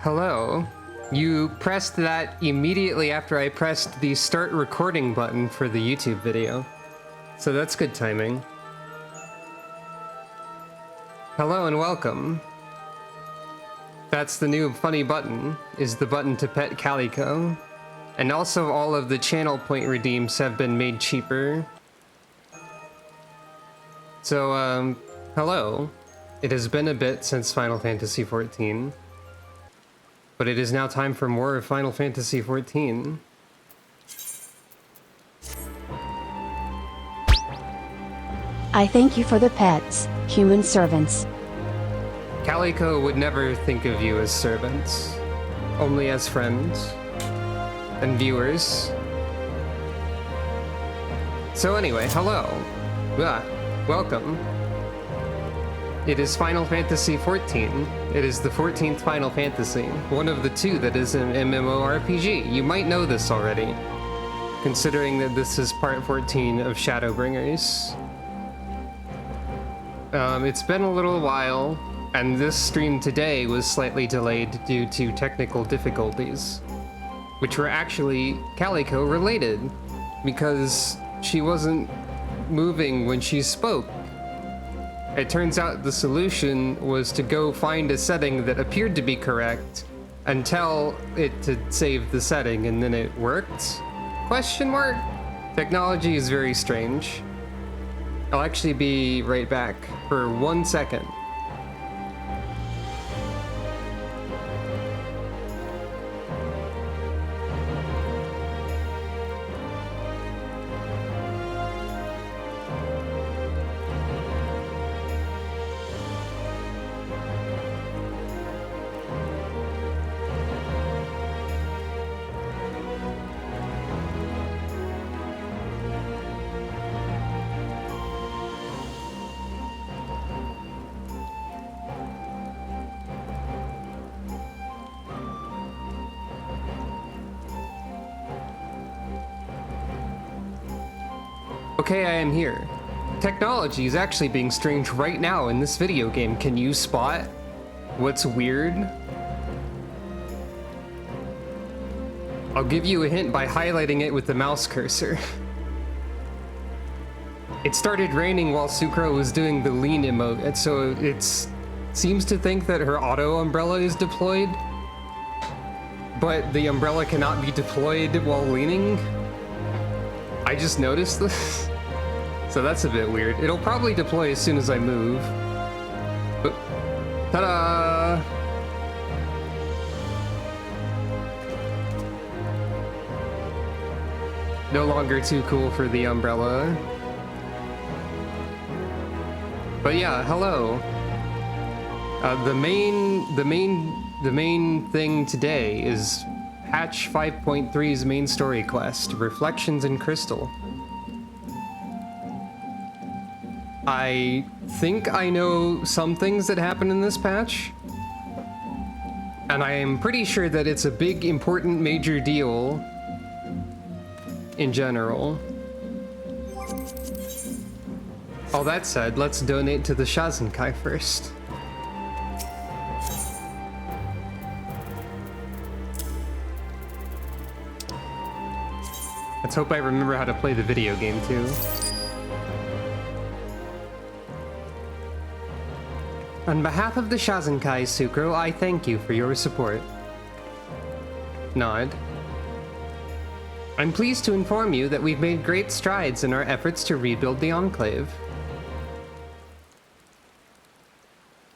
Hello. You pressed that immediately after I pressed the start recording button for the YouTube video. So that's good timing. Hello and welcome. That's the new funny button, is the button to pet Calico. And also all of the channel point redeems have been made cheaper. So, hello. It has been a bit since Final Fantasy XIV. But it is now time for more of Final Fantasy XIV. I thank you for the pets, human servants. Calico would never think of you as servants, only as friends and viewers. So anyway, hello. Welcome. It is Final Fantasy XIV. It is the 14th Final Fantasy, one of the two that is an MMORPG. You might know this already, considering that this is part 14 of Shadowbringers. It's been a little while, and this stream today was slightly delayed due to technical difficulties, which were actually Calico related, because she wasn't moving when she spoke. It turns out the solution was to go find a setting that appeared to be correct and tell it to save the setting, and then it worked? Question mark? Technology is very strange. I'll actually be right back for 1 second. Okay, I am here. Technology is actually being strange right now in this video game. Can you spot what's weird? I'll give you a hint by highlighting it with the mouse cursor. It started raining while Sucro was doing the lean emote, and so it seems to think that her auto umbrella is deployed, but the umbrella cannot be deployed while leaning. I just noticed this. So that's a bit weird. It'll probably deploy as soon as I move. But, ta-da! No longer too cool for the umbrella. But yeah, hello. The main thing today is Patch 5.3's main story quest, Reflections in Crystal. I think I know some things that happen in this patch, and I am pretty sure that it's a big, important, major deal in general. All that said, let's donate to the Shazenkai first. Let's hope I remember how to play the video game too. On behalf of the Shazenkai, Sucro, I thank you for your support. Nod. I'm pleased to inform you that we've made great strides in our efforts to rebuild the enclave.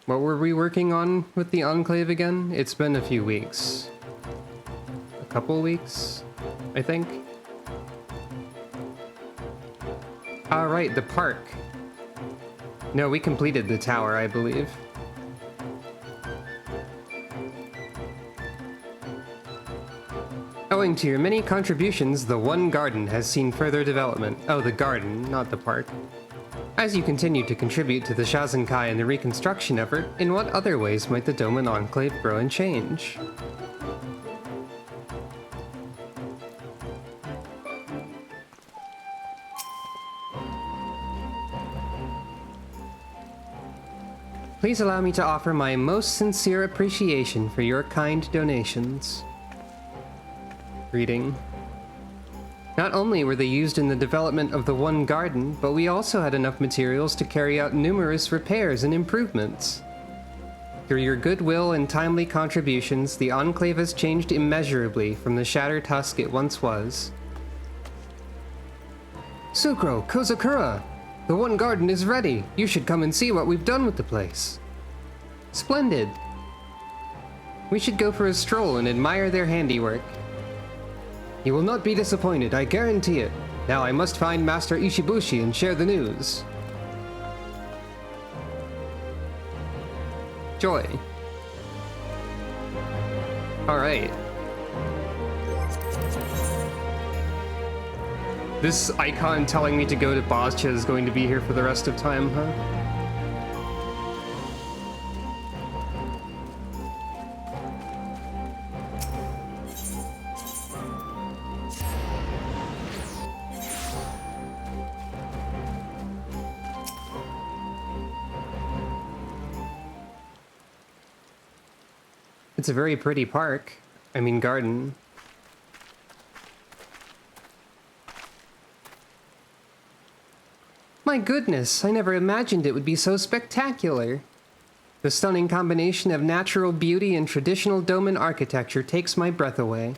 What were we working on with the enclave again? It's been a few weeks. A couple weeks, I think. Right, the park. No, we completed the tower, I believe. Owing to your many contributions, the One Garden has seen further development. Oh, the garden, not the park. As you continue to contribute to the Shazenkai and the reconstruction effort, in what other ways might the Doman Enclave grow and change? Please allow me to offer my most sincere appreciation for your kind donations. Reading. Not only were they used in the development of the One Garden, but we also had enough materials to carry out numerous repairs and improvements. Through your goodwill and timely contributions, the Enclave has changed immeasurably from the shattered husk it once was. Sukro, Kozakura! The One Garden is ready! You should come and see what we've done with the place. Splendid! We should go for a stroll and admire their handiwork. You will not be disappointed, I guarantee it. Now I must find Master Ishibushi and share the news. Joy. Alright. This icon telling me to go to Boscha is going to be here for the rest of time, huh? It's a very pretty park. I mean, garden. My goodness, I never imagined it would be so spectacular. The stunning combination of natural beauty and traditional doman architecture takes my breath away.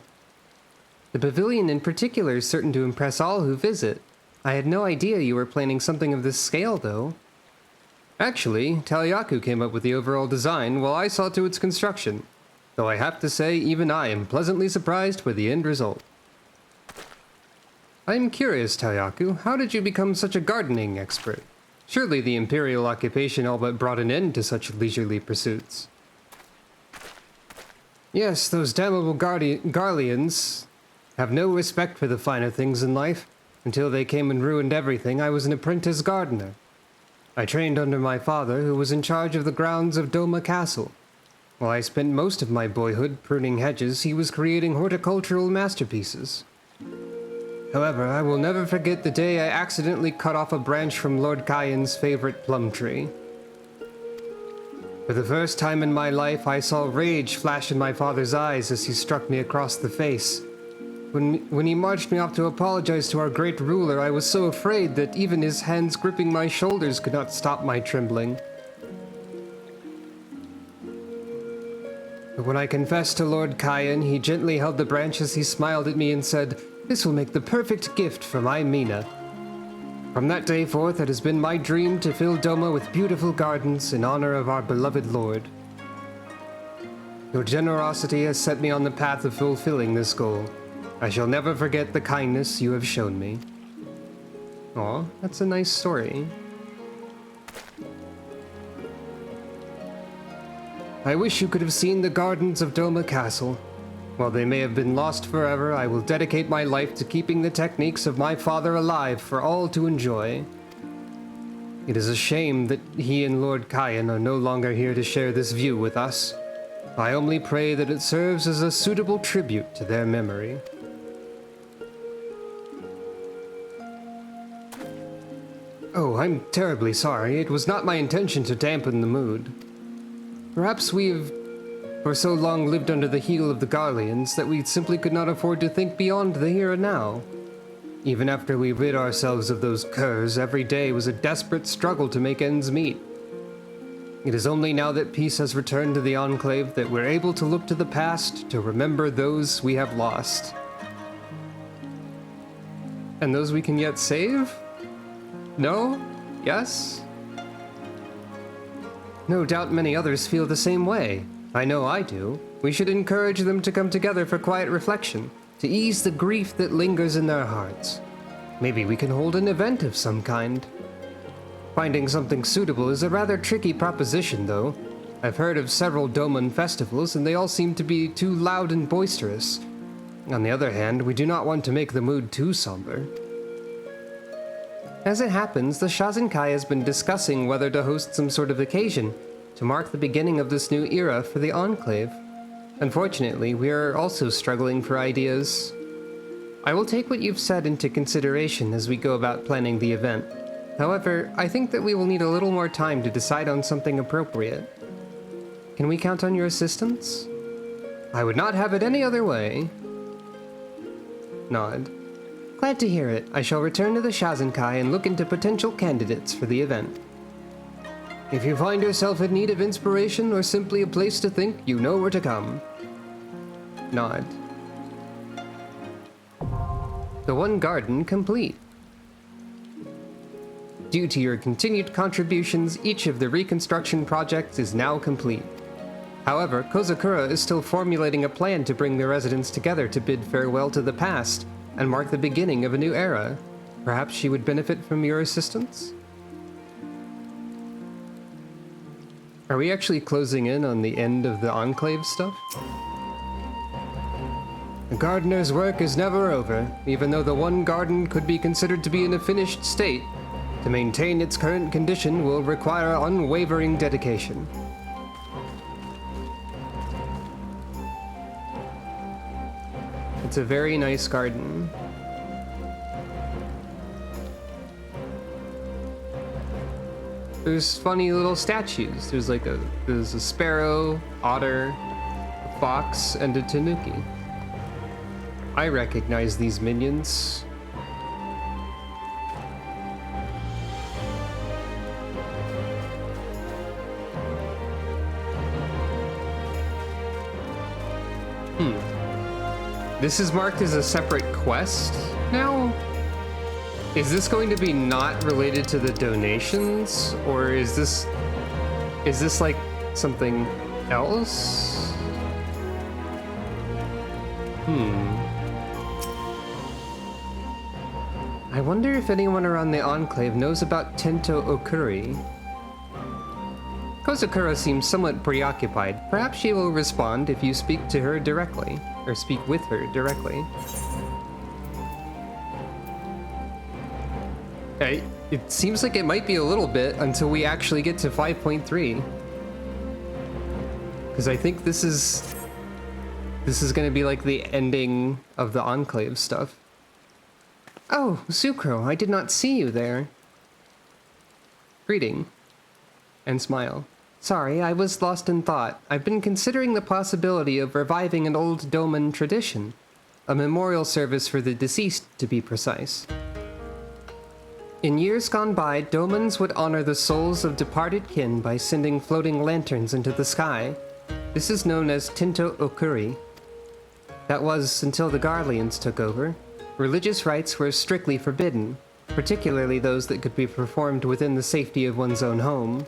The pavilion in particular is certain to impress all who visit. I had no idea you were planning something of this scale, though. Actually, Taliaku came up with the overall design while I saw to its construction. Though I have to say, even I am pleasantly surprised with the end result. I am curious, Taliaku, how did you become such a gardening expert? Surely the imperial occupation all but brought an end to such leisurely pursuits. Yes, those damnable Garleans have no respect for the finer things in life. Until they came and ruined everything, I was an apprentice gardener. I trained under my father, who was in charge of the grounds of Doma Castle. While I spent most of my boyhood pruning hedges, he was creating horticultural masterpieces. However, I will never forget the day I accidentally cut off a branch from Lord Kyan's favorite plum tree. For the first time in my life, I saw rage flash in my father's eyes as he struck me across the face. When he marched me off to apologize to our great ruler, I was so afraid that even his hands gripping my shoulders could not stop my trembling. But when I confessed to Lord Kyan, he gently held the branch as he smiled at me and said, "This will make the perfect gift for my Mina." From that day forth, it has been my dream to fill Doma with beautiful gardens in honor of our beloved Lord. Your generosity has set me on the path of fulfilling this goal. I shall never forget the kindness you have shown me. Aw, that's a nice story. I wish you could have seen the gardens of Doma Castle. While they may have been lost forever, I will dedicate my life to keeping the techniques of my father alive for all to enjoy. It is a shame that he and Lord Kyan are no longer here to share this view with us. I only pray that it serves as a suitable tribute to their memory. Oh, I'm terribly sorry. It was not my intention to dampen the mood. Perhaps we've for so long lived under the heel of the Garleans that we simply could not afford to think beyond the here and now. Even after we rid ourselves of those curs, every day was a desperate struggle to make ends meet. It is only now that peace has returned to the Enclave that we're able to look to the past to remember those we have lost. And those we can yet save? No? Yes? No doubt many others feel the same way. I know I do. We should encourage them to come together for quiet reflection, to ease the grief that lingers in their hearts. Maybe we can hold an event of some kind. Finding something suitable is a rather tricky proposition, though. I've heard of several Doman festivals, and they all seem to be too loud and boisterous. On the other hand, we do not want to make the mood too somber. As it happens, the Shazenkai has been discussing whether to host some sort of occasion to mark the beginning of this new era for the Enclave. Unfortunately, we are also struggling for ideas. I will take what you've said into consideration as we go about planning the event. However, I think that we will need a little more time to decide on something appropriate. Can we count on your assistance? I would not have it any other way. Nod. Glad to hear it. I shall return to the Shazenkai and look into potential candidates for the event. If you find yourself in need of inspiration or simply a place to think, you know where to come. Nod. The one garden complete. Due to your continued contributions, each of the reconstruction projects is now complete. However, Kozakura is still formulating a plan to bring the residents together to bid farewell to the past and mark the beginning of a new era. Perhaps she would benefit from your assistance? Are we actually closing in on the end of the enclave stuff? The gardener's work is never over, even though the one garden could be considered to be in a finished state. To maintain its current condition will require unwavering dedication. It's a very nice garden. There's funny little statues. There's a sparrow, otter, a fox, and a tanuki. I recognize these minions. This is marked as a separate quest now? Is this going to be not related to the donations, or is this like something else? I wonder if anyone around the Enclave knows about Tento Okuri. Kozakura seems somewhat preoccupied. Perhaps she will respond if you speak to her directly, or speak with her directly. It seems like it might be a little bit until we actually get to 5.3. Because I think this is going to be like the ending of the Enclave stuff. Oh, Sukro, I did not see you there. Greeting. And smile. Sorry, I was lost in thought. I've been considering the possibility of reviving an old doman tradition. A memorial service for the deceased, to be precise. In years gone by, domans would honor the souls of departed kin by sending floating lanterns into the sky. This is known as Tento Okuri. That was until the Garleans took over. Religious rites were strictly forbidden, particularly those that could be performed within the safety of one's own home.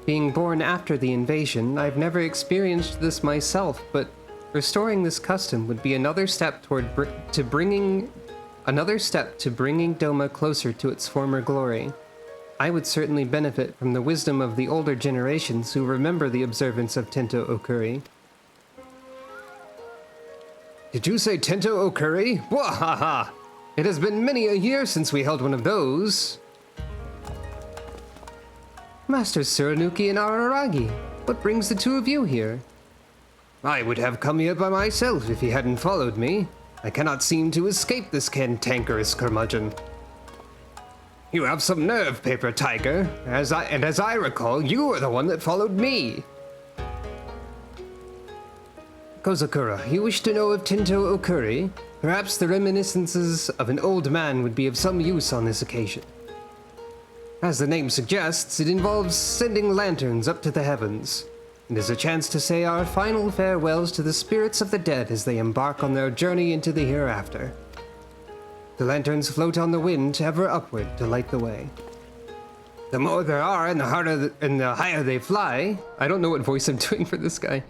Being born after the invasion, I've never experienced this myself, but restoring this custom would be another step to bringing Doma closer to its former glory. I would certainly benefit from the wisdom of the older generations who remember the observance of Tento Okuri. Did you say Tento Okuri? Wahaha! It has been many a year since we held one of those. Masters Suranuki and Araragi, what brings the two of you here? I would have come here by myself if he hadn't followed me. I cannot seem to escape this cantankerous curmudgeon. You have some nerve, Paper Tiger. As I recall, you were the one that followed me. Kozakura, you wish to know of Tento Okuri? Perhaps the reminiscences of an old man would be of some use on this occasion. As the name suggests, it involves sending lanterns up to the heavens. It is a chance to say our final farewells to the spirits of the dead as they embark on their journey into the hereafter. The lanterns float on the wind ever upward to light the way. The more there are and the higher they fly, I don't know what voice I'm doing for this guy,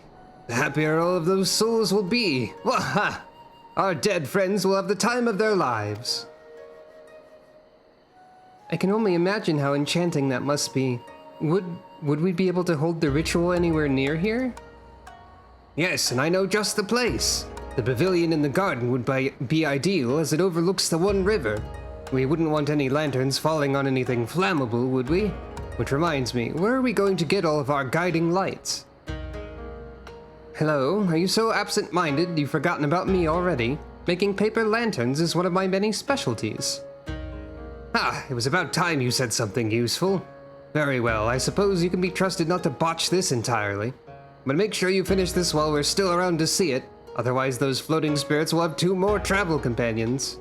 the happier all of those souls will be. Waha! Our dead friends will have the time of their lives. I can only imagine how enchanting that must be. Would we be able to hold the ritual anywhere near here? Yes, and I know just the place. The pavilion in the garden would be ideal as it overlooks the one river. We wouldn't want any lanterns falling on anything flammable, would we? Which reminds me, where are we going to get all of our guiding lights? Hello, are you so absent-minded you've forgotten about me already? Making paper lanterns is one of my many specialties. Ah, it was about time you said something useful. Very well, I suppose you can be trusted not to botch this entirely. But make sure you finish this while we're still around to see it, otherwise those floating spirits will have 2 more travel companions.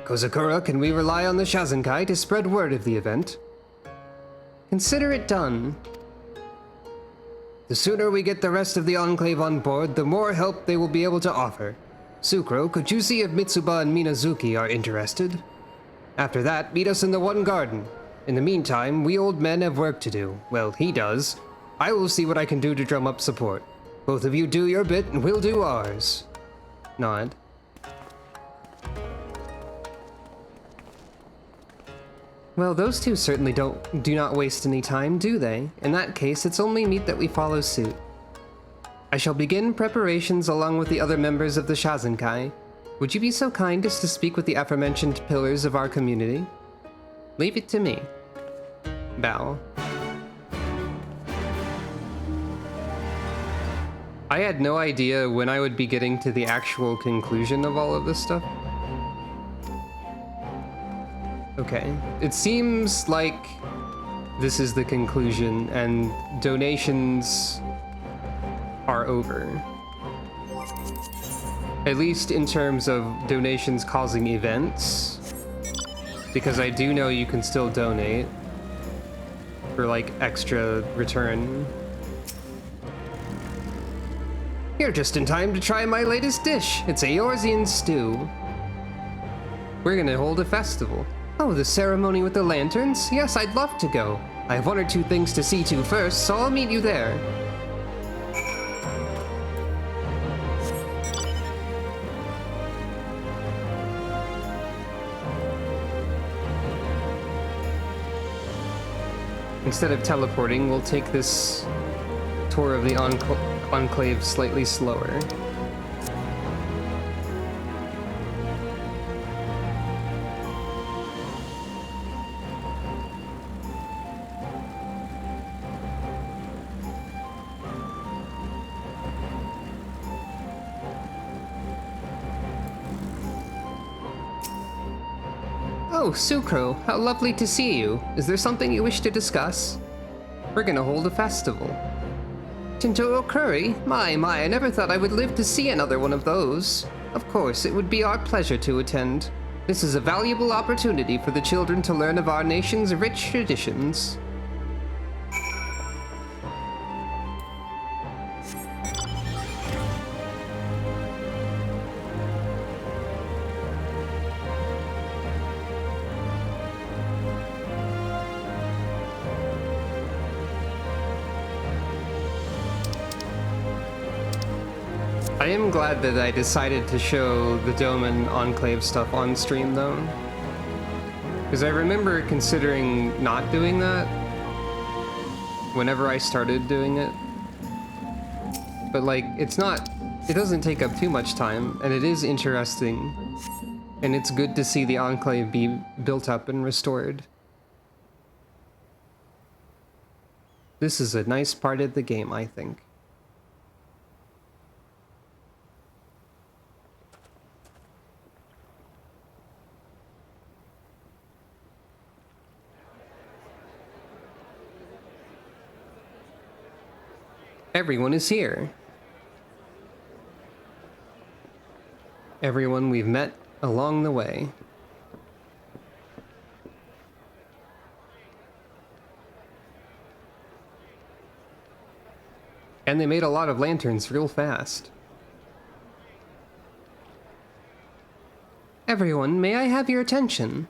Kozakura, can we rely on the Shazenkai to spread word of the event? Consider it done. The sooner we get the rest of the Enclave on board, the more help they will be able to offer. Sukro, could you see if Mitsuba and Minazuki are interested? After that, meet us in the One Garden. In the meantime, we old men have work to do. Well, he does. I will see what I can do to drum up support. Both of you do your bit, and we'll do ours. Nod. Well, those two certainly do not waste any time, do they? In that case, it's only meet that we follow suit. I shall begin preparations along with the other members of the Shazenkai. Would you be so kind as to speak with the aforementioned pillars of our community? Leave it to me. Bow. I had no idea when I would be getting to the actual conclusion of all of this stuff. Okay, it seems like this is the conclusion and donations are over. At least in terms of donations causing events. Because I do know you can still donate for like extra return. You're just in time to try my latest dish. It's a Eorzean stew. We're gonna hold a festival. Oh, the ceremony with the lanterns? Yes, I'd love to go. I have 1 or 2 things to see to first, so I'll meet you there. Instead of teleporting, we'll take this tour of the Enclave slightly slower. Oh, Sukro, how lovely to see you. Is there something you wish to discuss? We're gonna hold a festival. Tinto Okuri? My, I never thought I would live to see another one of those. Of course, it would be our pleasure to attend. This is a valuable opportunity for the children to learn of our nation's rich traditions. I am glad that I decided to show the Doman Enclave stuff on stream, though. Because I remember considering not doing that whenever I started doing it. But, like, it doesn't take up too much time, and it is interesting. And it's good to see the Enclave be built up and restored. This is a nice part of the game, I think. Everyone is here. Everyone we've met along the way. And they made a lot of lanterns real fast. Everyone, may I have your attention?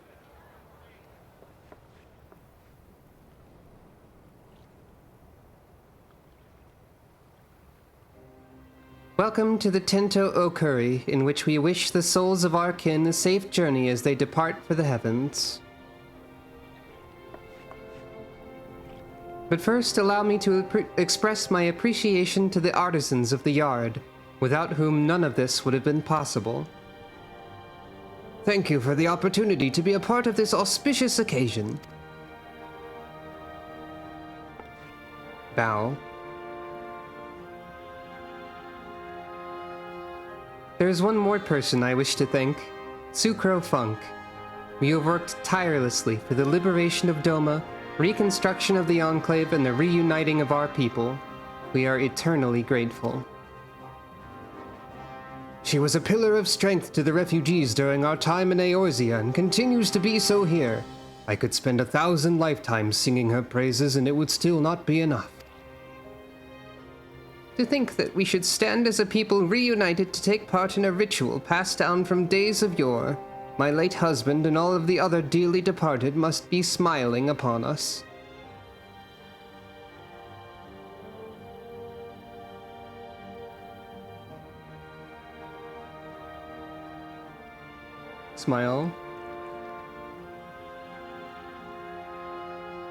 Welcome to the Tento Okuri, in which we wish the souls of our kin a safe journey as they depart for the heavens. But first, allow me to express my appreciation to the artisans of the yard, without whom none of this would have been possible. Thank you for the opportunity to be a part of this auspicious occasion. Bow. There is one more person I wish to thank, Sukro Funk. We have worked tirelessly for the liberation of Doma, reconstruction of the enclave, and the reuniting of our people. We are eternally grateful. She was a pillar of strength to the refugees during our time in Eorzea and continues to be so here. I could spend 1,000 lifetimes singing her praises and it would still not be enough. To think that we should stand as a people reunited to take part in a ritual passed down from days of yore. My late husband and all of the other dearly departed must be smiling upon us. Smile.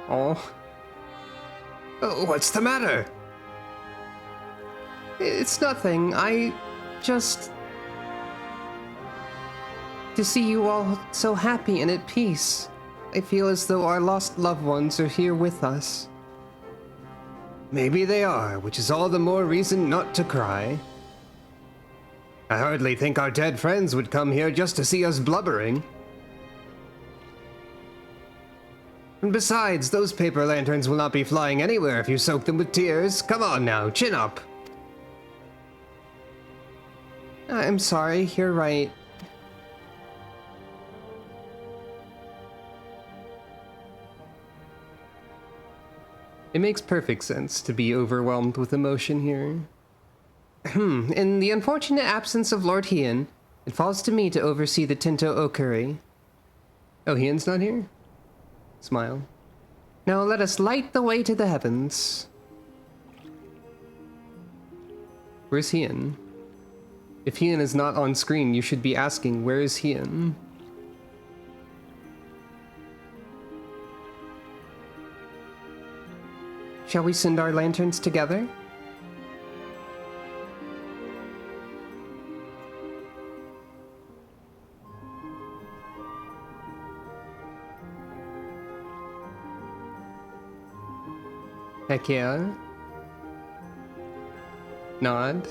Oh. Oh, what's the matter? It's nothing. I just... To see you all so happy and at peace. I feel as though our lost loved ones are here with us. Maybe they are, which is all the more reason not to cry. I hardly think our dead friends would come here just to see us blubbering. And besides, those paper lanterns will not be flying anywhere if you soak them with tears. Come on now, chin up. I'm sorry, you're right. It makes perfect sense to be overwhelmed with emotion here. In the unfortunate absence of Lord Hien, it falls to me to oversee the Tinto Okuri. Oh, Hien's not here? Smile. Now let us light the way to the heavens. Where's Hien? If Hien is not on screen, you should be asking, where is Hien? Shall we send our lanterns together? Heck yeah. Nod.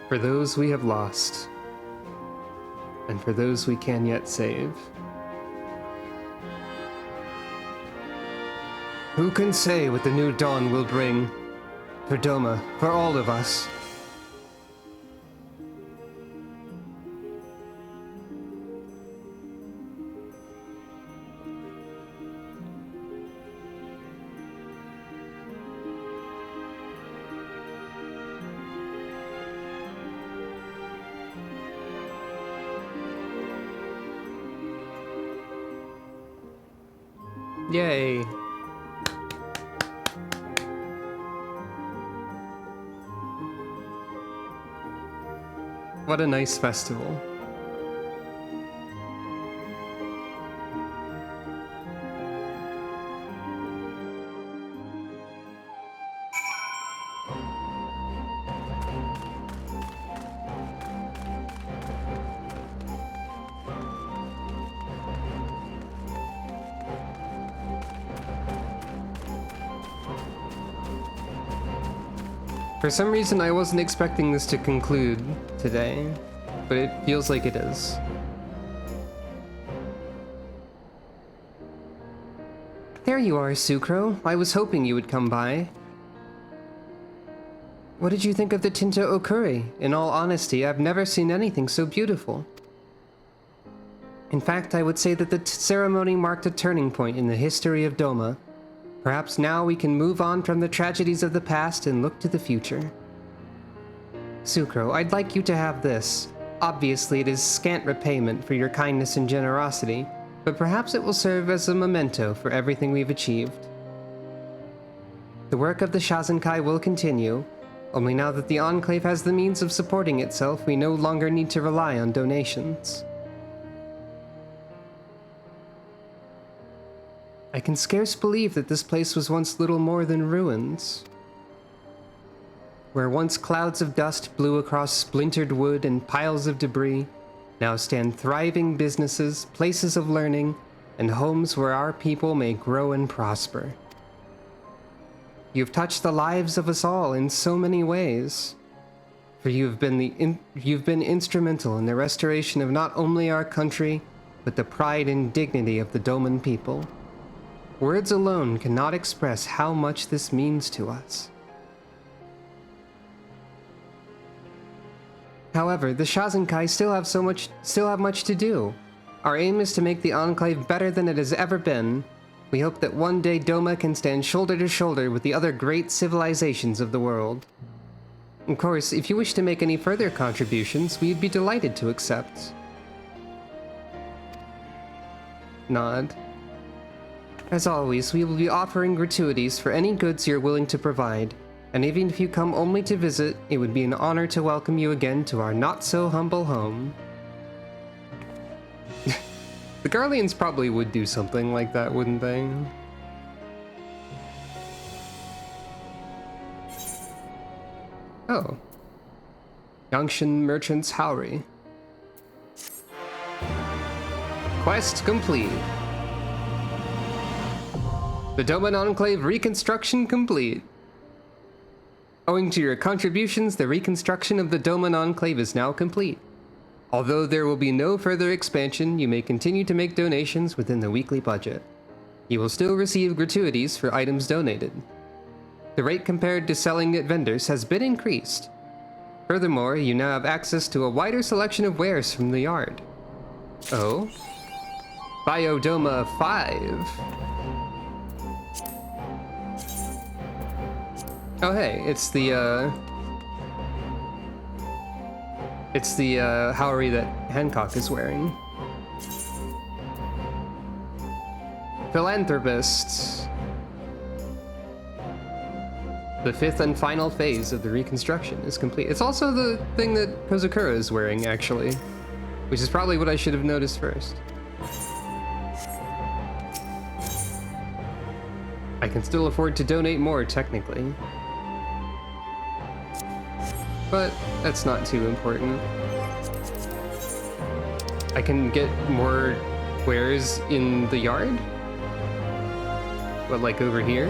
For those we have lost, and for those we can yet save. Who can say what the new dawn will bring? For Doma, for all of us. Yay. What a nice festival. For some reason, I wasn't expecting this to conclude today, but it feels like it is. There you are, Sucro. I was hoping you would come by. What did you think of the Tinto Okuri? In all honesty, I've never seen anything so beautiful. In fact, I would say that the ceremony marked a turning point in the history of Doma. Perhaps now we can move on from the tragedies of the past and look to the future. Sucro, I'd like you to have this. Obviously, it is scant repayment for your kindness and generosity, but perhaps it will serve as a memento for everything we've achieved. The work of the Shazenkai will continue, only now that the Enclave has the means of supporting itself, we no longer need to rely on donations. I can scarce believe that this place was once little more than ruins. Where once clouds of dust blew across splintered wood and piles of debris, now stand thriving businesses, places of learning, and homes where our people may grow and prosper. You've touched the lives of us all in so many ways. For you've been instrumental in the restoration of not only our country, but the pride and dignity of the doman people. Words alone cannot express how much this means to us. However, the Shazenkai still have much to do. Our aim is to make the Enclave better than it has ever been. We hope that one day Doma can stand shoulder to shoulder with the other great civilizations of the world. Of course, if you wish to make any further contributions, we'd be delighted to accept. Nod. As always, we will be offering gratuities for any goods you're willing to provide, and even if you come only to visit, it would be an honor to welcome you again to our not-so-humble home. The Garleans probably would do something like that, wouldn't they? Oh. Yangshan Merchant's Howry. Quest complete. The Doman Enclave reconstruction complete. Owing to your contributions, the reconstruction of the Doman Enclave is now complete. Although there will be no further expansion, you may continue to make donations within the weekly budget. You will still receive gratuities for items donated. The rate compared to selling at vendors has been increased. Furthermore, you now have access to a wider selection of wares from the yard. Oh? Biodoma 5. Oh hey, it's the Howry that Hancock is wearing. Philanthropist. The fifth and final phase of the reconstruction is complete. It's also the thing that Kozukura is wearing, actually, which is probably what I should have noticed first. I can still afford to donate more, technically. But that's not too important. I can get more wares in the yard? What, like over here?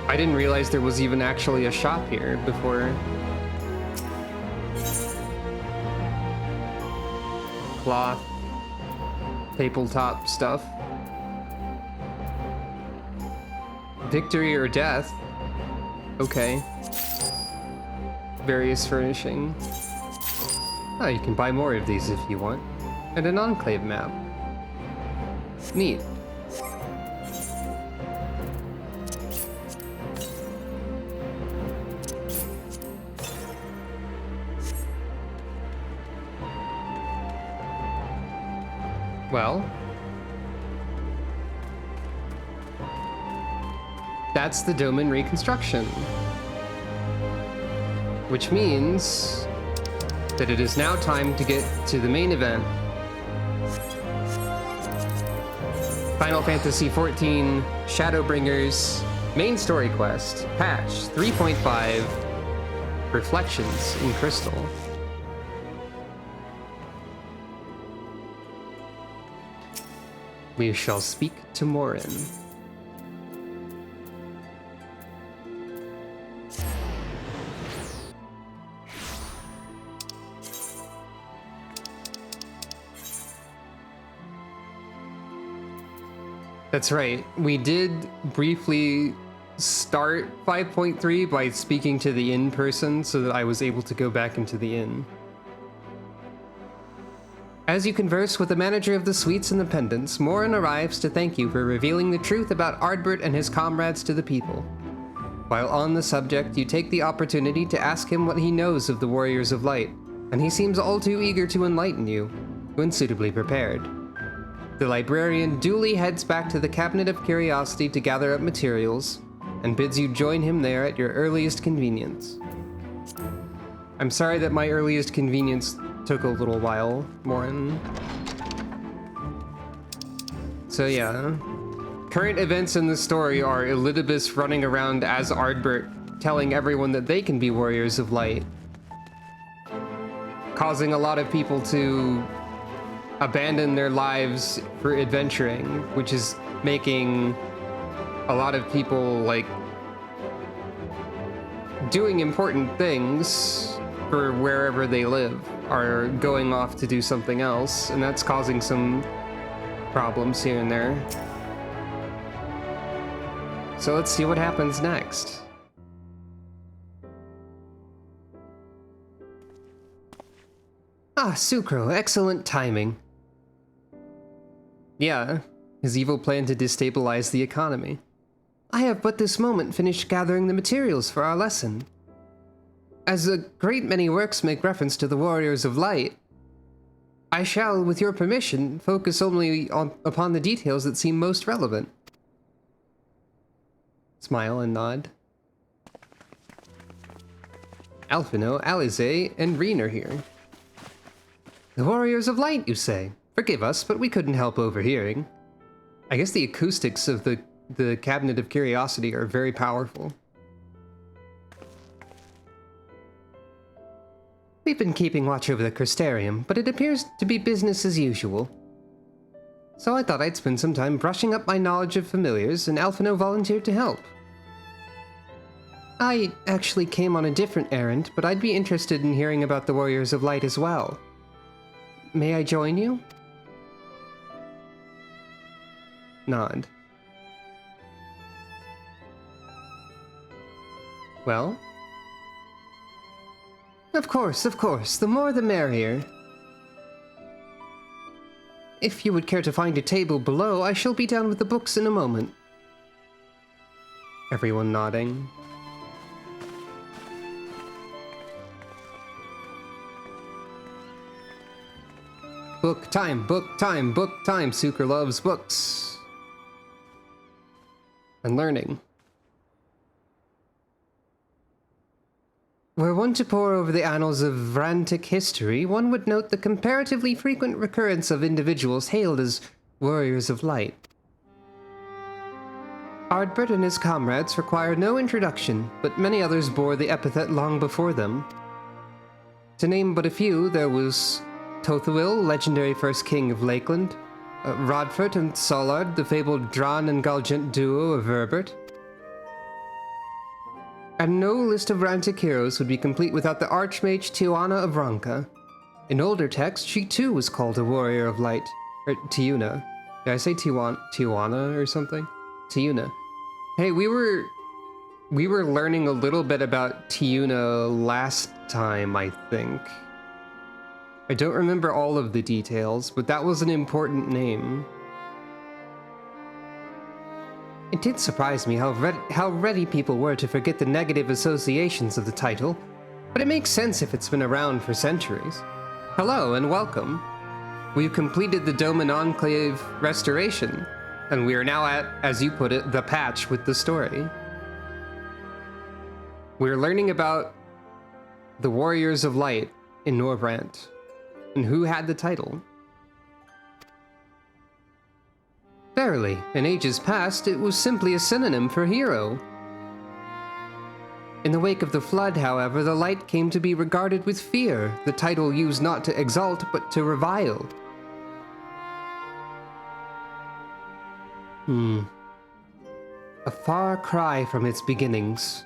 I didn't realize there was even actually a shop here before. Cloth, tabletop stuff. Victory or death. Okay. Various furnishing. Oh, you can buy more of these if you want. And an enclave map. Neat. Well, that's the doman reconstruction, which means that it is now time to get to the main event. Final Fantasy XIV Shadowbringers main story quest, patch 3.5, Reflections in Crystal. We shall speak to Morin. That's right. We did briefly start 5.3 by speaking to the inn person so that I was able to go back into the inn. As you converse with the manager of the suites and the pendants, Morin arrives to thank you for revealing the truth about Ardbert and his comrades to the people. While on the subject, you take the opportunity to ask him what he knows of the Warriors of Light, and he seems all too eager to enlighten you, when suitably prepared. The librarian duly heads back to the Cabinet of Curiosity to gather up materials, and bids you join him there at your earliest convenience. I'm sorry that my earliest convenience took a little while, Morin. So yeah. Current events in the story are Elidibus running around as Ardbert, telling everyone that they can be Warriors of Light. Causing a lot of people to abandon their lives for adventuring, which is making a lot of people, like, doing important things for wherever they live are going off to do something else, and that's causing some problems here and there. So let's see what happens next. Ah, Sucro, excellent timing. Yeah, his evil plan to destabilize the economy. I have but this moment finished gathering the materials for our lesson. As a great many works make reference to the Warriors of Light, I shall, with your permission, focus only upon the details that seem most relevant. Smile and nod. Alphino, Alize, and Reen are here. The Warriors of Light, you say? Forgive us, but we couldn't help overhearing. I guess the acoustics of the Cabinet of Curiosity are very powerful. We've been keeping watch over the Crystarium, but it appears to be business as usual. So I thought I'd spend some time brushing up my knowledge of familiars, and Alphino volunteered to help. I actually came on a different errand, but I'd be interested in hearing about the Warriors of Light as well. May I join you? Nod. Well? Of course, the more the merrier. If you would care to find a table below, I shall be down with the books in a moment. Everyone nodding. Book time, book time, book time. Sucre loves books. And learning. Were one to pore over the annals of Vrantic history, one would note the comparatively frequent recurrence of individuals hailed as Warriors of Light. Ardbert and his comrades require no introduction, but many others bore the epithet long before them. To name but a few, there was Tothuil, legendary first king of Lakeland, Rodfert and Solard, the fabled Dran and Galgent duo of Verbert. And no list of Rantic heroes would be complete without the Archmage Tijuana of Ronca. In older texts, she too was called a Warrior of Light, or Tiuna. Did I say Tijuana or something? Tiuna. Hey, we were learning a little bit about Tiuna last time, I think. I don't remember all of the details, but that was an important name. It did surprise me how ready people were to forget the negative associations of the title, but it makes sense if it's been around for centuries. Hello and welcome. We've completed the doman enclave restoration, and we are now at, as you put it, the patch with the story. We're learning about the Warriors of Light in Norbrant, and who had the title. Verily, in ages past, it was simply a synonym for hero. In the wake of the flood, however, the light came to be regarded with fear, the title used not to exalt, but to revile. A far cry from its beginnings.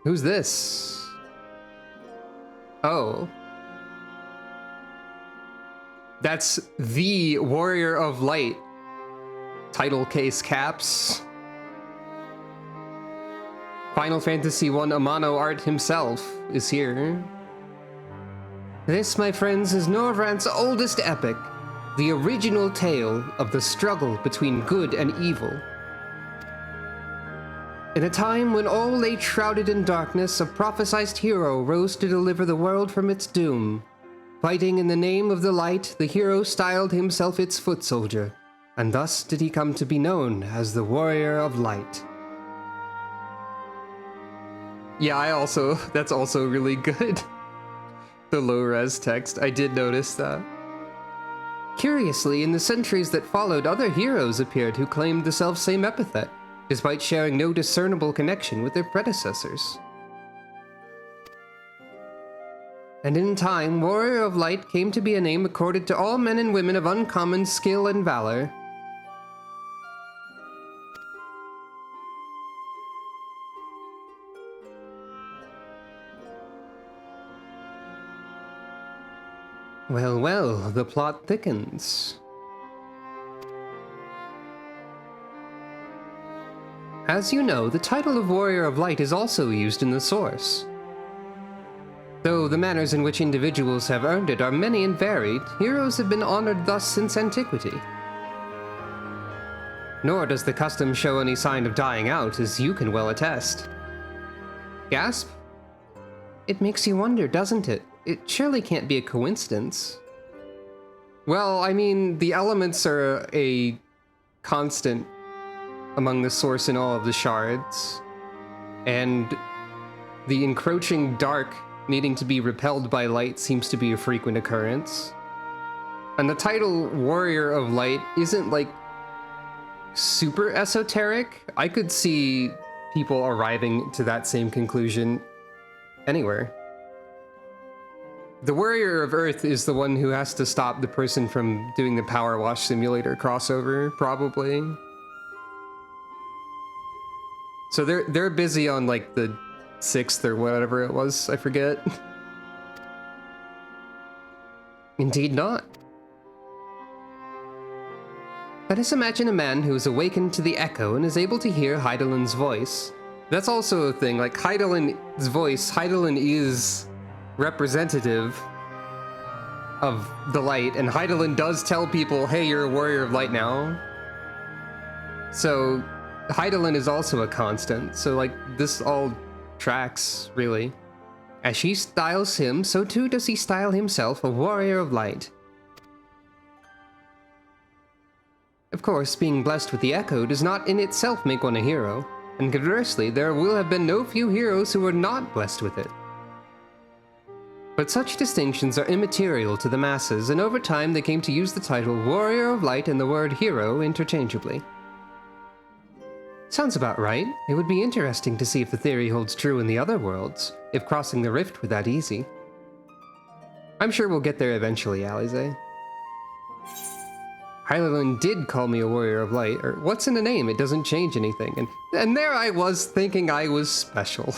Who's this? Oh. That's the Warrior of Light. Title case caps. Final Fantasy I Amano Art himself is here. This, my friends, is Norvrant's oldest epic, the original tale of the struggle between good and evil. In a time when all lay shrouded in darkness, a prophesized hero rose to deliver the world from its doom. Fighting in the name of the light, the hero styled himself its foot soldier, and thus did he come to be known as the Warrior of Light. Yeah, that's also really good. The low-res text, I did notice that. Curiously, in the centuries that followed, other heroes appeared who claimed the selfsame epithet, despite sharing no discernible connection with their predecessors. And in time, Warrior of Light came to be a name accorded to all men and women of uncommon skill and valor. Well, well, the plot thickens. As you know, the title of Warrior of Light is also used in the source. Though the manners in which individuals have earned it are many and varied, heroes have been honored thus since antiquity. Nor does the custom show any sign of dying out, as you can well attest. Gasp? It makes you wonder, doesn't it? It surely can't be a coincidence. Well, I mean, the elements are a constant among the source and all of the shards, and the encroaching dark needing to be repelled by light seems to be a frequent occurrence. And the title Warrior of Light isn't like super esoteric. I could see people arriving to that same conclusion anywhere. The Warrior of Earth is the one who has to stop the person from doing the Power Wash Simulator crossover, probably. So they're busy on like the 6th or whatever it was, I forget. Indeed not. Let us imagine a man who is awakened to the echo and is able to hear Heidelin's voice. That's also a thing, like Heidelin's voice, Heidelin is representative of the light, and Heidelin does tell people, hey, you're a Warrior of Light now. So Heidelin is also a constant, so like this all tracks, really. As she styles him, so too does he style himself a Warrior of Light. Of course, being blessed with the echo does not in itself make one a hero, and conversely, there will have been no few heroes who were not blessed with it. But such distinctions are immaterial to the masses, and over time they came to use the title Warrior of Light and the word hero interchangeably. Sounds about right. It would be interesting to see if the theory holds true in the other worlds, if crossing the rift were that easy. I'm sure we'll get there eventually, Alize. Heidelin did call me a Warrior of Light, or what's in a name? It doesn't change anything. And there I was thinking I was special.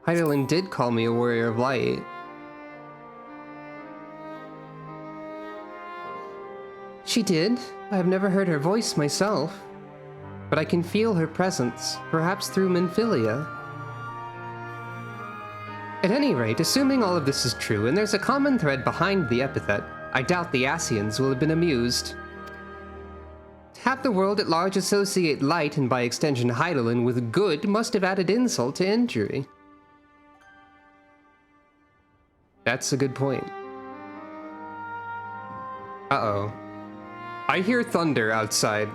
Heidelin did call me a Warrior of Light. She did. I have never heard her voice myself, but I can feel her presence, perhaps through Menphilia. At any rate, assuming all of this is true, and there's a common thread behind the epithet, I doubt the Asians will have been amused. To have the world at large associate light, and by extension Heidelin, with good must have added insult to injury. That's a good point. Uh-oh. I hear thunder outside.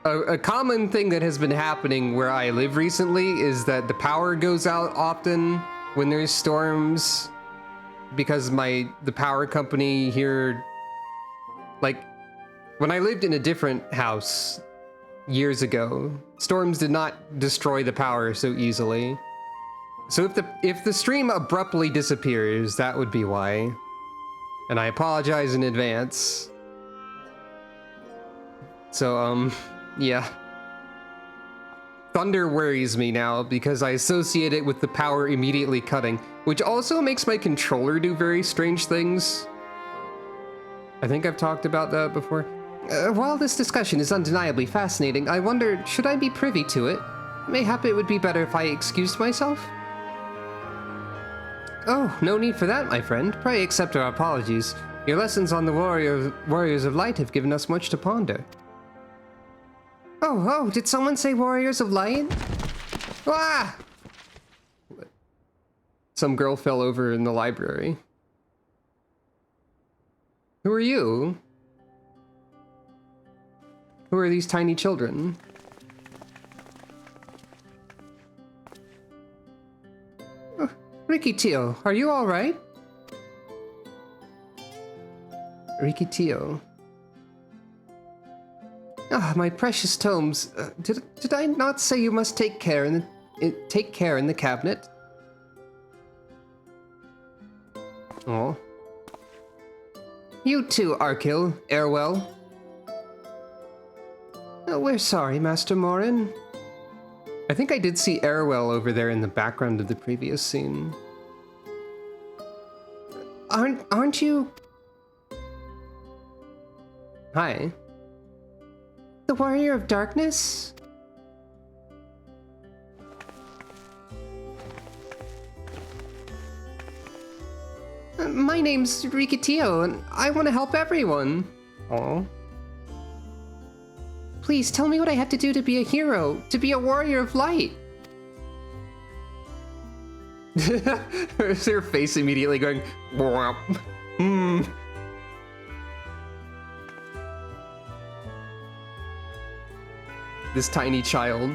A common thing that has been happening where I live recently is that the power goes out often when there's storms, because the power company here, like, when I lived in a different house years ago, storms did not destroy the power so easily. So if the stream abruptly disappears, that would be why. And I apologize in advance. So, yeah. Thunder worries me now because I associate it with the power immediately cutting, which also makes my controller do very strange things. I think I've talked about that before. While this discussion is undeniably fascinating, I wonder, should I be privy to it? Mayhap it would be better if I excused myself? Oh, no need for that, my friend. Pray accept our apologies. Your lessons on the Warriors of Light have given us much to ponder. Oh, did someone say Warriors of Light? Ah! Some girl fell over in the library. Who are you? Who are these tiny children? Rikitio, are you alright? Rikitio. Ah, my precious tomes. Did I not say you must take care in the cabinet? Oh. You too, Arkil, Airwell. Oh, we're sorry, Master Morin. I think I did see Airwell over there in the background of the previous scene. Aren't you... Hi. The Warrior of Darkness? My name's Rikitio, and I want to help everyone. Oh. Please tell me what I have to do to be a hero, to be a warrior of light. Her face immediately going, hmm. This tiny child.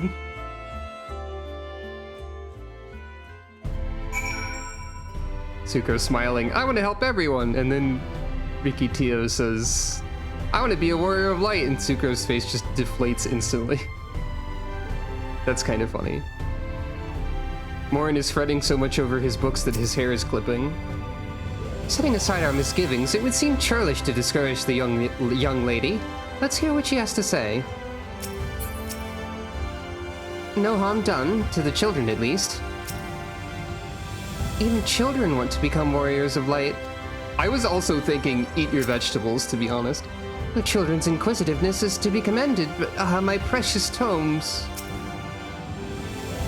Tsuko smiling, I want to help everyone, and then Rikitio says, I want to be a warrior of light, and Tsuko's face just deflates instantly. That's kind of funny. Morin is fretting so much over his books that his hair is clipping. Setting aside our misgivings, it would seem churlish to discourage the young lady. Let's hear what she has to say. No harm done, to the children at least. Even children want to become warriors of light. I was also thinking, eat your vegetables, to be honest. The children's inquisitiveness is to be commended, but my precious tomes.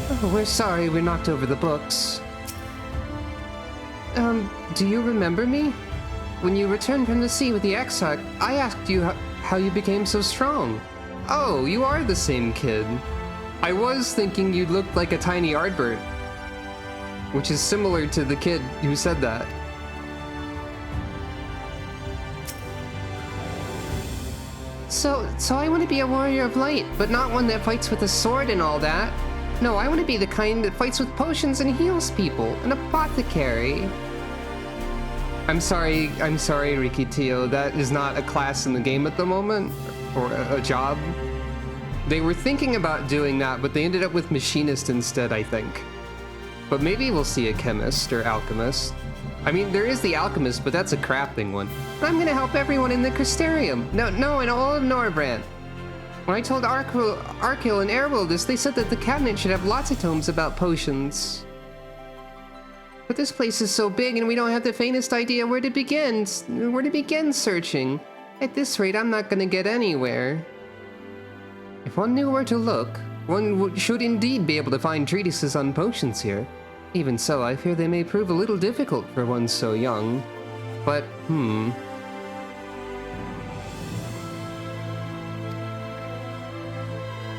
Oh, we're sorry we knocked over the books. Do you remember me? When you returned from the sea with the Exarch, I asked you how you became so strong. Oh, you are the same kid. I was thinking you looked like a tiny Ardbert, which is similar to the kid who said that. So I want to be a warrior of light, but not one that fights with a sword and all that. No, I want to be the kind that fights with potions and heals people, an apothecary. I'm sorry, Rikitio, that is not a class in the game at the moment, or a job. They were thinking about doing that, but they ended up with machinist instead, I think. But maybe we'll see a chemist or alchemist. I mean, there is the alchemist, but that's a crafting one. I'm gonna help everyone in the Crystarium. No, in all of Norbrand. When I told Arkil and Airwell this, they said that the cabinet should have lots of tomes about potions. But this place is so big and we don't have the faintest idea where to begin searching. At this rate, I'm not gonna get anywhere. If one knew where to look, one should indeed be able to find treatises on potions here. Even so, I fear they may prove a little difficult for one so young. But,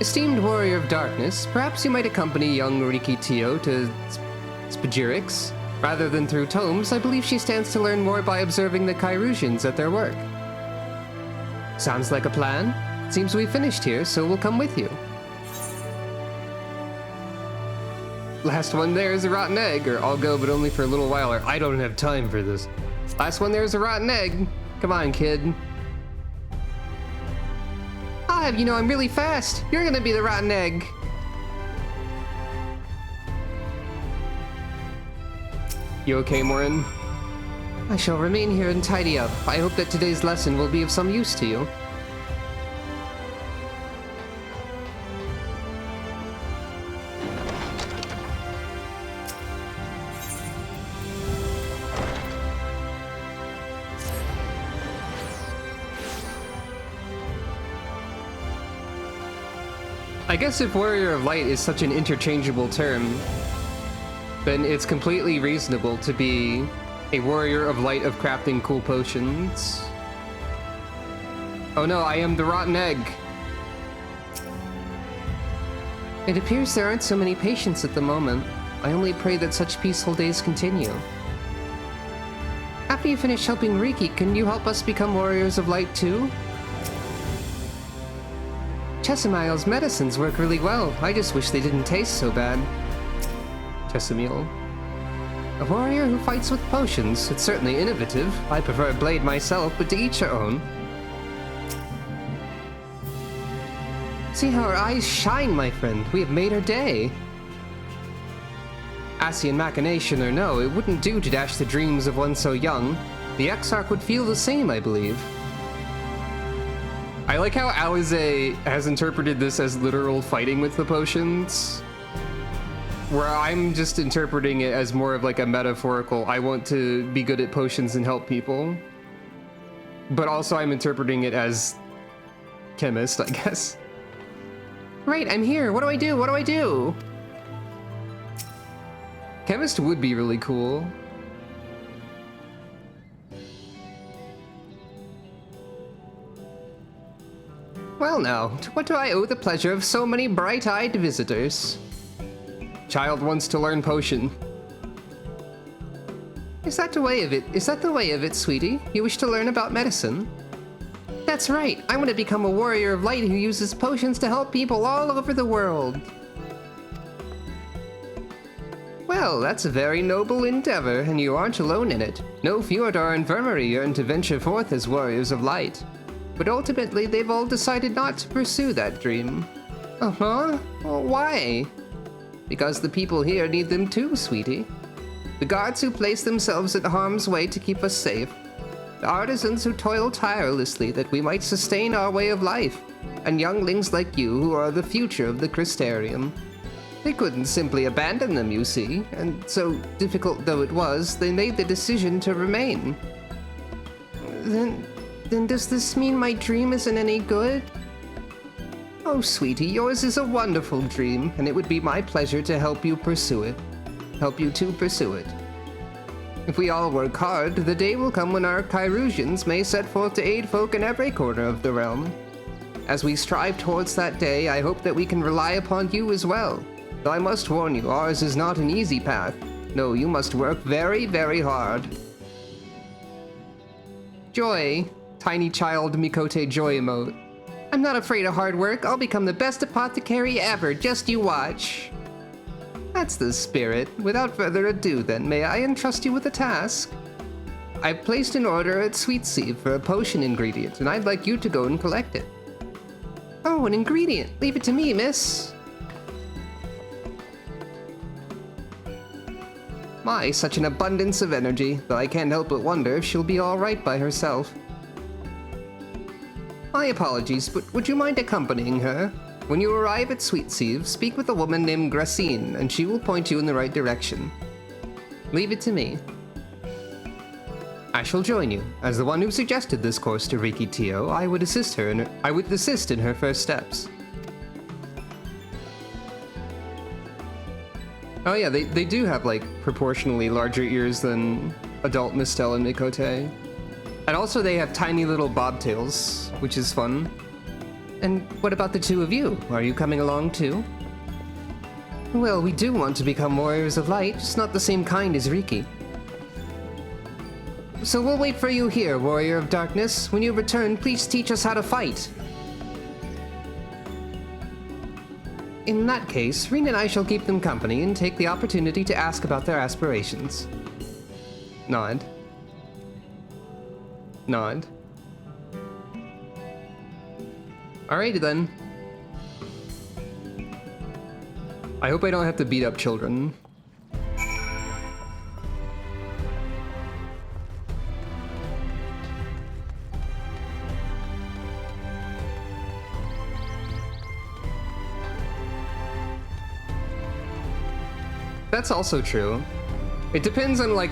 Esteemed Warrior of Darkness, perhaps you might accompany young Rikitio to Spagirix. Rather than through tomes, I believe she stands to learn more by observing the Cheirusians at their work. Sounds like a plan. Seems we finished here, so we'll come with you. Last one there is a rotten egg, or I'll go but only for a little while, or I don't have time for this. Last one there is a rotten egg. Come on, kid. You know I'm really fast. You're gonna be the rotten egg. You okay, Morin? I shall remain here and tidy up. I hope that today's lesson will be of some use to you. I guess if Warrior of Light is such an interchangeable term, then it's completely reasonable to be a Warrior of Light of crafting cool potions. Oh no, I am the rotten egg. It appears there aren't so many patients at the moment. I only pray that such peaceful days continue. After you finish helping Riki, can you help us become Warriors of Light too? Chessamile's medicines work really well. I just wish they didn't taste so bad. Chessamile. A warrior who fights with potions. It's certainly innovative. I prefer a blade myself, but to each their own. See how her eyes shine, my friend. We have made her day. Asian machination or no, it wouldn't do to dash the dreams of one so young. The Exarch would feel the same, I believe. I like how Alize has interpreted this as literal fighting with the potions, where I'm just interpreting it as more of like a metaphorical, I want to be good at potions and help people. But also I'm interpreting it as chemist, I guess. Right, I'm here. What do I do? What do I do? Chemist would be really cool. Well now, to what do I owe the pleasure of so many bright-eyed visitors? Child wants to learn potion. Is that the way of it? Is that the way of it, sweetie? You wish to learn about medicine? That's right. I want to become a warrior of light who uses potions to help people all over the world. Well, that's a very noble endeavor, and you aren't alone in it. No few at our infirmary yearn to venture forth as warriors of light. But ultimately, they've all decided not to pursue that dream. Uh-huh? Well, why? Because the people here need them too, sweetie. The guards who place themselves in harm's way to keep us safe. The artisans who toil tirelessly that we might sustain our way of life. And younglings like you who are the future of the Crystarium. They couldn't simply abandon them, you see, and so difficult though it was, they made the decision to remain. Then does this mean my dream isn't any good? Oh, sweetie, yours is a wonderful dream, and it would be my pleasure to help you pursue it. Help you to pursue it. If we all work hard, the day will come when our Cheirusians may set forth to aid folk in every corner of the realm. As we strive towards that day, I hope that we can rely upon you as well. Though I must warn you, ours is not an easy path. No, you must work very, very hard. Joy. Tiny child Mikote joy emote. I'm not afraid of hard work. I'll become the best apothecary ever. Just you watch. That's the spirit. Without further ado, then, may I entrust you with a task? I've placed an order at Sweet Sieve for a potion ingredient, and I'd like you to go and collect it. Oh, an ingredient. Leave it to me, miss. My, such an abundance of energy, though I can't help but wonder if she'll be all right by herself. My apologies, but would you mind accompanying her? When you arrive at Sweet Sieve, speak with a woman named Gracine, and she will point you in the right direction. Leave it to me. I shall join you. As the one who suggested this course to Riki Tio, I would assist in her first steps. Oh yeah, they do have, like, proportionally larger ears than adult Mistel and Mikote. And also they have tiny little bobtails, which is fun. And what about the two of you? Are you coming along too? Well, we do want to become warriors of light, just not the same kind as Riki. So we'll wait for you here, warrior of darkness. When you return, please teach us how to fight. In that case, Reen and I shall keep them company and take the opportunity to ask about their aspirations. Nod. Nod. Alrighty then. I hope I don't have to beat up children. That's also true. It depends on, like...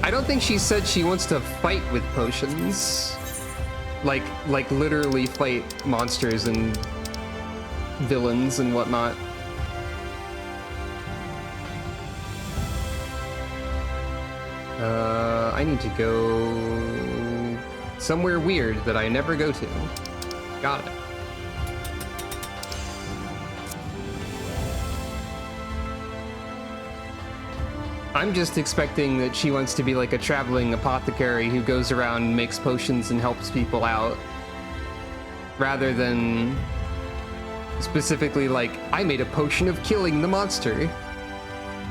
I don't think she said she wants to fight with potions. Like literally fight monsters and villains and whatnot. I need to go somewhere weird that I never go to. Got it. I'm just expecting that she wants to be like a traveling apothecary who goes around and makes potions and helps people out. Rather than specifically like, I made a potion of killing the monster.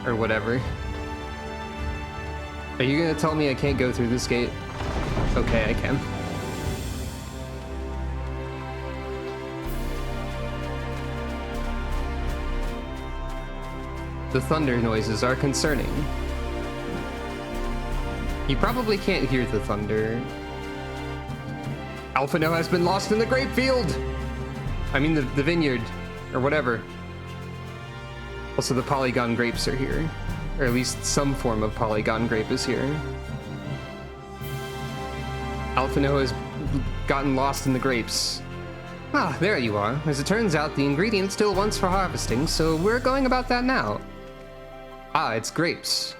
Or whatever. Are you gonna tell me I can't go through this gate? Okay, I can. The thunder noises are concerning. You probably can't hear the thunder. Alphino has been lost in the grape field! I mean the vineyard, or whatever. Also, the polygon grapes are here. Or at least some form of polygon grape is here. Alphino has gotten lost in the grapes. Ah, there you are. As it turns out, the ingredient still wants for harvesting, so we're going about that now. Ah, it's grapes.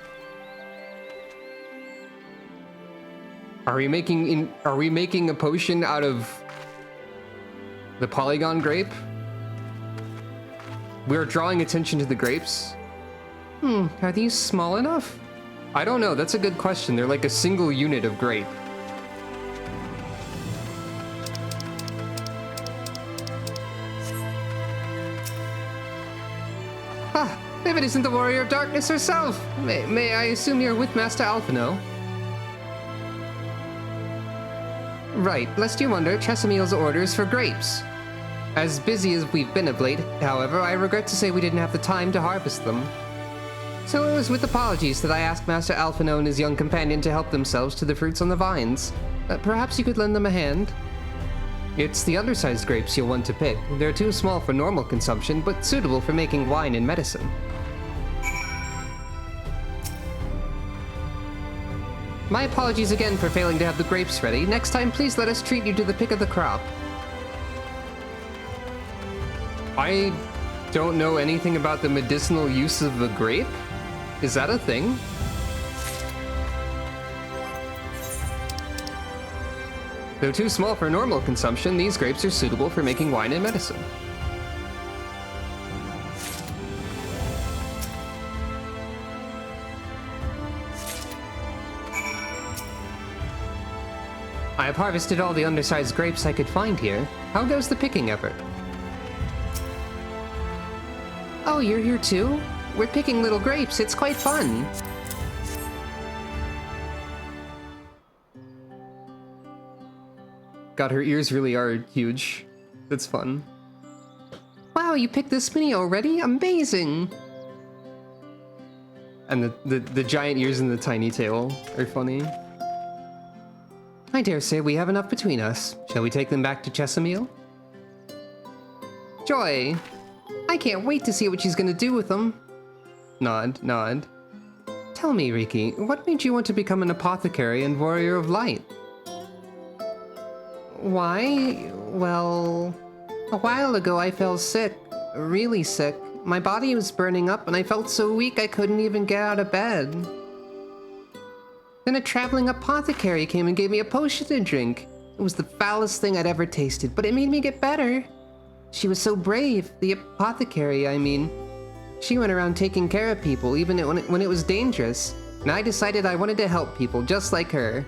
Are we making a potion out of the polygon grape? We're drawing attention to the grapes. Are these small enough? I don't know, that's a good question. They're like a single unit of grape. Ah, if it isn't the Warrior of Darkness herself! May I assume you're with Master Alphino? Right, lest you wonder, Chesameel's orders for grapes. As busy as we've been of late, however, I regret to say we didn't have the time to harvest them. So it was with apologies that I asked Master Alphino and his young companion to help themselves to the fruits on the vines. Perhaps you could lend them a hand? It's the undersized grapes you'll want to pick. They're too small for normal consumption, but suitable for making wine and medicine. My apologies again for failing to have the grapes ready. Next time, please let us treat you to the pick of the crop. I don't know anything about the medicinal use of a grape. Is that a thing? Though too small for normal consumption, these grapes are suitable for making wine and medicine. I have harvested all the undersized grapes I could find here. How goes the picking effort? Oh, you're here too? We're picking little grapes. It's quite fun. God, her ears really are huge. That's fun. Wow, you picked this many already? Amazing! And the giant ears and the tiny tail are funny. I dare say we have enough between us. Shall we take them back to Chesameel? Joy! I can't wait to see what she's gonna do with them. Nod, nod. Tell me, Riki, what made you want to become an apothecary and warrior of light? Why? Well, a while ago I fell sick. Really sick. My body was burning up and I felt so weak I couldn't even get out of bed. Then a traveling apothecary came and gave me a potion to drink. It was the foulest thing I'd ever tasted, but it made me get better. She was so brave, the apothecary, I mean. She went around taking care of people, even when it was dangerous. And I decided I wanted to help people, just like her.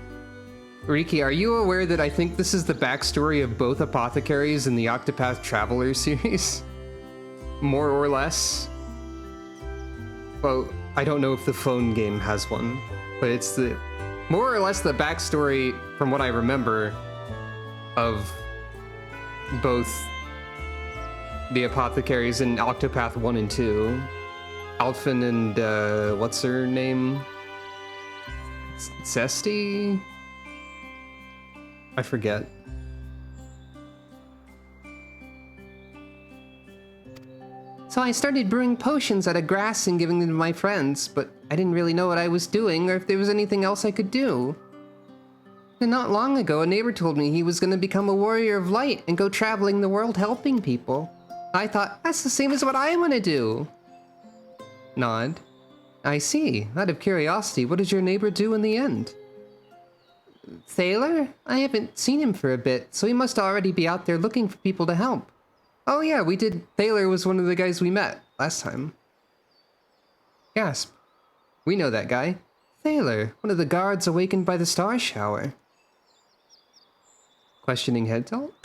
Riki, are you aware that I think this is the backstory of both apothecaries in the Octopath Traveler series? More or less. Well, I don't know if the phone game has one, but it's the more or less the backstory, from what I remember, of both the apothecaries in Octopath 1 and 2. Alphen and, what's her name? Zesty? I forget. So I started brewing potions out of grass and giving them to my friends, but I didn't really know what I was doing or if there was anything else I could do. And not long ago, a neighbor told me he was going to become a warrior of light and go traveling the world helping people. I thought, that's the same as what I want to do. Nod. I see. Out of curiosity, what did your neighbor do in the end? Thaler? I haven't seen him for a bit, so he must already be out there looking for people to help. Oh yeah, we did. Thaler was one of the guys we met last time. Gasp. We know that guy. Thaler, one of the guards awakened by the star shower. Questioning head tilt?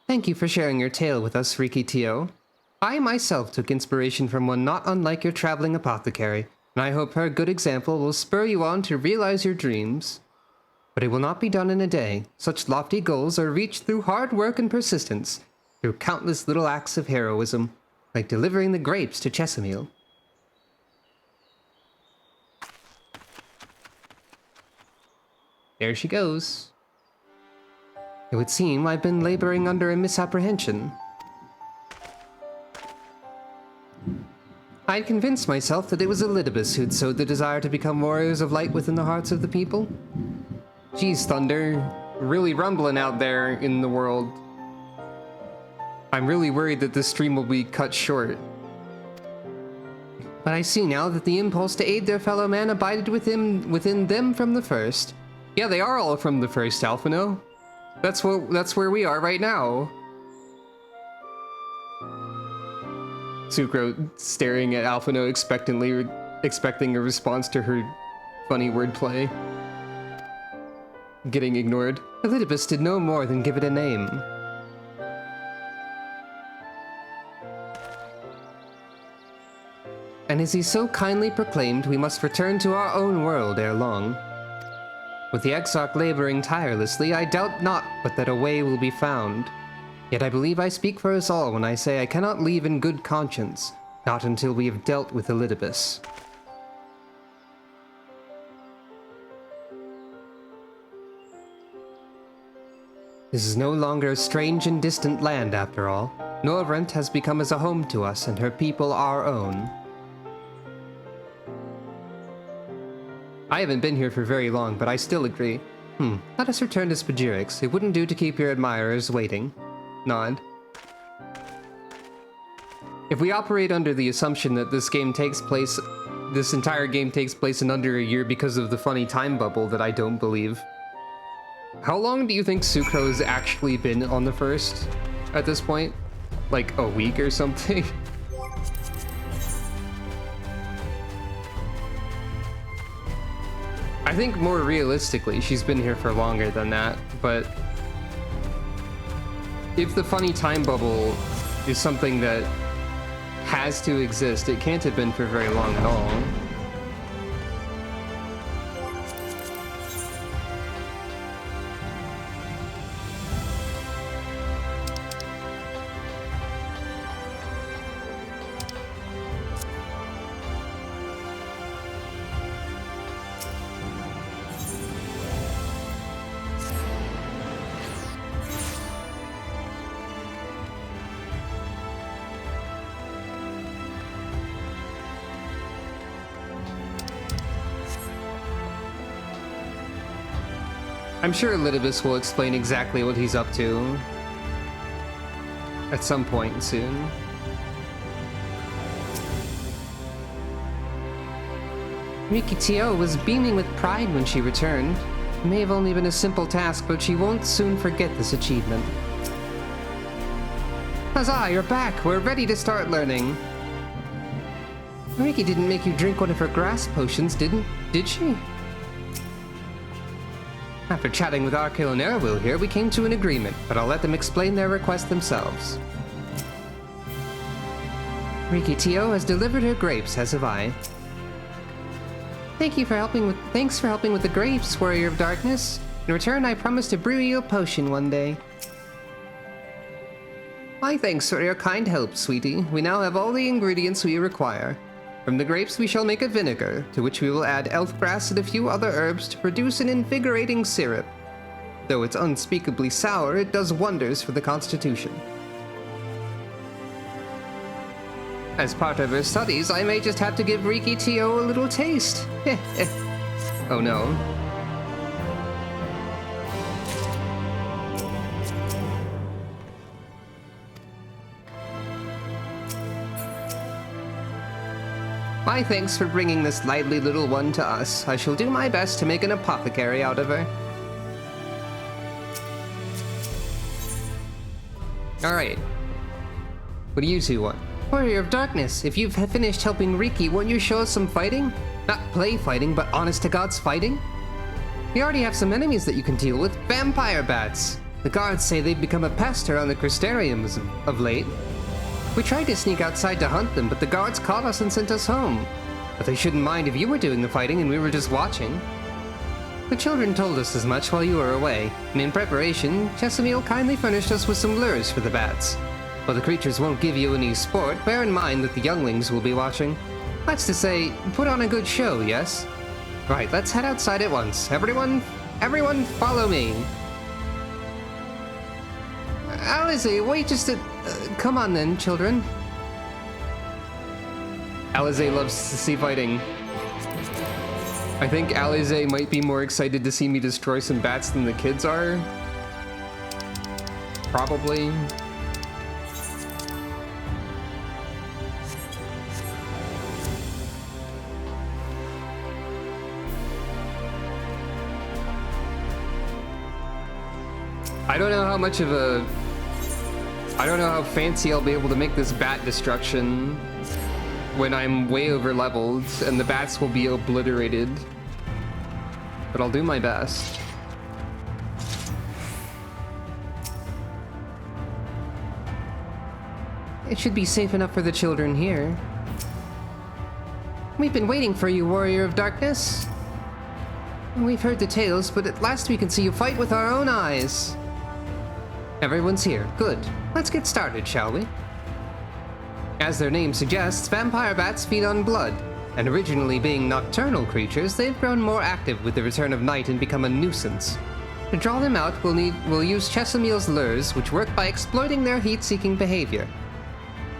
Thank you for sharing your tale with us, Riki Tio. I myself took inspiration from one not unlike your traveling apothecary, and I hope her good example will spur you on to realize your dreams. But it will not be done in a day. Such lofty goals are reached through hard work and persistence, through countless little acts of heroism, like delivering the grapes to Chesamil. There she goes. It would seem I've been laboring under a misapprehension. I'd convinced myself that it was Elidibus who'd sowed the desire to become warriors of light within the hearts of the people. Geez, Thunder. Really rumbling out there in the world. I'm really worried that this stream will be cut short. But I see now that the impulse to aid their fellow man abided within them from the first. Yeah, they are all from the first, Alphino. That's where we are right now. Sucro staring at Alphino expectantly, expecting a response to her funny wordplay. Getting ignored. Elidibus did no more than give it a name. And as he so kindly proclaimed, we must return to our own world ere long. With the Exarch laboring tirelessly, I doubt not but that a way will be found. Yet I believe I speak for us all when I say I cannot leave in good conscience, not until we have dealt with Elidibus. This is no longer a strange and distant land, after all. Norvrent has become as a home to us, and her people our own. I haven't been here for very long, but I still agree. Let us return to Spagirix. It wouldn't do to keep your admirers waiting. Nod. If we operate under the assumption that this entire game takes place in under a year because of the funny time bubble that I don't believe. How long do you think Sucro's actually been on the first at this point? Like a week or something? I think more realistically, she's been here for longer than that, but if the funny time bubble is something that has to exist, it can't have been for very long at all. I'm sure Elidibus will explain exactly what he's up to at some point soon. Rikitio was beaming with pride when she returned. It may have only been a simple task, but she won't soon forget this achievement. Huzzah, you're back! We're ready to start learning. Riki didn't make you drink one of her grass potions, did she? After chatting with Arkale and Erwil here, we came to an agreement, but I'll let them explain their request themselves. Rikitio has delivered her grapes, as have I. Thanks for helping with the grapes, Warrior of Darkness. In return, I promise to brew you a potion one day. My thanks for your kind help, sweetie. We now have all the ingredients we require. From the grapes we shall make a vinegar, to which we will add elf grass and a few other herbs to produce an invigorating syrup. Though it's unspeakably sour, it does wonders for the constitution. As part of her studies, I may just have to give Rikitio a little taste. Oh no. My thanks for bringing this lively little one to us. I shall do my best to make an apothecary out of her. Alright. What do you two want? Warrior of Darkness, if you've finished helping Riki, won't you show us some fighting? Not play fighting, but honest-to-God's fighting? We already have some enemies that you can deal with. Vampire bats! The guards say they've become a pest around the Crystariums of late. We tried to sneak outside to hunt them, but the guards caught us and sent us home. But they shouldn't mind if you were doing the fighting and we were just watching. The children told us as much while you were away, and in preparation, Chesamil kindly furnished us with some lures for the bats. While the creatures won't give you any sport, bear in mind that the younglings will be watching. That's to say, put on a good show, yes? Right, let's head outside at once. Everyone follow me. Alize, wait just a... come on then, children. Alize loves to see fighting. I think Alize might be more excited to see me destroy some bats than the kids are. Probably. I don't know how much of a... I don't know how fancy I'll be able to make this bat destruction when I'm way over leveled and the bats will be obliterated. But I'll do my best. It should be safe enough for the children here. We've been waiting for you, Warrior of Darkness. We've heard the tales, but at last we can see you fight with our own eyes. Everyone's here. Good. Let's get started, shall we? As their name suggests, vampire bats feed on blood, and originally being nocturnal creatures, they've grown more active with the return of night and become a nuisance. To draw them out, we'll use Chesamil's lures, which work by exploiting their heat-seeking behavior.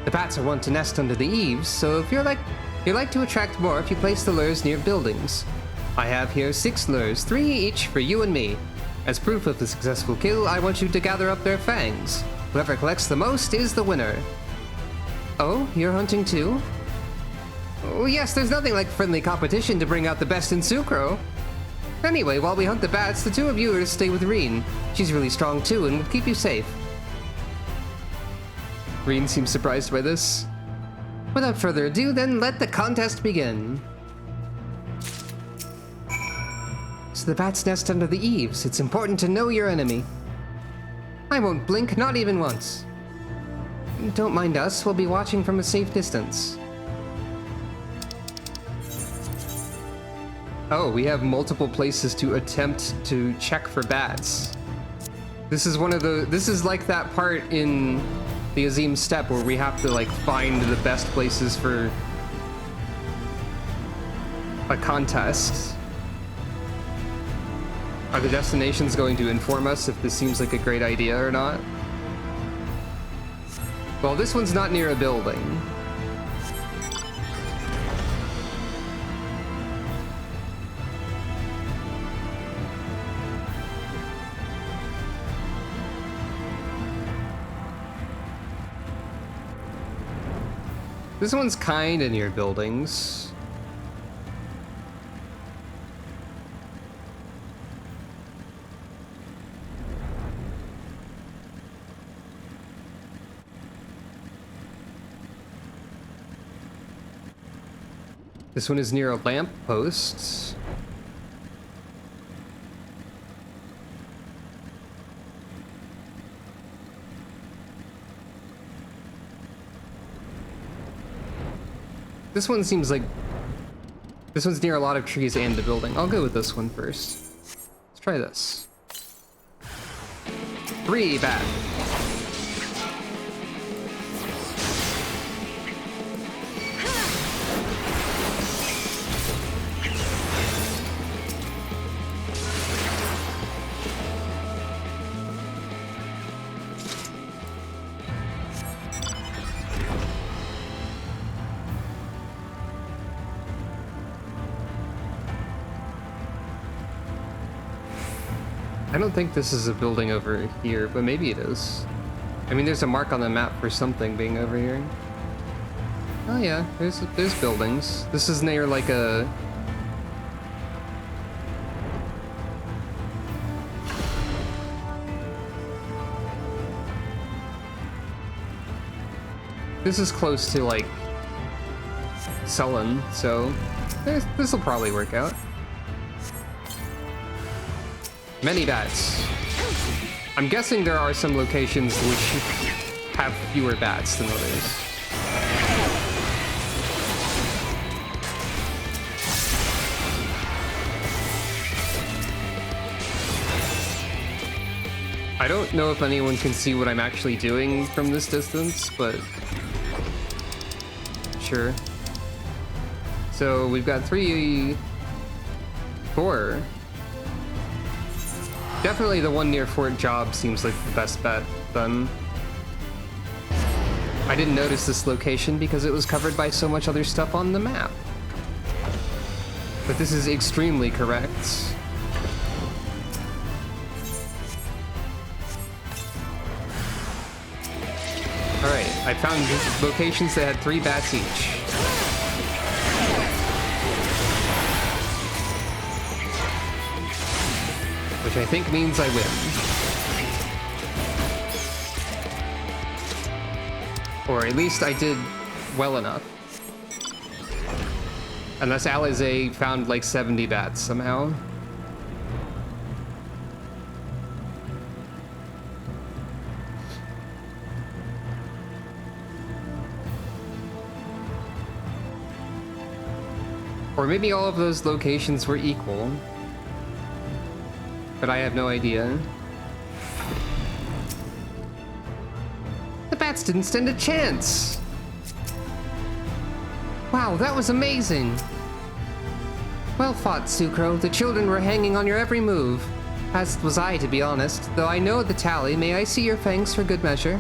The bats are wont to nest under the eaves, so if you're like to attract more if you place the lures near buildings. I have here 6 lures, 3 each for you and me. As proof of the successful kill, I want you to gather up their fangs. Whoever collects the most is the winner. Oh, you're hunting too? Oh yes, there's nothing like friendly competition to bring out the best in Sucro. Anyway, while we hunt the bats, the 2 of you are to stay with Reen. She's really strong too and will keep you safe. Reen seems surprised by this. Without further ado, then let the contest begin. So the bats nest under the eaves. It's important to know your enemy. I won't blink, not even once. Don't mind us, we'll be watching from a safe distance. Oh, we have multiple places to attempt to check for bats. This is like that part in the Azim Steppe where we have to like find the best places for a contest. Are the destinations going to inform us if this seems like a great idea or not? Well, this one's not near a building. This one's kinda near buildings. This one is near a lamp post. This one seems like... This one's near a lot of trees and a building. I'll go with this one first. Let's try this. 3 bat. I don't think this is a building over here, but maybe it is. I mean, there's a mark on the map for something being over here. Oh yeah, there's buildings. This is near like a... This is close to like Sullen, so this will probably work out. Many bats. I'm guessing there are some locations which have fewer bats than others. I don't know if anyone can see what I'm actually doing from this distance, but sure. So we've got 4. Definitely the one near Fort Job seems like the best bet, then. I didn't notice this location because it was covered by so much other stuff on the map. But this is extremely correct. Alright, I found locations that had 3 bats each. Which I think means I win. Or at least I did well enough. Unless Alize found like 70 bats somehow. Or maybe all of those locations were equal. But I have no idea. The bats didn't stand a chance! Wow, that was amazing! Well fought, Sucro. The children were hanging on your every move. As was I, to be honest. Though I know the tally, may I see your fangs for good measure?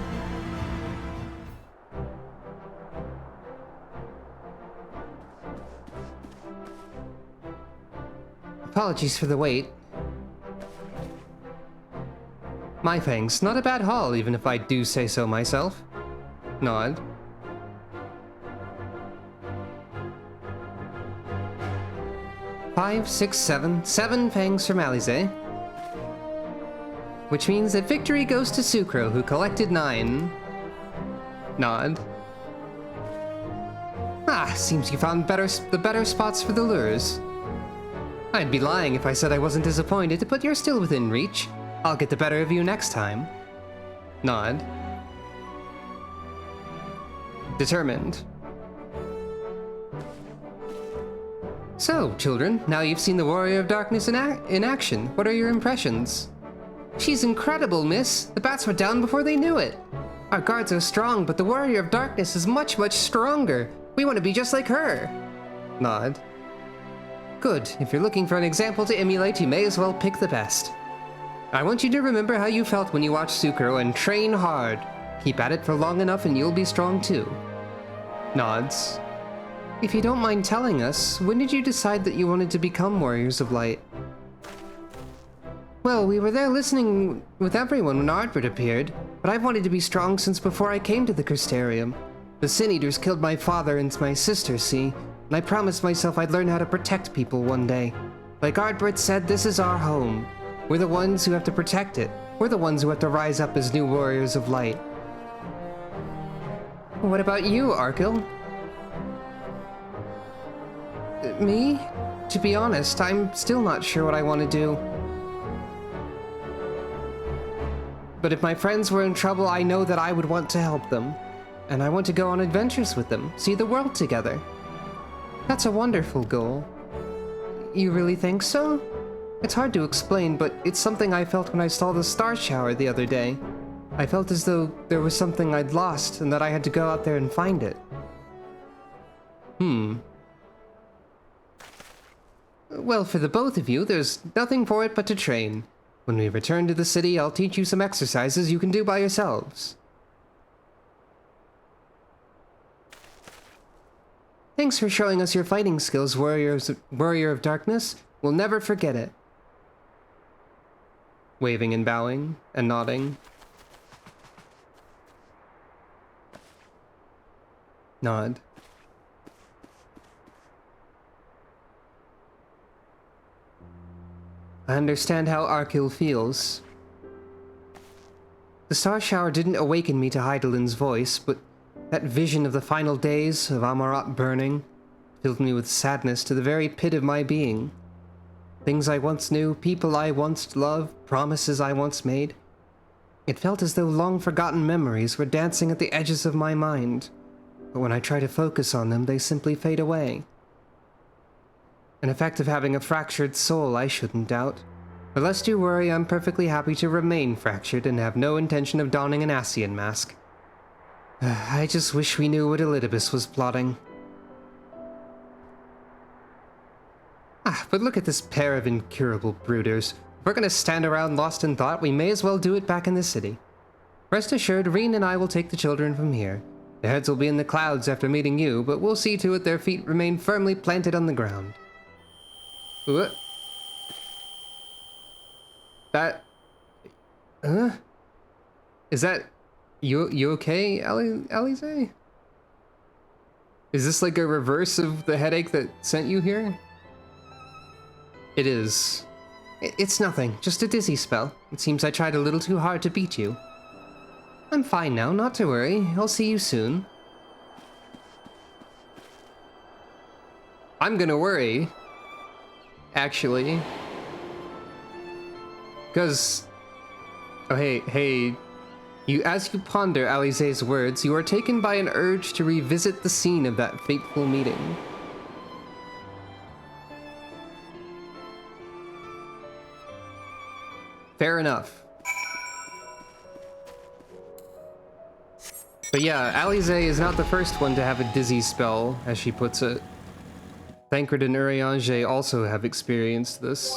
Apologies for the wait. My fangs, not a bad haul, even if I do say so myself. Nod. Five, six, seven. 7 fangs from Alize. Which means that victory goes to Sucro, who collected 9. Nod. Ah, seems you found the better spots for the lures. I'd be lying if I said I wasn't disappointed, but you're still within reach. I'll get the better of you next time. Nod. Determined. So, children, now you've seen the Warrior of Darkness in action. What are your impressions? She's incredible, miss. The bats were down before they knew it. Our guards are strong, but the Warrior of Darkness is much, much stronger. We want to be just like her. Nod. Good. If you're looking for an example to emulate, you may as well pick the best. I want you to remember how you felt when you watched Sucro and train hard. Keep at it for long enough and you'll be strong too. Nods. If you don't mind telling us, when did you decide that you wanted to become Warriors of Light? Well, we were there listening with everyone when Ardbert appeared, but I've wanted to be strong since before I came to the Crystarium. The Sin Eaters killed my father and my sister, see? And I promised myself I'd learn how to protect people one day. Like Ardbert said, this is our home. We're the ones who have to protect it. We're the ones who have to rise up as new Warriors of Light. What about you, Arkil? Me? To be honest, I'm still not sure what I want to do. But if my friends were in trouble, I know that I would want to help them. And I want to go on adventures with them, see the world together. That's a wonderful goal. You really think so? It's hard to explain, but it's something I felt when I saw the star shower the other day. I felt as though there was something I'd lost and that I had to go out there and find it. Well, for the both of you, there's nothing for it but to train. When we return to the city, I'll teach you some exercises you can do by yourselves. Thanks for showing us your fighting skills, Warrior of Darkness. We'll never forget it. Waving and bowing and nodding. Nod. I understand how Arkil feels. The star shower didn't awaken me to Heidelin's voice, but that vision of the final days of Amarat burning filled me with sadness to the very pit of my being. Things I once knew, people I once loved, promises I once made. It felt as though long-forgotten memories were dancing at the edges of my mind, but when I try to focus on them, they simply fade away. An effect of having a fractured soul, I shouldn't doubt. But lest you worry, I'm perfectly happy to remain fractured and have no intention of donning an Ascian mask. I just wish we knew what Elidibus was plotting. But look at this pair of incurable brooders. If we're gonna stand around lost in thought, we may as well do it back in the city. Rest assured, Reen and I will take the children from here. Their heads will be in the clouds after meeting you, but we'll see to it their feet remain firmly planted on the ground. What? That... Is that... You okay, Alize? Is this like a reverse of the headache that sent you here? It is. It's nothing, just a dizzy spell. It seems I tried a little too hard to beat you. I'm fine now, not to worry. I'll see you soon. I'm gonna worry. Actually. Because... Oh, hey. As you ponder Alize's words, you are taken by an urge to revisit the scene of that fateful meeting. Fair enough. But yeah, Alize is not the first one to have a dizzy spell, as she puts it. Thancred and Urianger also have experienced this.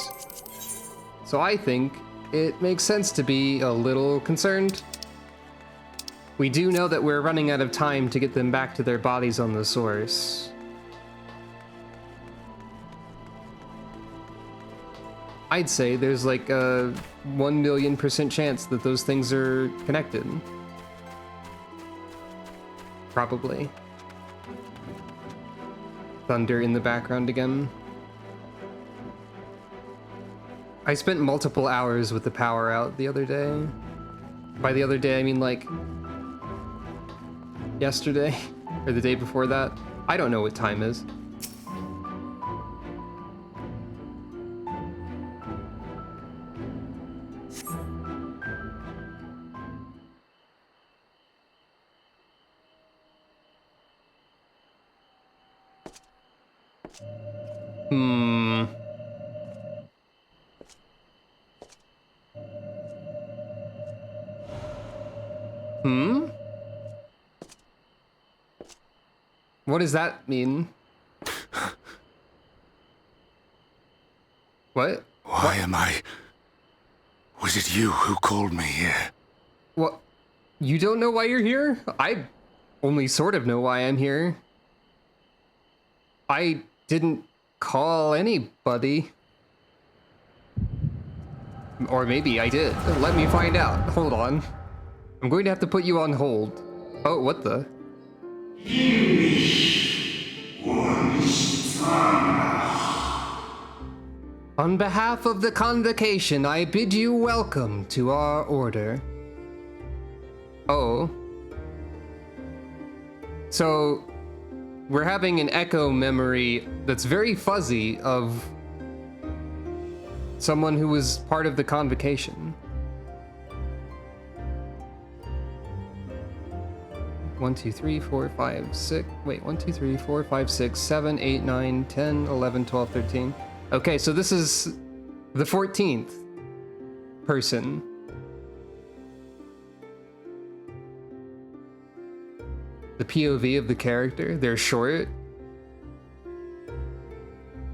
So I think it makes sense to be a little concerned. We do know that we're running out of time to get them back to their bodies on the source. I'd say there's like a 1,000,000% chance that those things are connected. Probably. Thunder in the background again. I spent multiple hours with the power out the other day. By the other day, I mean like yesterday or the day before that. I don't know what time is. What does that mean? What? Why am I... Was it you who called me here? What? You don't know why you're here? I only sort of know why I'm here. I didn't call anybody. Or maybe I did. Let me find out. Hold on. I'm going to have to put you on hold. Oh, what the? On behalf of the convocation, I bid you welcome to our order. Oh. So, we're having an echo memory that's very fuzzy of someone who was part of the convocation. 1, 2, 3, 4, 5, 6. Wait, 1, 2, 3, 4, 5, 6, 7, 8, 9, 10, 11, 12, 13. Okay, so this is the 14th person. The POV of the character, they're short.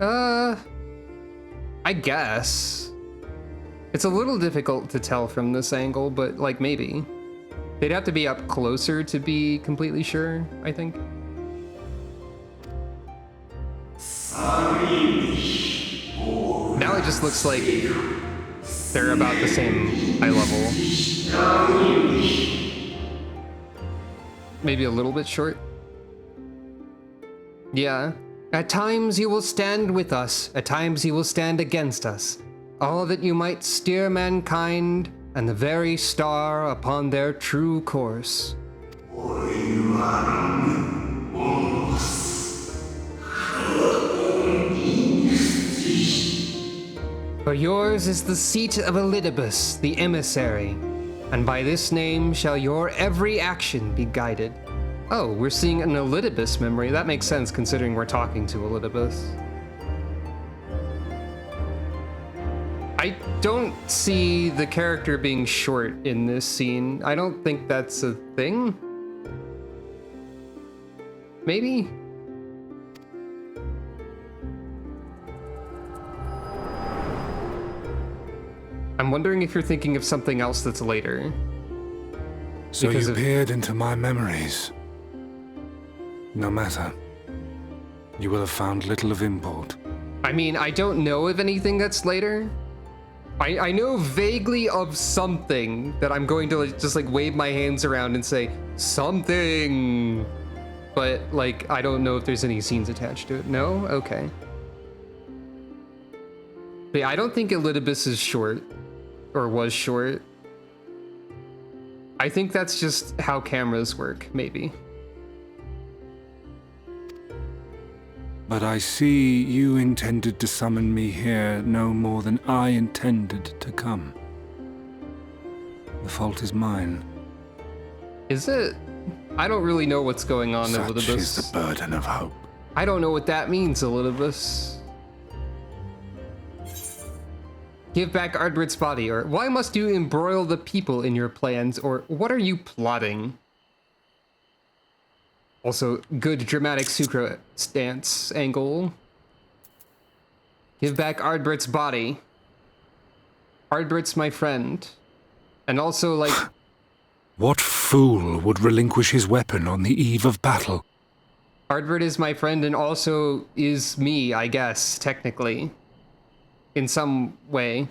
I guess. It's a little difficult to tell from this angle, but like maybe. They'd have to be up closer to be completely sure, I think. Now it just looks like they're about the same eye level. Maybe a little bit short. Yeah. At times you will stand with us, at times you will stand against us. All that you might steer mankind and the very star upon their true course. For yours is the seat of Elidibus, the emissary, And by this name shall your every action be guided. Oh, we're seeing an Elidibus memory. That makes sense considering we're talking to Elidibus. I don't see the character being short in this scene. I don't think that's a thing. Maybe? I'm wondering if you're thinking of something else that's later. So Because you of- peered into my memories. No matter. You will have found little of import. I mean, I don't know of anything that's later. I know vaguely of something that I'm going to just like wave my hands around and say, something. But like, I don't know if there's any scenes attached to it. No? Okay. But yeah, I don't think Elidibus is short. Or was short. I think that's just how cameras work, maybe. But I see you intended to summon me here no more than I intended to come. The fault is mine. Is it? I don't really know what's going on, Such Elidibus. is the burden of hope. I don't know what that means, Elidibus. Give back Ardred's body, or why must you embroil the people in your plans, or what are you plotting? Also, good dramatic sucra stance angle. Give back Ardred's body. Ardred's my friend. And also, like, What fool would relinquish his weapon on the eve of battle? Ardred is my friend and also is me, I guess, technically. In some way.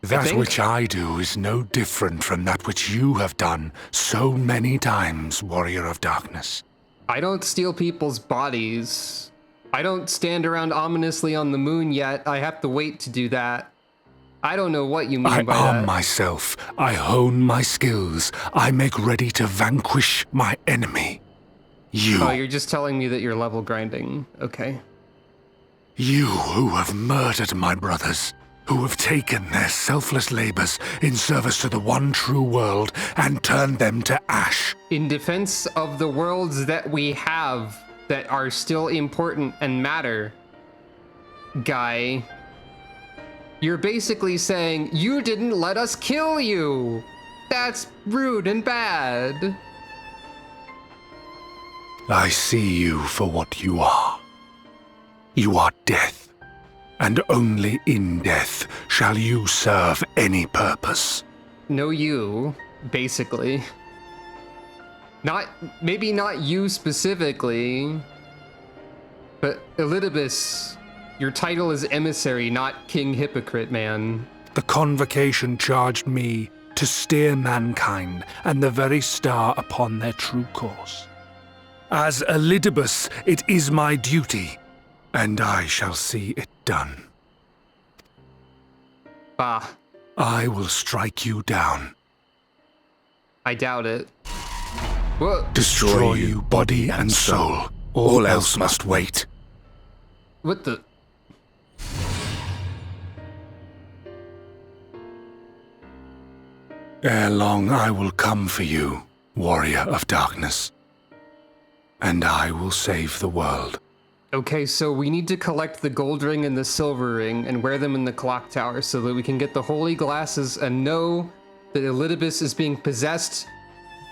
That think- which I do is no different from that which you have done so many times, Warrior of Darkness. I don't steal people's bodies. I don't stand around ominously on the moon yet. I have to wait to do that. I don't know what you mean I by arm that. myself, I hone my skills, I make ready to vanquish my enemy. You, Oh, you're just telling me that you're level grinding. Okay. you who have murdered my brothers, who have taken their selfless labors in service to the one true world and turned them to ash. In defense of the worlds that we have that are still important and matter, guy, you're basically saying you didn't let us kill you. That's rude and bad. I see you for what you are. You are death, and only in death shall you serve any purpose. No, you, basically. Maybe not you specifically, but Elidibus, your title is emissary, not king hypocrite, man. The convocation charged me to steer mankind and the very star upon their true course. As Elidibus, it is my duty, and I shall see it done. Bah, I will strike you down, I doubt it. Whoa, destroy you body and soul. All else must wait. what the? Ere long I will come for you, Warrior of Darkness, and I will save the world. Okay, so we need to collect the gold ring and the silver ring and wear them in the clock tower so that we can get the holy glasses and know that Elidibus is being possessed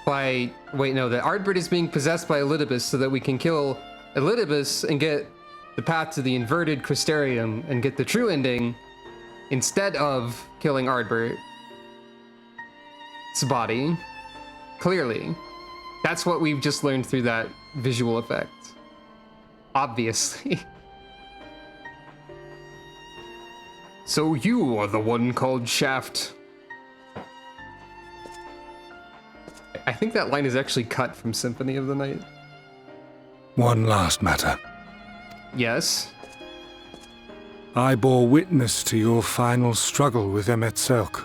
by... Wait, no, that Ardred is being possessed by Elidibus so that we can kill Elidibus and get the path to the inverted Crystarium and get the true ending instead of killing Ardred's body. Clearly. That's what we've just learned through that visual effect. Obviously. So you are the one called Shaft. I think that line is actually cut from Symphony of the Night. One last matter. Yes? I bore witness to your final struggle with Emetzelk.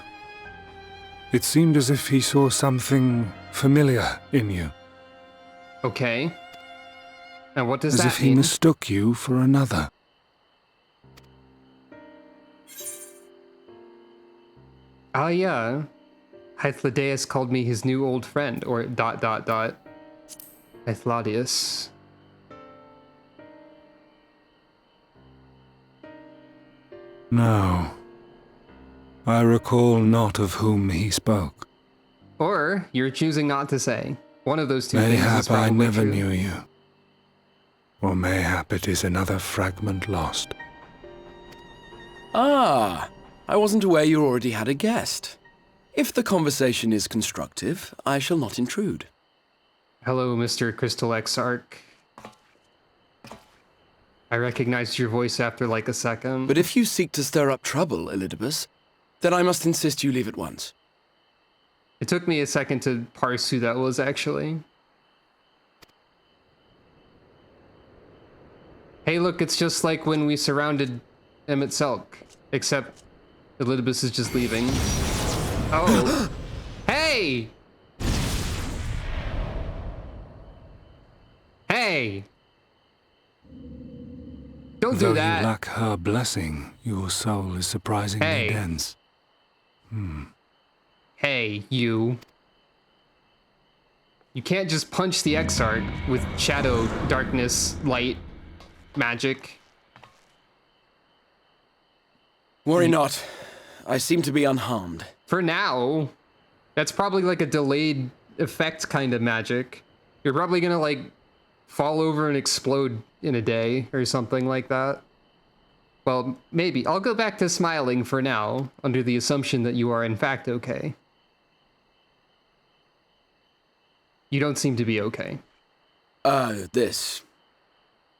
It seemed as if he saw something familiar in you. Okay. And what does As that if he mean? mistook you for another. Ah, yeah. Hythlodaeus called me his new old friend, or ... Hythlodius. No. I recall not of whom he spoke. Or you're choosing not to say. One of those two things is Mayhap probably I never true. knew you. Or mayhap it is another fragment lost. Ah, I wasn't aware you already had a guest. If the conversation is constructive, I shall not intrude. Hello, Mr. Crystal Exarch. I recognized your voice after like a second. But if you seek to stir up trouble, Elidibus, then I must insist you leave at once. It took me a second to parse who that was, actually. Hey, look, it's just like when we surrounded Emmett Selk, except Elidibus is just leaving. Oh. Hey! Hey! Don't do Though that. you lack her blessing, your soul is surprisingly Hey. dense. Hey, you. You can't just punch the Exarch with shadow, darkness, light, magic. Worry not. I seem to be unharmed. For now. That's probably like a delayed effect kind of magic. You're probably gonna like fall over and explode in a day or something like that. Well, maybe. I'll go back to smiling for now, under the assumption that you are in fact okay. You don't seem to be okay. This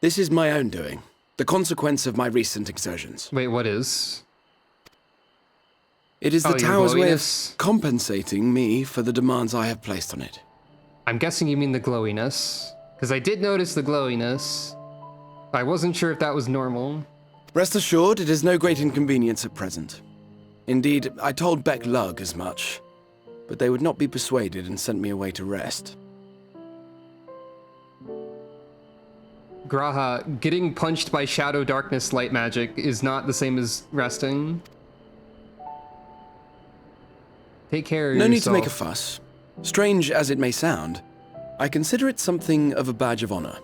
is my own doing. The consequence of my recent exertions. Wait, what is? It is Oh, the your tower's way of glowiness? compensating me for the demands I have placed on it. I'm guessing you mean the glowiness. Because I did notice the glowiness. I wasn't sure if that was normal. Rest assured, it is no great inconvenience at present. Indeed, I told Beck Lug as much, but they would not be persuaded and sent me away to rest. Graha, getting punched by shadow darkness light magic is not the same as resting. Take care of No yourself. need to make a fuss. Strange as it may sound, I consider it something of a badge of honor.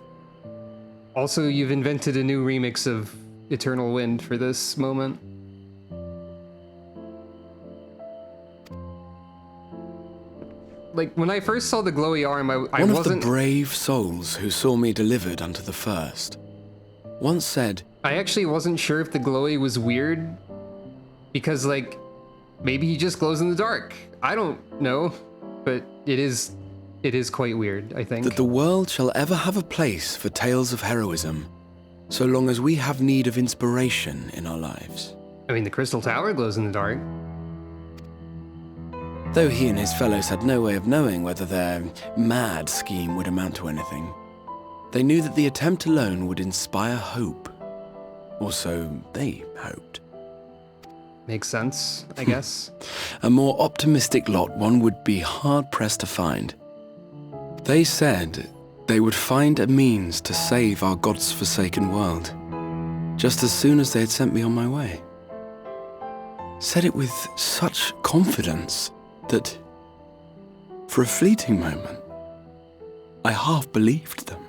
Also, you've invented a new remix of Eternal Wind for this moment. Like, when I first saw the glowy arm, I One of wasn't... the brave souls who saw me delivered unto the first once said, I actually wasn't sure if the glowy was weird. Because, like, maybe he just glows in the dark. I don't know. But it is quite weird, I think. that the world shall ever have a place for tales of heroism, so long as we have need of inspiration in our lives. I mean, the Crystal Tower glows in the dark. Though he and his fellows had no way of knowing whether their mad scheme would amount to anything, they knew that the attempt alone would inspire hope. Or so they hoped. Makes sense, I guess. A more optimistic lot one would be hard-pressed to find. They said they would find a means to save our God's forsaken world, just as soon as they had sent me on my way. Said it with such confidence that, for a fleeting moment, I half believed them.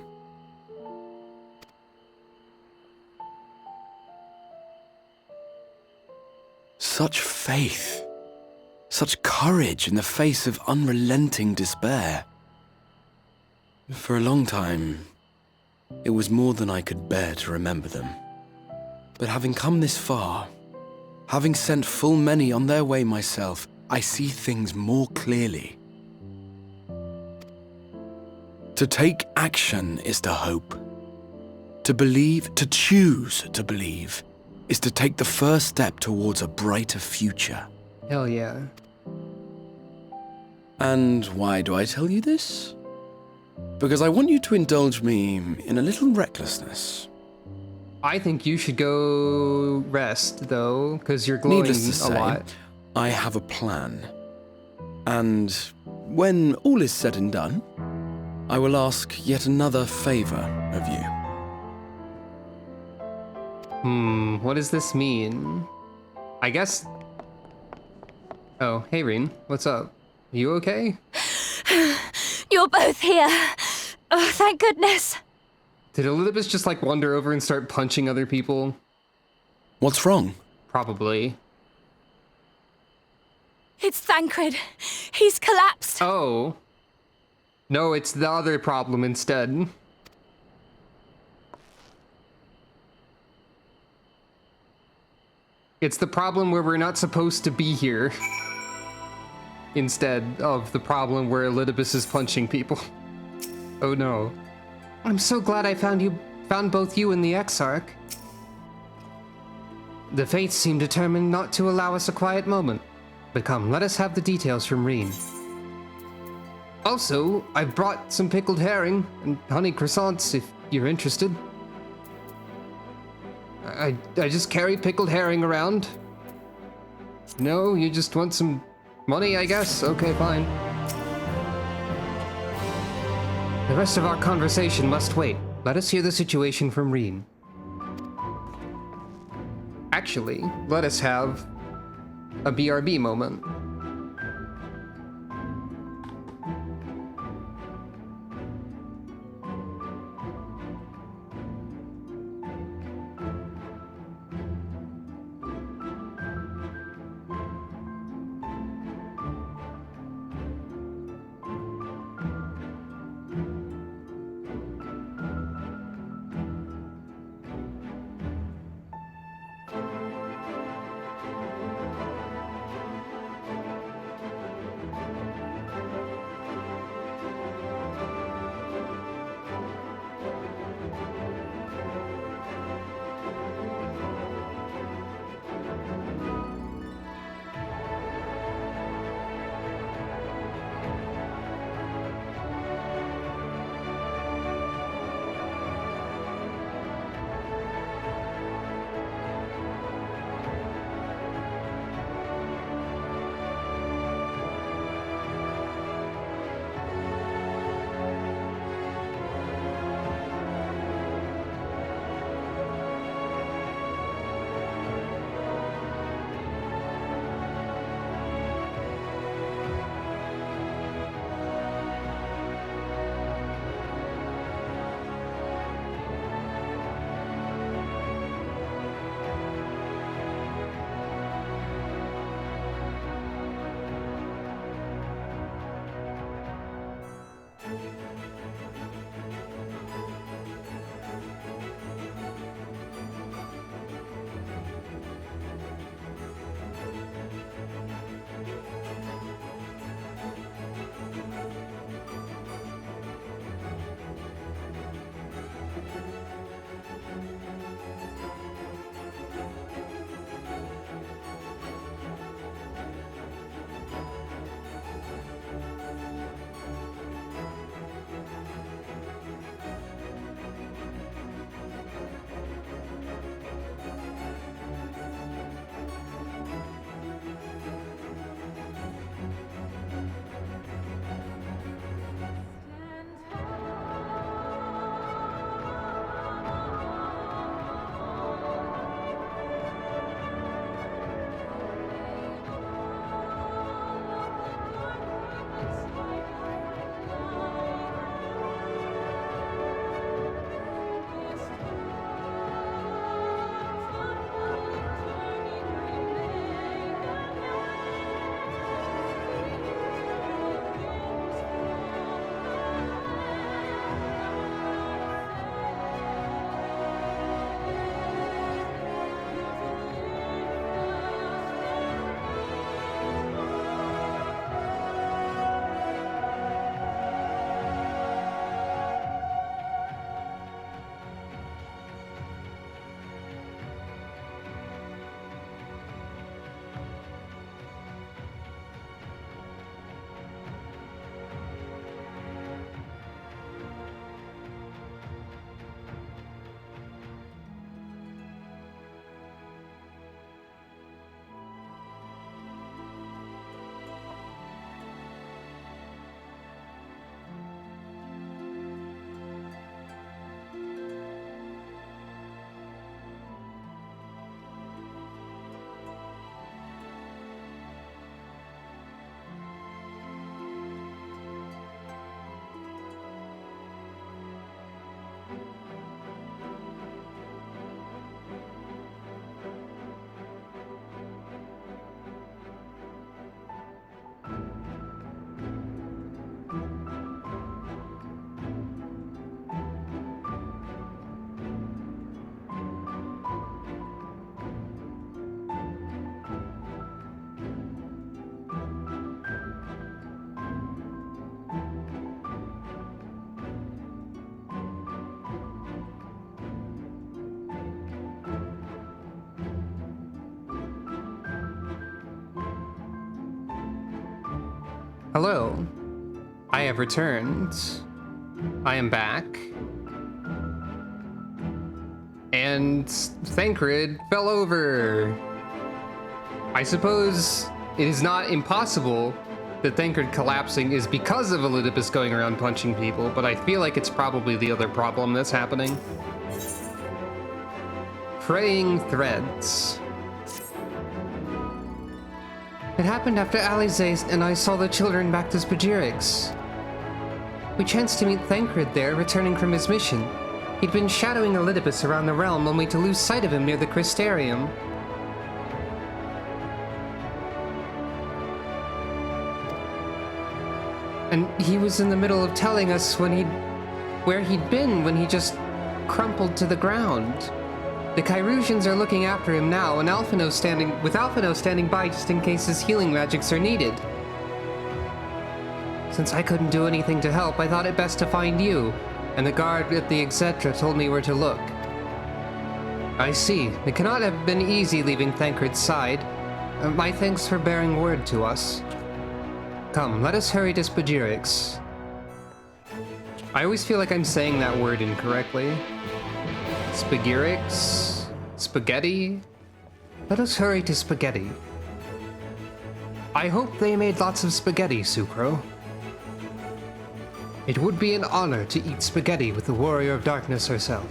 Such faith, such courage in the face of unrelenting despair. For a long time, it was more than I could bear to remember them. But having come this far, having sent full many on their way myself, I see things more clearly. To take action is to hope. To believe, to choose to believe, is to take the first step towards a brighter future. Hell yeah. And why do I tell you this? Because I want you to indulge me in a little recklessness. I think you should go rest, though, because you're glowing Needless to a say, lot. I have a plan. And when all is said and done, I will ask yet another favor of you. What does this mean? I guess... Oh, hey, Reen. What's up? You okay? You're both here. Oh, thank goodness. Did Elidibus just like wander over and start punching other people? What's wrong? Probably. It's Thancred. He's collapsed. Oh. No, it's the other problem instead. It's the problem where we're not supposed to be here. Instead of the problem where Elidibus is punching people. Oh no. I'm so glad I found both you and the Exarch. The fates seem determined not to allow us a quiet moment. But come, let us have the details from Reen. Also, I've brought some pickled herring and honey croissants if you're interested. I just carry pickled herring around. No, you just want some money, I guess? Okay, fine. The rest of our conversation must wait. Let us hear the situation from Reen. Actually, let us have a BRB moment. Hello. I have returned. I am back. And Thancred fell over. I suppose it is not impossible that Thancred collapsing is because of Elidibus going around punching people, but I feel like it's probably the other problem that's happening. Fraying threads. It happened after Alize and I saw the children back to Spagirix. We chanced to meet Thancred there, returning from his mission. He'd been shadowing Elidibus around the realm, only to lose sight of him near the Crystarium. And he was in the middle of telling us where he'd been when he just crumpled to the ground. The Chirurgians are looking after him now, and Alphino standing by just in case his healing magics are needed. Since I couldn't do anything to help, I thought it best to find you, and the guard at the Etc. told me where to look. I see. It cannot have been easy leaving Thancred's side. My thanks for bearing word to us. Come, let us hurry to Spagirix. I always feel like I'm saying that word incorrectly. Spagirix? Spaghetti? Let us hurry to Spaghetti. I hope they made lots of spaghetti, Sucro. It would be an honor to eat spaghetti with the Warrior of Darkness herself.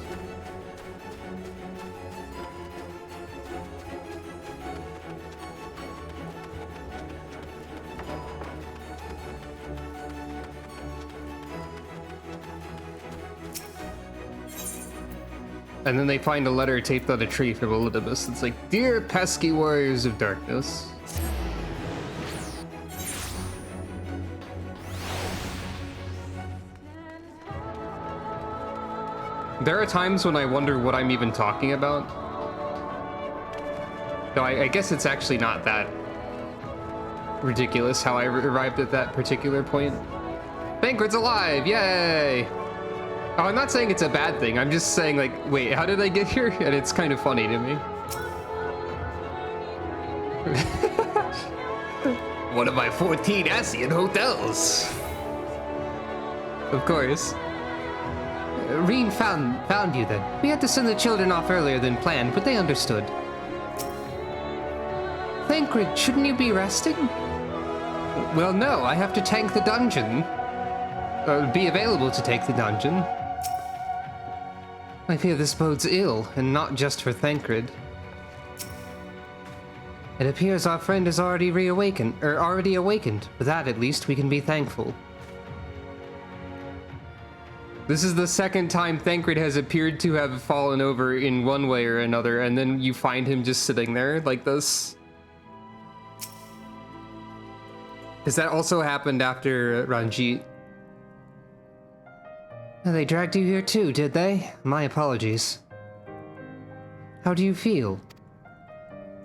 And then they find a letter taped on a tree from Elidibus. It's like, Dear pesky Warriors of Darkness. There are times when I wonder what I'm even talking about. Though I guess it's actually not that ridiculous how I arrived at that particular point. Thancred's alive! Yay! Oh, I'm not saying it's a bad thing. I'm just saying, like, wait, how did I get here? And it's kind of funny to me. One of my 14 Asian hotels. Of course. Reen found you then. We had to send the children off earlier than planned, but they understood. Thancred, shouldn't you be resting? Well, no, I have to tank the dungeon. Be available to take the dungeon. I fear this bodes ill, and not just for Thancred. It appears our friend is already awakened. For that, at least, we can be thankful. This is the second time Thancred has appeared to have fallen over in one way or another, and then you find him just sitting there like this. Because that also happened after Ranjit. They dragged you here too, did they? My apologies. How do you feel?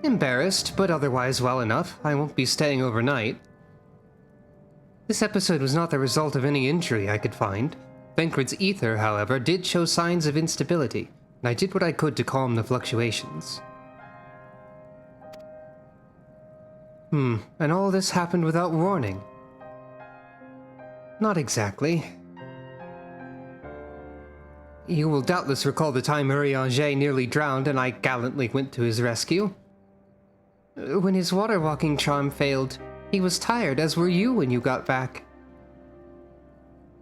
Embarrassed, but otherwise well enough. I won't be staying overnight. This episode was not the result of any injury I could find. Thancred's ether, however, did show signs of instability, and I did what I could to calm the fluctuations. And all this happened without warning? Not exactly. You will doubtless recall the time Urianger nearly drowned and I gallantly went to his rescue. When his water-walking charm failed, he was tired, as were you when you got back.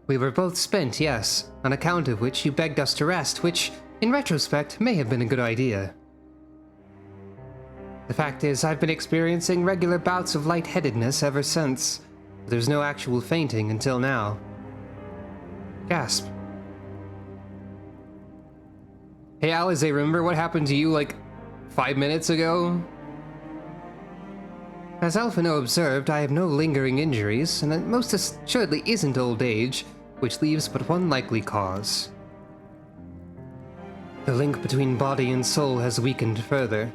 We were both spent, yes, on account of which you begged us to rest, which, in retrospect, may have been a good idea. The fact is, I've been experiencing regular bouts of lightheadedness ever since. There's no actual fainting until now. Gasp. Hey Alize, remember what happened to you like 5 minutes ago? As Alphino observed, I have no lingering injuries, and it most assuredly isn't old age, which leaves but one likely cause. The link between body and soul has weakened further.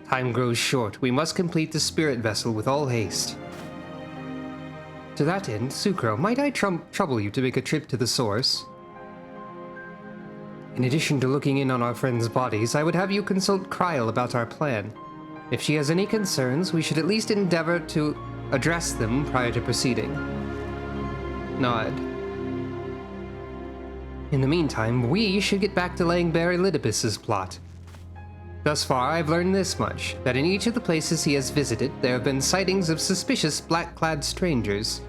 Time grows short. We must complete the spirit vessel with all haste. To that end, Sucro, might I trouble you to make a trip to the source? In addition to looking in on our friends' bodies, I would have you consult Kryl about our plan. If she has any concerns, we should at least endeavor to address them prior to proceeding. Nod. In the meantime, we should get back to laying bare Elidibus's plot. Thus far, I've learned this much, that in each of the places he has visited, there have been sightings of suspicious black-clad strangers.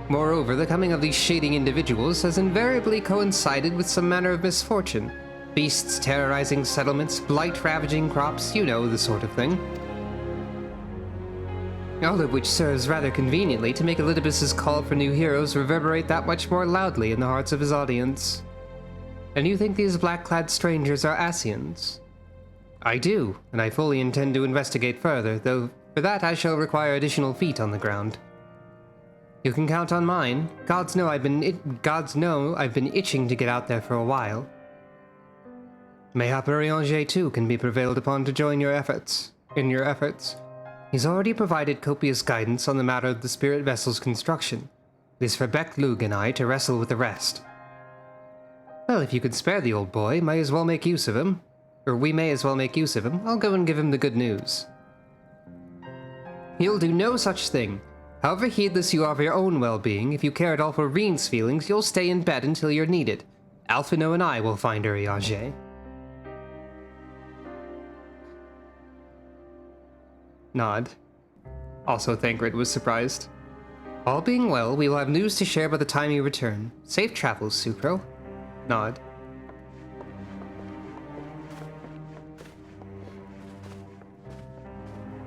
Moreover, the coming of these shading individuals has invariably coincided with some manner of misfortune. Beasts terrorizing settlements, blight ravaging crops, you know, the sort of thing. All of which serves rather conveniently to make Elidibus's call for new heroes reverberate that much more loudly in the hearts of his audience. And you think these black-clad strangers are Ascians? I do, and I fully intend to investigate further, though for that I shall require additional feet on the ground. You can count on mine. Gods know I've been itching to get out there for a while. Mayhap Urianger too can be prevailed upon to join your efforts. He's already provided copious guidance on the matter of the spirit vessel's construction. It is for Beck-Lug and I to wrestle with the rest. Well, if you could spare the old boy, may as well make use of him. Or we may as well make use of him. I'll go and give him the good news. He'll do no such thing. However heedless you are of your own well-being, if you care at all for Reen's feelings, you'll stay in bed until you're needed. Alphino and I will find Urianger. Nod. Also, Thancred was surprised. All being well, we will have news to share by the time you return. Safe travels, Sucro. Nod.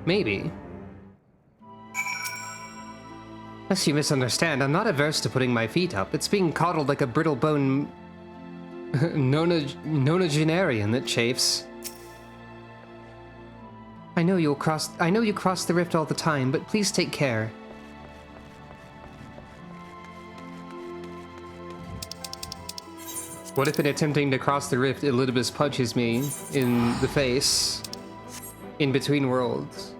Maybe. Lest you misunderstand, I'm not averse to putting my feet up. It's being coddled like a brittle-bone nonagenarian that chafes. I know you cross the rift all the time, but please take care. What if in attempting to cross the rift, Elidibus punches me in the face in between worlds?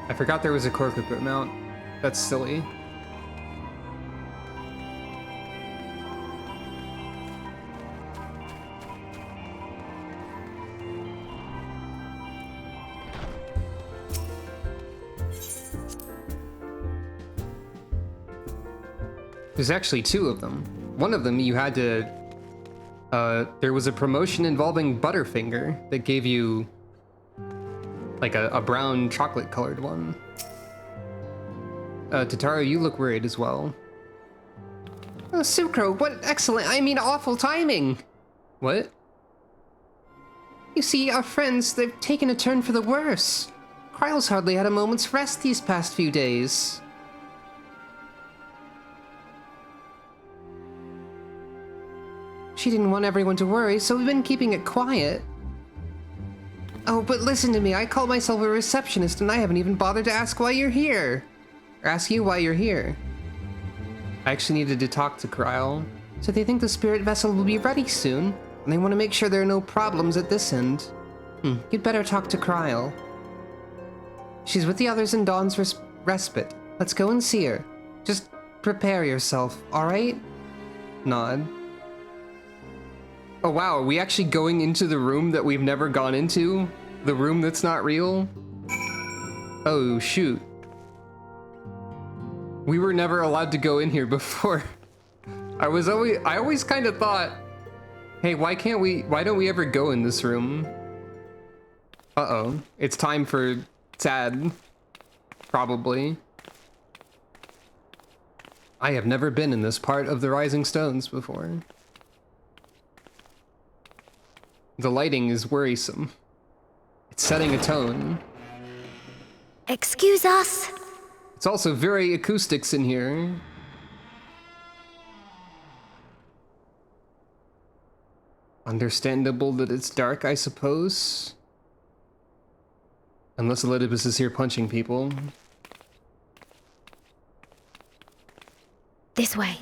I forgot there was a Corcupit mount. That's silly. There's actually two of them. One of them you had to... there was a promotion involving Butterfinger that gave you like a brown chocolate colored one. Tataru, you look worried as well. Oh, Sucro, what awful timing! What? You see, our friends, they've taken a turn for the worse. Kryle's hardly had a moment's rest these past few days. She didn't want everyone to worry, so we've been keeping it quiet. Oh, but listen to me, I call myself a receptionist and I haven't even bothered to ask why you're here. Or ask you why you're here. I actually needed to talk to Kryle. So they think the spirit vessel will be ready soon, and they want to make sure there are no problems at this end. You'd better talk to Kryle. She's with the others in Dawn's respite. Let's go and see her. Just prepare yourself, alright? Nod. Oh wow, are we actually going into the room that we've never gone into? The room that's not real? Oh shoot. We were never allowed to go in here before. I always kind of thought, hey, why don't we ever go in this room? Uh-oh, it's time for Sad. Probably. I have never been in this part of the Rising Stones before. The lighting is worrisome. It's setting a tone. Excuse us. It's also very acoustics in here. Understandable that it's dark, I suppose. Unless Elidibus is here punching people. This way.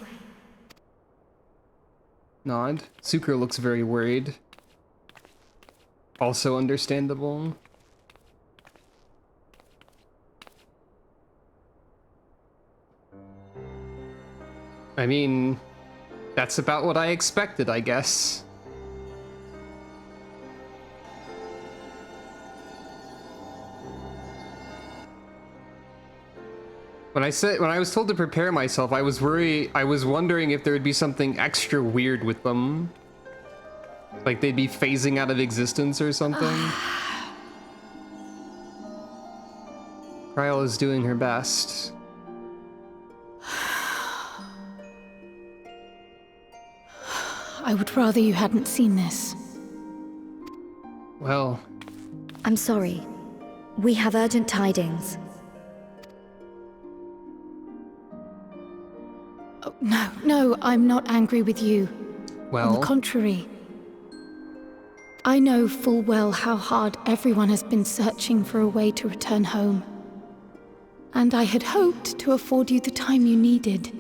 Nod. Sucro looks very worried. Also understandable. I mean, That's about what I expected, I guess. When I was told to prepare myself, I was wondering if there would be something extra weird with them. Like they'd be phasing out of existence or something. Kryl is doing her best. I would rather you hadn't seen this. Well, I'm sorry. We have urgent tidings. Oh, no, I'm not angry with you. well. On the contrary. I know full well how hard everyone has been searching for a way to return home. And I had hoped to afford you the time you needed.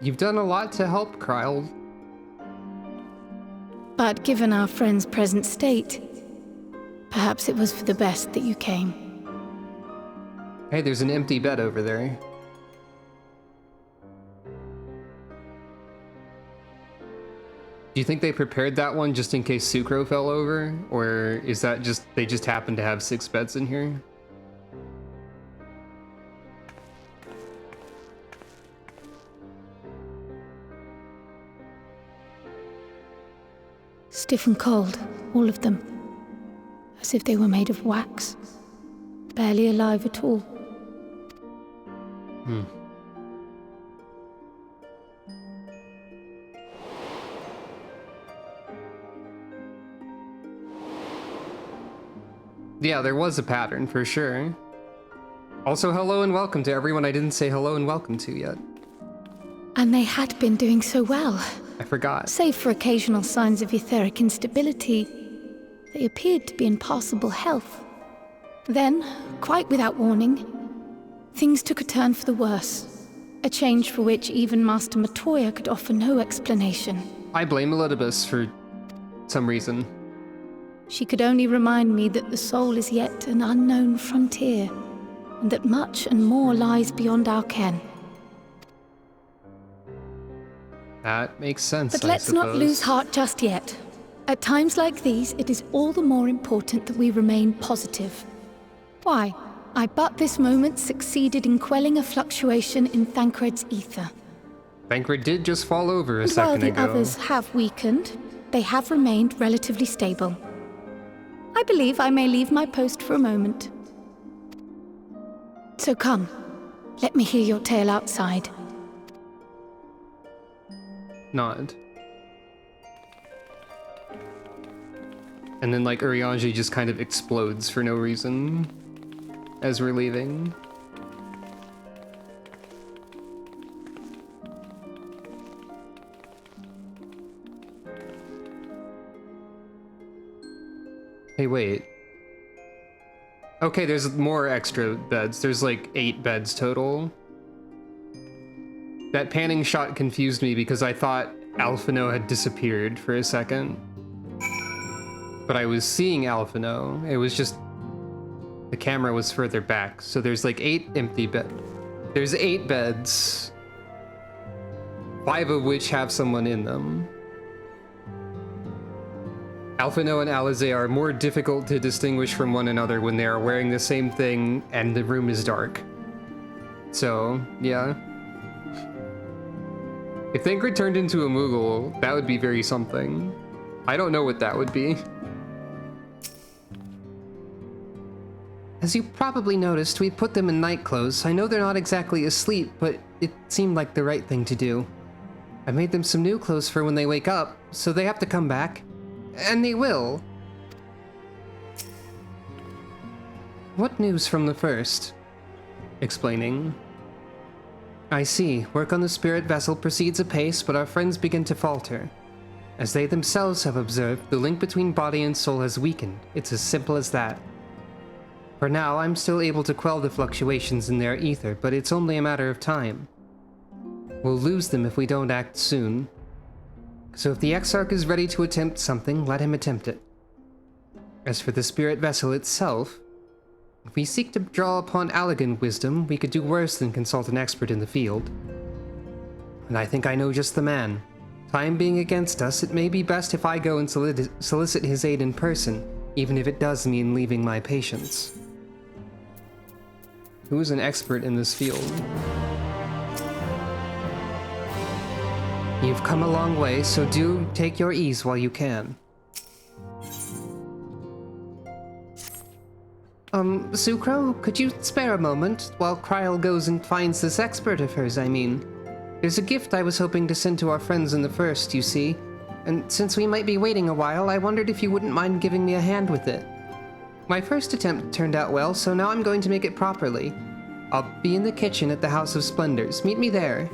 You've done a lot to help, Kryl. But given our friend's present state, perhaps it was for the best that you came. Hey, there's an empty bed over there. Do you think they prepared that one just in case Sucro fell over? Or is that just, they just happened to have 6 beds in here? Stiff and cold, all of them. As if they were made of wax. Barely alive at all. Yeah, there was a pattern for sure. Also, hello and welcome to everyone I didn't say hello and welcome to yet. And they had been doing so well. I forgot. Save for occasional signs of etheric instability, they appeared to be in passable health. Then, quite without warning, things took a turn for the worse. A change for which even Master Matoya could offer no explanation. I blame Elidibus for some reason. She could only remind me that the soul is yet an unknown frontier, and that much and more lies beyond our ken. That makes sense, But I let's not suppose. lose heart just yet. At times like these, it is all the more important that we remain positive. Why? I but this moment succeeded in quelling a fluctuation in Thancred's ether. Thancred did just fall over a And while second the ago. others have weakened, they have remained relatively stable. I believe I may leave my post for a moment. So come, let me hear your tale outside. Nod. And then like Urianger just kind of explodes for no reason as we're leaving. Hey, wait. Okay, there's more extra beds. There's like 8 beds total. That panning shot confused me because I thought Alphino had disappeared for a second. But I was seeing Alphino. It was just the camera was further back. So there's like 8 empty beds. There's 8 beds. 5 of which have someone in them. Alphino and Alize are more difficult to distinguish from one another when they are wearing the same thing and the room is dark. So, yeah. If Thancred turned into a Moogle, that would be very something. I don't know what that would be. As you probably noticed, we put them in night clothes. I know they're not exactly asleep, but it seemed like the right thing to do. I made them some new clothes for when they wake up, so they have to come back. And they will. What news from the first? Explaining. I see. Work on the spirit vessel proceeds apace, but our friends begin to falter. As they themselves have observed, the link between body and soul has weakened. It's as simple as that. For now, I'm still able to quell the fluctuations in their ether, but it's only a matter of time. We'll lose them if we don't act soon. So if the Exarch is ready to attempt something, let him attempt it. As for the spirit vessel itself, if we seek to draw upon Allagan wisdom, we could do worse than consult an expert in the field. And I think I know just the man Time being against us, it may be best if I go and solicit his aid in person, even if it does mean leaving my patients. Who is an expert in this field? You've come a long way, so do take your ease while you can. Sucro, could you spare a moment while Kryl goes and finds this expert of hers, I mean? There's a gift I was hoping to send to our friends in the First, you see, and since we might be waiting a while, I wondered if you wouldn't mind giving me a hand with it. My first attempt turned out well, so now I'm going to make it properly. I'll be in the kitchen at the House of Splendors. Meet me there.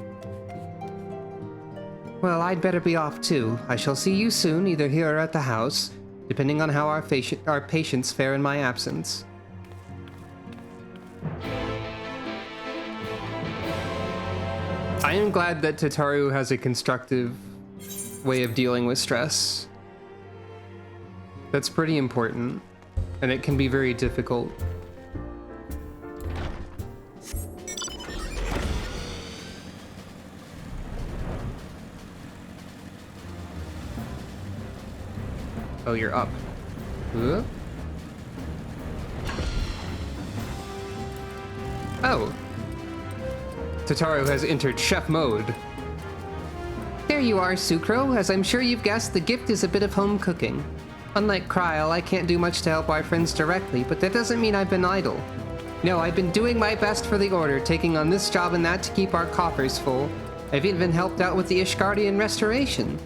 Well, I'd better be off too. I shall see you soon, either here or at the house, depending on how our patients fare in my absence. I am glad that Tataru has a constructive way of dealing with stress. That's pretty important, and it can be very difficult. Oh, you're up. Huh? Oh. Tataru has entered chef mode. There you are, Sucro. As I'm sure you've guessed, the gift is a bit of home cooking. Unlike Kryl, I can't do much to help our friends directly, but that doesn't mean I've been idle. No, I've been doing my best for the Order, taking on this job and that to keep our coffers full. I've even helped out with the Ishgardian restoration.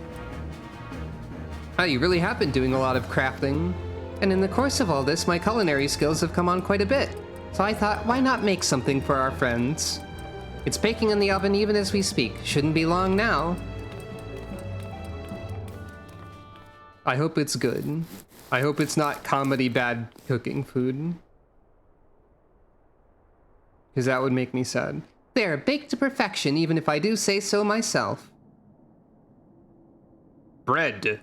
Oh, you really have been doing a lot of crafting. And in the course of all this, my culinary skills have come on quite a bit. So I thought, why not make something for our friends? It's baking in the oven even as we speak. Shouldn't be long now. I hope it's good. I hope it's not comedy bad cooking food. Because that would make me sad. They're baked to perfection, even if I do say so myself. Bread.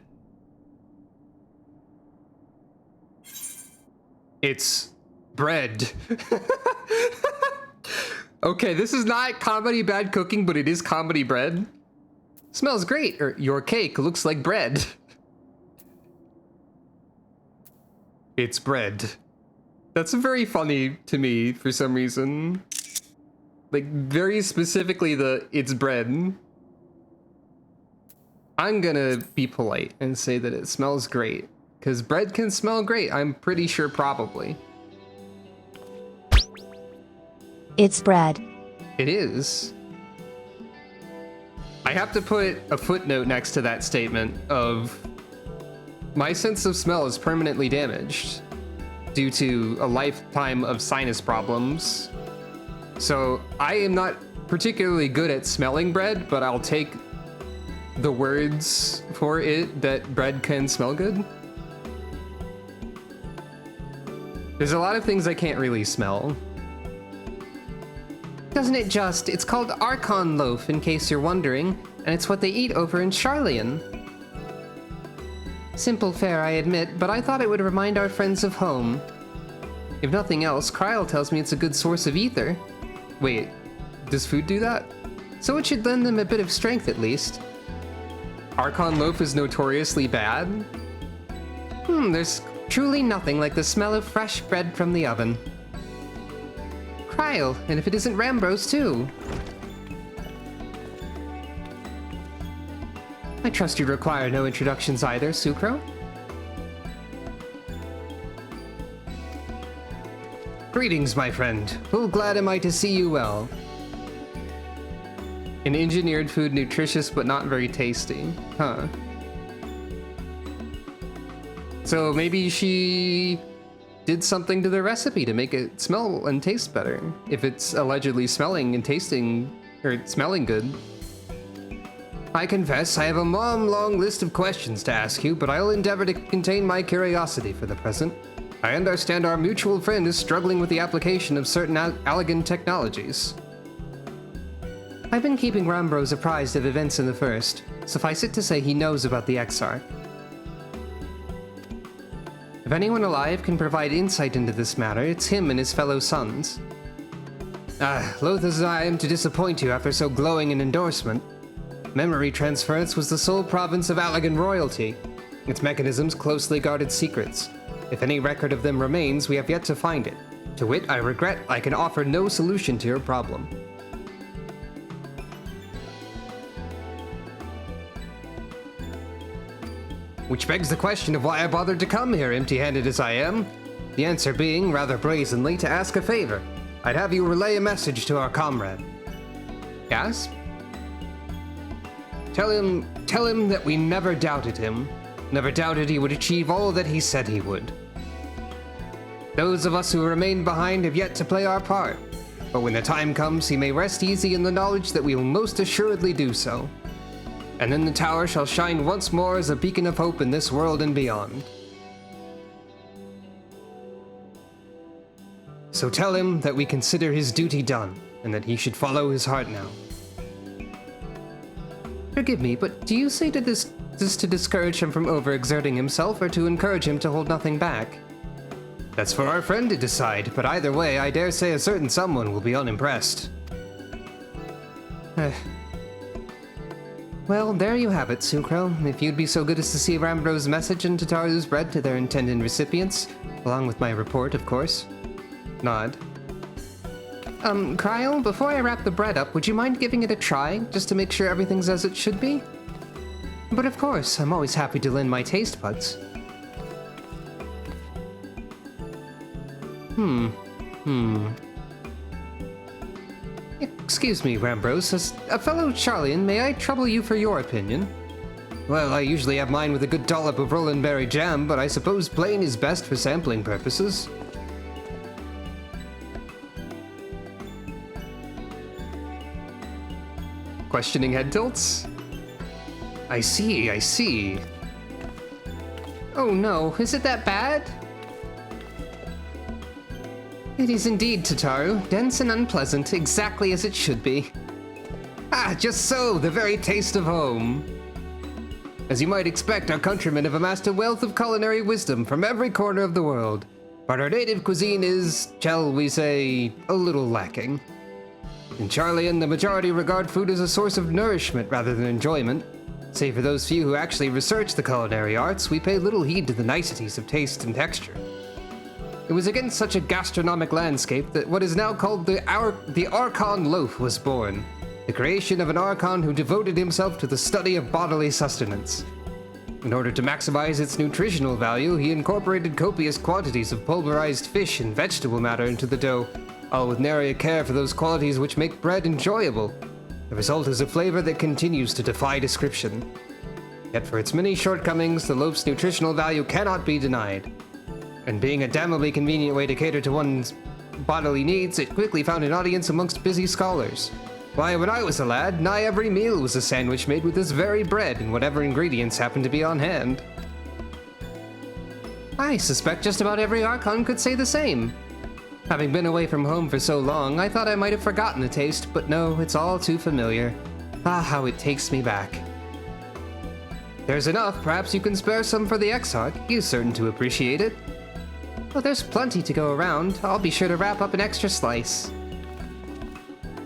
It's bread. Okay, this is not comedy bad cooking, but it is comedy bread. Smells great, or your cake looks like bread. It's bread. That's very funny to me for some reason. Like, very specifically the it's bread. I'm gonna be polite and say that it smells great. Because bread can smell great, I'm pretty sure probably. It's bread. It is. I have to put a footnote next to that statement of my sense of smell is permanently damaged due to a lifetime of sinus problems. So I am not particularly good at smelling bread, but I'll take the words for it that bread can smell good. There's a lot of things I can't really smell. Doesn't it just? It's called Archon loaf, in case you're wondering, and it's what they eat over in Charlian. Simple fare, I admit, but I thought it would remind our friends of home. If nothing else, Kryl tells me it's a good source of ether. Wait, does food do that? So it should lend them a bit of strength at least. Archon loaf is notoriously bad? There's truly nothing like the smell of fresh bread from the oven. Kryl, and if it isn't Rambros too. I trust you require no introductions either, Sucro? Greetings, my friend. Full glad am I to see you well. An engineered food, nutritious but not very tasty. Huh. So maybe she did something to the recipe to make it smell and taste better. If it's allegedly smelling and tasting, or smelling good. I confess, I have a long list of questions to ask you, but I'll endeavor to contain my curiosity for the present. I understand our mutual friend is struggling with the application of certain Allegan technologies. I've been keeping Rambros apprised of events in the First. Suffice it to say he knows about the Exarch. If anyone alive can provide insight into this matter, it's him and his fellow sons. Loath as I am to disappoint you after so glowing an endorsement. Memory transference was the sole province of Allagan royalty. Its mechanisms closely guarded secrets. If any record of them remains, we have yet to find it. To wit, I regret I can offer no solution to your problem. Which begs the question of why I bothered to come here, empty-handed as I am. The answer being, rather brazenly, to ask a favor. I'd have you relay a message to our comrade. Yes? Tell him that we never doubted him. Never doubted he would achieve all that he said he would. Those of us who remain behind have yet to play our part. But when the time comes, he may rest easy in the knowledge that we will most assuredly do so. And then the tower shall shine once more as a beacon of hope in this world and beyond. So tell him that we consider his duty done, and that he should follow his heart now. Forgive me, but do you say this to discourage him from overexerting himself, or to encourage him to hold nothing back? That's for our friend to decide, but either way, I dare say a certain someone will be unimpressed. Well, there you have it, Sucro. If you'd be so good as to see Rambro's message and Tataru's bread to their intended recipients, along with my report, of course. Nod. Cryle, before I wrap the bread up, would you mind giving it a try, just to make sure everything's as it should be? But of course, I'm always happy to lend my taste buds. Excuse me, Rambros. As a fellow Charlian, may I trouble you for your opinion? Well, I usually have mine with a good dollop of Rolandberry jam, but I suppose plain is best for sampling purposes. Questioning head tilts? I see. Oh no, is it that bad? It is indeed, Tataru. Dense and unpleasant, exactly as it should be. Ah, just so, the very taste of home. As you might expect, our countrymen have amassed a wealth of culinary wisdom from every corner of the world. But our native cuisine is, shall we say, a little lacking. In Charlian, the majority regard food as a source of nourishment rather than enjoyment. Save for those few who actually research the culinary arts, we pay little heed to the niceties of taste and texture. It was against such a gastronomic landscape that what is now called the Archon loaf was born, the creation of an Archon who devoted himself to the study of bodily sustenance. In order to maximize its nutritional value, he incorporated copious quantities of pulverized fish and vegetable matter into the dough, all with nary a care for those qualities which make bread enjoyable. The result is a flavor that continues to defy description. Yet for its many shortcomings, the loaf's nutritional value cannot be denied. And being a damnably convenient way to cater to one's bodily needs, it quickly found an audience amongst busy scholars. Why, when I was a lad, nigh every meal was a sandwich made with this very bread and whatever ingredients happened to be on hand. I suspect just about every Archon could say the same. Having been away from home for so long, I thought I might have forgotten the taste, but no, it's all too familiar. Ah, how it takes me back. There's enough, perhaps you can spare some for the Exarch, he's certain to appreciate it. Well, there's plenty to go around. I'll be sure to wrap up an extra slice.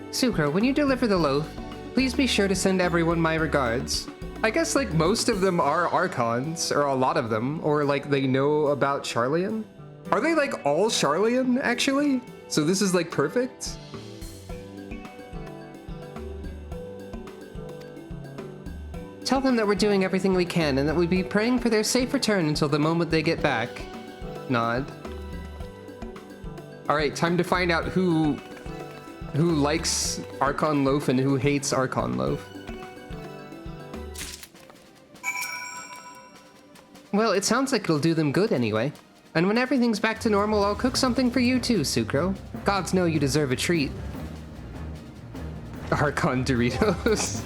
Sucro, when you deliver the loaf, please be sure to send everyone my regards. I guess, like, most of them are Archons, or a lot of them, or, like, they know about Charlian. Are they, like, all Charlian, actually? So this is, like, perfect? Tell them that we're doing everything we can, and that we'll be praying for their safe return until the moment they get back. Nod. Alright, time to find out who likes Archon Loaf and who hates Archon Loaf. Well, it sounds like it'll do them good anyway. And when everything's back to normal, I'll cook something for you too, Sucro. Gods know you deserve a treat. Archon Doritos.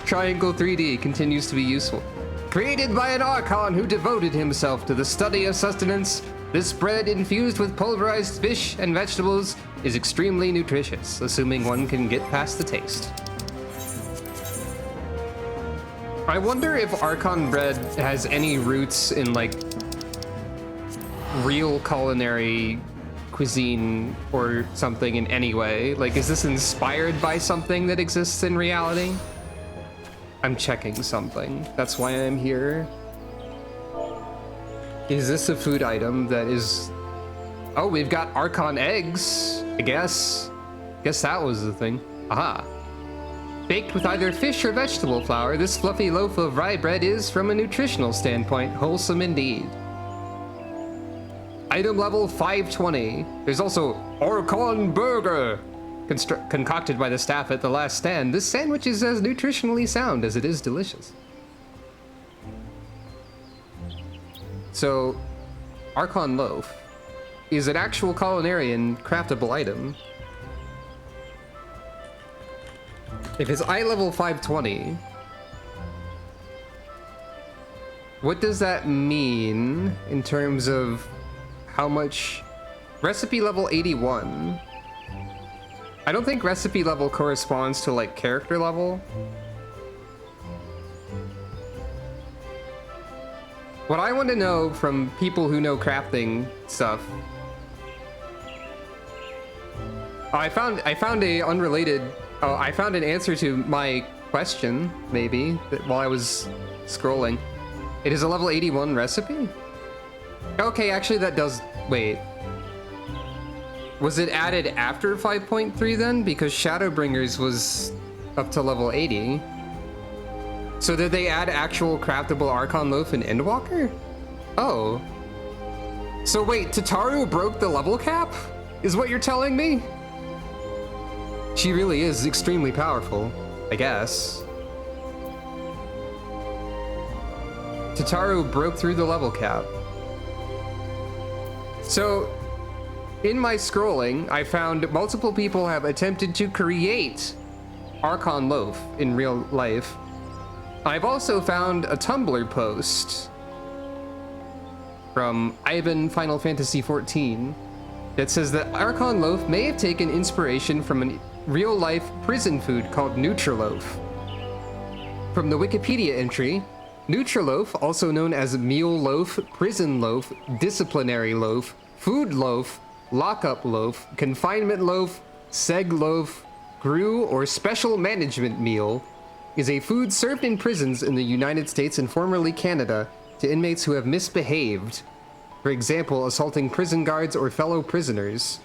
Triangle 3D continues to be useful. Created by an Archon who devoted himself to the study of sustenance, this bread infused with pulverized fish and vegetables is extremely nutritious, assuming one can get past the taste. I wonder if Archon bread has any roots in, like, real culinary cuisine or something in any way. Like, is this inspired by something that exists in reality? I'm checking something. That's why I'm here. Is this a food item that is... Oh, we've got Archon eggs, I guess. Guess that was the thing. Aha. Baked with either fish or vegetable flour, this fluffy loaf of rye bread is, from a nutritional standpoint, wholesome indeed. Item level 520. There's also Archon burger, concocted by the staff at the last stand. This sandwich is as nutritionally sound as it is delicious. So, Archon loaf is an actual culinarian craftable item. If it's eye level 520, what does that mean in terms of how much? Recipe level 81. I don't think recipe level corresponds to like character level. What I want to know from people who know crafting stuff. I found a unrelated. Oh, I found an answer to my question, maybe, while I was scrolling. It is a level 81 recipe? Okay, actually that does... Wait. Was it added after 5.3 then? Because Shadowbringers was up to level 80. So did they add actual craftable Archon loaf in Endwalker? Oh. So wait, Tataru broke the level cap? Is what you're telling me? She really is extremely powerful, I guess. Tataru broke through the level cap. So, in my scrolling, I found multiple people have attempted to create Archon loaf in real life. I've also found a Tumblr post from Ivan Final Fantasy XIV that says that Archon loaf may have taken inspiration from a real-life prison food called Nutriloaf. From the Wikipedia entry, Nutriloaf, also known as meal loaf, prison loaf, disciplinary loaf, food loaf, lockup loaf, confinement loaf, seg loaf, GRU, or special management meal, is a food served in prisons in the United States and formerly Canada to inmates who have misbehaved. For example, assaulting prison guards or fellow prisoners.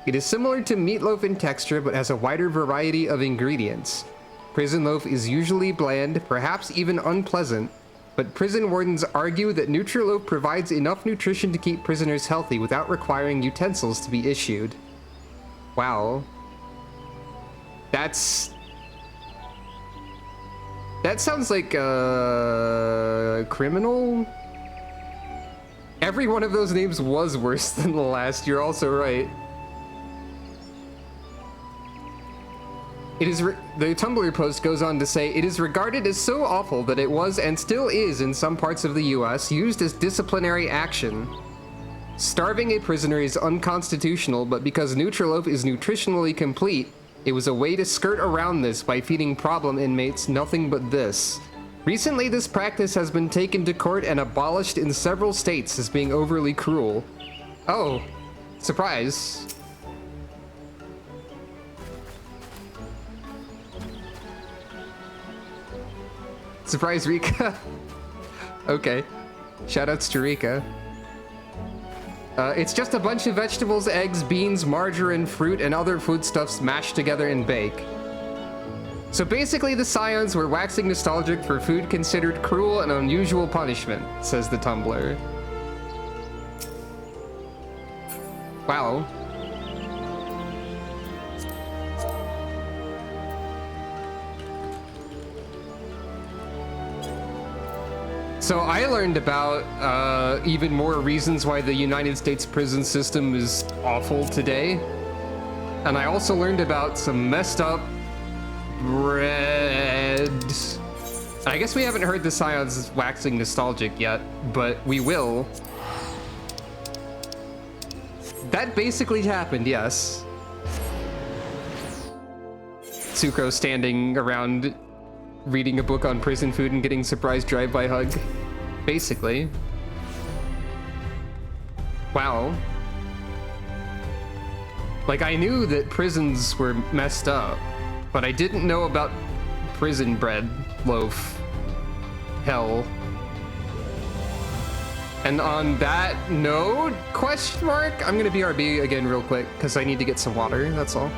It is similar to meatloaf in texture, but has a wider variety of ingredients. Prison loaf is usually bland, perhaps even unpleasant, but prison wardens argue that Nutriloaf provides enough nutrition to keep prisoners healthy without requiring utensils to be issued. Wow. That sounds like a criminal? Every one of those names was worse than the last, you're also right. The Tumblr post goes on to say, it is regarded as so awful that it was and still is in some parts of the US used as disciplinary action. Starving a prisoner is unconstitutional, but because Nutriloaf is nutritionally complete, it was a way to skirt around this by feeding problem inmates nothing but this. Recently, this practice has been taken to court and abolished in several states as being overly cruel. Oh, surprise. Surprise, Rika. Okay. Shoutouts to Rika. It's just a bunch of vegetables, eggs, beans, margarine, fruit, and other foodstuffs mashed together and bake. So basically the Scions were waxing nostalgic for food considered cruel and unusual punishment, says the Tumblr. Wow. So I learned about even more reasons why the United States prison system is awful today. And I also learned about some messed up bread. I guess we haven't heard the Scions waxing nostalgic yet, but we will. That basically happened, yes. Sucro standing around reading a book on prison food and getting surprised drive-by hug. Basically. Wow. Like, I knew that prisons were messed up, but I didn't know about prison bread. loaf hell. And on that note, question mark, I'm gonna BRB again real quick because I need to get some water, that's all.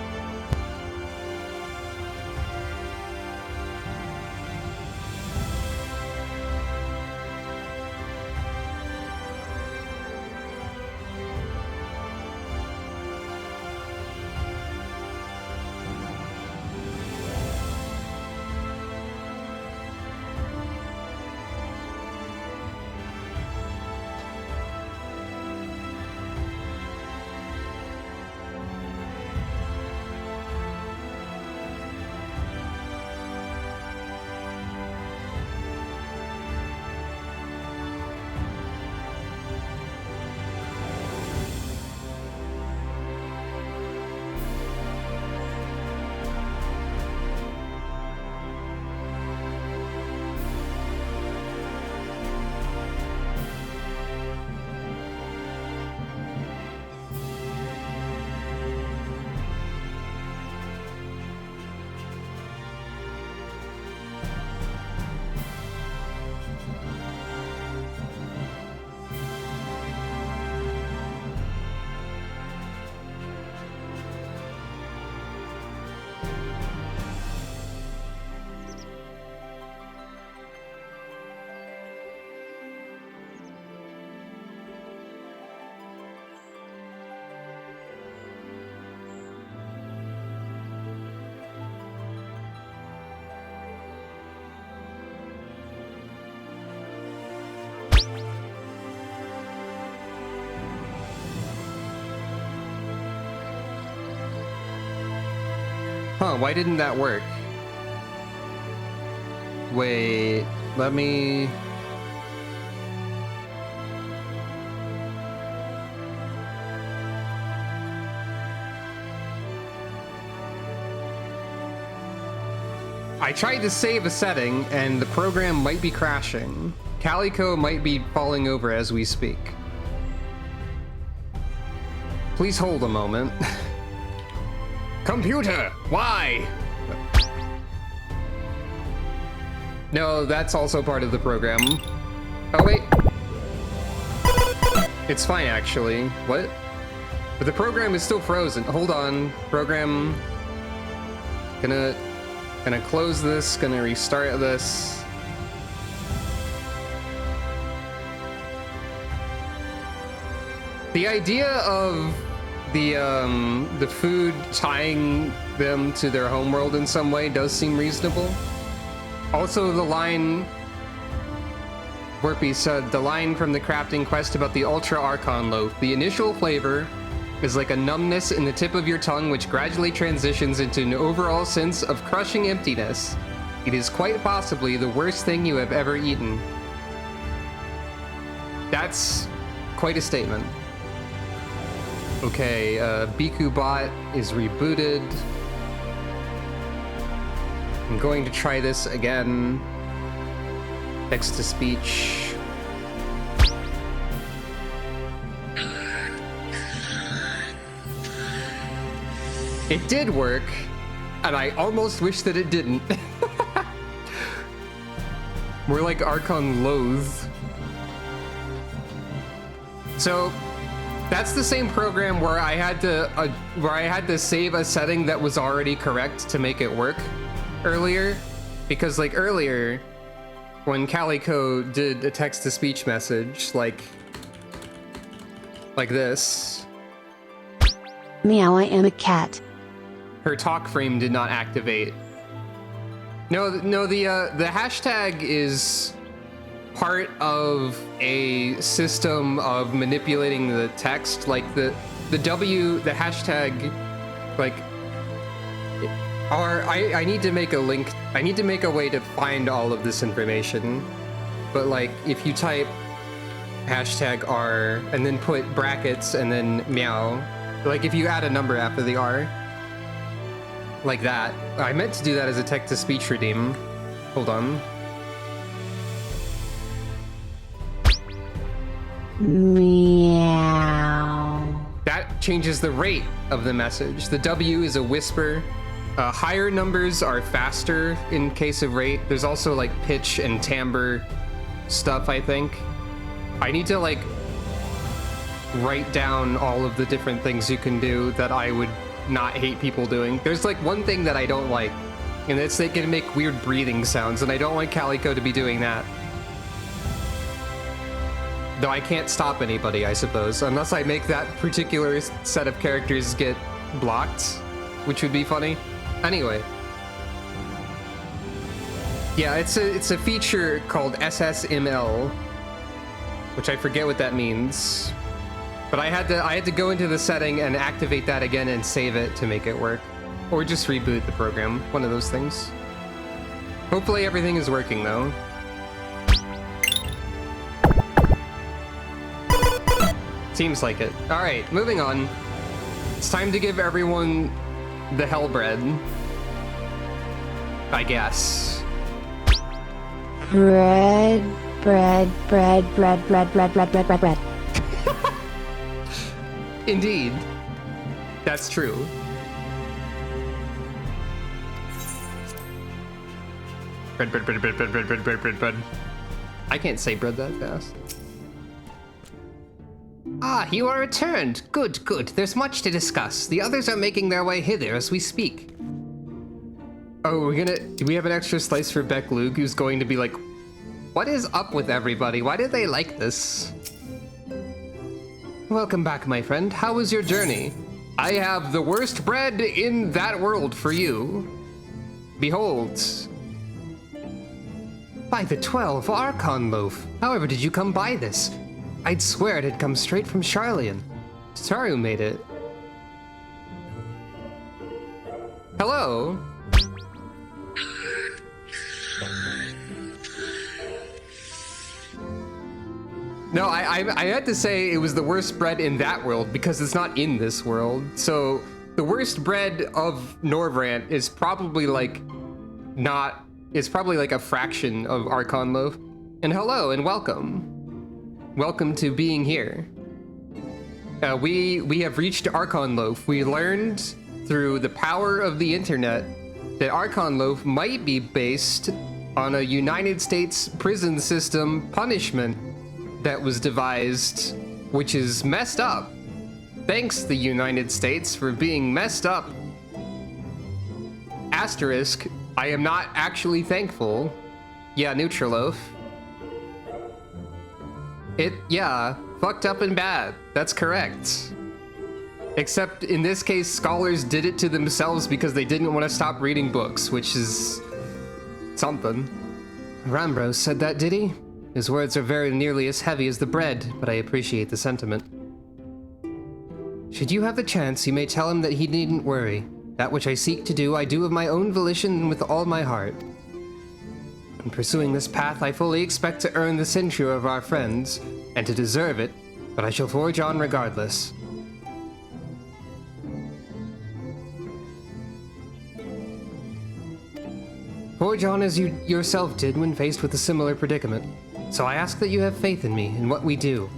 Huh, why didn't that work? Wait, let me... I tried to save a setting, and the program might be crashing. Calico might be falling over as we speak. Please hold a moment. Computer, why? No, that's also part of the program. Oh, wait. It's fine, actually. What? But the program is still frozen. Hold on. Program... Gonna close this, gonna restart this. The idea of the food tying them to their homeworld in some way does seem reasonable. Also, the line Warpy said, the line from the crafting quest about the Ultra Archon loaf. The initial flavor is like a numbness in the tip of your tongue, which gradually transitions into an overall sense of crushing emptiness. It is quite possibly the worst thing you have ever eaten. That's quite a statement. Okay, Biku bot is rebooted. I'm going to try this again. Text to speech. It did work, and I almost wish that it didn't. More like Archon Loathe. So, that's the same program where I had to save a setting that was already correct to make it work earlier, because like earlier when Calico did a text-to-speech message like this, Meow, I am a cat. her talk frame did not activate. No, the hashtag is part of a system of manipulating the text. Like the W, the hashtag, like, I need to make a link. I need to make a way to find all of this information. But like, if you type hashtag R and then put brackets and then meow, like if you add a number after the R, like that. I meant to do that as a text-to-speech redeem. Hold on. Meow. That changes the rate of the message. The W is a whisper. Higher numbers are faster in case of rate. There's also like pitch and timbre stuff, I think. I need to like write down all of the different things you can do that I would not hate people doing. There's like one thing that I don't like, and it's they can make weird breathing sounds, and I don't want Calico to be doing that. Though I can't stop anybody, I suppose, unless I make that particular set of characters get blocked, which would be funny. Anyway. Yeah, it's a feature called SSML, which I forget what that means. But I had to go into the setting and activate that again and save it to make it work. Or just reboot the program, one of those things. Hopefully everything is working though. Seems like it. Alright, moving on. It's time to give everyone the hell bread. I guess. Bread, bread, bread, bread, bread, bread, bread, bread, bread, bread. Indeed. That's true. Bread, bread, bread, bread, bread, bread, bread, bread, bread, bread. I can't say bread that fast. Ah, you are returned. Good, good. There's much to discuss. The others are making their way hither as we speak. Oh, do we have an extra slice for Beck Luke, who's going to be like, what is up with everybody? Why did they like this? Welcome back, my friend. How was your journey? I have the worst bread in that world for you. Behold. By the 12 Archon loaf. However did you come by this? I'd swear it had come straight from Charlian. Sorry who made it. Hello? No, I had to say it was the worst bread in that world because it's not in this world. So the worst bread of Norvrant is probably like it's probably like a fraction of Archon loaf. And hello and welcome. Welcome to being here. We have reached Archon loaf. We learned through the power of the internet that Archon loaf might be based on a United States prison system punishment that was devised, which is messed up. Thanks, the United States, for being messed up. Asterisk, I am not actually thankful. Yeah, Neutraloaf. Yeah, fucked up and bad. That's correct. Except in this case, scholars did it to themselves because they didn't want to stop reading books, which is something. Rambros said that, did he? His words are very nearly as heavy as the bread, but I appreciate the sentiment. Should you have the chance, you may tell him that he needn't worry. That which I seek to do, I do of my own volition and with all my heart. In pursuing this path, I fully expect to earn the censure of our friends, and to deserve it, but I shall forge on regardless. Forge on as you yourself did when faced with a similar predicament. So I ask that you have faith in me and what we do.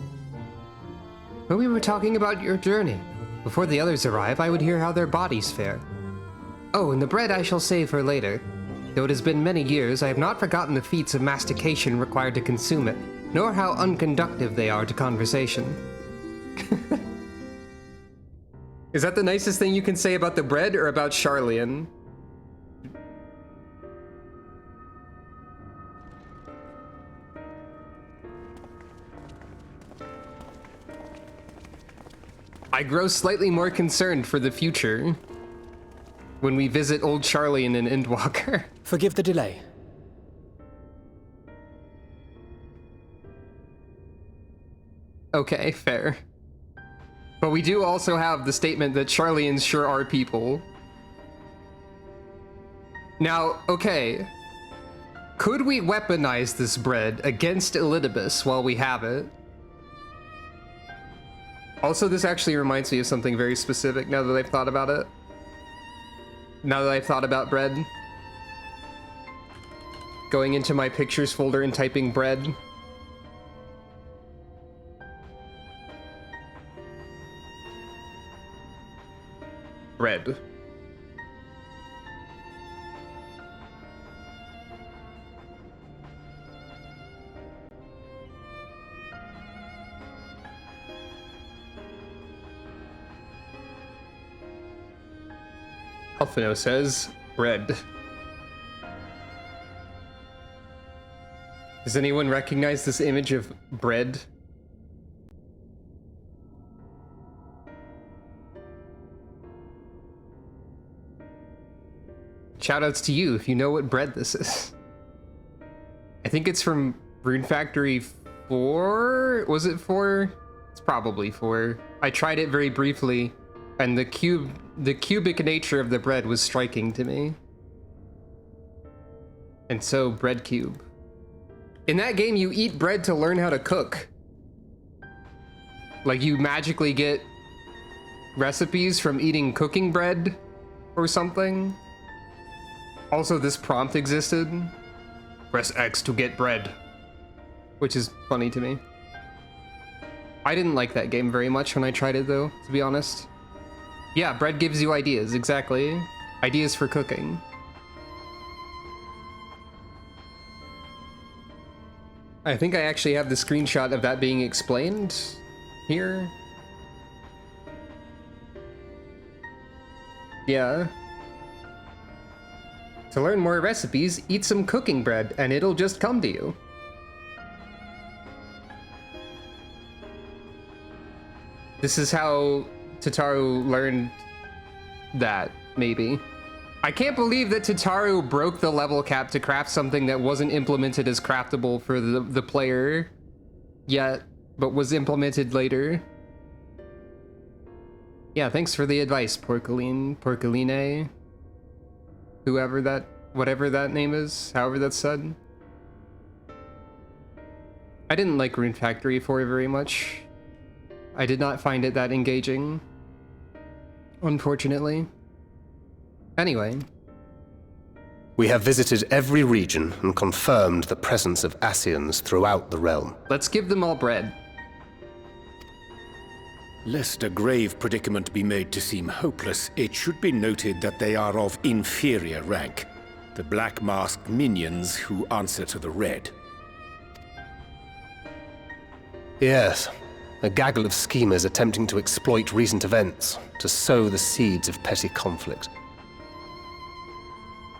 But we were talking about your journey. Before the others arrive, I would hear how their bodies fare. Oh, and the bread I shall save for later. Though it has been many years, I have not forgotten the feats of mastication required to consume it, nor how unconductive they are to conversation. Is that the nicest thing you can say about the bread or about Charlian? I grow slightly more concerned for the future when we visit old Charlian and Endwalker. Forgive the delay. Okay, fair. But we do also have the statement that Charlians sure are people. Now, okay. Could we weaponize this bread against Elidibus while we have it? Also, this actually reminds me of something very specific now that I've thought about it. Now that I've thought about bread. Going into my pictures folder and typing bread. Bread. Alphino says, bread. Does anyone recognize this image of bread? Shoutouts to you if you know what bread this is. I think it's from Rune Factory 4? Was it 4? It's probably 4. I tried it very briefly, and the cubic nature of the bread was striking to me. And so, bread cube. In that game, you eat bread to learn how to cook. Like, you magically get recipes from eating cooking bread or something. Also, this prompt existed. Press X to get bread. Which is funny to me. I didn't like that game very much when I tried it, though, to be honest. Yeah, bread gives you ideas, exactly. Ideas for cooking. I think I actually have the screenshot of that being explained here. Yeah. To learn more recipes, eat some cooking bread, and it'll just come to you. This is how Tataru learned that, maybe. I can't believe that Tataru broke the level cap to craft something that wasn't implemented as craftable for the player yet, but was implemented later. Yeah, thanks for the advice, Porcaline. Whoever that, whatever that name is, however that's said. I didn't like Rune Factory 4 very much. I did not find it that engaging, unfortunately. Anyway. We have visited every region and confirmed the presence of Ascians throughout the realm. Let's give them all bread. Lest a grave predicament be made to seem hopeless, it should be noted that they are of inferior rank. The black-masked minions who answer to the red. Yes, a gaggle of schemers attempting to exploit recent events, to sow the seeds of petty conflict.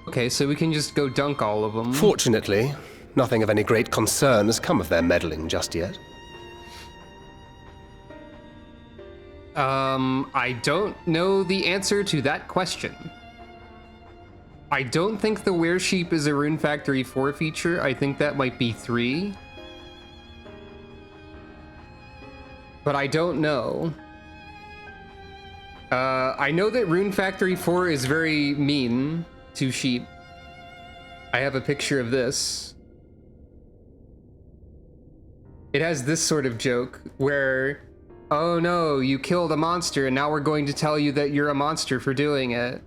Okay, so we can just go dunk all of them. Fortunately, nothing of any great concern has come of their meddling just yet. I don't know the answer to that question. I don't think the Weresheep is a Rune Factory 4 feature. I think that might be 3. But I don't know. I know that Rune Factory 4 is very mean to sheep. I have a picture of this. It has this sort of joke where, oh no, you killed a monster and now we're going to tell you that you're a monster for doing it.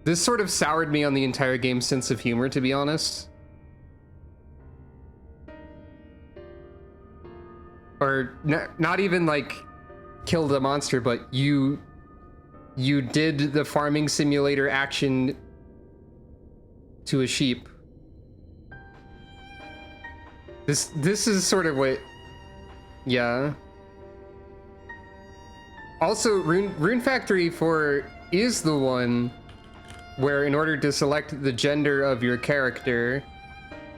This sort of soured me on the entire game's sense of humor, to be honest. Or not even like killed a monster, but you did the farming simulator action to a sheep. This is sort of what, yeah. Also, Rune Factory 4 is the one where in order to select the gender of your character,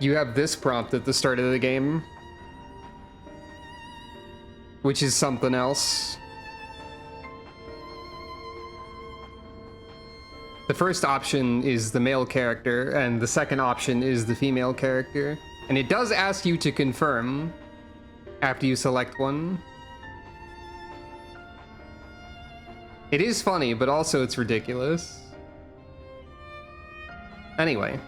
you have this prompt at the start of the game, which is something else. The first option is the male character, and the second option is the female character. And it does ask you to confirm after you select one. It is funny, but also it's ridiculous. Anyway.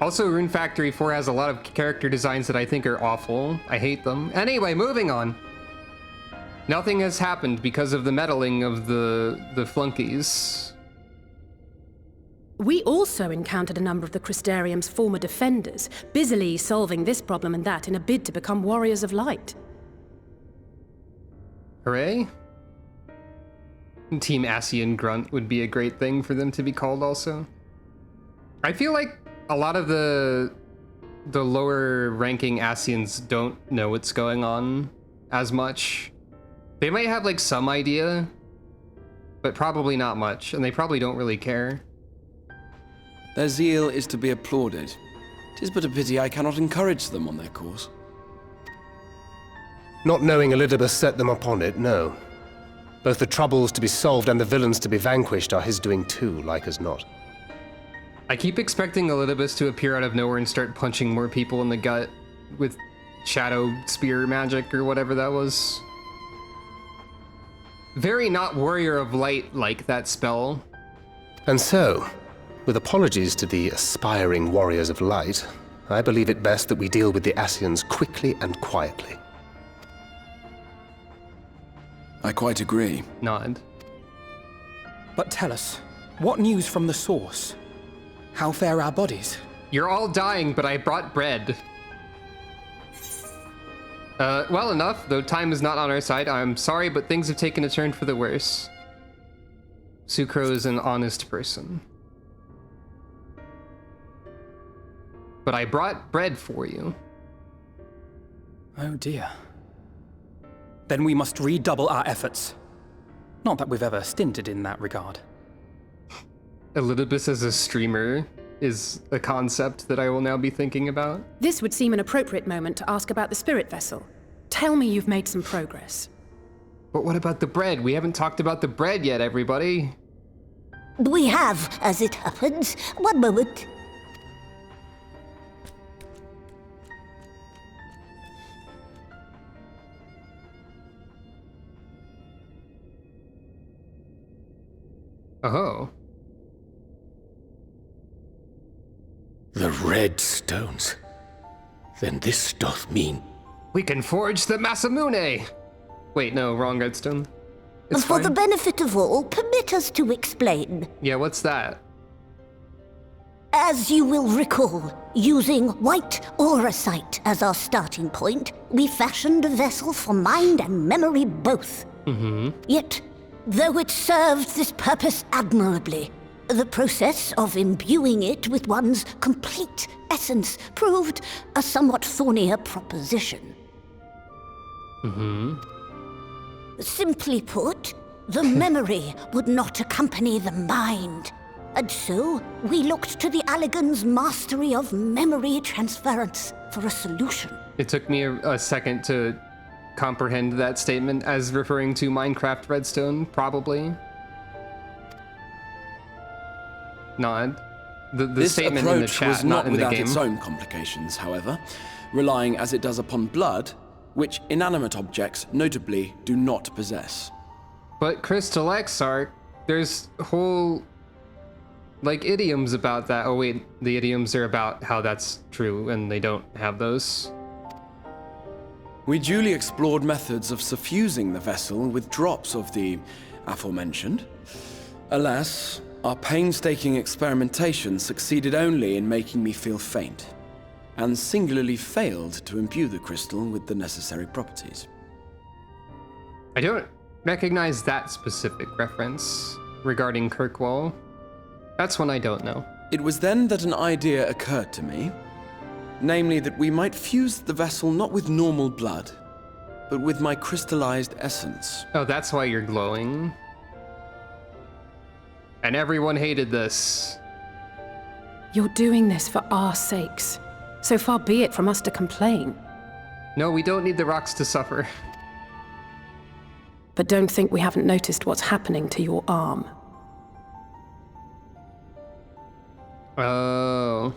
Also, Rune Factory 4 has a lot of character designs that I think are awful. I hate them. Anyway, moving on. Nothing has happened because of the meddling of the flunkies. We also encountered a number of the Crystarium's former defenders, busily solving this problem and that in a bid to become warriors of light. Hooray? Team Ascian Grunt would be a great thing for them to be called also. I feel like a lot of the lower ranking Ascians don't know what's going on as much. They might have like some idea, but probably not much, and they probably don't really care. Their zeal is to be applauded. 'Tis but a pity I cannot encourage them on their course. Not knowing Elidibus set them upon it, no. Both the troubles to be solved and the villains to be vanquished are his doing too, like as not. I keep expecting Elidibus to appear out of nowhere and start punching more people in the gut with shadow spear magic or whatever that was. Very not Warrior of Light like that spell. And so, with apologies to the aspiring Warriors of Light, I believe it best that we deal with the Ascians quickly and quietly. I quite agree. Nod. But tell us, what news from the source? How fare our bodies? You're all dying, but I brought bread. Well enough, though time is not on our side. I'm sorry, but things have taken a turn for the worse. Sucro is an honest person. But I brought bread for you. Oh dear. Then we must redouble our efforts. Not that we've ever stinted in that regard. Elidibus as a streamer is a concept that I will now be thinking about. This would seem an appropriate moment to ask about the spirit vessel. Tell me you've made some progress. But what about the bread? We haven't talked about the bread yet, everybody. We have, as it happens. One moment. Oh. The red stones. Then this doth mean... We can forge the Masamune! Wait, no, wrong redstone. It's For fine. the benefit of all, permit us to explain. Yeah, what's that? As you will recall, using white auracite as our starting point, we fashioned a vessel for mind and memory both. Yet, though it served this purpose admirably, the process of imbuing it with one's complete essence proved a somewhat thornier proposition. Simply put, the memory would not accompany the mind. And so, we looked to the Allegan's mastery of memory transference for a solution. It took me a second to comprehend that statement as referring to Minecraft Redstone, probably. Nod. The statement in the chat, was not in the without game. its own complications, however, relying as it does upon blood, which inanimate objects notably do not possess. But Crystal Exarch, there's whole, like, idioms about that. Oh wait, the idioms are about how that's true and they don't have those. We duly explored methods of suffusing the vessel with drops of the aforementioned. Alas, our painstaking experimentation succeeded only in making me feel faint, and singularly failed to imbue the crystal with the necessary properties. I don't recognize that specific reference regarding Kirkwall. That's one I don't know. It was then that an idea occurred to me, namely that we might fuse the vessel not with normal blood, but with my crystallized essence. Oh, that's why you're glowing. And everyone hated this. You're doing this for our sakes. So far be it from us to complain. No, we don't need the rocks to suffer. But don't think we haven't noticed what's happening to your arm. Oh.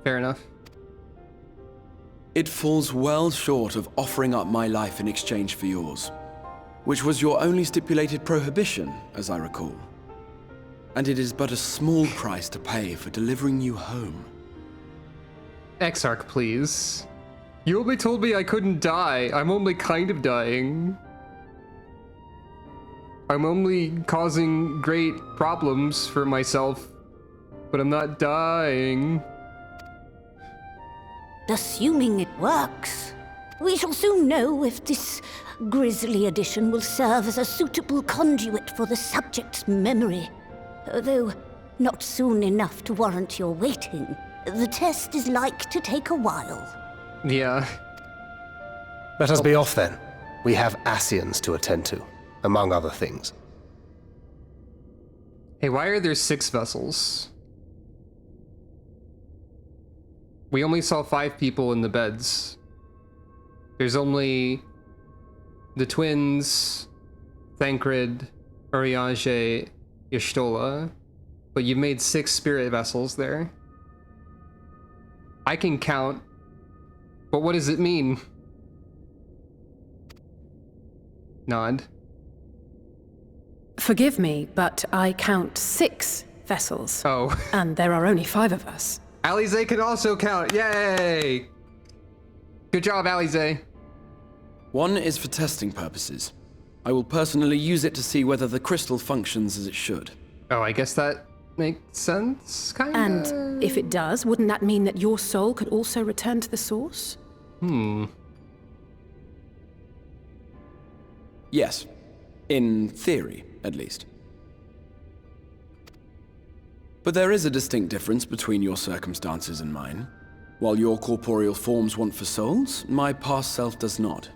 Fair enough. It falls well short of offering up my life in exchange for yours, which was your only stipulated prohibition, as I recall. And it is but a small price to pay for delivering you home. Exarch, please. You only told me I couldn't die. I'm only kind of dying. I'm only causing great problems for myself, but I'm not dying. Assuming it works, we shall soon know if this grisly addition will serve as a suitable conduit for the subject's memory. Though not soon enough to warrant your waiting. The test is like to take a while. Yeah. Let us be off then. We have Ascians to attend to. among other things. Hey, why are there 6 vessels? We only saw 5 people in the beds. There's only the twins, Thancred, Urianger, Y'shtola, but you made 6 spirit vessels there. I can count, but what does it mean? Nod. Forgive me, but I count 6 vessels. Oh. And there are only 5 of us. Alize can also count. Yay! Good job, Alize. 1 is for testing purposes. I will personally use it to see whether the crystal functions as it should. Oh, I guess that makes sense, kinda? And if it does, wouldn't that mean that your soul could also return to the source? Yes. In theory, at least. But there is a distinct difference between your circumstances and mine. While your corporeal forms want for souls, my past self does not.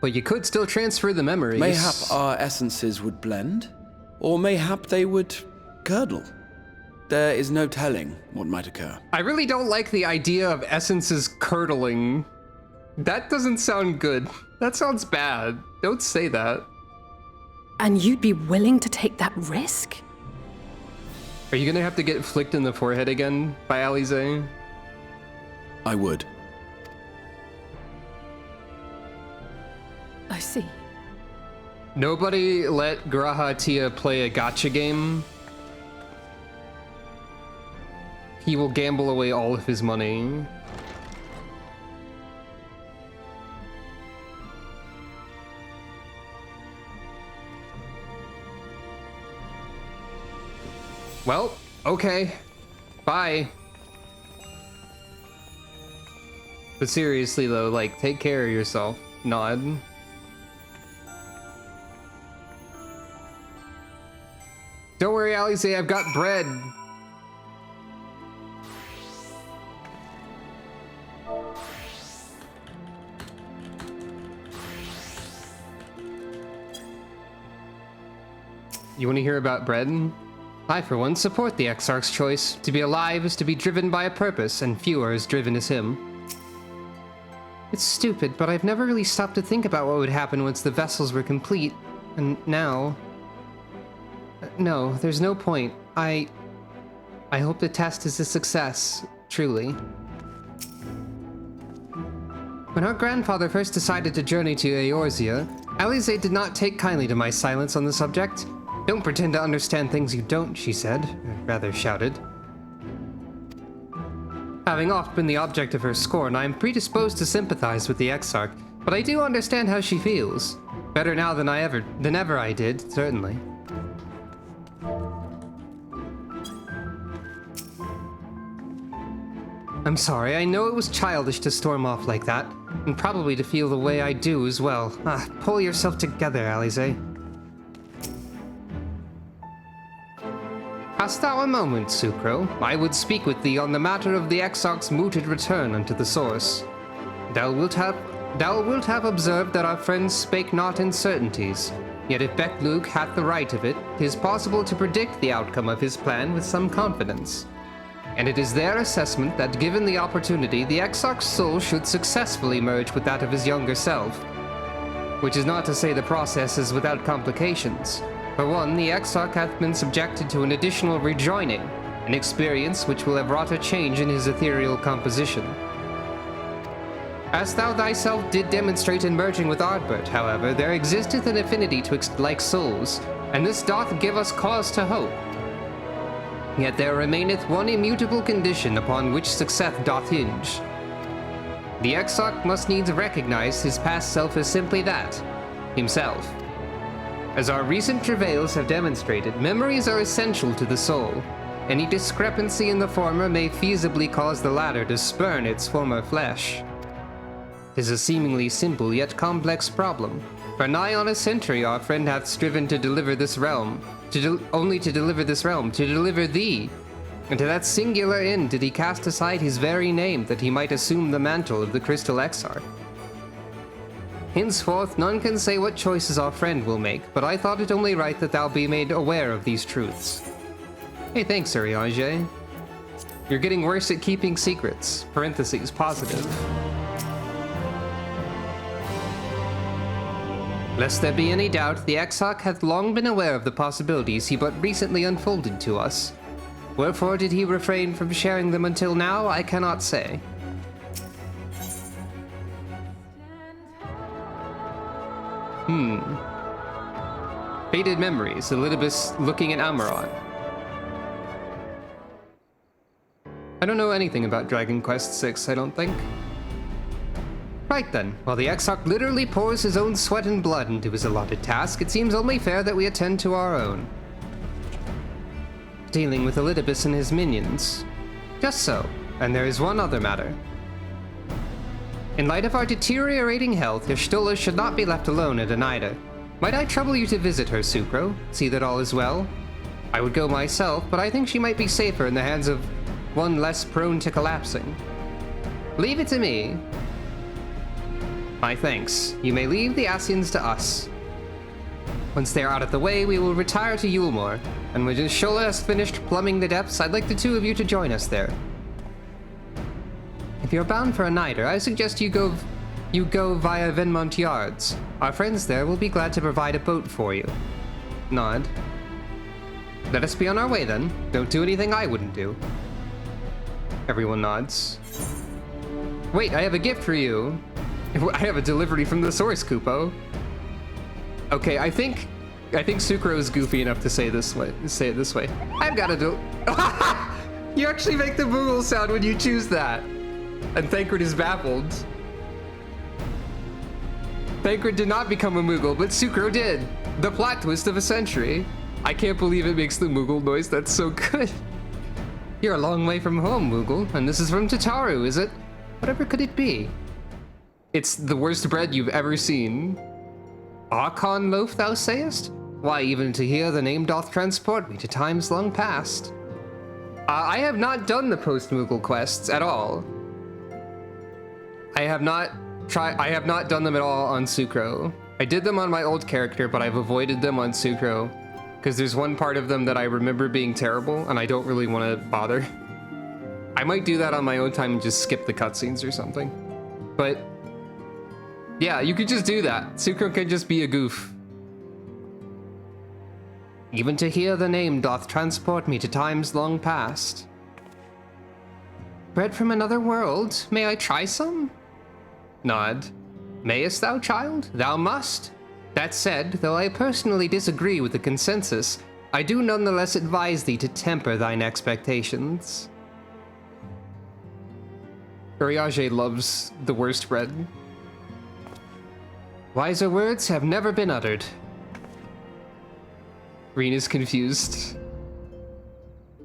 But you could still transfer the memories. Mayhap our essences would blend, or mayhap they would curdle. There is no telling what might occur. I really don't like the idea of essences curdling. That doesn't sound good. That sounds bad. Don't say that. And you'd be willing to take that risk? Are you gonna have to get flicked in the forehead again by Alize? I would. I see. Nobody let Grahatia play a gotcha game. He will gamble away all of his money. Well, okay. Bye. But seriously though, like, take care of yourself. Nod. Don't worry, Alize, I've got bread. You want to hear about bread? I, for one, support the Exarch's choice. To be alive is to be driven by a purpose, and few are as driven as him. It's stupid, but I've never really stopped to think about what would happen once the vessels were complete. And now... No, there's no point. I hope the test is a success, truly. When our grandfather first decided to journey to Eorzea, Alize did not take kindly to my silence on the subject. Don't pretend to understand things you don't, she said, or rather shouted. Having oft been the object of her scorn, I am predisposed to sympathize with the Exarch, but I do understand how she feels. Better now than ever I did, certainly. I'm sorry, I know it was childish to storm off like that, and probably to feel the way I do as well. Pull yourself together, Alize. Hast thou a moment, Sucro? I would speak with thee on the matter of the Exarch's mooted return unto the source. Thou wilt have observed that our friends spake not in certainties. Yet if Becklug hath the right of it, 'tis possible to predict the outcome of his plan with some confidence. And it is their assessment that given the opportunity, the Exarch's soul should successfully merge with that of his younger self. Which is not to say the process is without complications. For one, the Exarch hath been subjected to an additional rejoining, an experience which will have wrought a change in his ethereal composition. As thou thyself did demonstrate in merging with Ardbert, however, there existeth an affinity twixt like souls, and this doth give us cause to hope. Yet there remaineth one immutable condition upon which success doth hinge. The Exarch must needs recognize his past self as simply that, himself. As our recent travails have demonstrated, memories are essential to the soul. Any discrepancy in the former may feasibly cause the latter to spurn its former flesh. 'Tis a seemingly simple yet complex problem. For nigh on a century our friend hath striven to deliver this realm, to deliver thee. And to that singular end did he cast aside his very name that he might assume the mantle of the Crystal Exarch. Henceforth, none can say what choices our friend will make, but I thought it only right that thou be made aware of these truths. Hey, thanks, Uriage. You're getting worse at keeping secrets. Parentheses, positive. Lest there be any doubt, the Exarch hath long been aware of the possibilities he but recently unfolded to us. Wherefore did he refrain from sharing them until now, I cannot say. Faded memories, Elidibus looking at Amaron. I don't know anything about Dragon Quest VI, I don't think. Right then, while the Exarch literally pours his own sweat and blood into his allotted task, it seems only fair that we attend to our own. Dealing with Elidibus and his minions. Just so, and there is one other matter. In light of our deteriorating health, Y'shtola should not be left alone at Oneida. Might I trouble you to visit her, Sucro? See that all is well? I would go myself, but I think she might be safer in the hands of one less prone to collapsing. Leave it to me. My thanks. You may leave the Ascians to us. Once they are out of the way, we will retire to Yulmore, and when Y'shtola has finished plumbing the depths, I'd like the two of you to join us there. If you're bound for Oneida, I suggest you go via Venmont Yards. Our friends there will be glad to provide a boat for you. Nod. Let us be on our way then. Don't do anything I wouldn't do. Everyone nods. Wait, I have a gift for you. I have a delivery from the source, Kupo. Okay, I think Sucro is goofy enough to say it this way. I've got a You actually make the Moogle sound when you choose that. And Thancred is baffled. Thancred did not become a Moogle, but Sucro did. The plot twist of a century. I can't believe it makes the Moogle noise. That's so good. You're a long way from home, Moogle, and this is from Tataru, is it? Whatever could it be? It's the worst bread you've ever seen. Archon loaf, thou sayest? Why, even to hear the name doth transport me to times long past. I have not done the post-Moogle quests at all. I have not done them at all on Sucro. I did them on my old character, but I've avoided them on Sucro, because there's one part of them that I remember being terrible, and I don't really want to bother. I might do that on my own time and just skip the cutscenes or something. But yeah, you could just do that. Sucro can just be a goof. Even to hear the name doth transport me to times long past. Bread from another world, may I try some? Nod. Mayest thou, child? Thou must. That said, though I personally disagree with the consensus, I do nonetheless advise thee to temper thine expectations. Uriage loves the worst bread. Wiser words have never been uttered. Reen is confused.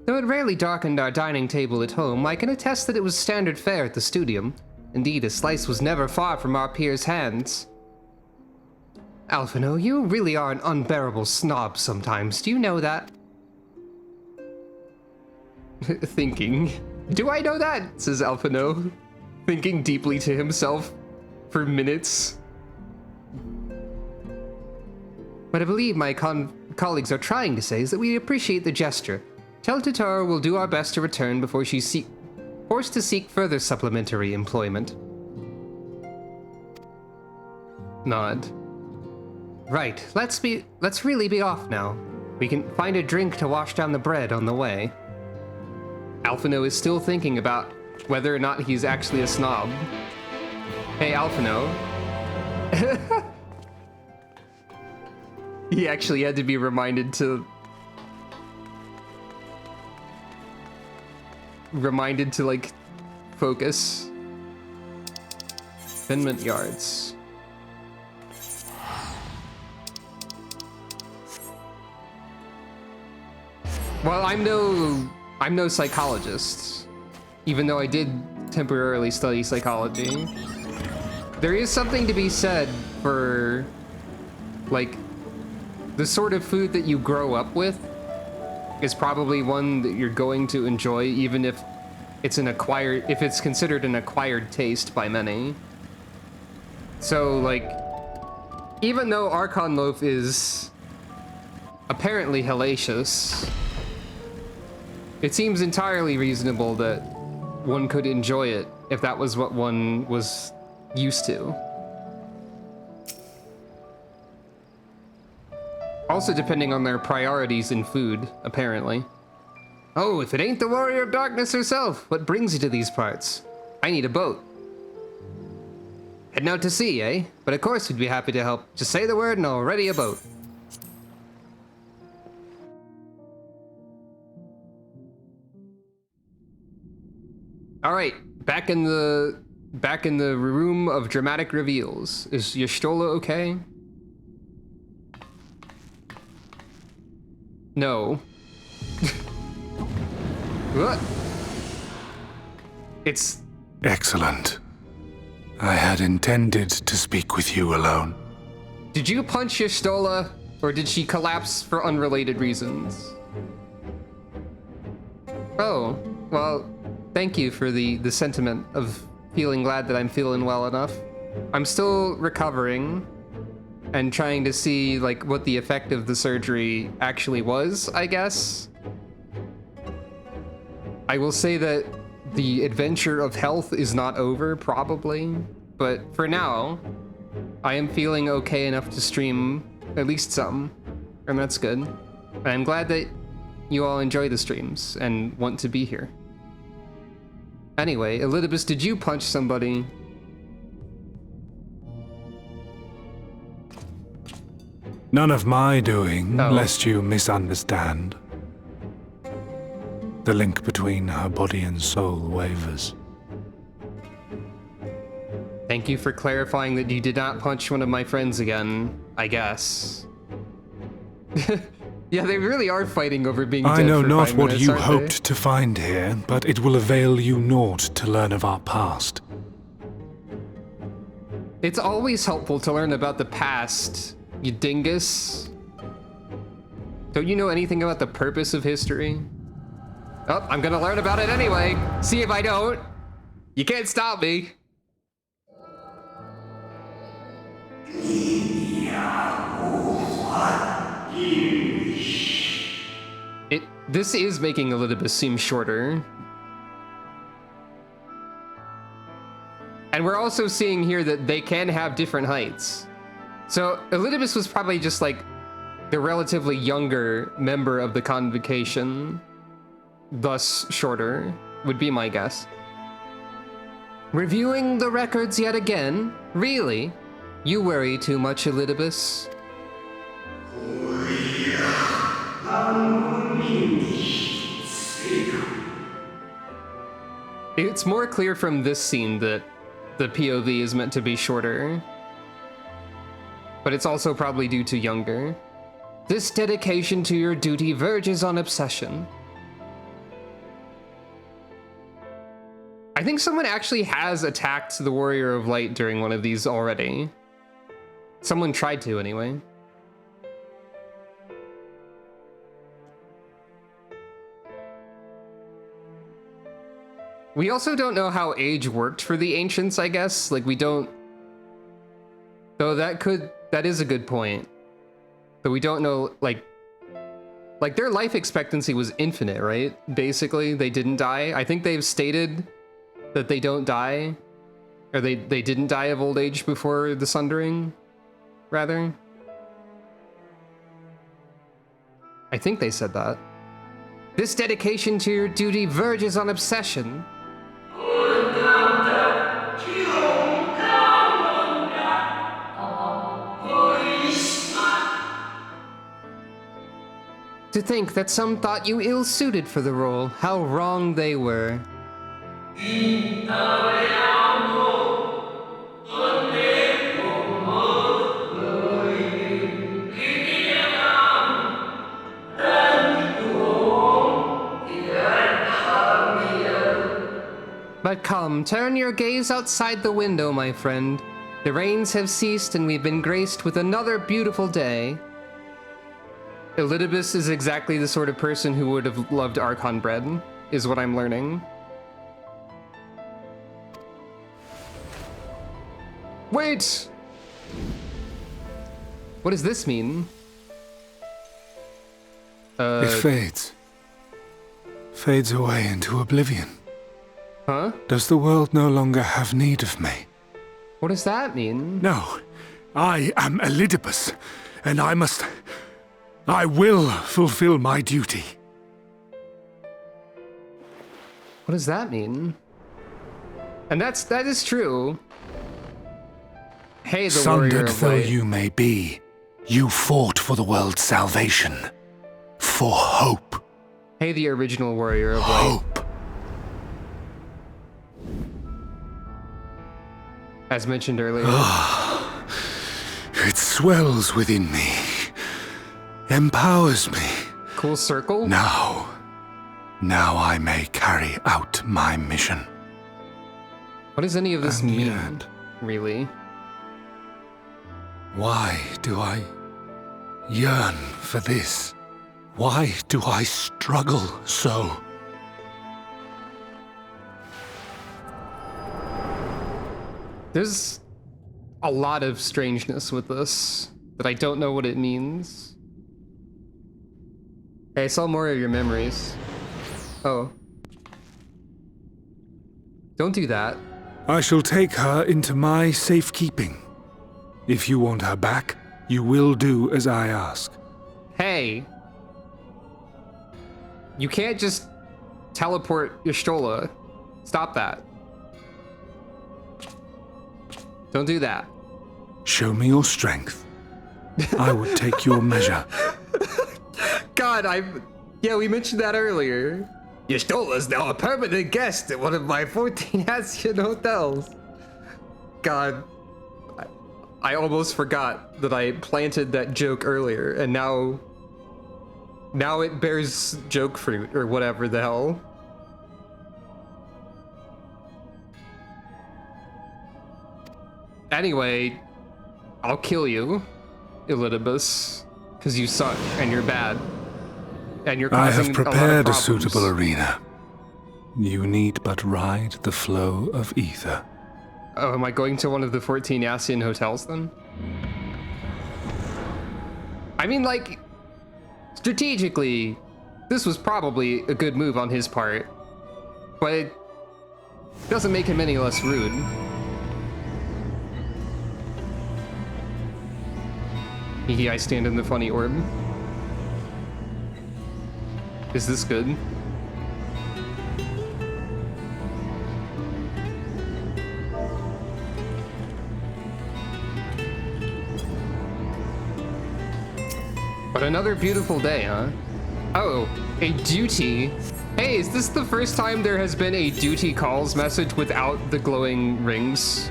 Though it rarely darkened our dining table at home, I can attest that it was standard fare at the studium. Indeed, a slice was never far from our peers' hands. Alphino, you really are an unbearable snob sometimes, do you know that? Thinking. Do I know that? Says Alphino, thinking deeply to himself for minutes. What I believe my colleagues are trying to say is that we appreciate the gesture. Tell Tataru we'll do our best to return before she's forced to seek further supplementary employment. Nod. Right, let's really be off now. We can find a drink to wash down the bread on the way. Alphino is still thinking about whether or not he's actually a snob. Hey, Alphino. He actually had to be reminded to like focus. Venmont Yards. Well, I'm no psychologist, even though I did temporarily study psychology. There is something to be said for, like, the sort of food that you grow up with is probably one that you're going to enjoy, even if it's considered an acquired taste by many. So, like, even though Archon Loaf is apparently hellacious, it seems entirely reasonable that one could enjoy it if that was what one was used to. Also depending on their priorities in food, apparently. Oh, if it ain't the Warrior of Darkness herself, what brings you to these parts? I need a boat. Heading out to sea, eh? But of course we'd be happy to help. Just say the word and I'll ready a boat. All right, back in the room of dramatic reveals. Is Y'shtola okay? No. What? It's excellent. I had intended to speak with you alone. Did you punch Y'shtola, or did she collapse for unrelated reasons? Oh, well, thank you for the sentiment of feeling glad that I'm feeling well enough. I'm still recovering and trying to see like what the effect of the surgery actually was, I guess. I will say that the adventure of health is not over, probably, but for now, I am feeling okay enough to stream at least some, and that's good. And I'm glad that you all enjoy the streams and want to be here. Anyway, Elidibus, did you punch somebody? None of my doing, lest you misunderstand. The link between her body and soul wavers. Thank you for clarifying that you did not punch one of my friends again, I guess. Yeah, they really are fighting over being dead I know for not 5 what minutes, you aren't hoped to find here, but it will avail you naught to learn of our past. It's always helpful to learn about the past, you dingus. Don't you know anything about the purpose of history? Oh, I'm gonna learn about it anyway. See if I don't. You can't stop me. This is making Elidibus seem shorter. And we're also seeing here that they can have different heights. So Elidibus was probably just like the relatively younger member of the convocation, thus shorter, would be my guess. Reviewing the records yet again? Really? You worry too much, Elidibus. It's more clear from this scene that the POV is meant to be shorter, but it's also probably due to younger. This dedication to your duty verges on obsession. I think someone actually has attacked the Warrior of Light during one of these already. Someone tried to, anyway. We also don't know how age worked for the ancients, I guess. Like, we don't... Though that is a good point. But we don't know, like their life expectancy was infinite, right? Basically, they didn't die. I think they've stated that they don't die. Or they didn't die of old age before the Sundering, rather. I think they said that. This dedication to your duty verges on obsession. To think that some thought you ill-suited for the role, how wrong they were. But come, turn your gaze outside the window, my friend. The rains have ceased and we've been graced with another beautiful day. Elidibus is exactly the sort of person who would have loved Archon bread, is what I'm learning. Wait! What does this mean? It fades. Fades away into oblivion. Huh? Does the world no longer have need of me? What does that mean? No. I am Elidibus, and I will fulfill my duty. What does that mean? And that is true. Hey, the warrior Sundered of though light. you may be, you fought for the world's salvation. For hope. Hey, the original warrior of light. Hope. As mentioned earlier. It swells within me. Empowers me. Cool circle? Now I may carry out my mission. What does any of this mean, yet, really? Why do I yearn for this? Why do I struggle so? There's a lot of strangeness with this that I don't know what it means. Hey, I saw more of your memories. Oh. Don't do that. I shall take her into my safekeeping. If you want her back, you will do as I ask. Hey. You can't just teleport Y'shtola. Stop that. Don't do that. Show me your strength. I would take your measure. God, yeah, we mentioned that earlier. Y'shtola's now a permanent guest at one of my 14 Asian hotels. God, I almost forgot that I planted that joke earlier, and now it bears joke fruit, or whatever the hell. Anyway, I'll kill you, Elidibus, because you suck and you're bad. And you're causing I have prepared a lot a of suitable arena. You need but ride the flow of ether. Oh, am I going to one of the 14 Asian hotels then? I mean, like, strategically, this was probably a good move on his part, but it doesn't make him any less rude. Hehe, I stand in the funny orb. Is this good? But another beautiful day, huh? Oh, a duty. Hey, is this the first time there has been a duty calls message without the glowing rings?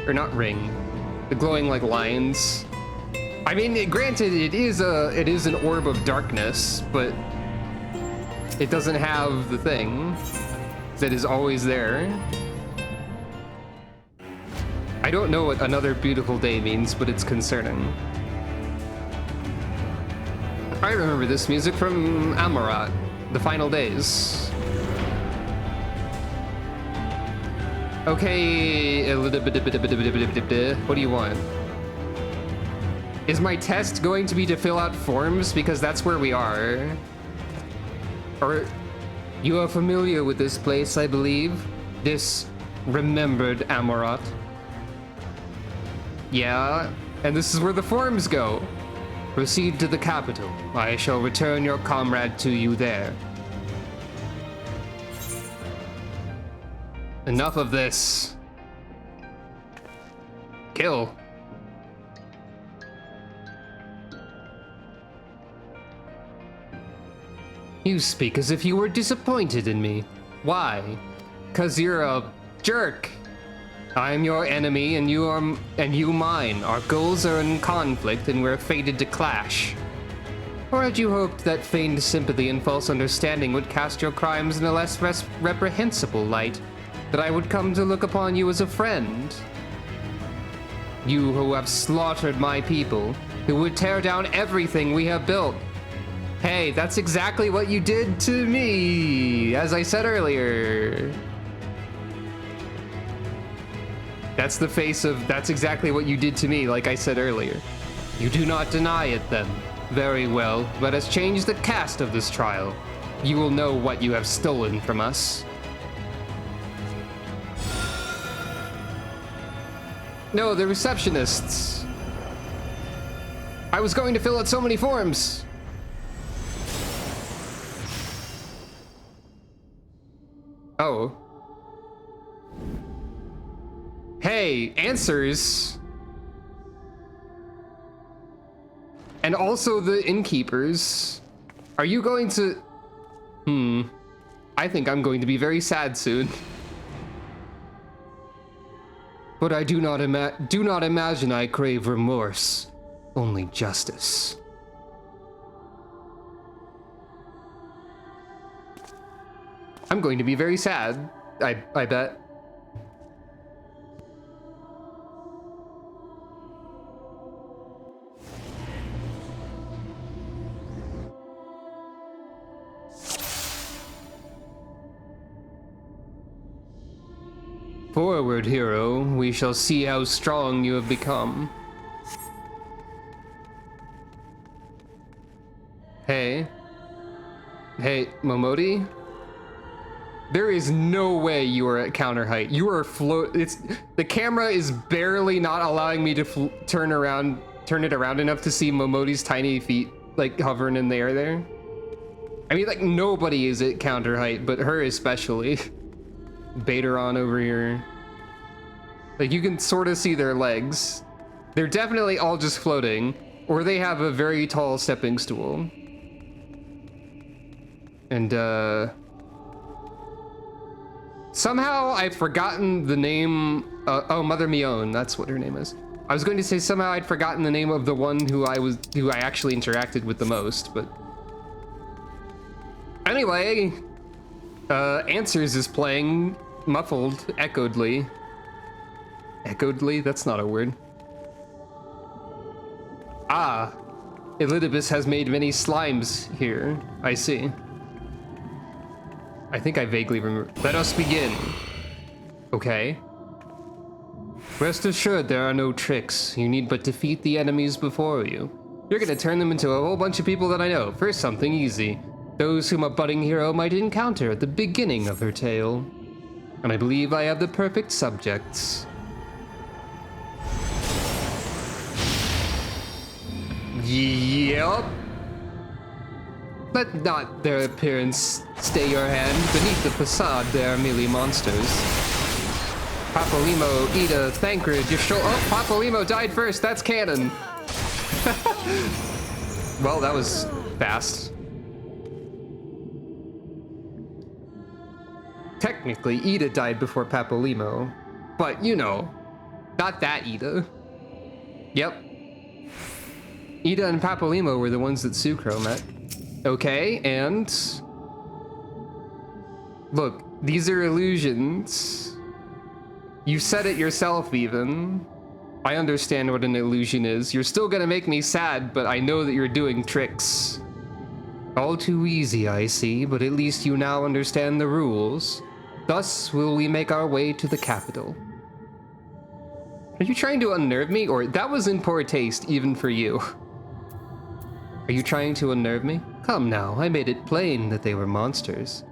Or not ring, the glowing like lines. I mean, granted, it is an orb of darkness, but it doesn't have the thing that is always there. I don't know what another beautiful day means, but it's concerning. I remember this music from Amarat, The Final Days. Okay, what do you want? Is my test going to be to fill out forms? Because that's where we are. Or, you are familiar with this place, I believe? This remembered Amarat. Yeah, and this is where the forms go. Proceed to the capital. I shall return your comrade to you there. Enough of this. Kill. You speak as if you were disappointed in me. Why? 'Cause you're a jerk. I'm your enemy and you mine. Our goals are in conflict and we're fated to clash. Or had you hoped that feigned sympathy and false understanding would cast your crimes in a less reprehensible light? That I would come to look upon you as a friend? You who have slaughtered my people, who would tear down everything we have built. Hey, that's exactly what you did to me, as I said earlier. That's the face of, that's exactly what you did to me, like I said earlier. You do not deny it, then. Very well. Let us change the cast of this trial. You will know what you have stolen from us. No, the receptionists. I was going to fill out so many forms. Oh. Hey, answers. And also the innkeepers. Are you going to... I think I'm going to be very sad soon. But I do not imagine I crave remorse. Only justice. I'm going to be very sad, I bet. Forward, hero. We shall see how strong you have become. Hey. Hey, Momodi? There is no way you are at counter height. You are the camera is barely not allowing me to turn it around enough to see Momodi's tiny feet, like, hovering in the air there. I mean, like, nobody is at counter height, but her especially. Bateron over here. Like, you can sort of see their legs. They're definitely all just floating, or they have a very tall stepping stool. And, somehow I've forgotten the name, oh, Mother Mion, that's what her name is. I was going to say somehow I'd forgotten the name of the one who I actually interacted with the most, but... Anyway, Answers is playing muffled, echoedly. Echoedly? That's not a word. Ah, Elidibus has made many slimes here. I see. I think I vaguely remember. Let us begin. Okay. Rest assured there are no tricks. You need but defeat the enemies before you. You're gonna turn them into a whole bunch of people that I know. First, something easy. Those whom a budding hero might encounter at the beginning of her tale. And I believe I have the perfect subjects. Yep. Let not their appearance stay your hand. Beneath the facade, they are merely monsters. Papolimo, Ida, Thancred, oh, Papolimo died first. That's canon. Well, that was fast. Technically, Ida died before Papolimo, but you know, not that Ida. Yep. Ida and Papolimo were the ones that Sucro met. Okay, and... Look, these are illusions. You said it yourself, even. I understand what an illusion is. You're still gonna make me sad, but I know that you're doing tricks. All too easy, I see, but at least you now understand the rules. Thus will we make our way to the capital. Are you trying to unnerve me? Or that was in poor taste, even for you. Are you trying to unnerve me? Come now, I made it plain that they were monsters.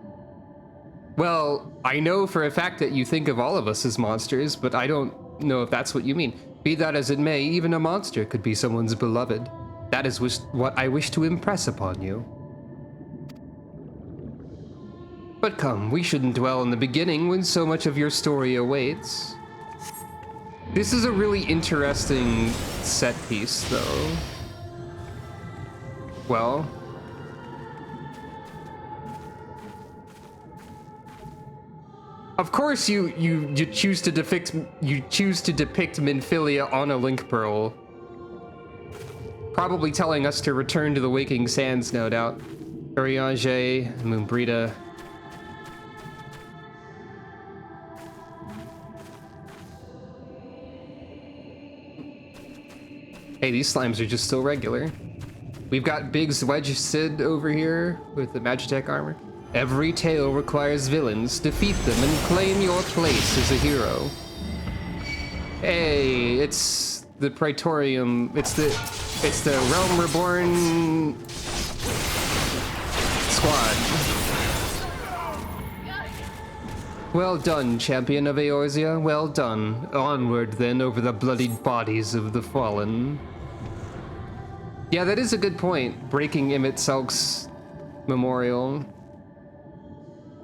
Well, I know for a fact that you think of all of us as monsters, but I don't know if that's what you mean. Be that as it may, even a monster could be someone's beloved. That is what I wish to impress upon you. But come, we shouldn't dwell on the beginning when so much of your story awaits. This is a really interesting set piece, though. Well... Of course you choose to depict Minfilia on a link pearl. Probably telling us to return to the Waking Sands, no doubt. Urianger, Moonbrita. Hey, these slimes are just still regular. We've got Biggs Wedge Sid over here with the Magitech armor. Every tale requires villains. Defeat them and claim your place as a hero. Hey, it's the Praetorium. It's It's the Realm Reborn squad. Well done, champion of Eorzea. Well done. Onward, then, over the bloodied bodies of the fallen. Yeah, that is a good point. Breaking Emmett Selk's memorial.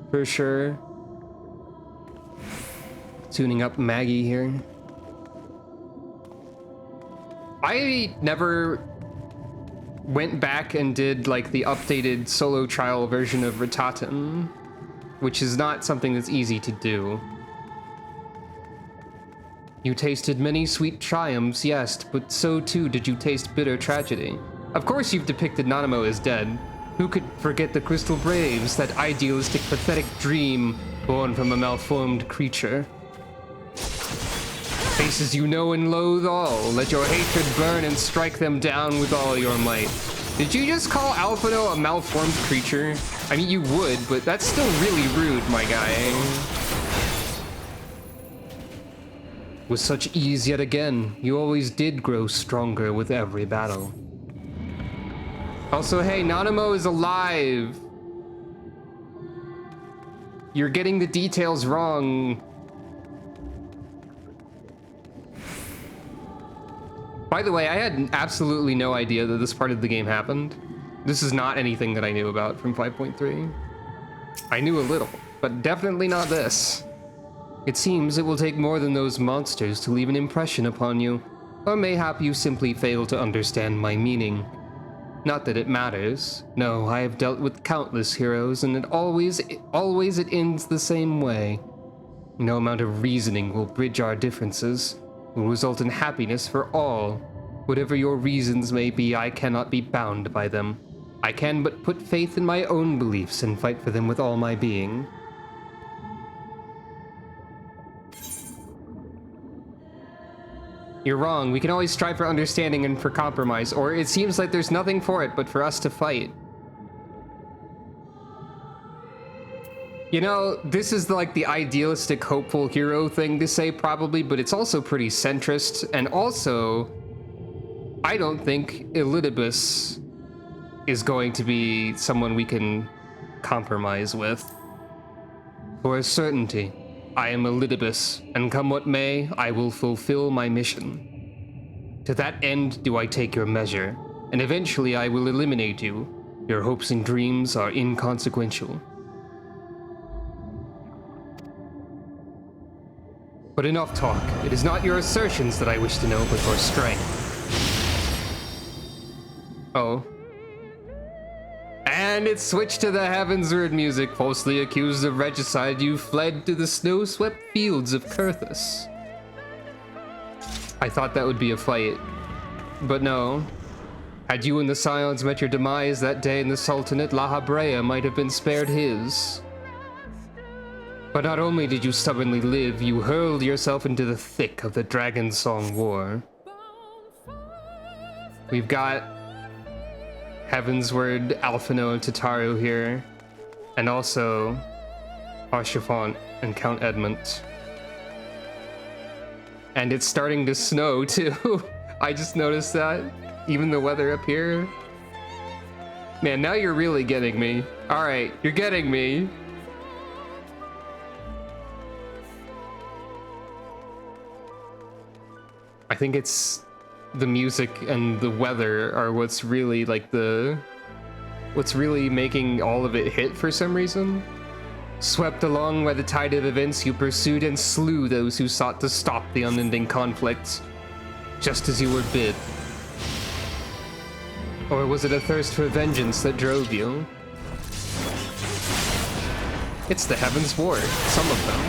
For sure. Tuning up Maggie here. I never went back and did like the updated solo trial version of Rataten, which is not something that's easy to do. You tasted many sweet triumphs, yes, but so too did you taste bitter tragedy. Of course you've depicted Nanamo as dead. Who could forget the Crystal Braves, that idealistic, pathetic dream born from a malformed creature? Faces you know and loathe all, let your hatred burn and strike them down with all your might. Did you just call Alphino a malformed creature? I mean, you would, but that's still really rude, my guy. With such ease yet again, you always did grow stronger with every battle. Also, hey, Nanamo is alive. You're getting the details wrong. By the way, I had absolutely no idea that this part of the game happened. This is not anything that I knew about from 5.3. I knew a little, but definitely not this. It seems it will take more than those monsters to leave an impression upon you, or mayhap you simply fail to understand my meaning. Not that it matters. No, I have dealt with countless heroes, and it always ends the same way. No amount of reasoning will bridge our differences. Will result in happiness for all. Whatever your reasons may be, I cannot be bound by them. I can but put faith in my own beliefs and fight for them with all my being. You're wrong. We can always strive for understanding and for compromise, or it seems like there's nothing for it but for us to fight. You know, this is like the idealistic, hopeful hero thing to say probably, but it's also pretty centrist, and also, I don't think Elidibus is going to be someone we can compromise with. For a certainty, I am Elidibus, and come what may, I will fulfill my mission. To that end do I take your measure, and eventually I will eliminate you. Your hopes and dreams are inconsequential. But enough talk. It is not your assertions that I wish to know, but your strength. Oh. And it switched to the Heavensward music. Falsely accused of regicide, you fled to the snow-swept fields of Kurthus. I thought that would be a fight. But no. Had you and the Scions met your demise that day in the Sultanate, La Habrea might have been spared his. But not only did you stubbornly live, you hurled yourself into the thick of the Dragon Song War. We've got Heavensward, Alphino, and Tataru here, and also Archifant and Count Edmund. And it's starting to snow too. I just noticed that. Even the weather up here. Man, now you're really getting me. Alright, you're getting me. I think it's the music and the weather are what's really like what's really making all of it hit for some reason. Swept along by the tide of events, you pursued and slew those who sought to stop the unending conflicts, just as you were bid. Or was it a thirst for vengeance that drove you? It's the Heavensward, some of them.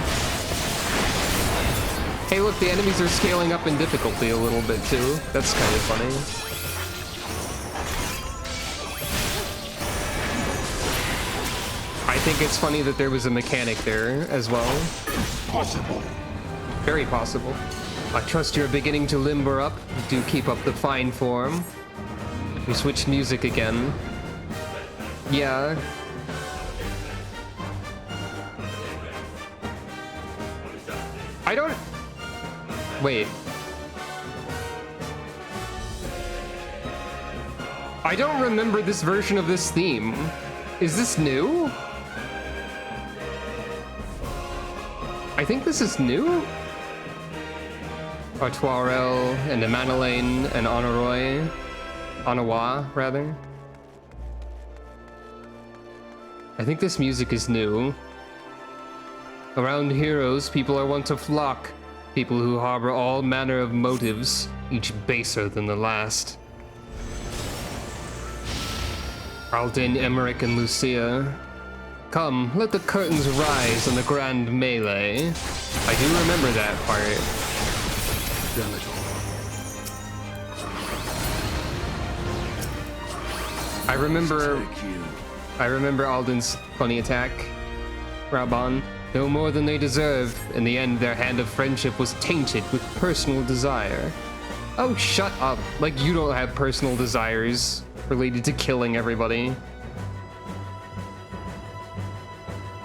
Hey look, the enemies are scaling up in difficulty a little bit too. That's kind of funny. I think it's funny that there was a mechanic there as well. Possible. Very possible. I trust you're beginning to limber up. Do keep up the fine form. We switched music again. Yeah. I don't... Wait. I don't remember this version of this theme. Is this new? I think this is new? Artoirel and Emanelaine and Honoroi. Anawa, rather. I think this music is new. Around heroes, people are wont to flock. People who harbor all manner of motives, each baser than the last. Alden, Emmerich, and Lucia. Come, let the curtains rise on the grand melee. I do remember that part. I remember Alden's funny attack. Raban. No more than they deserved. In the end, their hand of friendship was tainted with personal desire. Oh, shut up. Like, you don't have personal desires related to killing everybody.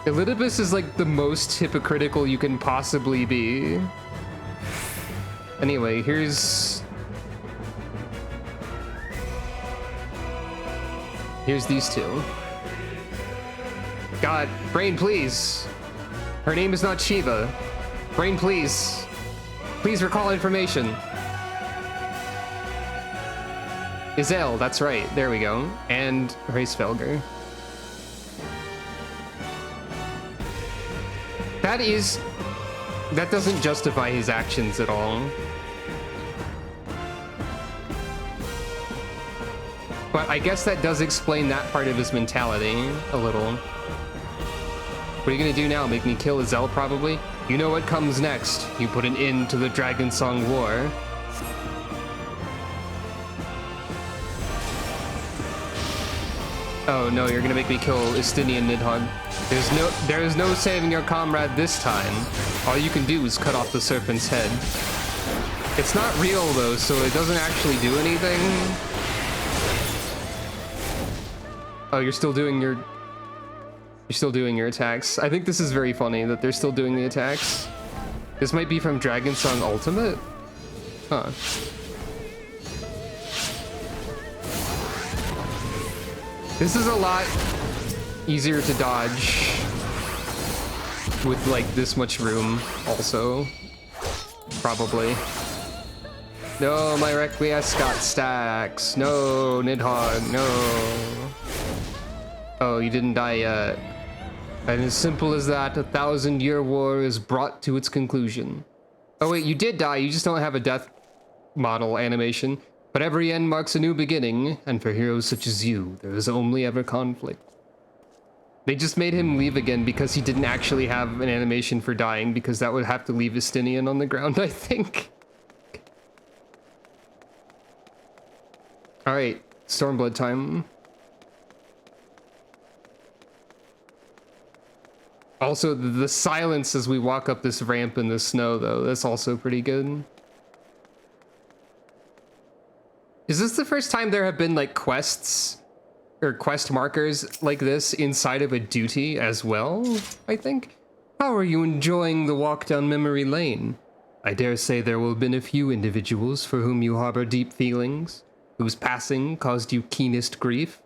Elidibus is like the most hypocritical you can possibly be. Anyway, here's these two. God, Brain, please. Her name is not Shiva. Brain, please. Please recall information. Izel, that's right. There we go. And Reisfelger. That doesn't justify his actions at all. But I guess that does explain that part of his mentality a little. What are you gonna do now? Make me kill Izel, probably? You know what comes next. You put an end to the Dragon Song War. Oh no, you're gonna make me kill Istinian Nidhogg. There is no saving your comrade this time. All you can do is cut off the serpent's head. It's not real though, so it doesn't actually do anything. Oh, you're still doing your attacks. I think this is very funny that they're still doing the attacks. This might be from Dragon Song Ultimate? Huh. This is a lot easier to dodge with like this much room also. Probably. No, my Requiescat got stacks. No, Nidhogg, no. Oh, you didn't die yet. And as simple as that, 1,000-year war is brought to its conclusion. Oh wait, you did die, you just don't have a death model animation. But every end marks a new beginning, and for heroes such as you, there is only ever conflict. They just made him leave again because he didn't actually have an animation for dying, because that would have to leave Istinian on the ground, I think. Alright, Stormblood time. Also, the silence as we walk up this ramp in the snow, though, that's also pretty good. Is this the first time there have been, like, quests or quest markers like this inside of a duty as well, I think? How are you enjoying the walk down memory lane? I dare say there will have been a few individuals for whom you harbor deep feelings, whose passing caused you keenest grief.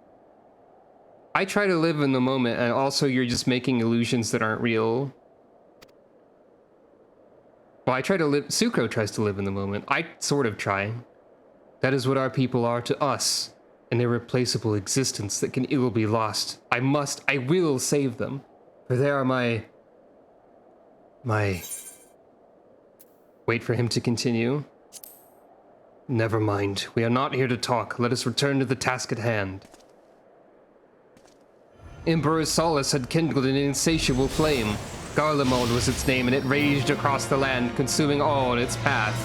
I try to live in the moment, and also you're just making illusions that aren't real. Well, I try to live... Sucro tries to live in the moment. I sort of try. That is what our people are to us, an irreplaceable existence that can ill be lost. I will save them, for they are my... Wait for him to continue. Never mind, we are not here to talk. Let us return to the task at hand. Emperor Solus had kindled an insatiable flame. Garlemald was its name, and it raged across the land, consuming all in its path.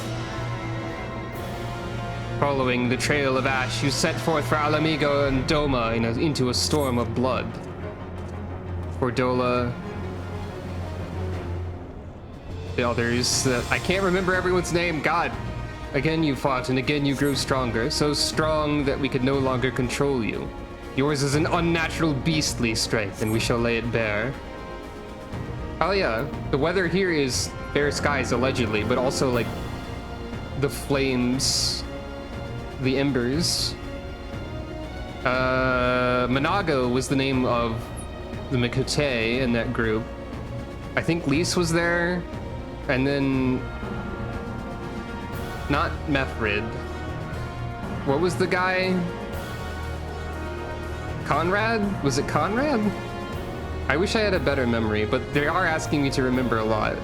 Following the trail of ash, you set forth for Alamigo and Doma into a storm of blood. For Dola, the others, I can't remember everyone's name, God. Again you fought, and again you grew stronger, so strong that we could no longer control you. Yours is an unnatural beastly strength, and we shall lay it bare. Oh yeah, the weather here is fair skies, allegedly, but also, like, the flames... the embers. Monago was the name of the Mikute in that group. I think Lys was there, and then not Methrid. What was the guy? Conrad? Was it Conrad? I wish I had a better memory, but they are asking me to remember a lot.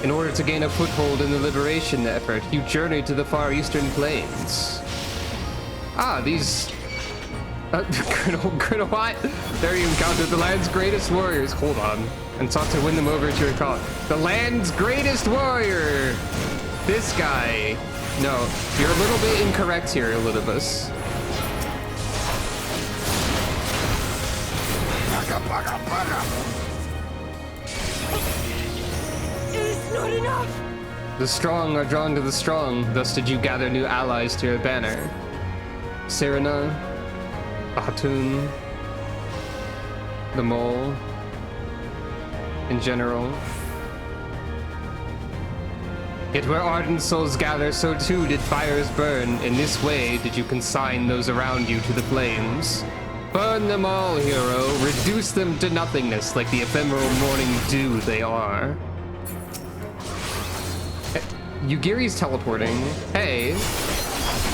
In order to gain a foothold in the liberation effort, you journeyed to the far eastern plains. Ah, these... what? There you encountered the land's greatest warriors. Hold on. And sought to win them over to your cause. The land's greatest warrior! This guy. No, you're a little bit incorrect here, Elidibus. It's not enough! The strong are drawn to the strong, thus did you gather new allies to your banner. Serena, Ahatun, the Mole, in general. Yet where ardent souls gather, so too did fires burn. In this way did you consign those around you to the flames. Burn them all, hero. Reduce them to nothingness like the ephemeral morning dew they are. Yugiri's teleporting. Hey,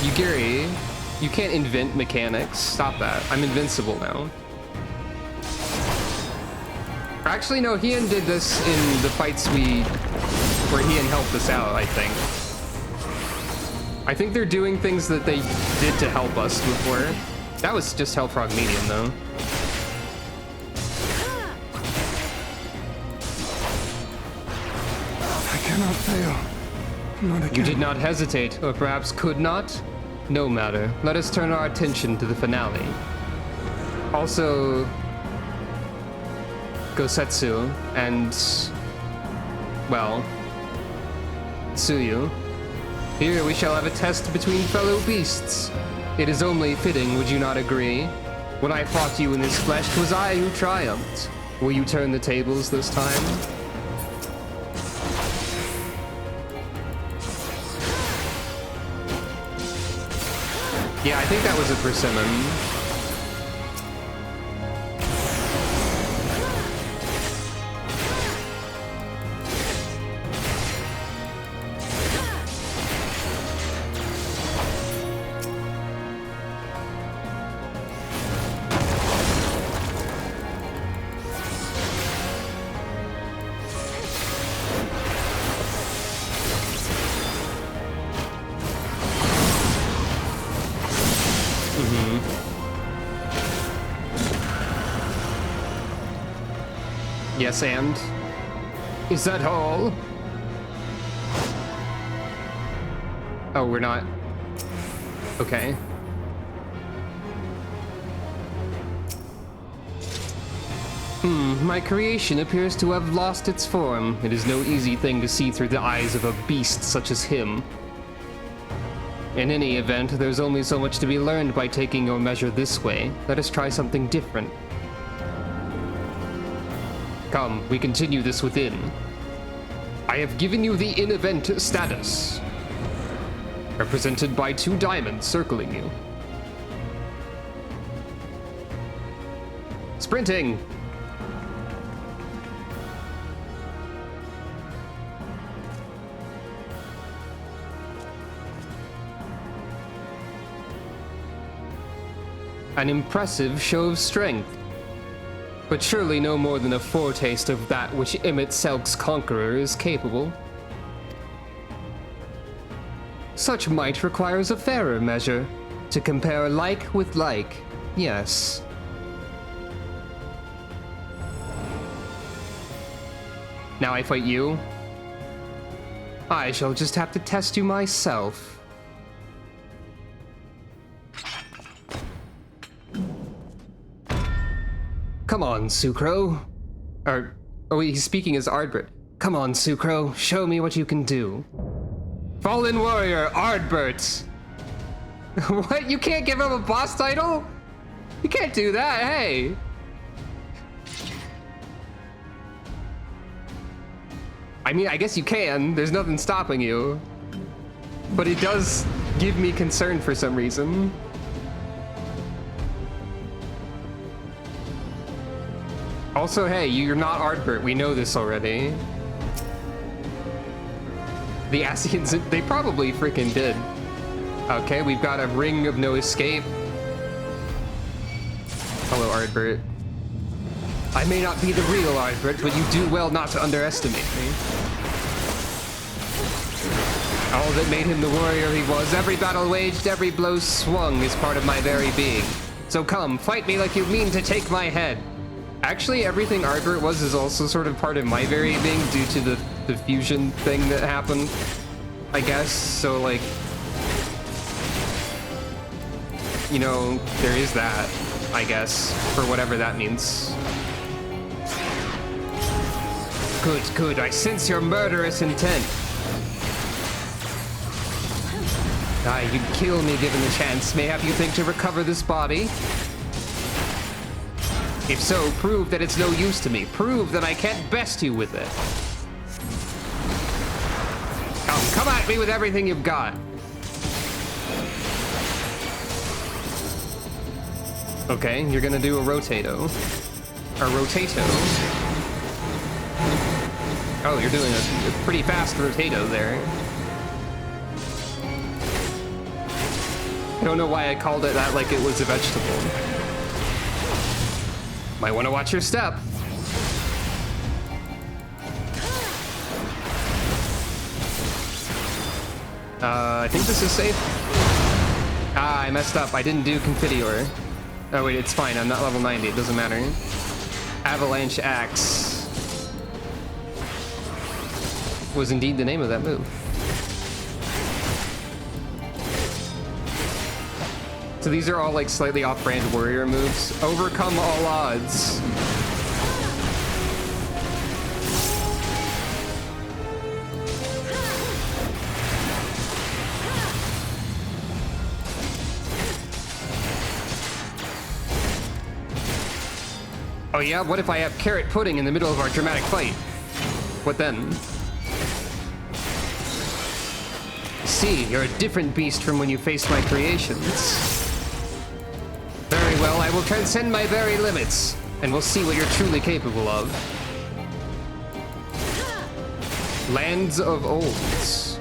Yugiri, you can't invent mechanics. Stop that. I'm invincible now. Actually, no, Hien did this in the fights where Hien helped us out, I think. I think they're doing things that they did to help us before. That was just Hellfrog Medium, though. I cannot fail. Not again. You did not hesitate, or perhaps could not? No matter. Let us turn our attention to the finale. Also, Gosetsu and, well, Tsuyu. Here we shall have a test between fellow beasts. It is only fitting, would you not agree? When I fought you in this flesh, 'twas I who triumphed. Will you turn the tables this time? Yeah, I think that was a persimmon. Yes, and? Is that all? Oh, we're not... Okay. My creation appears to have lost its form. It is no easy thing to see through the eyes of a beast such as him. In any event, there's only so much to be learned by taking your measure this way. Let us try something different. Come, we continue this within. I have given you the in-event status, represented by 2 diamonds circling you. Sprinting! An impressive show of strength. But surely no more than a foretaste of that which Emmett Selk's conqueror is capable. Such might requires a fairer measure, to compare like with like, yes. Now I fight you? I shall just have to test you myself. Come on, Sucro. Oh, he's speaking as Ardbert. Come on, Sucro, show me what you can do. Fallen Warrior, Ardbert! What? You can't give him a boss title? You can't do that, hey! I mean, I guess you can. There's nothing stopping you. But it does give me concern for some reason. Also, hey, you're not Ardbert. We know this already. The Ascians, they probably freaking did. Okay, we've got a ring of no escape. Hello, Ardbert. I may not be the real Ardbert, but you do well not to underestimate me. All that made him the warrior he was, every battle waged, every blow swung is part of my very being. So come, fight me like you mean to take my head. Actually, everything Ardbert was is also sort of part of my very being due to the fusion thing that happened, I guess. So, like, you know, there is that, I guess, for whatever that means. Good, good, I sense your murderous intent. Aye, you'd kill me given the chance. Mayhap you think to recover this body? If so, prove that it's no use to me. Prove that I can't best you with it. Come at me with everything you've got. Okay, you're gonna do a rotato. A rotato. Oh, you're doing a pretty fast rotato there. I don't know why I called it that like it was a vegetable. Might want to watch your step. I think this is safe. Ah, I messed up. I didn't do Confidior. Oh wait, it's fine. I'm not level 90. It doesn't matter. Avalanche Axe was indeed the name of that move. So these are all like slightly off-brand warrior moves. Overcome all odds. Oh yeah, what if I have carrot pudding in the middle of our dramatic fight? What then? See, you're a different beast from when you faced my creations. Very well, I will transcend my very limits, and we'll see what you're truly capable of. Lands of Olds.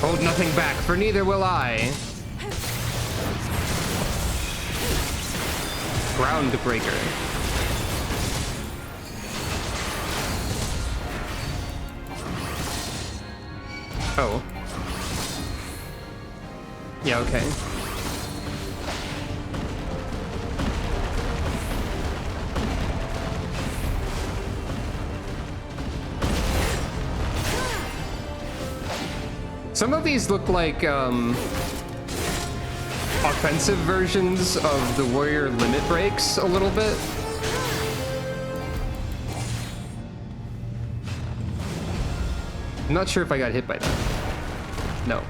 Hold nothing back, for neither will I. Groundbreaker. Oh. Yeah, okay. Some of these look like, offensive versions of the warrior limit breaks a little bit. I'm not sure if I got hit by that. No.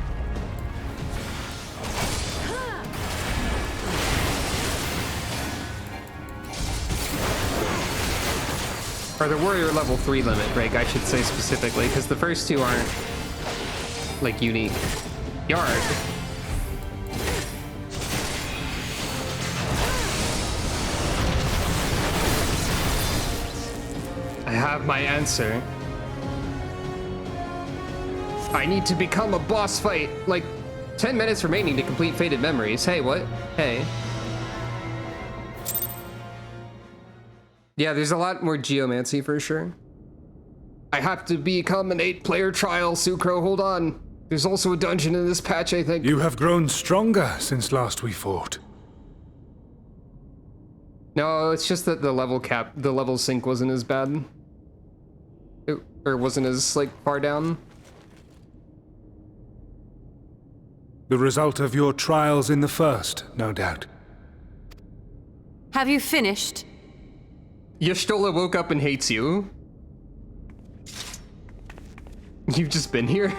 Or the warrior level 3 limit break, I should say specifically, because the first two aren't, like, unique. Yard. I have my answer. I need to become a boss fight. Like, 10 minutes remaining to complete Faded Memories. Hey, what? Hey. Yeah, there's a lot more geomancy for sure. I have to become an 8-player trial, Sucro. Hold on. There's also a dungeon in this patch, I think. You have grown stronger since last we fought. No, it's just that the level sync wasn't as bad. Or wasn't as, like, far down. The result of your trials in the first, no doubt. Have you finished? Y'shtola woke up and hates you. You've just been here?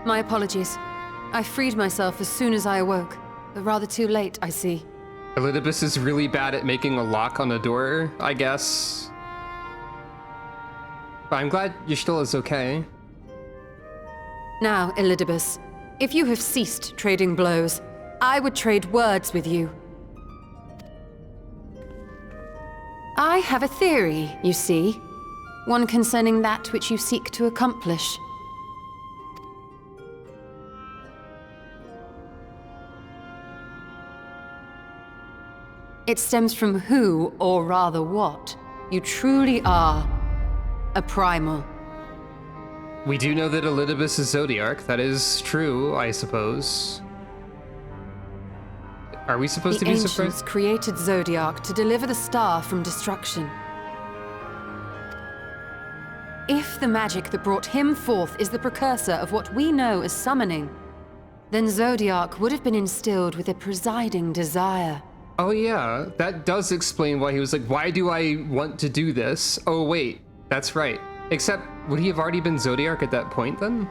My apologies. I freed myself as soon as I awoke, but rather too late, I see. Elidibus is really bad at making a lock on a door, I guess. But I'm glad Y'shtola's okay. Now, Elidibus, If you have ceased trading blows, I would trade words with you. I have a theory, you see. One concerning that which you seek to accomplish. It stems from who, or rather what, you truly are. A primal. We do know that Elidibus is Zodiarch. That is true, I suppose. Are we supposed to be surprised? The ancients created Zodiarch to deliver the star from destruction. If the magic that brought him forth is the precursor of what we know as summoning, then Zodiarch would have been instilled with a presiding desire. Oh yeah, that does explain why he was like, why do I want to do this? Oh wait, that's right. Except, would he have already been Zodiarch at that point then?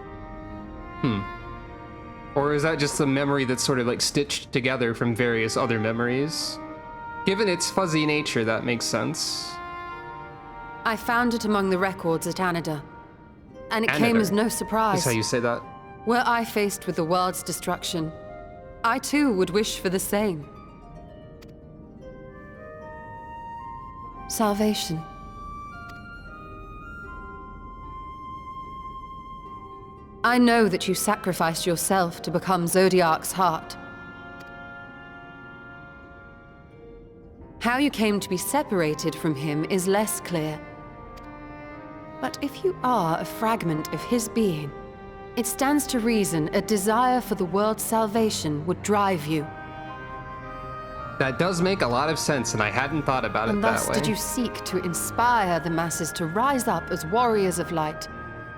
Or is that just a memory that's sort of like stitched together from various other memories? Given its fuzzy nature, that makes sense. I found it among the records at Anida. And it came as no surprise. Is how you say that. Were I faced with the world's destruction, I too would wish for the same. Salvation. I know that you sacrificed yourself to become Zodiarch's heart. How you came to be separated from him is less clear. But if you are a fragment of his being, it stands to reason a desire for the world's salvation would drive you. That does make a lot of sense, and I hadn't thought about it that way. And thus did you seek to inspire the masses to rise up as warriors of light,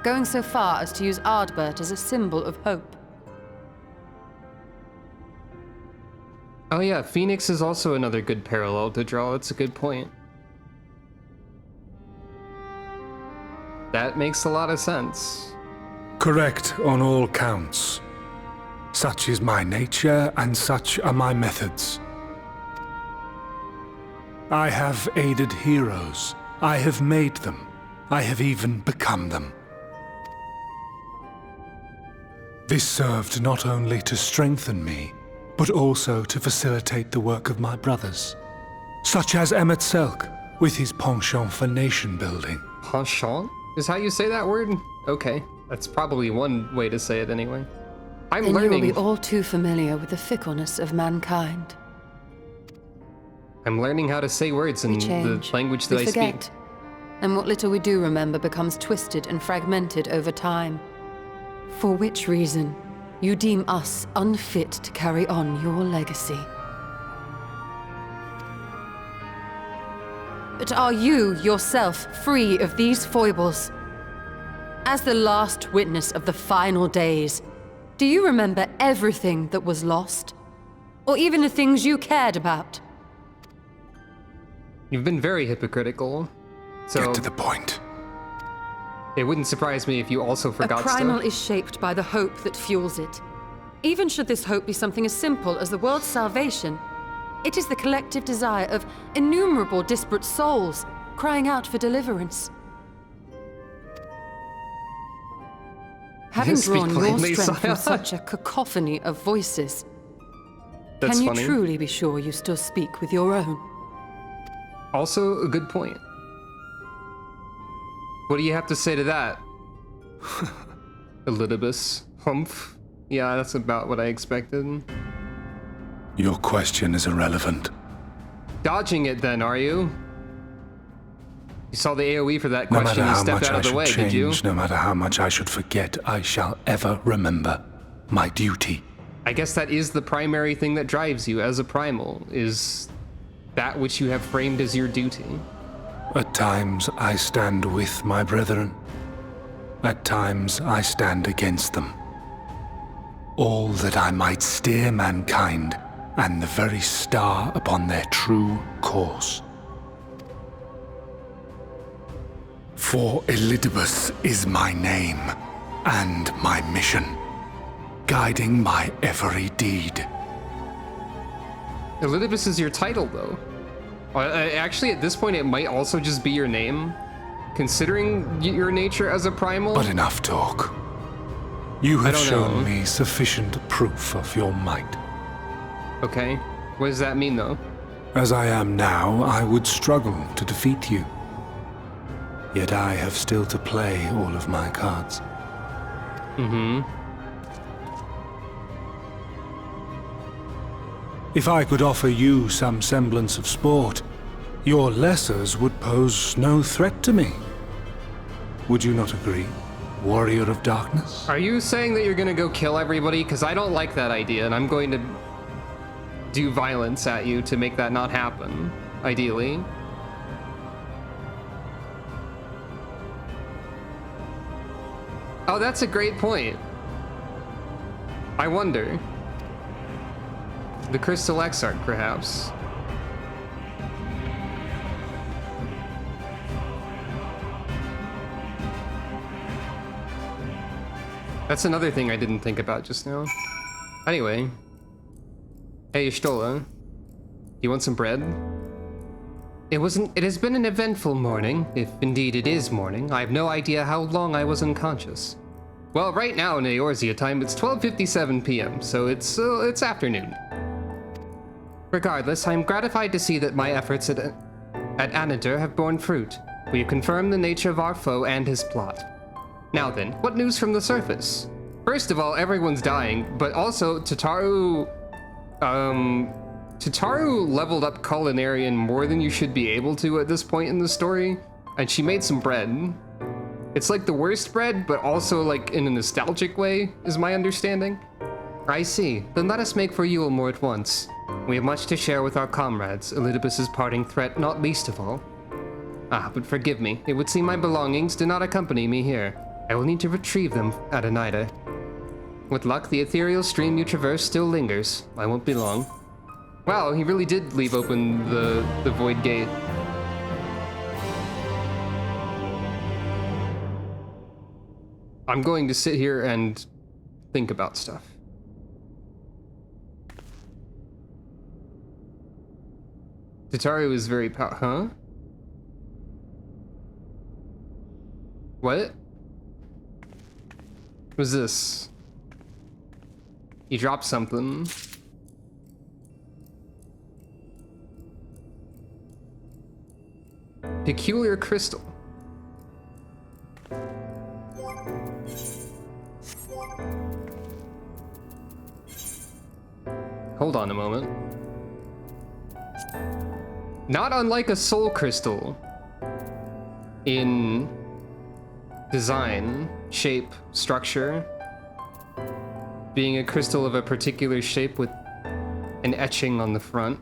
going so far as to use Ardbert as a symbol of hope. Oh yeah, Phoenix is also another good parallel to draw. That's a good point. That makes a lot of sense. Correct on all counts. Such is my nature, and such are my methods. I have aided heroes. I have made them. I have even become them. This served not only to strengthen me, but also to facilitate the work of my brothers, such as Emmett Selk, with his penchant for nation building. Penchant? Is how you say that word? Okay, that's probably one way to say it anyway. I'm learning. You will be all too familiar with the fickleness of mankind. I'm learning how to say words in the language that I speak. And what little we do remember becomes twisted and fragmented over time. For which reason, you deem us unfit to carry on your legacy. But are you, yourself, free of these foibles? As the last witness of the final days, do you remember everything that was lost? Or even the things you cared about? You've been very hypocritical. So get to the point. It wouldn't surprise me if you also forgot stuff. A primal is shaped by the hope that fuels it. Even should this hope be something as simple as the world's salvation, it is the collective desire of innumerable disparate souls crying out for deliverance. Having drawn your strength from such a cacophony of voices, can you truly be sure you still speak with your own? Also, a good point. What do you have to say to that? Elidibus. Humph. Yeah, that's about what I expected. Your question is irrelevant. Dodging it then, are you? You saw the AoE for that question and stepped out of the way, did you? No matter how much I should forget, I shall ever remember my duty. I guess that is the primary thing that drives you as a primal, is that which you have framed as your duty. At times I stand with my brethren. At times I stand against them. All that I might steer mankind and the very star upon their true course. For Elidibus is my name and my mission, guiding my every deed. Elidibus is your title, though. Actually, at this point, it might also just be your name, considering your nature as a primal. But enough talk. You have don't shown know. me sufficient proof of your might. Okay. What does that mean, though? As I am now, I would struggle to defeat you. Yet I have still to play all of my cards. Mm-hmm. If I could offer you some semblance of sport, your lessers would pose no threat to me. Would you not agree, Warrior of Darkness? Are you saying that you're gonna go kill everybody? Because I don't like that idea, and I'm going to do violence at you to make that not happen, ideally. Oh, that's a great point. I wonder. The Crystal Exarch, perhaps. That's another thing I didn't think about just now. Anyway. Hey, Stola. You want some bread? It has been an eventful morning, if indeed it is morning. I have no idea how long I was unconscious. Well, right now in Eorzea time, it's 12:57 p.m., so it's afternoon. Regardless, I'm gratified to see that my efforts at Anadur have borne fruit. We have confirmed the nature of our foe and his plot. Now then, what news from the surface? First of all, everyone's dying, but also Tataru leveled up Culinarian more than you should be able to at this point in the story, and she made some bread. It's like the worst bread, but also like in a nostalgic way, is my understanding. I see. Then let us make for Yulmore at once. We have much to share with our comrades, Elidibus's parting threat not least of all. Ah, but forgive me. It would seem my belongings do not accompany me here. I will need to retrieve them at Anaida. With luck, the ethereal stream you traverse still lingers. I won't be long. Wow, he really did leave open the void gate. I'm going to sit here and think about stuff. Tataru is very huh? What? What's this? He dropped something. Peculiar crystal. Hold on a moment. Not unlike a soul crystal in design, shape, structure, being a crystal of a particular shape with an etching on the front.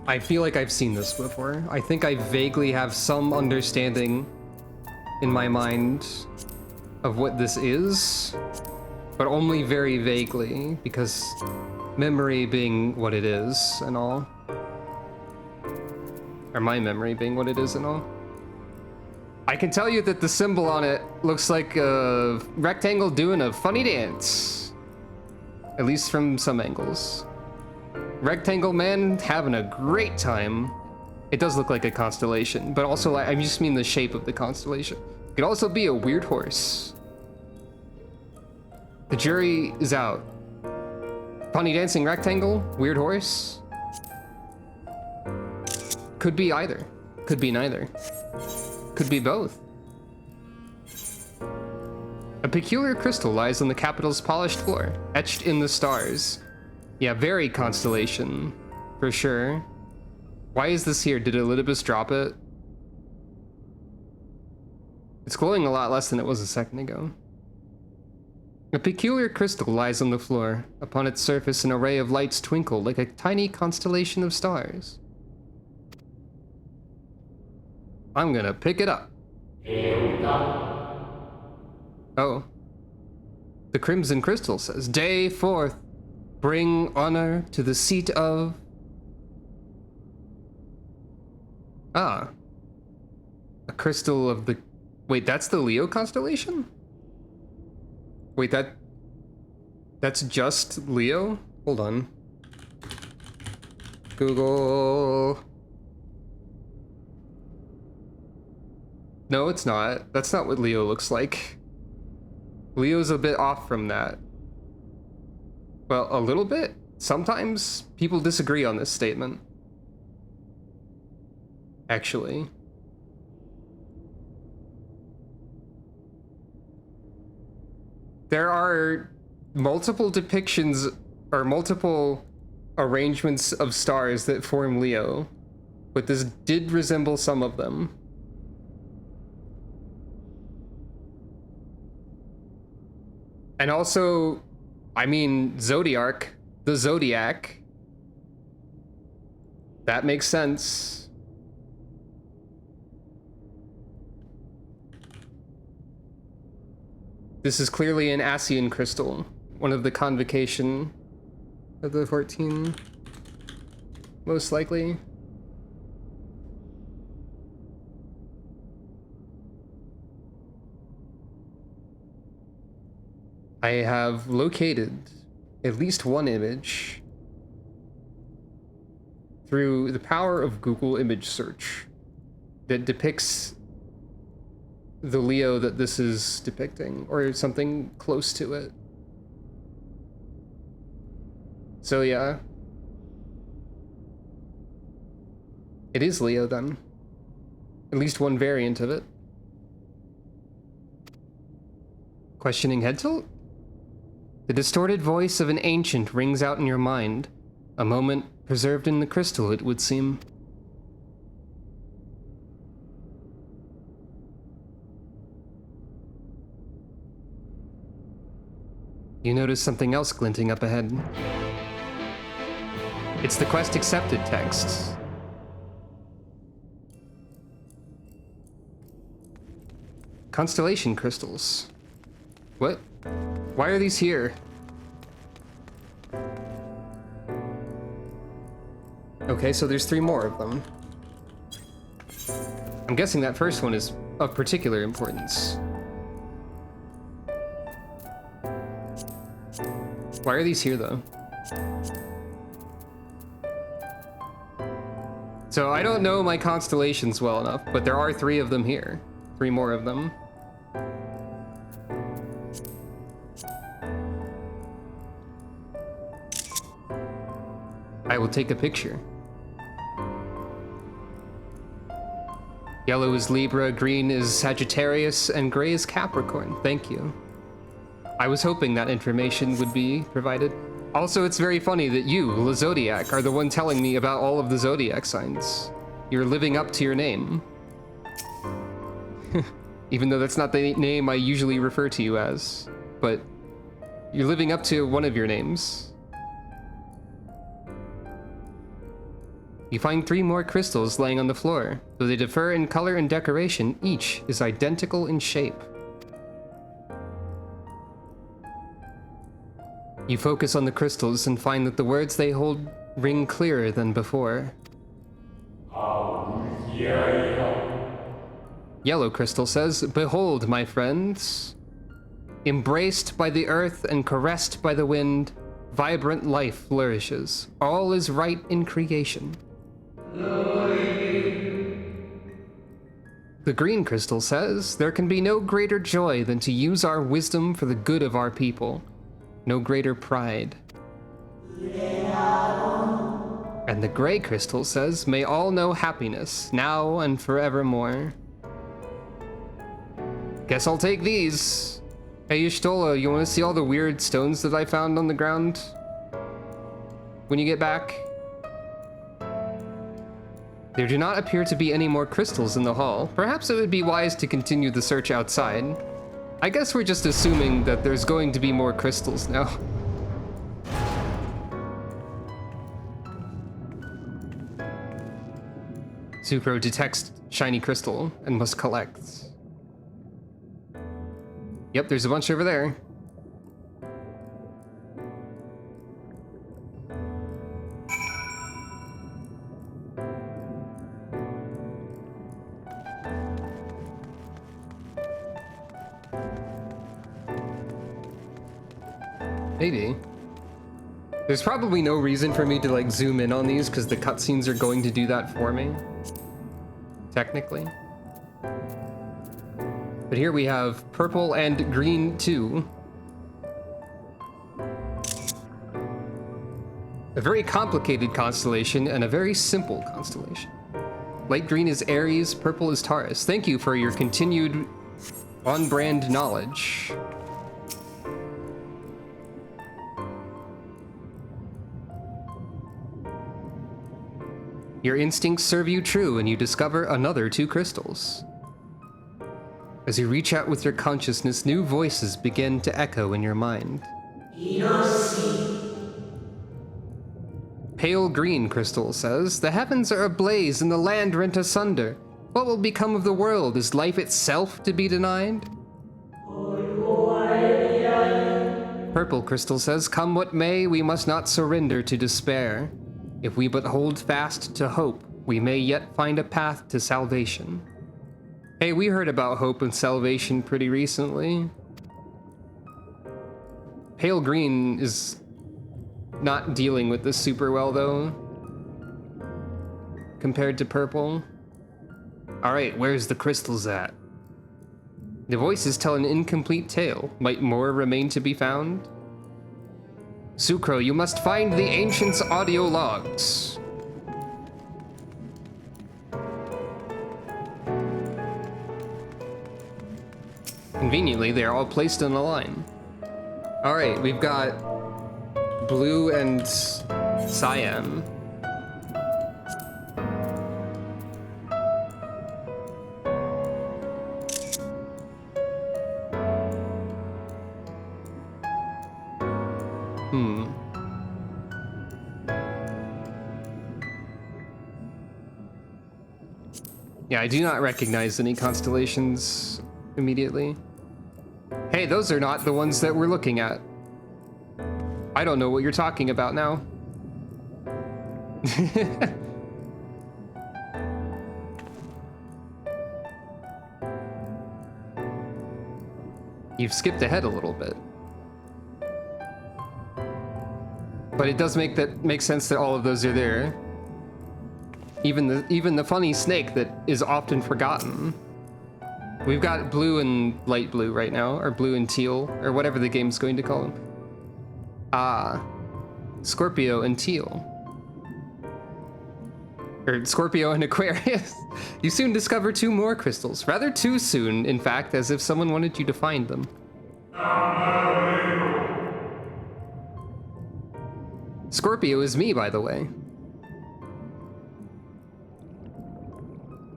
I feel like I've seen this before. I think I vaguely have some understanding in my mind of what this is, but only very vaguely, because memory being what it is and all. Or my memory being what it is and all. I can tell you that the symbol on it looks like a rectangle doing a funny dance. At least from some angles. Rectangle man having a great time. It does look like a constellation, but also I just mean the shape of the constellation. It could also be a weird horse. The jury is out. Funny dancing rectangle, weird horse. Could be either. Could be neither. Could be both. A peculiar crystal lies on the capital's polished floor, etched in the stars. Yeah, very constellation, for sure. Why is this here? Did Elidibus drop it? It's glowing a lot less than it was a second ago. A peculiar crystal lies on the floor. Upon its surface, an array of lights twinkle like a tiny constellation of stars. I'm gonna pick it up. Oh. The Crimson Crystal says, Day 4th, bring honor to the seat of... Ah. A crystal of the... Wait, that's the Leo constellation? Wait, that's just Leo? Hold on. Google... No, it's not. That's not what Leo looks like. Leo's a bit off from that. Well, a little bit. Sometimes people disagree on this statement. Actually. There are multiple depictions or multiple arrangements of stars that form Leo, but this did resemble some of them. And also, I mean, Zodiac, the Zodiac. That makes sense. This is clearly an Asian crystal, one of the convocation of the 14, most likely. I have located at least one image through the power of Google image search that depicts the Leo that this is depicting, or something close to it. So yeah. It is Leo then. At least one variant of it. Questioning head tilt? The distorted voice of an ancient rings out in your mind. A moment preserved in the crystal, it would seem. You notice something else glinting up ahead. It's the quest accepted text. Constellation crystals. What? Why are these here? Okay, so there's 3 more of them. I'm guessing that first one is of particular importance. Why are these here, though? So I don't know my constellations well enough, but there are 3 of them here. 3 more of them. I will take a picture. Yellow is Libra, green is Sagittarius, and gray is Capricorn. Thank you. I was hoping that information would be provided. Also, it's very funny that you, the Zodiac, are the one telling me about all of the Zodiac signs. You're living up to your name. Even though that's not the name I usually refer to you as. But you're living up to one of your names. You find 3 more crystals laying on the floor. Though they differ in color and decoration, each is identical in shape. You focus on the crystals and find that the words they hold ring clearer than before. Yellow crystal says, "Behold, my friends. Embraced by the earth and caressed by the wind, vibrant life flourishes. All is right in creation." The green crystal says, "There can be no greater joy than to use our wisdom for the good of our people. No greater pride." And the gray crystal says, "May all know happiness, now and forevermore." Guess I'll take these. Hey, Y'shtola, you want to see all the weird stones that I found on the ground? When you get back? There do not appear to be any more crystals in the hall. Perhaps it would be wise to continue the search outside. I guess we're just assuming that there's going to be more crystals now. Supro detects shiny crystal and must collect. Yep, there's a bunch over there. Maybe. There's probably no reason for me to like zoom in on these because the cutscenes are going to do that for me. Technically. But here we have purple and green too. A very complicated constellation and a very simple constellation. Light green is Aries, purple is Taurus. Thank you for your continued on-brand knowledge. Your instincts serve you true and you discover another 2 crystals. As you reach out with your consciousness, new voices begin to echo in your mind. Pale green crystal says, the heavens are ablaze and the land rent asunder. What will become of the world? Is life itself to be denied? Purple crystal says, come what may, we must not surrender to despair. If we but hold fast to hope, we may yet find a path to salvation. Hey, we heard about hope and salvation pretty recently. Pale green is not dealing with this super well, though, compared to purple. Alright, where's the crystals at? The voices tell an incomplete tale. Might more remain to be found? Sucro, you must find the ancients' audio logs. Conveniently, they are all placed in a line. Alright, we've got blue and cyan. Yeah, I do not recognize any constellations immediately. Hey, those are not the ones that we're looking at. I don't know what you're talking about now. You've skipped ahead a little bit. But it does make sense that all of those are there. Even the funny snake that is often forgotten. We've got blue and light blue right now, or blue and teal, or whatever the game's going to call them. Ah, Scorpio and teal. Or Scorpio and Aquarius. You soon discover 2 more crystals. Rather too soon, in fact, as if someone wanted you to find them. Scorpio is me, by the way.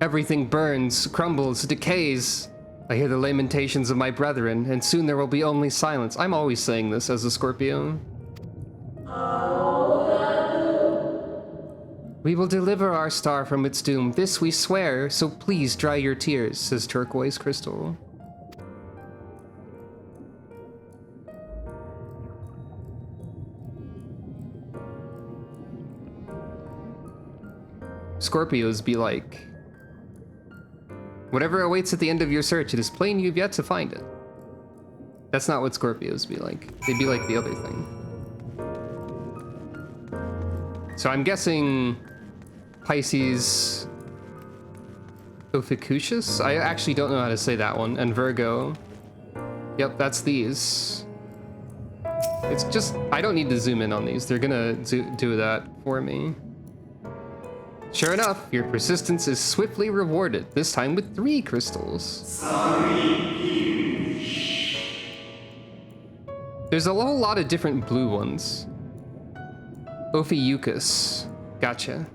Everything burns, crumbles, decays. I hear the lamentations of my brethren, and soon there will be only silence. I'm always saying this as a Scorpio. We will deliver our star from its doom. This we swear, so please dry your tears, says Turquoise Crystal. Scorpios be like, whatever awaits at the end of your search, it is plain you've yet to find it. That's not what Scorpios be like. They'd be like the other thing. So I'm guessing Pisces Ophiuchus? I actually don't know how to say that one. And Virgo. Yep, that's these. It's just, I don't need to zoom in on these. They're gonna do that for me. Sure enough, your persistence is swiftly rewarded, this time with 3 crystals. There's a whole lot of different blue ones. Ophiuchus. Gotcha.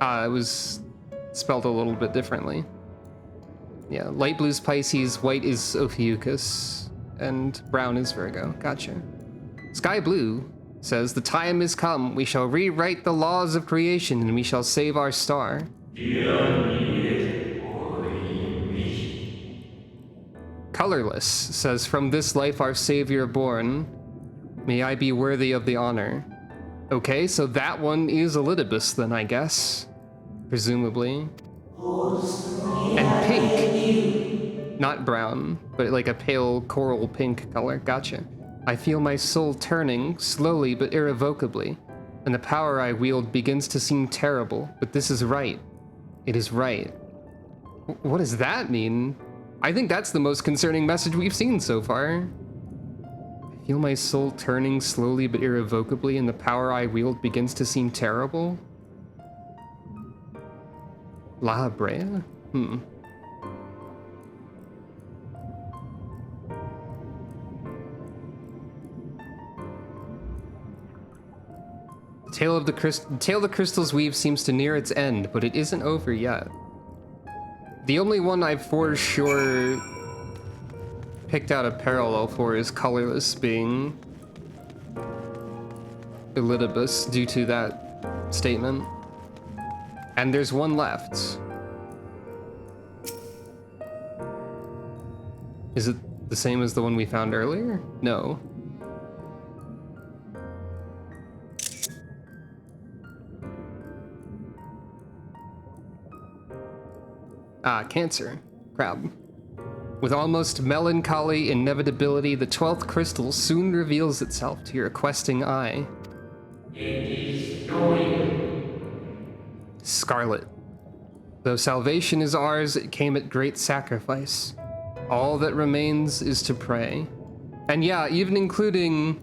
It was spelled a little bit differently. Yeah, light blue's Pisces, white is Ophiuchus, and brown is Virgo. Gotcha. Sky blue says, the time is come, we shall rewrite the laws of creation and we shall save our star. Colorless says, from this life our savior born, may I be worthy of the honor. Okay, so that one is Elidibus then, I guess. Presumably. And pink. Not brown, but like a pale coral pink color. Gotcha. I feel my soul turning, slowly but irrevocably, and the power I wield begins to seem terrible, but this is right. It is right. What does that mean? I think that's the most concerning message we've seen so far. I feel my soul turning slowly but irrevocably, and the power I wield begins to seem terrible. La Brea? Tale of the Crystal's Weave seems to near its end, but it isn't over yet. The only one I've for sure picked out a parallel for is Colorless being Elidibus due to that statement. And there's one left. Is it the same as the one we found earlier? No. Ah, Cancer. Crab. With almost melancholy inevitability, the 12th crystal soon reveals itself to your questing eye. Scarlet. Though salvation is ours, it came at great sacrifice. All that remains is to pray. And yeah, even including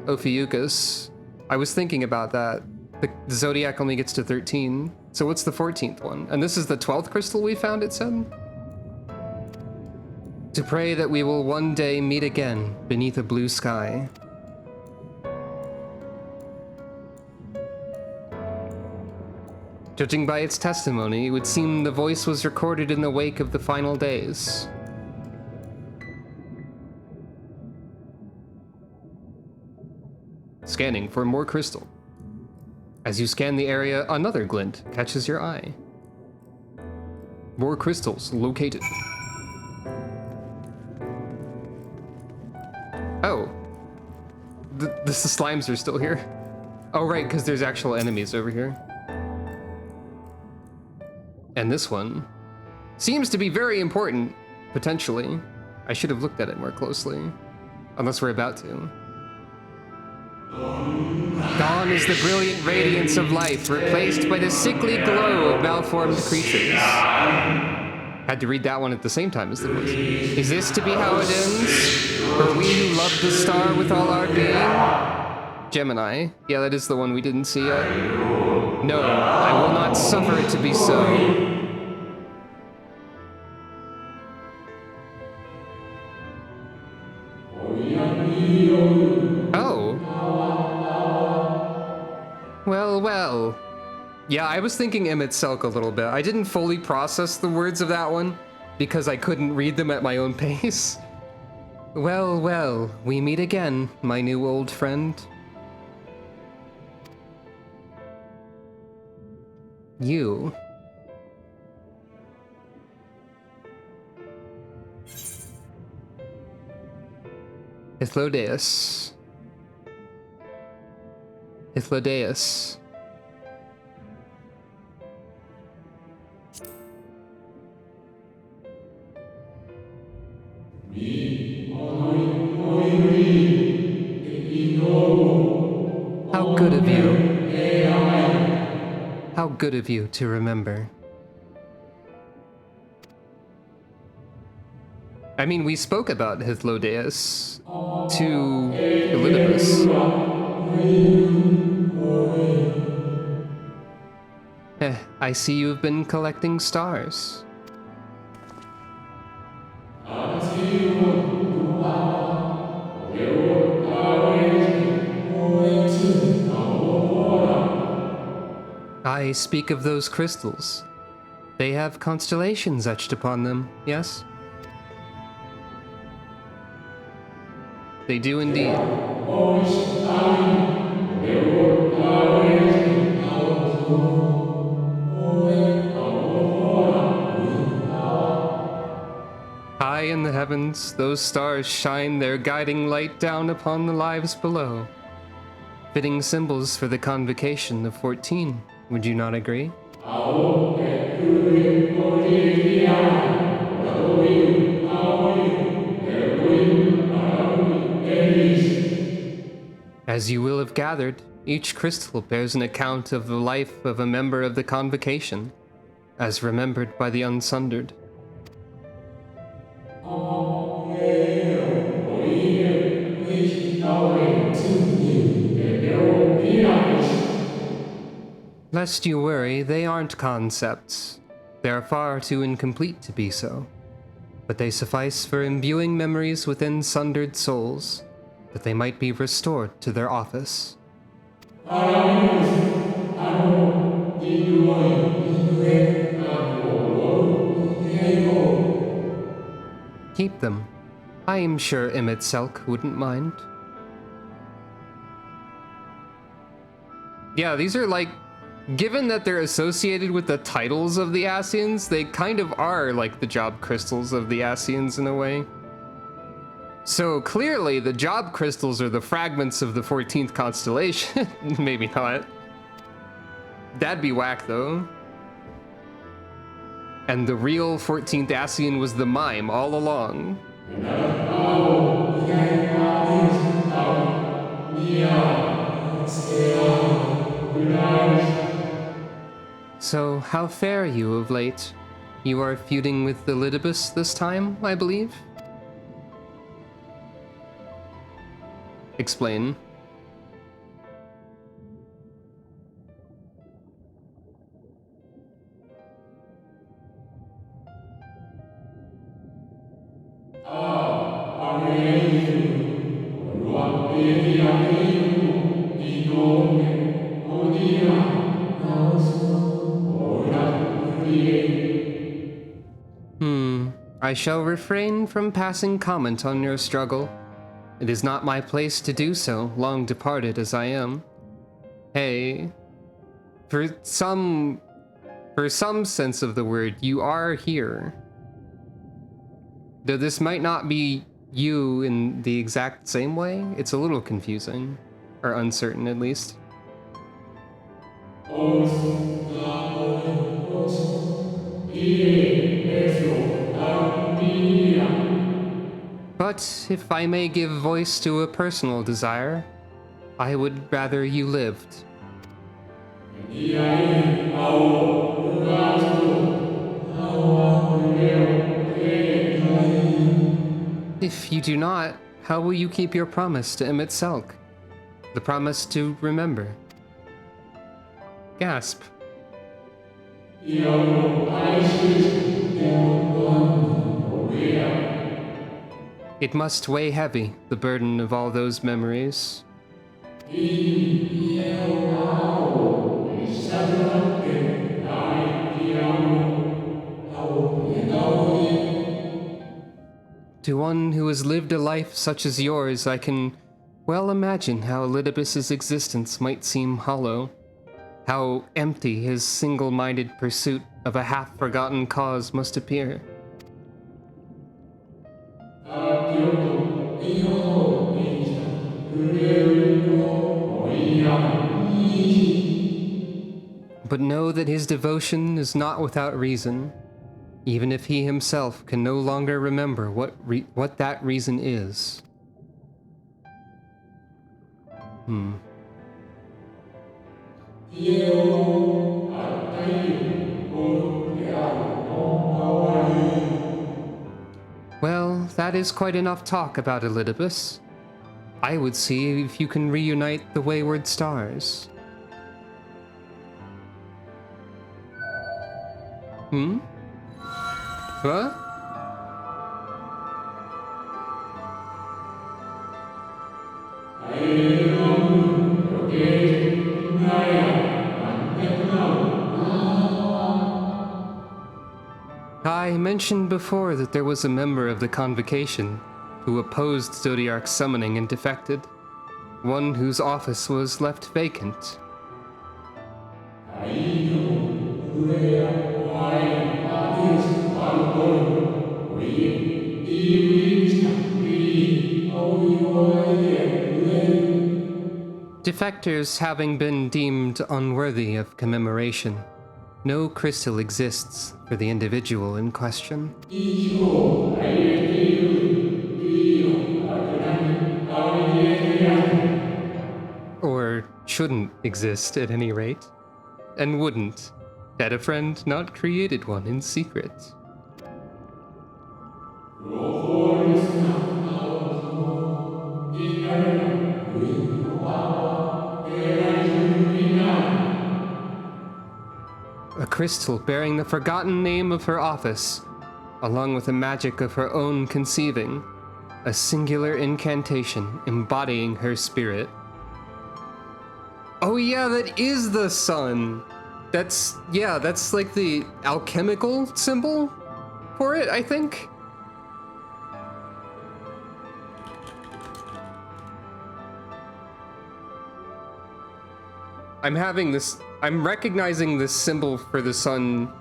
Ophiuchus, I was thinking about that. The Zodiac only gets to 13. So what's the 14th one? And this is the 12th crystal we found, it said? To pray that we will one day meet again beneath a blue sky. Judging by its testimony, it would seem the voice was recorded in the wake of the final days. Scanning for more crystal. As you scan the area, another glint catches your eye. More crystals located. Oh. The slimes are still here. Oh, right, because there's actual enemies over here. And this one seems to be very important, potentially. I should have looked at it more closely. Unless we're about to. Dawn is the brilliant radiance of life, replaced by the sickly glow of malformed creatures. Had to read that one at the same time as the voice. Is this to be how it ends? For we who love the star with all our being? Gemini. Yeah, that is the one we didn't see yet. No, I will not suffer it to be so. Oh. Well. Yeah, I was thinking Emmett Selk a little bit. I didn't fully process the words of that one because I couldn't read them at my own pace. Well, we meet again, my new old friend. You. Hythlodeus. How good of you. How good of you to remember. I mean, we spoke about Hythlodeus to Elidibus. I see you've been collecting stars. I speak of those crystals. They have constellations etched upon them, yes? They do indeed. High in the heavens, those stars shine their guiding light down upon the lives below. Fitting symbols for the convocation of 14, would you not agree? As you will have gathered, each crystal bears an account of the life of a member of the convocation. as remembered by the Unsundered. Lest you worry, they aren't concepts. They are far too incomplete to be so. But they suffice for imbuing memories within sundered souls, that they might be restored to their office. Keep them. I am sure Emmett Selk wouldn't mind. Yeah, these are like, given that they're associated with the titles of the Ascians, they kind of are like the job crystals of the Ascians in a way. So clearly the job crystals are the fragments of the 14th constellation. Maybe not. That'd be whack though. And the real 14th Ascian was the mime all along. So, how fare you of late? You are feuding with the Lidibus this time, I believe? Explain. I shall refrain from passing comment on your struggle. It is not my place to do so, long departed as I am. Hey, for some sense of the word, you are here. Though this might not be you in the exact same way, it's a little confusing, or uncertain at least. But if I may give voice to a personal desire, I would rather you lived. If you do not, how will you keep your promise to Emmett Selk? The promise to remember. Gasp. It must weigh heavy, the burden of all those memories. To one who has lived a life such as yours, I can well imagine how Lidibus's existence might seem hollow, how empty his single-minded pursuit of a half-forgotten cause must appear. But know that his devotion is not without reason, even if he himself can no longer remember what that reason is. Well, that is quite enough talk about Elidibus. I would see if you can reunite the wayward stars. What? I mentioned before that there was a member of the Convocation who opposed Zodiark's summoning and defected, one whose office was left vacant. Defectors having been deemed unworthy of commemoration, no crystal exists for the individual in question. Or shouldn't exist at any rate, and wouldn't, Had a friend, not created one in secret. A crystal bearing the forgotten name of her office, along with the magic of her own conceiving. A singular incantation embodying her spirit. Oh yeah, that is the sun! That's like the alchemical symbol for it, I think? I'm recognizing this symbol for the sun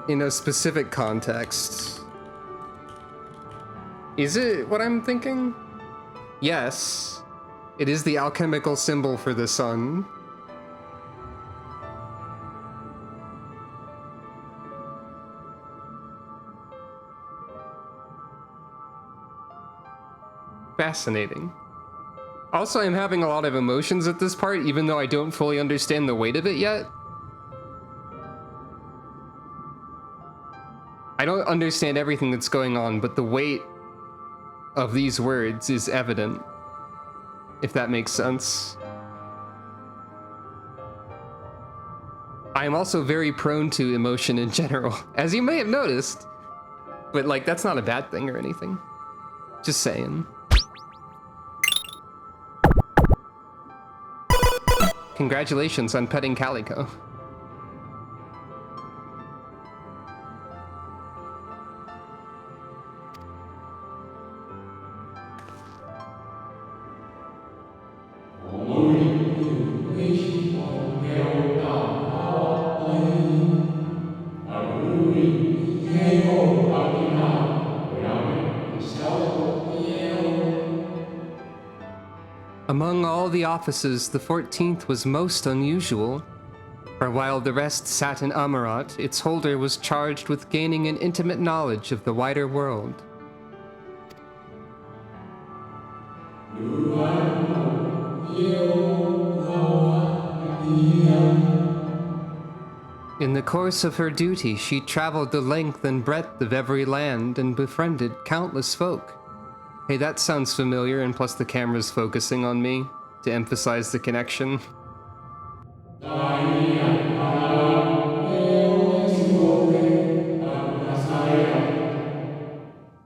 in a specific context. Is it what I'm thinking? Yes. It is the alchemical symbol for the sun. Fascinating. Also, I'm having a lot of emotions at this part, even though I don't fully understand the weight of it yet. I don't understand everything that's going on, but the weight of these words is evident, if that makes sense. I am also very prone to emotion in general, as you may have noticed. But, like, that's not a bad thing or anything. Just saying. Congratulations on petting Calico. Among all the offices, the 14th was most unusual. For while the rest sat in Amarat, its holder was charged with gaining an intimate knowledge of the wider world. In the course of her duty, she traveled the length and breadth of every land and befriended countless folk. Hey, that sounds familiar, and plus the camera's focusing on me to emphasize the connection.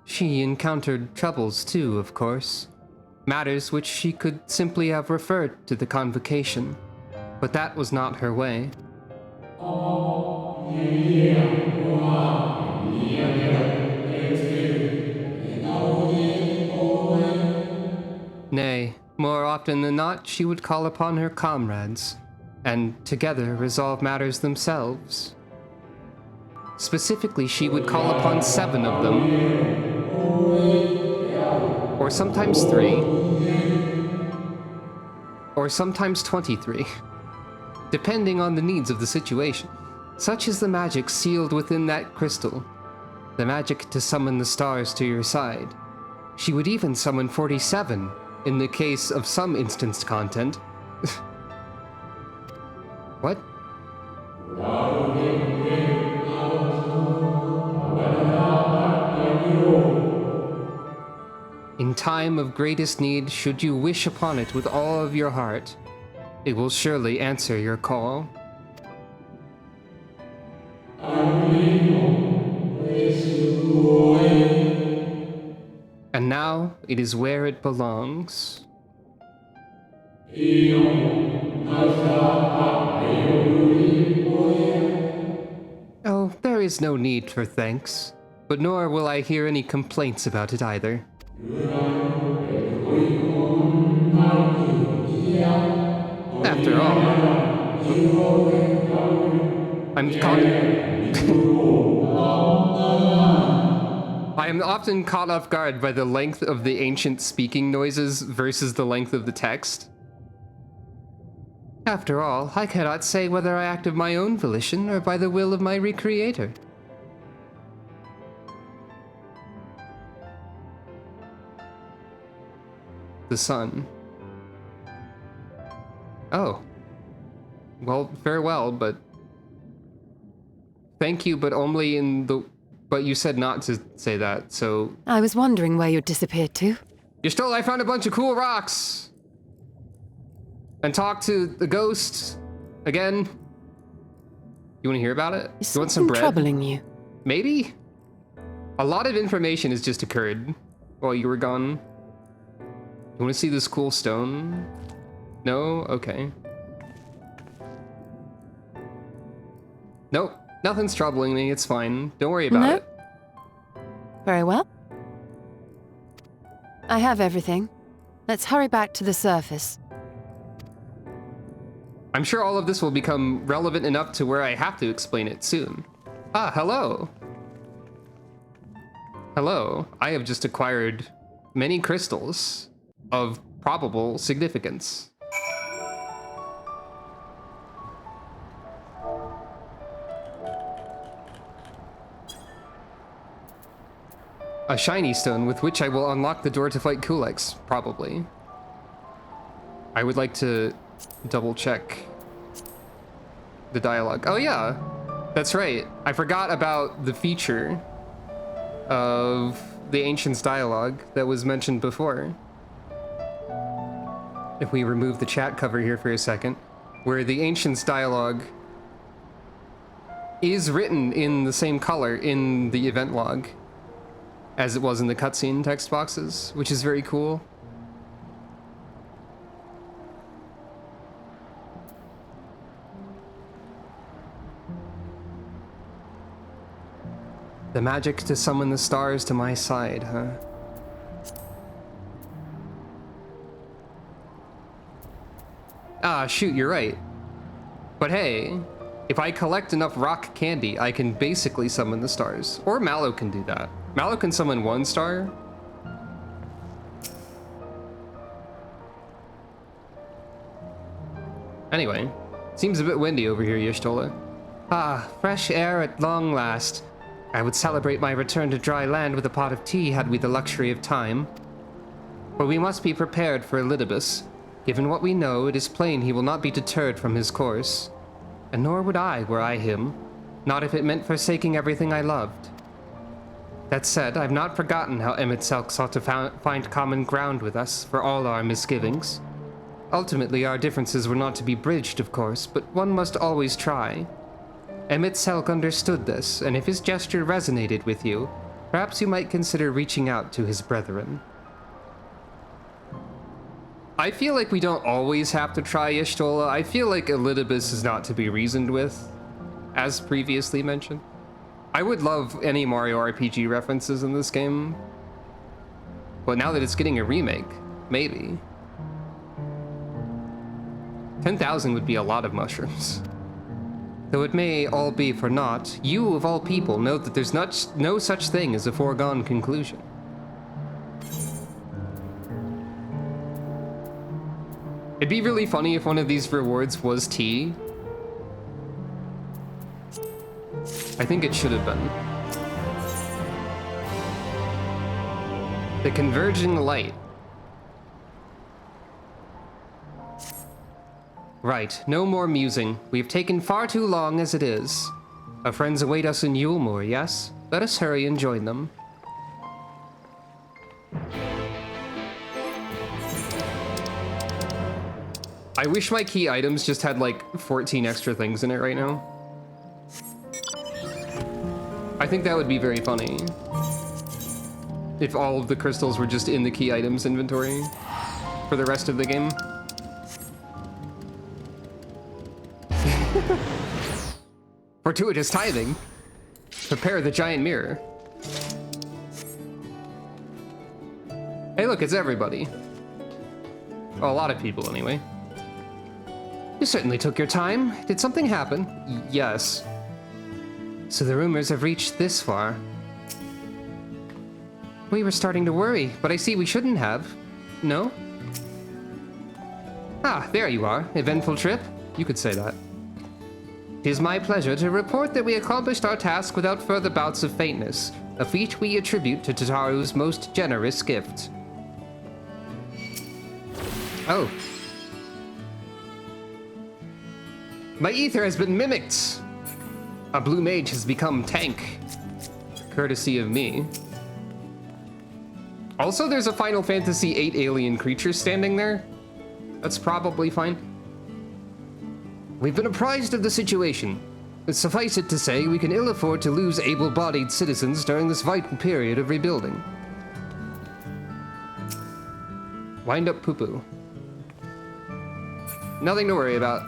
She encountered troubles too, of course. Matters which she could simply have referred to the convocation. But that was not her way. Nay, more often than not, she would call upon her comrades, and together resolve matters themselves. Specifically, she would call upon 7 of them, or sometimes 3, or sometimes 23, depending on the needs of the situation. Such is the magic sealed within that crystal, the magic to summon the stars to your side. She would even summon 47, in the case of some instanced content. What? In time of greatest need, should you wish upon it with all of your heart, it will surely answer your call. And now it is where it belongs. Oh, there is no need for thanks, but nor will I hear any complaints about it either. After all, I am often caught off guard by the length of the ancient speaking noises versus the length of the text. After all, I cannot say whether I act of my own volition or by the will of my recreator. The sun. Oh. Well, farewell, but Thank you, but only in the... But you said not to say that, so... I was wondering where you'd disappeared to. I found a bunch of cool rocks! And talked to the ghost again. You want to hear about it? Is You want some bread? troubling you? Maybe? A lot of information has just occurred while you were gone. You want to see this cool stone? No? Okay. Nope. Nothing's troubling me. It's fine. Don't worry about it. Very well. I have everything. Let's hurry back to the surface. I'm sure all of this will become relevant enough to where I have to explain it soon. Ah, hello. Hello. I have just acquired many crystals of probable significance. A shiny stone with which I will unlock the door to fight Kulex, probably. I would like to double check the dialogue. Oh yeah, that's right. I forgot about the feature of the Ancients dialogue that was mentioned before. If we remove the chat cover here for a second, where the Ancients dialogue is written in the same color in the event log as it was in the cutscene text boxes, which is very cool. The magic to summon the stars to my side, huh? Ah, shoot, you're right. But hey, if I collect enough rock candy, I can basically summon the stars. Or Mallow can do that. Mallow can summon one star. Anyway, seems a bit windy over here, Y'shtola. Ah, fresh air at long last. I would celebrate my return to dry land with a pot of tea had we the luxury of time. For we must be prepared for Elidibus. Given what we know, it is plain he will not be deterred from his course. And nor would I, were I him. Not if it meant forsaking everything I loved. That said, I've not forgotten how Emmett Selk sought to find common ground with us for all our misgivings. Ultimately, our differences were not to be bridged, of course, but one must always try. Emmett Selk understood this, and if his gesture resonated with you, perhaps you might consider reaching out to his brethren. I feel like we don't always have to try Y'shtola. I feel like Elidibus is not to be reasoned with, as previously mentioned. I would love any Mario RPG references in this game, but now that it's getting a remake, maybe. 10,000 would be a lot of mushrooms. Though it may all be for naught, you of all people know that there's no such thing as a foregone conclusion. It'd be really funny if one of these rewards was tea. I think it should have been. The converging light. Right, no more musing. We've taken far too long as it is. Our friends await us in Yulemoor, yes? Let us hurry and join them. I wish my key items just had like 14 extra things in it right now. I think that would be very funny. If all of the crystals were just in the key items inventory for the rest of the game. Fortuitous tithing. Prepare the giant mirror. Hey look, it's everybody. Well, a lot of people anyway. You certainly took your time. Did something happen? Yes. So the rumors have reached this far. We were starting to worry, but I see we shouldn't have. No? Ah, there you are. Eventful trip? You could say that. It is my pleasure to report that we accomplished our task without further bouts of faintness, a feat we attribute to Tataru's most generous gift. Oh. My ether has been mimicked! A blue mage has become tank, courtesy of me. Also, there's a Final Fantasy VIII alien creature standing there. That's probably fine. We've been apprised of the situation. Suffice it to say, we can ill afford to lose able-bodied citizens during this vital period of rebuilding. Wind up poo-poo. Nothing to worry about.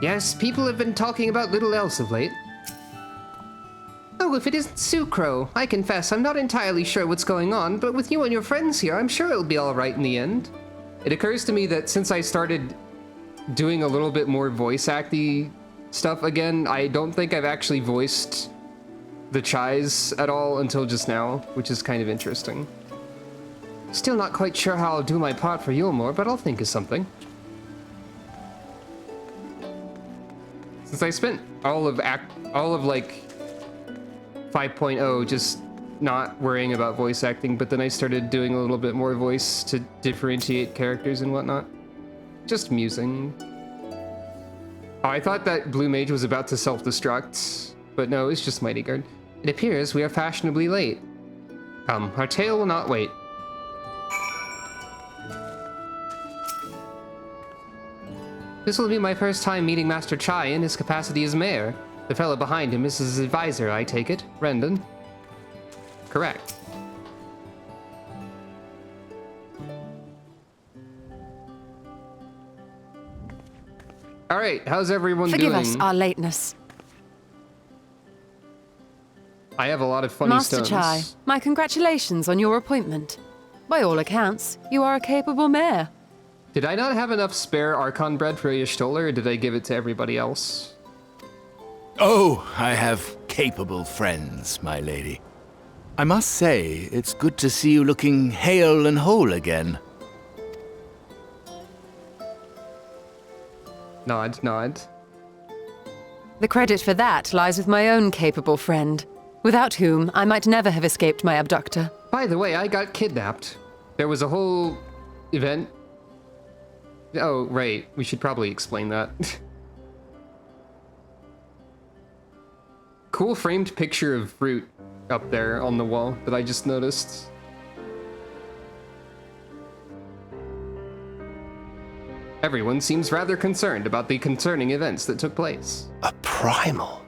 Yes, people have been talking about little else of late. Oh, if it isn't Sucro. I confess, I'm not entirely sure what's going on, but with you and your friends here, I'm sure it'll be alright in the end. It occurs to me that since I started doing a little bit more voice acty stuff again, I don't think I've actually voiced the Chais at all until just now, which is kind of interesting. Still not quite sure how I'll do my part for Yulmore, but I'll think of something. Since I spent all of like 5.0 just not worrying about voice acting, but then I started doing a little bit more voice to differentiate characters and whatnot. Just musing. Oh, I thought that Blue Mage was about to self-destruct, but no, it's just Mighty Guard. It appears we are fashionably late. Come, our tale will not wait. This will be my first time meeting Master Chai in his capacity as mayor. The fellow behind him is his advisor, I take it. Rendon. Correct. Alright, how's everyone doing? Forgive us our lateness. I have a lot of funny Master stones. Chai, my congratulations on your appointment. By all accounts, you are a capable mayor. Did I not have enough spare Archon bread for Y'shtola, or did I give it to everybody else? Oh, I have capable friends, my lady. I must say, it's good to see you looking hale and whole again. Nod, nod. The credit for that lies with my own capable friend, without whom I might never have escaped my abductor. By the way, I got kidnapped. There was a whole event. Oh, right. We should probably explain that. Cool framed picture of fruit up there on the wall that I just noticed. Everyone seems rather concerned about the concerning events that took place. A primal?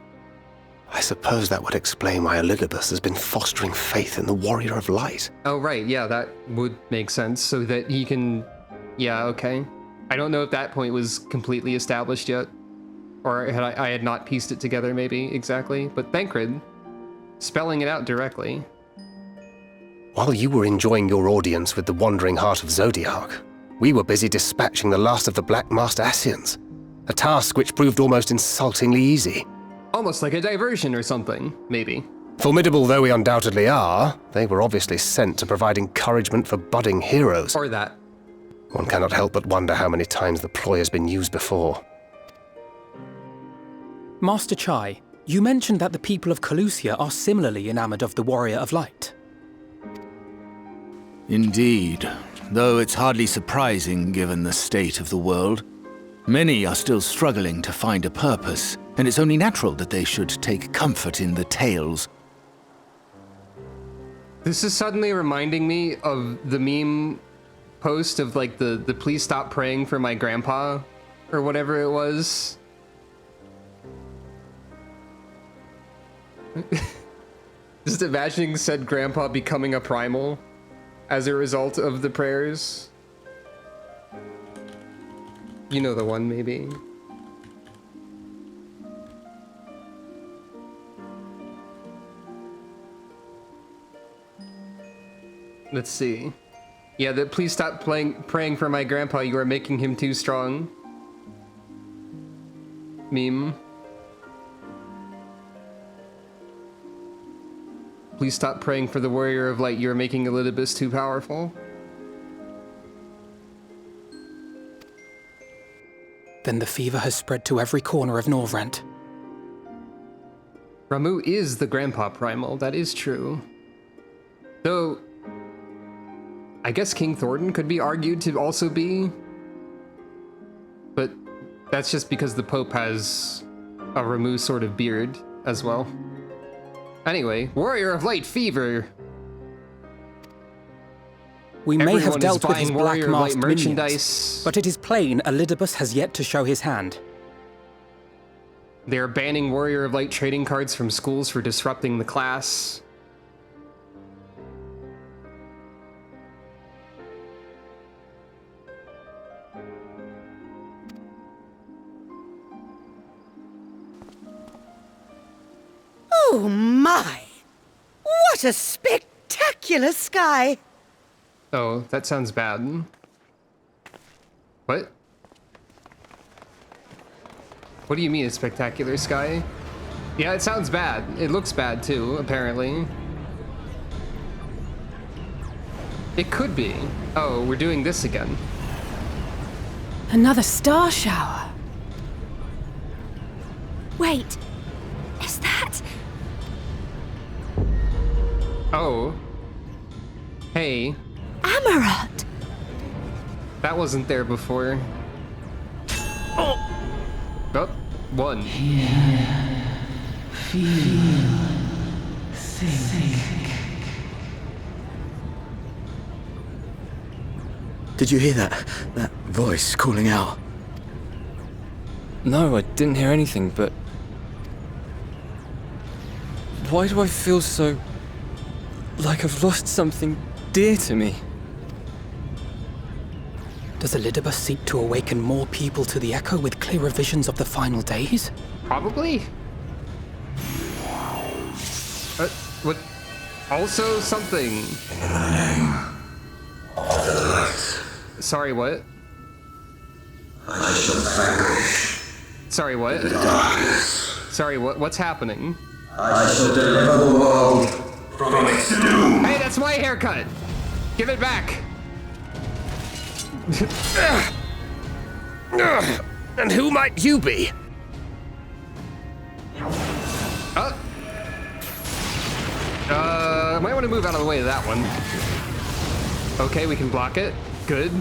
I suppose that would explain why Elidibus has been fostering faith in the Warrior of Light. Oh, right. Yeah, that would make sense. So that he can... Yeah, okay. I don't know if that point was completely established yet. Or had I had not pieced it together, maybe, exactly. But Thancred, spelling it out directly. While you were enjoying your audience with the Wandering Heart of Zodiark, we were busy dispatching the last of the Black-Masked Ascians. A task which proved almost insultingly easy. Almost like a diversion or something, maybe. Formidable though we undoubtedly are, they were obviously sent to provide encouragement for budding heroes. Or that. One cannot help but wonder how many times the ploy has been used before. Master Chai, you mentioned that the people of Calusia are similarly enamored of the Warrior of Light. Indeed, though it's hardly surprising given the state of the world. Many are still struggling to find a purpose, and it's only natural that they should take comfort in the tales. This is suddenly reminding me of the meme post of like the please stop praying for my grandpa or whatever it was. Just imagining said grandpa becoming a primal as a result of the prayers. You know the one, maybe. Let's see. Yeah, please stop praying for my grandpa. You are making him too strong. Meme. Please stop praying for the Warrior of Light. You are making Elidibus too powerful. Then the fever has spread to every corner of Norvrent. Ramuh is the grandpa primal, that is true. Though, I guess King Thornton could be argued to also be. But That's just because the Pope has a Ramu sort of beard as well. Anyway, Warrior of Light Fever. We may Everyone have is dealt with his buying black Warrior of Light masked merchandise. minions, but it is plain Elidibus has yet to show his hand. They are banning Warrior of Light trading cards from schools for disrupting the class. Oh my! What a spectacular sky! Oh, that sounds bad. What? What do you mean, a spectacular sky? Yeah, it sounds bad. It looks bad too, apparently. It could be. Oh, we're doing this again. Another star shower. Wait, is that... Oh. Hey. Amaranth! That wasn't there before. Oh! Oh, one. Did you hear that? That voice calling out? No, I didn't hear anything, but... Why do I feel so... like I've lost something dear to me? Does Elidibus seek to awaken more people to the Echo with clearer visions of the final days? Probably. What? Also something. Sorry, what? I shall vanquish. Sorry, what? The darkness. Sorry, what? What's happening? I shall deliver the world from its doom. Hey, that's my haircut. Give it back. And who might you be? Might want to move out of the way of that one. Okay, we can block it. Good.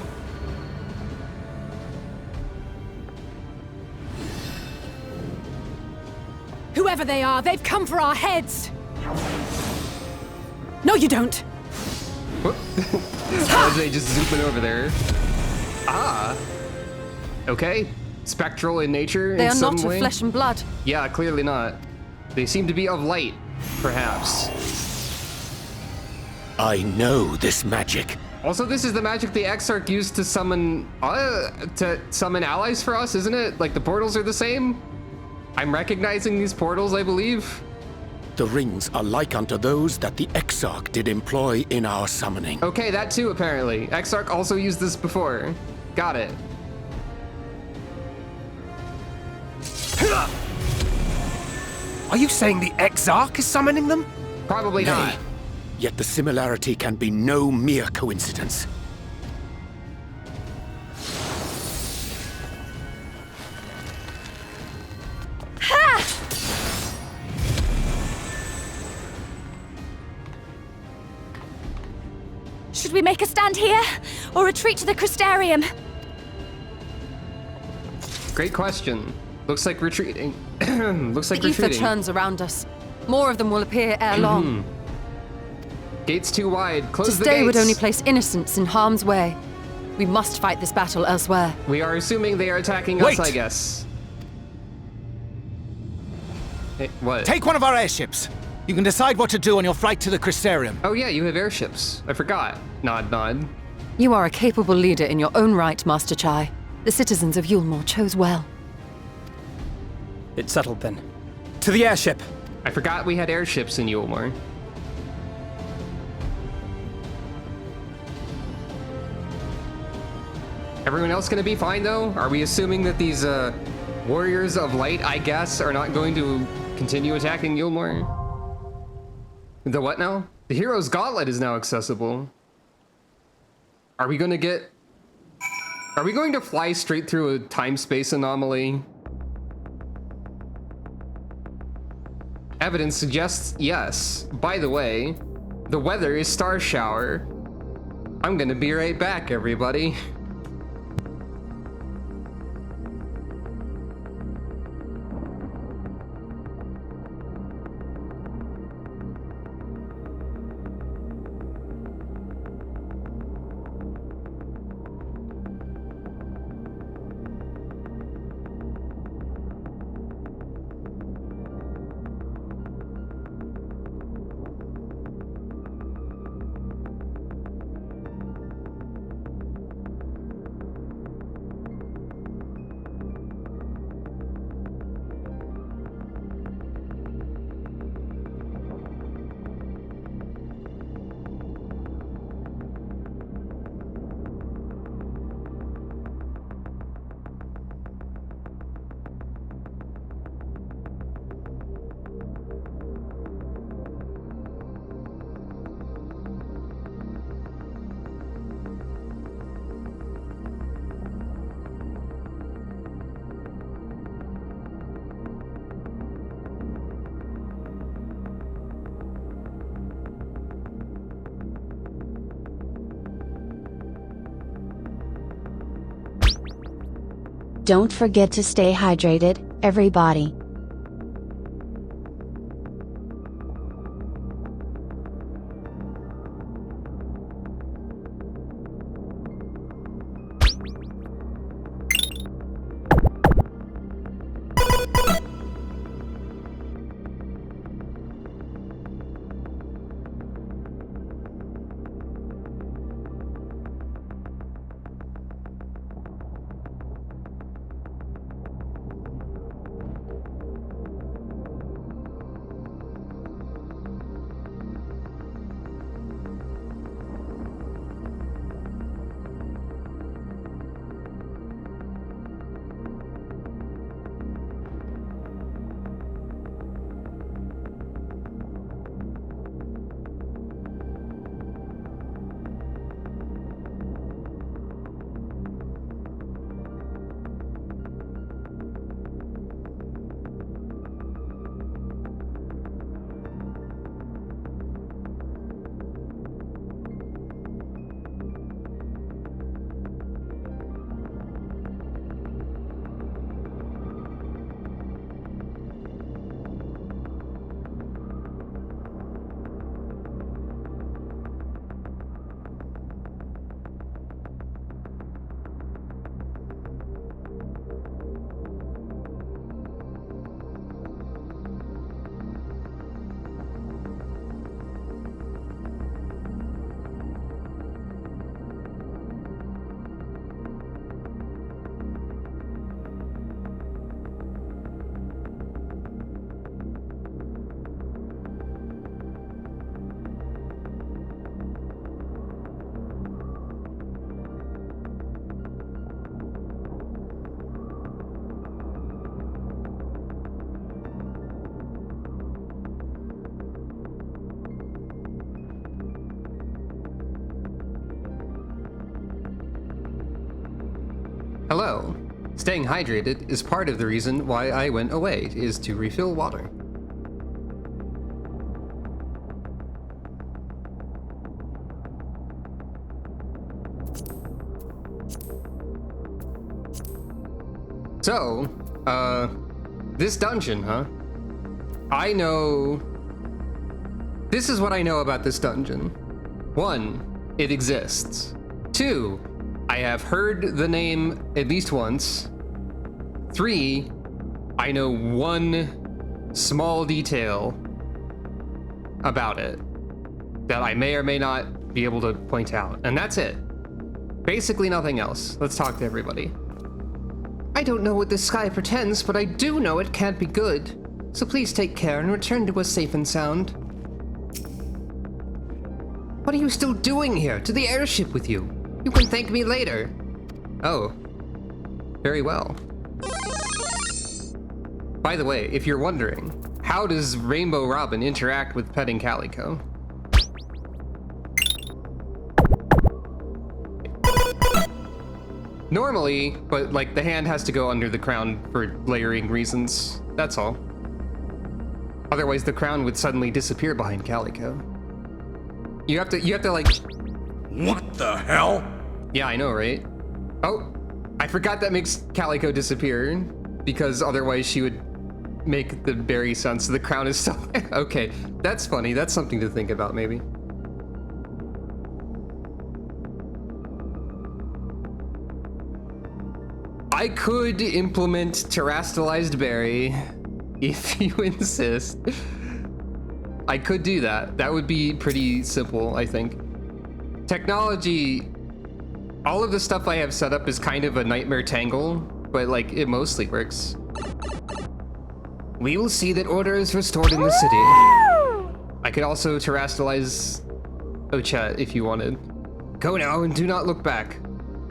Whoever they are, they've come for our heads! No, you don't! What? Are they just zooming over there? Ah. Okay. Spectral in nature They in are some not way. of flesh and blood. Yeah, clearly not. They seem to be of light, perhaps. I know this magic. Also, this is the magic the Exarch used to summon allies for us, isn't it? Like the portals are the same? I'm recognizing these portals, I believe. The rings are like unto those that the Exarch did employ in our summoning. Okay, that too, apparently. Exarch also used this before. Got it. Are you saying the Exarch is summoning them? Probably not. Yet the similarity can be no mere coincidence. Should we make a stand here, or retreat to the Crystarium? Great question. Looks like retreating. Looks like The ether retreating. turns around us. More of them will appear ere long. Gates too wide. Close To the stay gates. would only place innocents in harm's way. We must fight this battle elsewhere. We are assuming they are attacking Wait! us, I guess. Hey, what? Take one of our airships. You can decide what to do on your flight to the Crystarium. Oh yeah, you have airships. I forgot. Nod, nod. You are a capable leader in your own right, Master Chai. The citizens of Yulmore chose well. It's settled then. To the airship! I forgot we had airships in Yulmore. Everyone else gonna be fine though? Are we assuming that these warriors of light, I guess, are not going to continue attacking Yulmore? The what now? The Hero's Gauntlet is now accessible. Are we going to fly straight through a time-space anomaly? Evidence suggests yes. By the way, the weather is star shower. I'm gonna be right back, everybody. Don't forget to stay hydrated, everybody. Hello. Staying hydrated is part of the reason why I went away, is to refill water. So, this dungeon, huh? I know... This is what I know about this dungeon. 1, it exists. 2, I have heard the name at least once. 3, I know one small detail about it that I may or may not be able to point out, and that's it. Basically nothing else. Let's talk to everybody. I don't know what this sky pretends, but I do know it can't be good. So please take care and return to us safe and sound. What are you still doing here? To the airship with you. You can thank me later. Oh. Very well. By the way, if you're wondering, how does Rainbow Robin interact with petting Calico? Normally, but like the hand has to go under the crown for layering reasons. That's all. Otherwise the crown would suddenly disappear behind Calico. You have to like... What the hell? Yeah, I know, right? Oh, I forgot that makes Calico disappear, because otherwise she would make the berry sound, so the crown is still... Okay, that's funny. That's something to think about, maybe. I could implement terrestrialized berry, if you insist. I could do that. That would be pretty simple, I think. Technology, all of the stuff I have set up is kind of a nightmare tangle, but like it mostly works. We will see that order is restored in the city. I could also terrestrialize Ochet if you wanted. Go now and do not look back.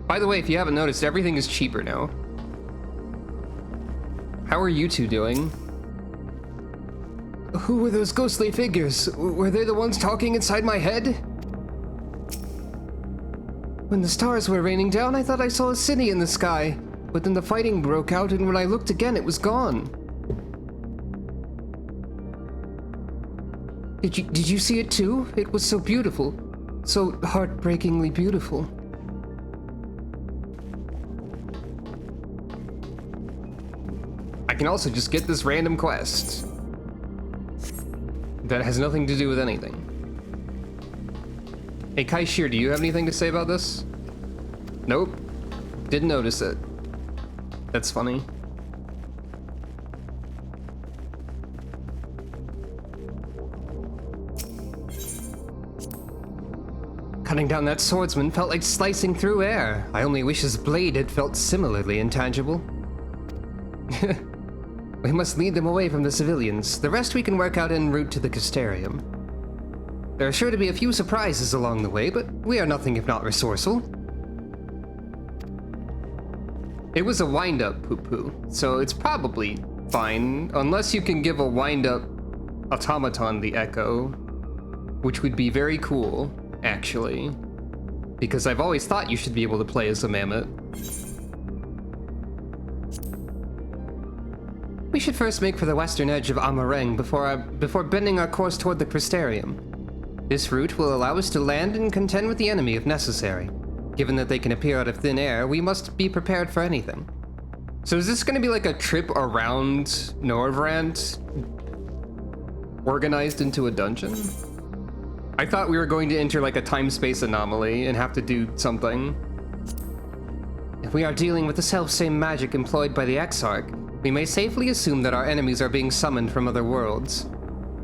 By the way, if you haven't noticed, everything is cheaper now. How are you two doing? Who were those ghostly figures? Were they the ones talking inside my head? When the stars were raining down, I thought I saw a city in the sky, but then the fighting broke out, and when I looked again, it was gone. Did you see it too? It was so beautiful. So heartbreakingly beautiful. can also just get this random quest that has nothing to do with anything. Hey, Kaishir, do you have anything to say about this? Nope. Didn't notice it. That's funny. Cutting down that swordsman felt like slicing through air. I only wish his blade had felt similarly intangible. We must lead them away from the civilians. The rest we can work out en route to the Crystarium. There are sure to be a few surprises along the way, but we are nothing if not resourceful. It was a wind-up poo-poo, so it's probably fine, unless you can give a wind-up automaton the echo, which would be very cool, actually, because I've always thought you should be able to play as a mammoth. We should first make for the western edge of Amareng before bending our course toward the Crystarium. This route will allow us to land and contend with the enemy if necessary. Given that they can appear out of thin air, we must be prepared for anything. So is this going to be like a trip around Norvrant organized into a dungeon? I thought we were going to enter like a time-space anomaly and have to do something. If we are dealing with the self-same magic employed by the Exarch, we may safely assume that our enemies are being summoned from other worlds.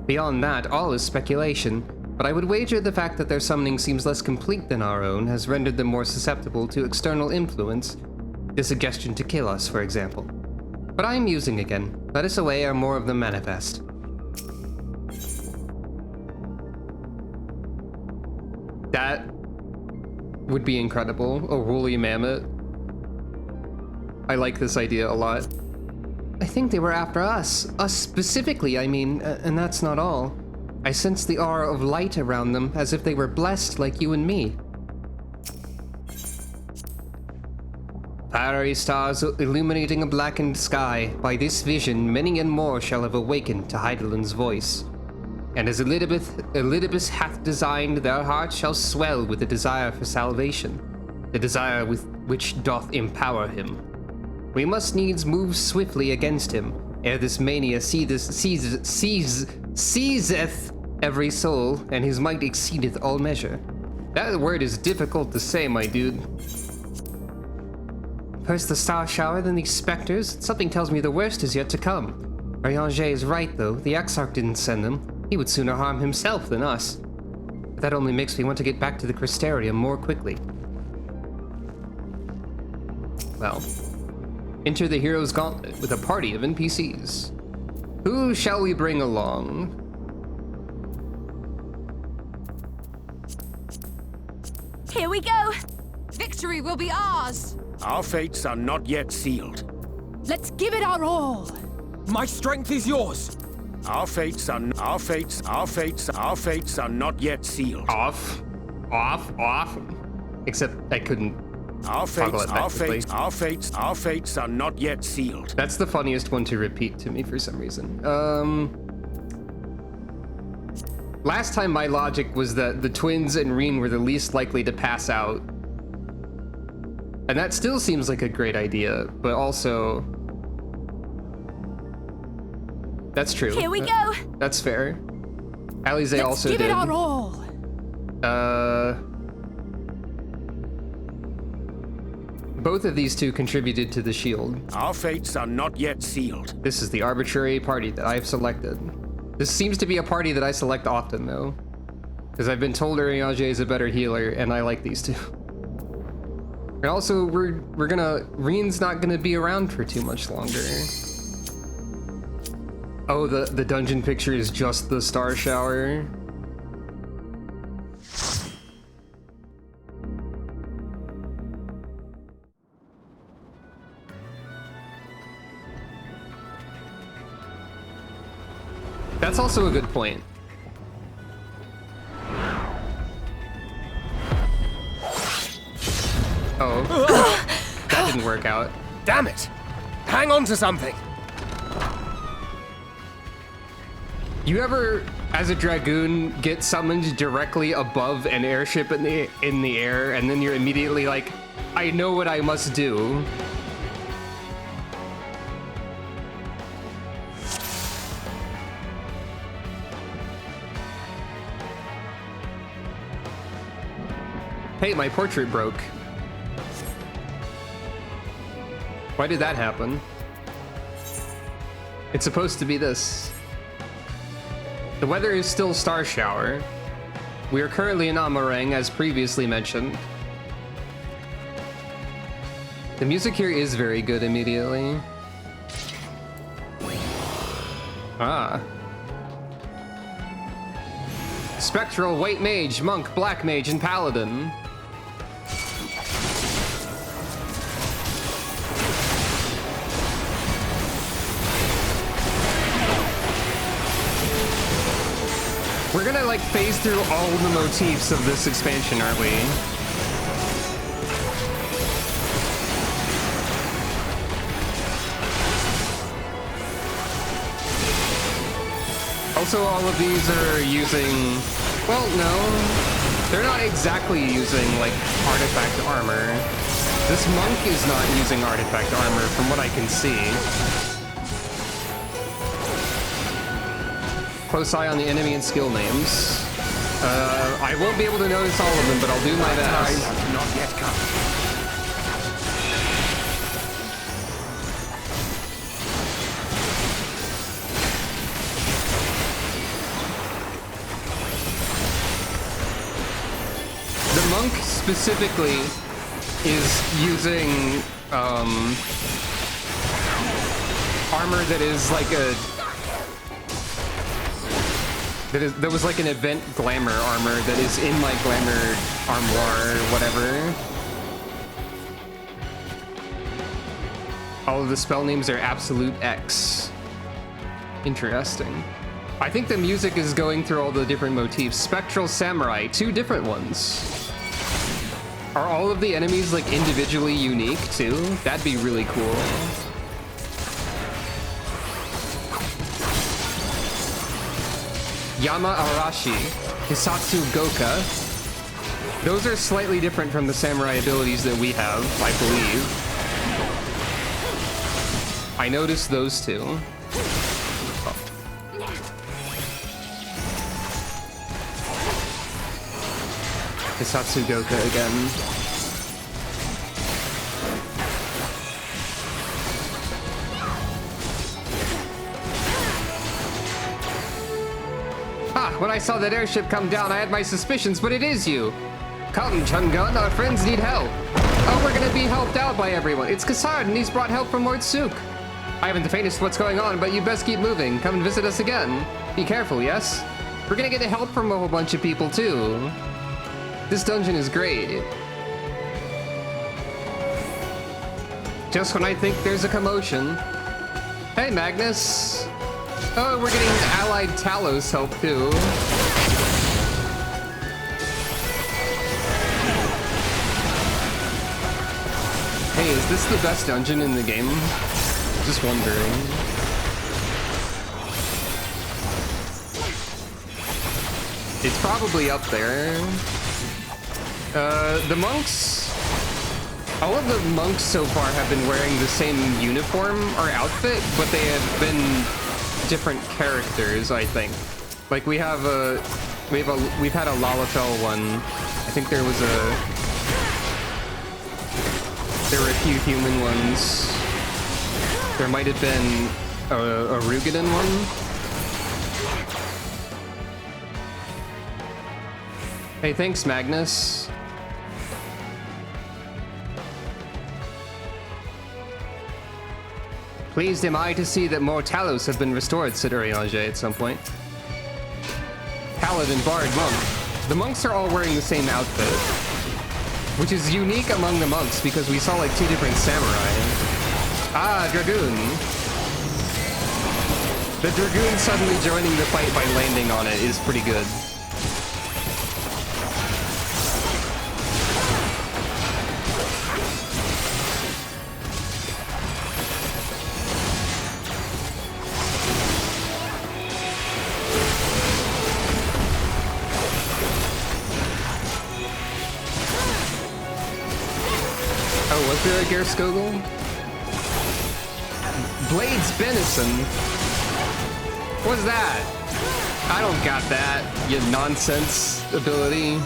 Beyond that, all is speculation, but I would wager the fact that their summoning seems less complete than our own has rendered them more susceptible to external influence, the suggestion to kill us, for example. But I am musing again. Let us away ere more of them manifest. That would be incredible. A woolly mammoth. I like this idea a lot. I think they were after us. Us specifically, I mean, and that's not all. I sense the aura of light around them, as if they were blessed like you and me. Fiery stars illuminating a blackened sky. By this vision, many and more shall have awakened to Heidelin's voice. And as Elidibus hath designed, their hearts shall swell with the desire for salvation, the desire with which doth empower him. We must needs move swiftly against him, ere this mania seizeth every soul, and his might exceedeth all measure. That word is difficult to say, my dude. First the star shower, then these specters. Something tells me the worst is yet to come. Rianger is right, though. The Exarch didn't send them. He would sooner harm himself than us. But that only makes me want to get back to the Crystarium more quickly. Well, enter the Hero's Gauntlet with a party of NPCs. Who shall we bring along? Here we go! Victory will be ours! Our fates are not yet sealed. Let's give it our all! My strength is yours! Our fates are not yet sealed. Off. Except I couldn't. Our fates are not yet sealed. That's the funniest one to repeat to me for some reason. Last time my logic was that the twins and Reen were the least likely to pass out. And that still seems like a great idea, but also... That's true. Here we go! That's fair. Alize also did. Let's give it our all! Both of these two contributed to the shield. Our fates are not yet sealed. This is the arbitrary party that I have selected. This seems to be a party that I select often, though. Because I've been told Rianger is a better healer, and I like these two. And also, Reen's not gonna be around for too much longer. Oh, the dungeon picture is just the star shower. That's also a good point. Oh. That didn't work out. Damn it! Hang on to something! You ever, as a dragoon, get summoned directly above an airship in the air, and then you're immediately like, I know what I must do. Hey, my portrait broke. Why did that happen? It's supposed to be this. The weather is still star shower. We are currently in Amarang, as previously mentioned. The music here is very good immediately. Ah. Spectral, White Mage, Monk, Black Mage, and Paladin. We're gonna like phase through all the motifs of this expansion, aren't we? Also, all of these are using, well, no, they're not exactly using like artifact armor. This monk is not using artifact armor from what I can see. Close eye on the enemy and skill names. I won't be able to notice all of them, but I'll do my best. Time has not yet come. The monk specifically is using armor that is like a that was like an event glamour armor that is in my glamour armoire or whatever. All of the spell names are absolute X. Interesting. I think the music is going through all the different motifs. Spectral Samurai, 2 different ones. Are all of the enemies like individually unique too? That'd be really cool. Yama Arashi, Hisatsu Goka. Those are slightly different from the samurai abilities that we have, I believe. I noticed those 2. Hisatsu Goka again. When I saw that airship come down, I had my suspicions, but it is you. Come, Chungun, our friends need help. Oh, we're gonna be helped out by everyone. It's Kassard, and he's brought help from Lord Sook. I haven't the faintest what's going on, but you best keep moving. Come and visit us again. Be careful, yes? We're gonna get help from a whole bunch of people, too. This dungeon is great. Just when I think there's a commotion. Hey, Magnus. Oh, we're getting allied Talos help too. Hey, is this the best dungeon in the game? Just wondering. It's probably up there. The monks... All of the monks so far have been wearing the same uniform or outfit, but they have been different characters, I think. Like we've had a Lalafell one. I think there were a few human ones. There might have been a Rugadan one. Hey, thanks, Magnus. Pleased am I to see that more Talos have been restored, said Urianger at some point. Paladin, Bard, Monk. The monks are all wearing the same outfit, which is unique among the monks because we saw like 2 different samurai. Ah, Dragoon. The Dragoon suddenly joining the fight by landing on it is pretty good. Was there a Gerskogel? Blades Benison? What's that? I don't got that, you nonsense ability.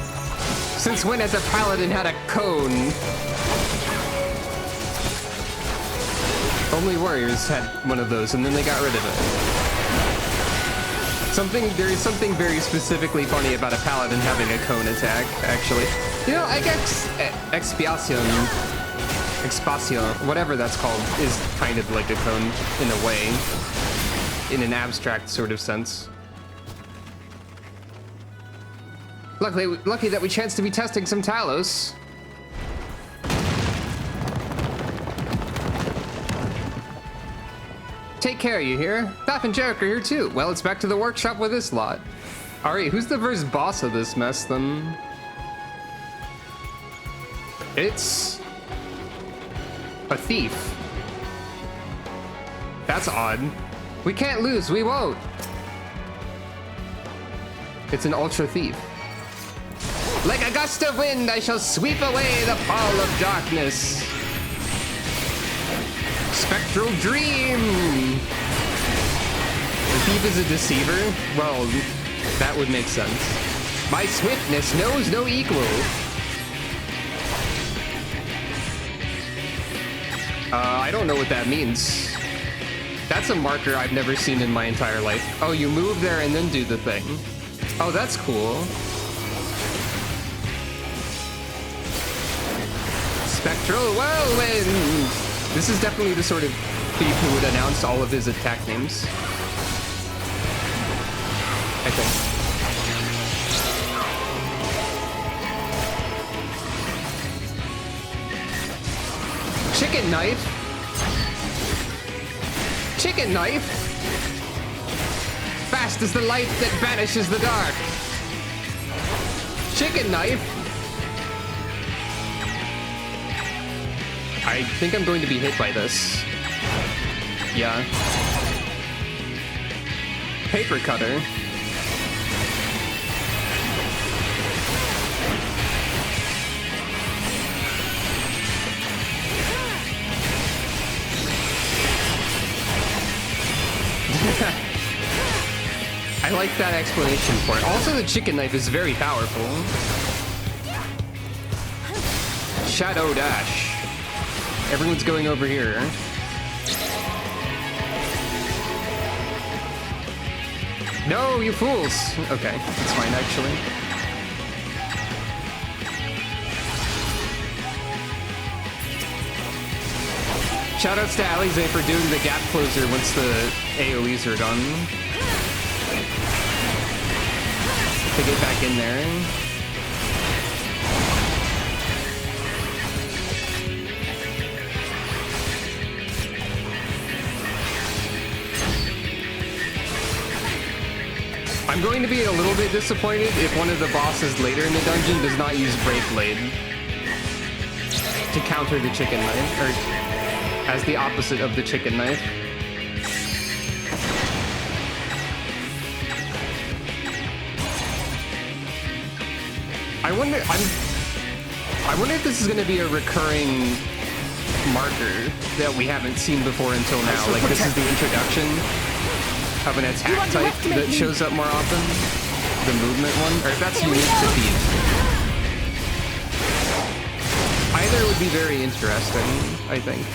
Since when has a paladin had a cone? Only warriors had one of those, and then they got rid of it. There is something very specifically funny about a paladin having a cone attack, actually. You know, I guess Expiation, whatever that's called, is kind of like a cone in a way, in an abstract sort of sense. Lucky that we chanced to be testing some Talos. Take care, you hear? Bath and Jarek are here too. Well, it's back to the workshop with this lot. Alright, who's the first boss of this mess then? It's a thief. That's odd. We can't lose, we won't. It's an ultra thief. Like a gust of wind, I shall sweep away the pall of darkness. Spectral dream! The thief is a deceiver? Well, that would make sense. My swiftness knows no equal. I don't know what that means. That's a marker I've never seen in my entire life. Oh, you move there and then do the thing. Oh, that's cool. Spectral whirlwind! This is definitely the sort of thief who would announce all of his attack names. I think. Chicken knife? Chicken knife? Fast as the light that banishes the dark. Chicken knife? I think I'm going to be hit by this. Yeah. Paper cutter. I like that explanation for it. Also, the chicken knife is very powerful. Shadow dash. Everyone's going over here. No, you fools! Okay, that's fine, actually. Shoutouts to Alize for doing the gap closer once the AoEs are done. To get back in there. I'm going to be a little bit disappointed if one of the bosses later in the dungeon does not use Brave Blade to counter the chicken knife, or as the opposite of the chicken knife. I wonder if this is going to be a recurring marker that we haven't seen before until now. Like, this is the introduction of an attack type that shows up more often. The movement one, or if that's unique to Thief. Either would be very interesting, I think.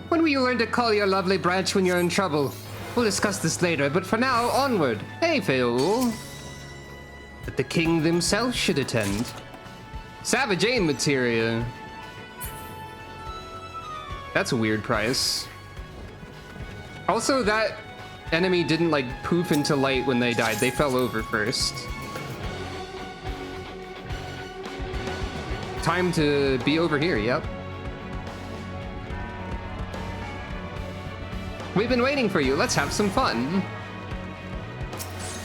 When will you learn to call your lovely branch when you're in trouble? We'll discuss this later, but for now, onward. Hey, Feul. That the king themselves should attend. Savage aim materia. That's a weird price. Also, that enemy didn't, like, poof into light when they died. They fell over first. Time to be over here, yep. We've been waiting for you. Let's have some fun.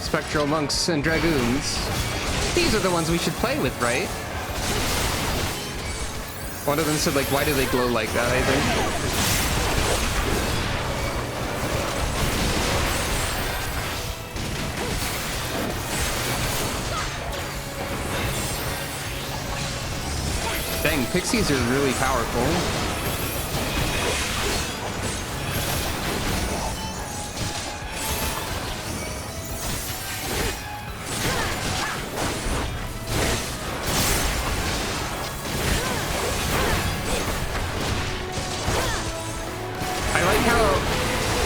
Spectral monks and dragoons. These are the ones we should play with, right? One of them said, like, why do they glow like that, I think. Dang, pixies are really powerful.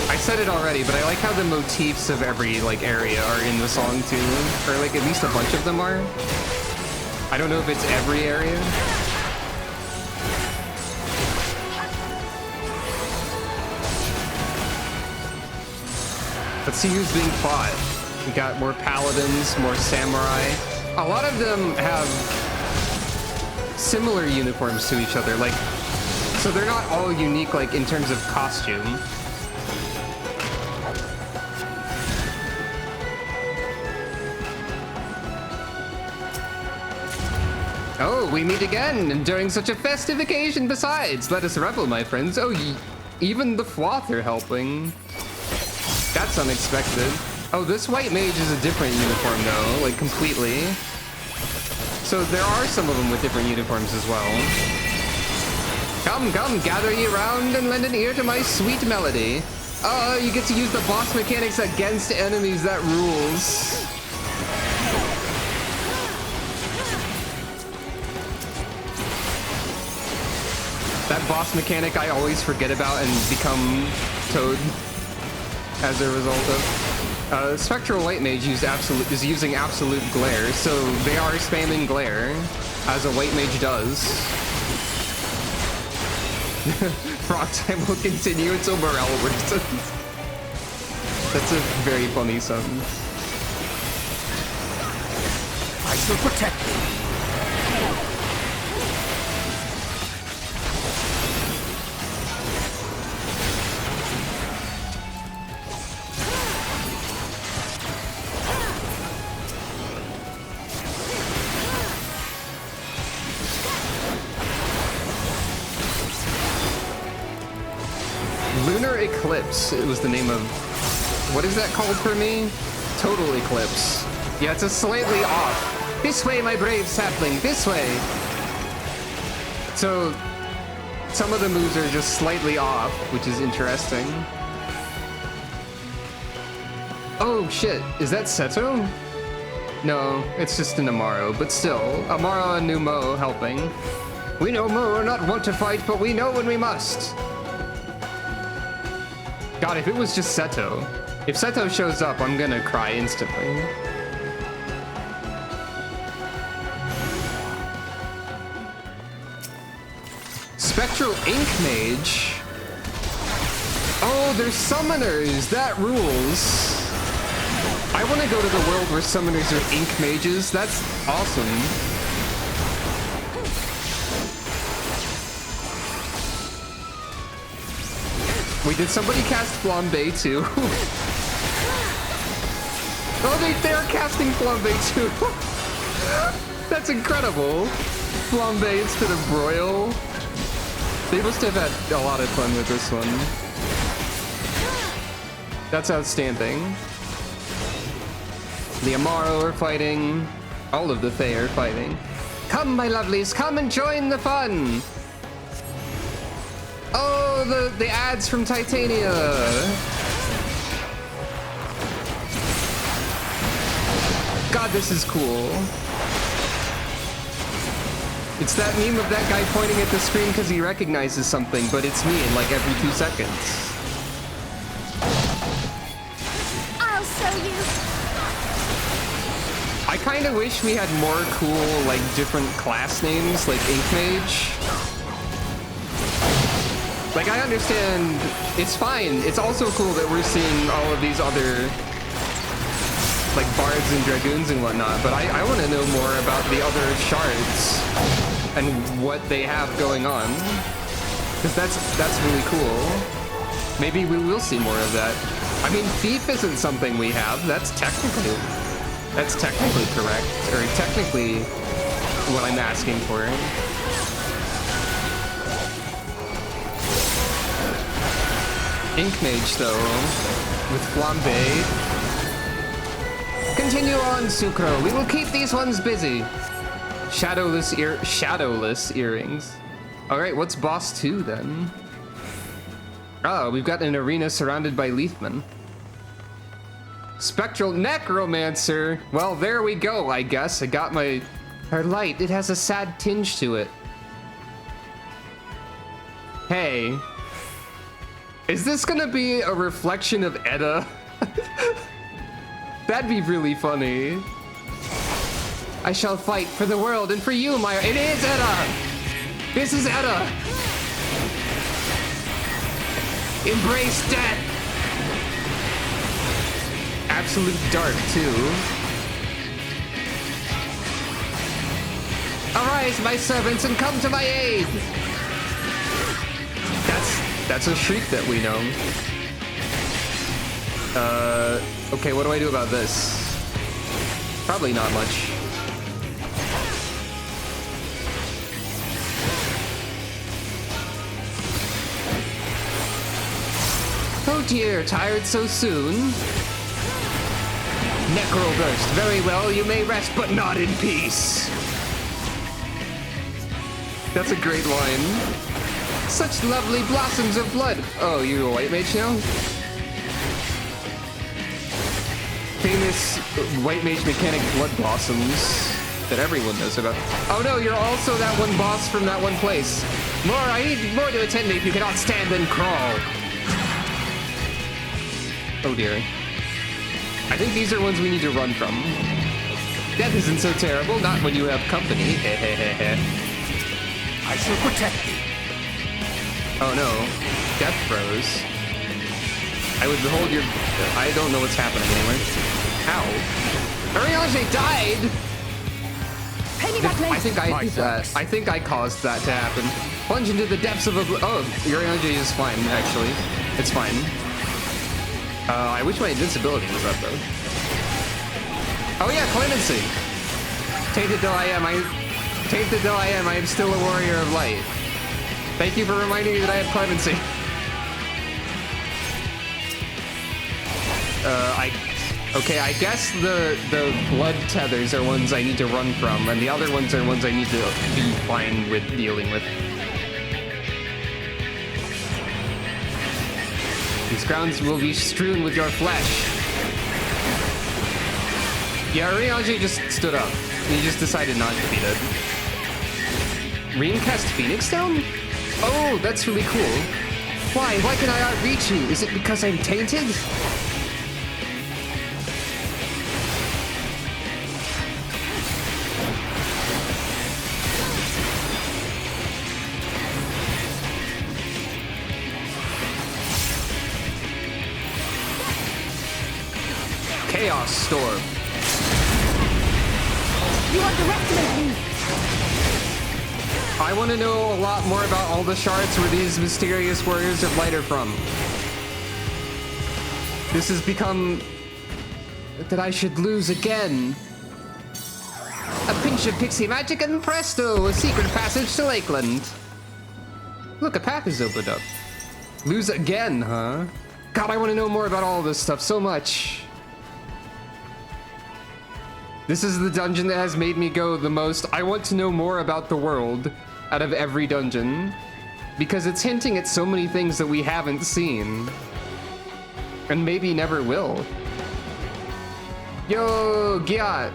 I said it already, but I like how the motifs of every like area are in the song too, or like at least a bunch of them are. I don't know if it's every area. Let's see who's being fought. We got more paladins, more samurai. A lot of them have similar uniforms to each other, like, so they're not all unique like in terms of costume. Oh, we meet again, and during such a festive occasion besides. Let us revel, my friends. Oh, even the Fwath are helping. That's unexpected. Oh, this white mage is a different uniform, though, like, completely. So there are some of them with different uniforms as well. Come, come, gather ye round and lend an ear to my sweet melody. Oh, you get to use the boss mechanics against enemies. That rules. That boss mechanic I always forget about and become Toad as a result of. Spectral White Mage is using Absolute Glare, so they are spamming Glare, as a White Mage does. Frog time will continue until morale worsens. That's a very funny sentence. I shall protect you. Lunar Eclipse, it was the name of... What is that called for me? Total Eclipse. Yeah, it's a slightly off. This way, my brave sapling, this way! So, some of the moves are just slightly off, which is interesting. Oh shit, is that Seto? No, it's just an Amaro, but still, Amaro and Numo helping. We know Mo are not wont to fight, but we know when we must. God, if it was just Seto. If Seto shows up, I'm gonna cry instantly. Spectral Ink Mage. Oh, they're summoners. That rules. I want to go to the world where summoners are ink mages. That's awesome. Wait, did somebody cast Flambe too? Oh, they're casting Flambe too. That's incredible. Flambe instead of Broil. They must have had a lot of fun with this one. That's outstanding. The Amaro are fighting. All of the Fae are fighting. Come, my lovelies, come and join the fun. Oh, the ads from Titania. God, this is cool. It's that meme of that guy pointing at the screen because he recognizes something, but it's me in like every 2 seconds. I'll show you. I kind of wish we had more cool, like, different class names, like Ink Mage. Like, I understand, it's fine. It's also cool that we're seeing all of these other, like, bards and dragoons and whatnot, but I want to know more about the other shards and what they have going on, because that's really cool. Maybe we will see more of that. I mean, thief isn't something we have. That's technically correct, or technically what I'm asking for. Ink Mage, though, with Flambe. Continue on, Sucro. We will keep these ones busy. Shadowless earrings. Alright, what's boss 2 then? Oh, we've got an arena surrounded by Leafmen. Spectral Necromancer! Well, there we go, I guess. I got her light. It has a sad tinge to it. Hey. Is this gonna be a reflection of Edda? That'd be really funny. I shall fight for the world and for you, my... It is Edda! This is Edda! Embrace death! Absolute dark, too. Arise, my servants, and come to my aid! That's a shriek that we know. Okay, what do I do about this? Probably not much. Oh dear, tired so soon? Necroburst, very well, you may rest, but not in peace. That's a great line. Such lovely blossoms of blood. Oh, you a white mage now? Famous white mage mechanic blood blossoms that everyone knows about. Oh no, you're also that one boss from that one place. More, I need more to attend to if you cannot stand and crawl. Oh dear. I think these are ones we need to run from. Death isn't so terrible, not when you have company. I shall protect you. Oh no. Death throws. I would behold your... I don't know what's happening anyway. Ow. Ariane died! I think I caused that to happen. Plunge into the depths of a... Oh, Ariane is fine, actually. It's fine. I wish my invincibility was up, though. Oh yeah, clemency! Tainted though I am, I am still a warrior of light. Thank you for reminding me that I have clemency. Okay, I guess the blood tethers are ones I need to run from, and the other ones are ones I need to be fine with dealing with. These grounds will be strewn with your flesh. Yeah, Ryoji just stood up. He just decided not to beat it. Reincast Phoenix down? Oh, that's really cool. Why can I outreach you? Is it because I'm tainted? Chaos Storm. You underestimate me. I want to know a lot more about all the shards where these mysterious warriors of light are from. This has become... that I should lose again. A pinch of pixie magic and presto, a secret passage to Lakeland. Look, a path is opened up. Lose again, huh? God, I want to know more about all this stuff so much. This is the dungeon that has made me go the most. I want to know more about the world out of every dungeon, because it's hinting at so many things that we haven't seen and maybe never will. Yo, Giat.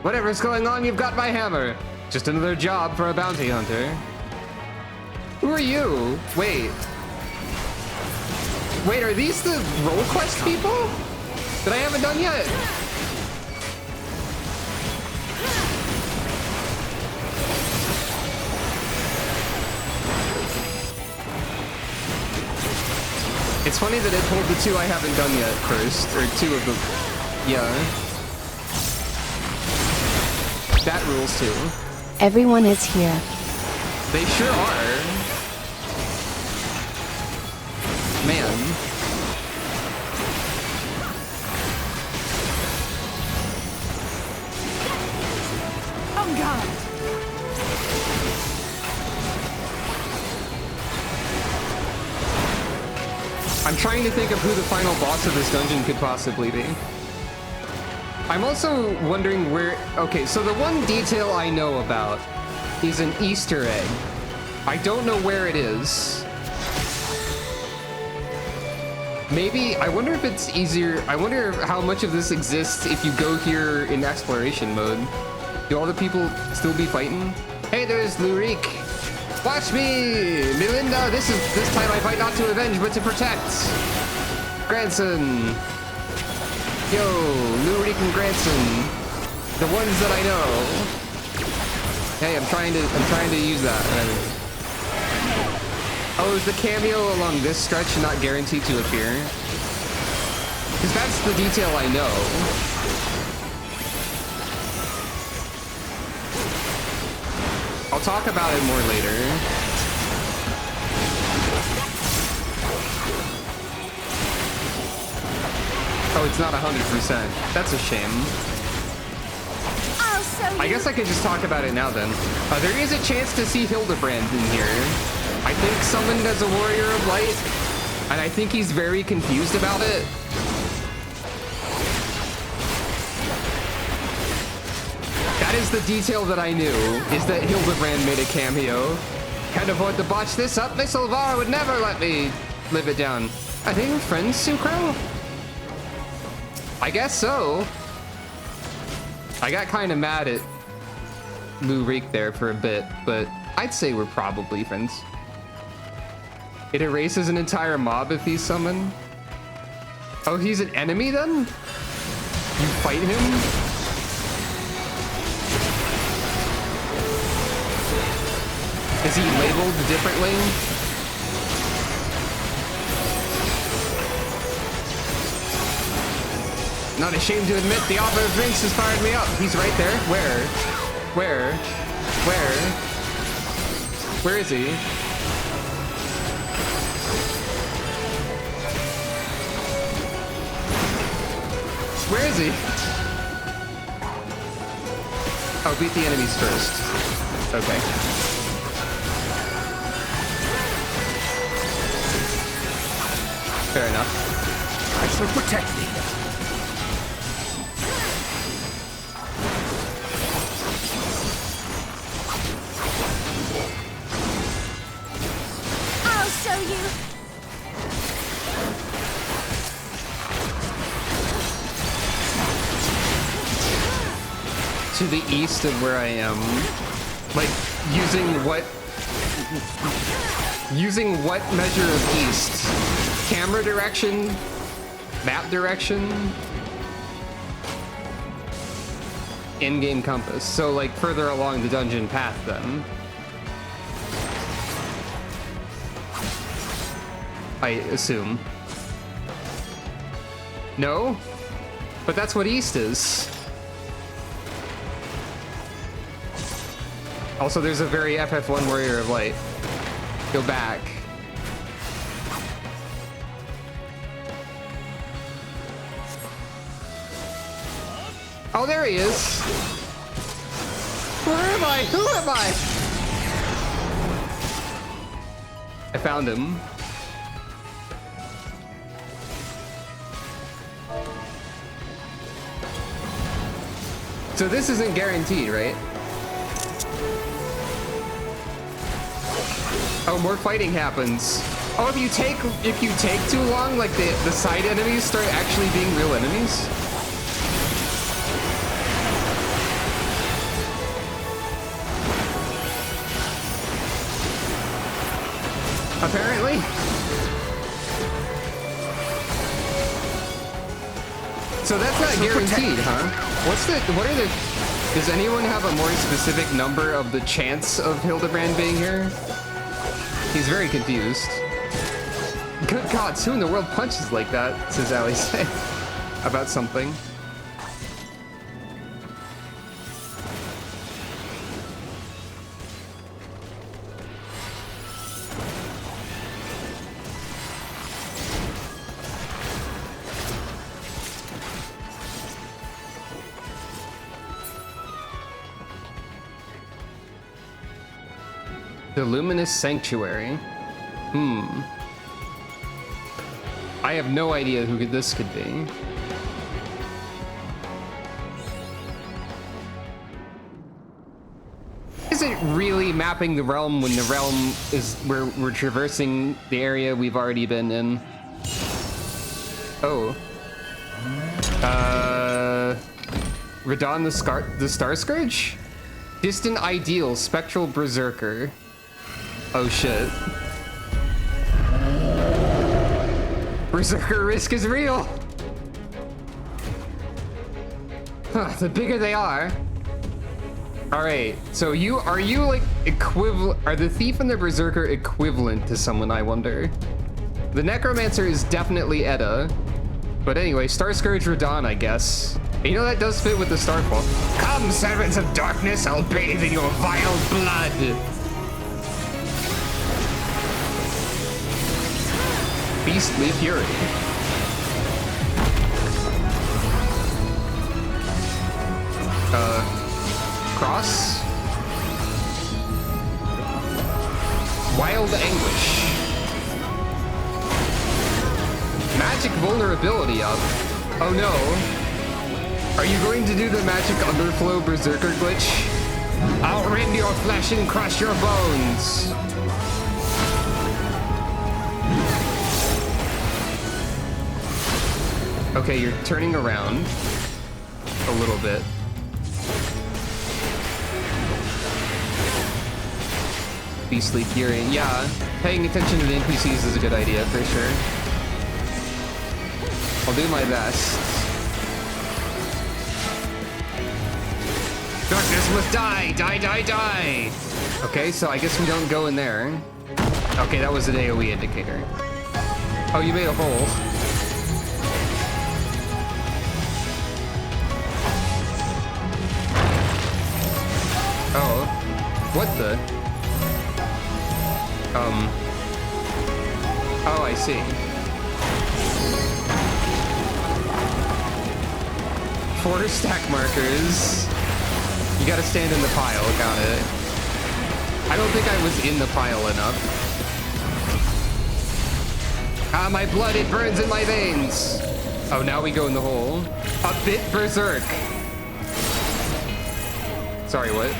Whatever's going on, you've got my hammer. Just another job for a bounty hunter. Who are you? Wait, are these the role quest people that I haven't done yet? It's funny that it pulled the two I haven't done yet first, or two of them. Yeah. That rules too. Everyone is here. They sure are. man. On guard! I'm trying to think of who the final boss of this dungeon could possibly be. I'm also wondering where... Okay, so the one detail I know about is an Easter egg. I don't know where it is. Maybe... I wonder if it's easier... I wonder how much of this exists if you go here in exploration mode. Do all the people still be fighting? Hey, there's Lurik. Watch me! Melinda, this time I fight not to avenge, but to protect. Granson. Yo, Lurik and Granson. The ones that I know. Hey, I'm trying to use that. Oh, is the cameo along this stretch not guaranteed to appear? Because that's the detail I know. I'll talk about it more later. Oh, it's not 100%. That's a shame. I guess I could just talk about it now then. There is a chance to see Hildebrand in here. I think summoned as a warrior of light, and I think he's very confused about it. That is the detail that I knew, is that Hildebrand made a cameo. Can't afford to botch this up. Miss Elvira would never let me live it down. Are they your friends, Sucro? I guess so. I got kind of mad at Lurik there for a bit, but I'd say we're probably friends. It erases an entire mob if he's summoned. Oh, he's an enemy then? You fight him? Is he labeled differently? Not ashamed to admit the offer of drinks has fired me up. He's right there. Where? Where? Where? Where is he? Where is he? Oh, beat the enemies first. Okay. Fair enough. I shall protect thee. I'll show you. To the east of where I am. Like, using what measure of east? Camera direction? Map direction? In-game compass. So, like, further along the dungeon path, then. I assume. No? But that's what east is. Also, there's a very FF1 Warrior of Light. Go back. Oh, there he is. Where am I? Who am I? I found him. So this isn't guaranteed, right? Oh, more fighting happens. Oh, if you take too long, like the side enemies start actually being real enemies? Apparently. So that's not guaranteed, huh? What are the... Does anyone have a more specific number of the chance of Hildebrand being here? He's very confused. Good God, who in the world punches like that, says Alice about something. The Luminous Sanctuary. I have no idea who this could be. Is it really mapping the realm when the realm is where we're traversing the area we've already been in? Oh. Radon the Star Scourge? Distant Ideal, Spectral Berserker. Oh shit. Berserker risk is real! Huh, the bigger they are. Alright, so are you like equivalent, are the Thief and the Berserker equivalent to someone, I wonder? The Necromancer is definitely Edda. But anyway, Star Scourge Radon, I guess. You know, that does fit with the Starfall. Come, servants of darkness, I'll bathe in your vile blood! Beastly Fury. Cross? Wild Anguish. Magic vulnerability up. Oh no. Are you going to do the magic underflow berserker glitch? I'll rend your flesh and crush your bones. Okay, you're turning around a little bit. Beastly Fury. Yeah, paying attention to the NPCs is a good idea for sure. I'll do my best. Darkness must die! Die, die, die! Okay, so I guess we don't go in there. Okay, that was an AoE indicator. Oh, you made a hole. Oh. What the? Oh, I see. 4 stack markers. You gotta stand in the pile, got it. I don't think I was in the pile enough. Ah, my blood, it burns in my veins. Oh, now we go in the hole. A bit berserk. Sorry, what?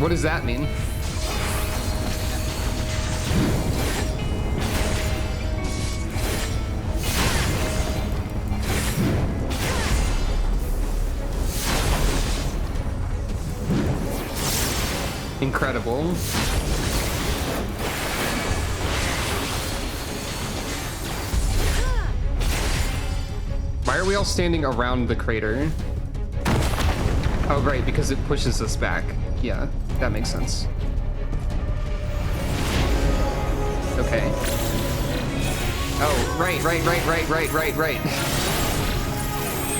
What does that mean? Incredible. Why are we all standing around the crater? Oh, right, because it pushes us back. Yeah, that makes sense. Okay. Oh, right.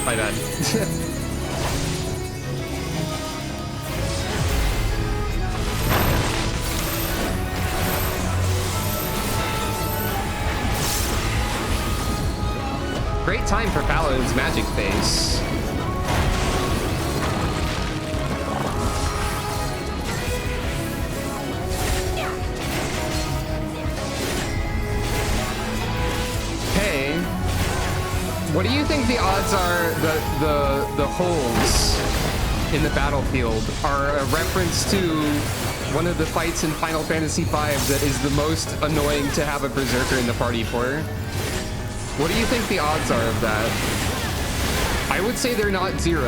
My bad. Great time for Paladin's magic phase. Hey, what do you think the odds are that the holes in the battlefield are a reference to one of the fights in Final Fantasy V that is the most annoying to have a berserker in the party for? What do you think the odds are of that? I would say they're not 0.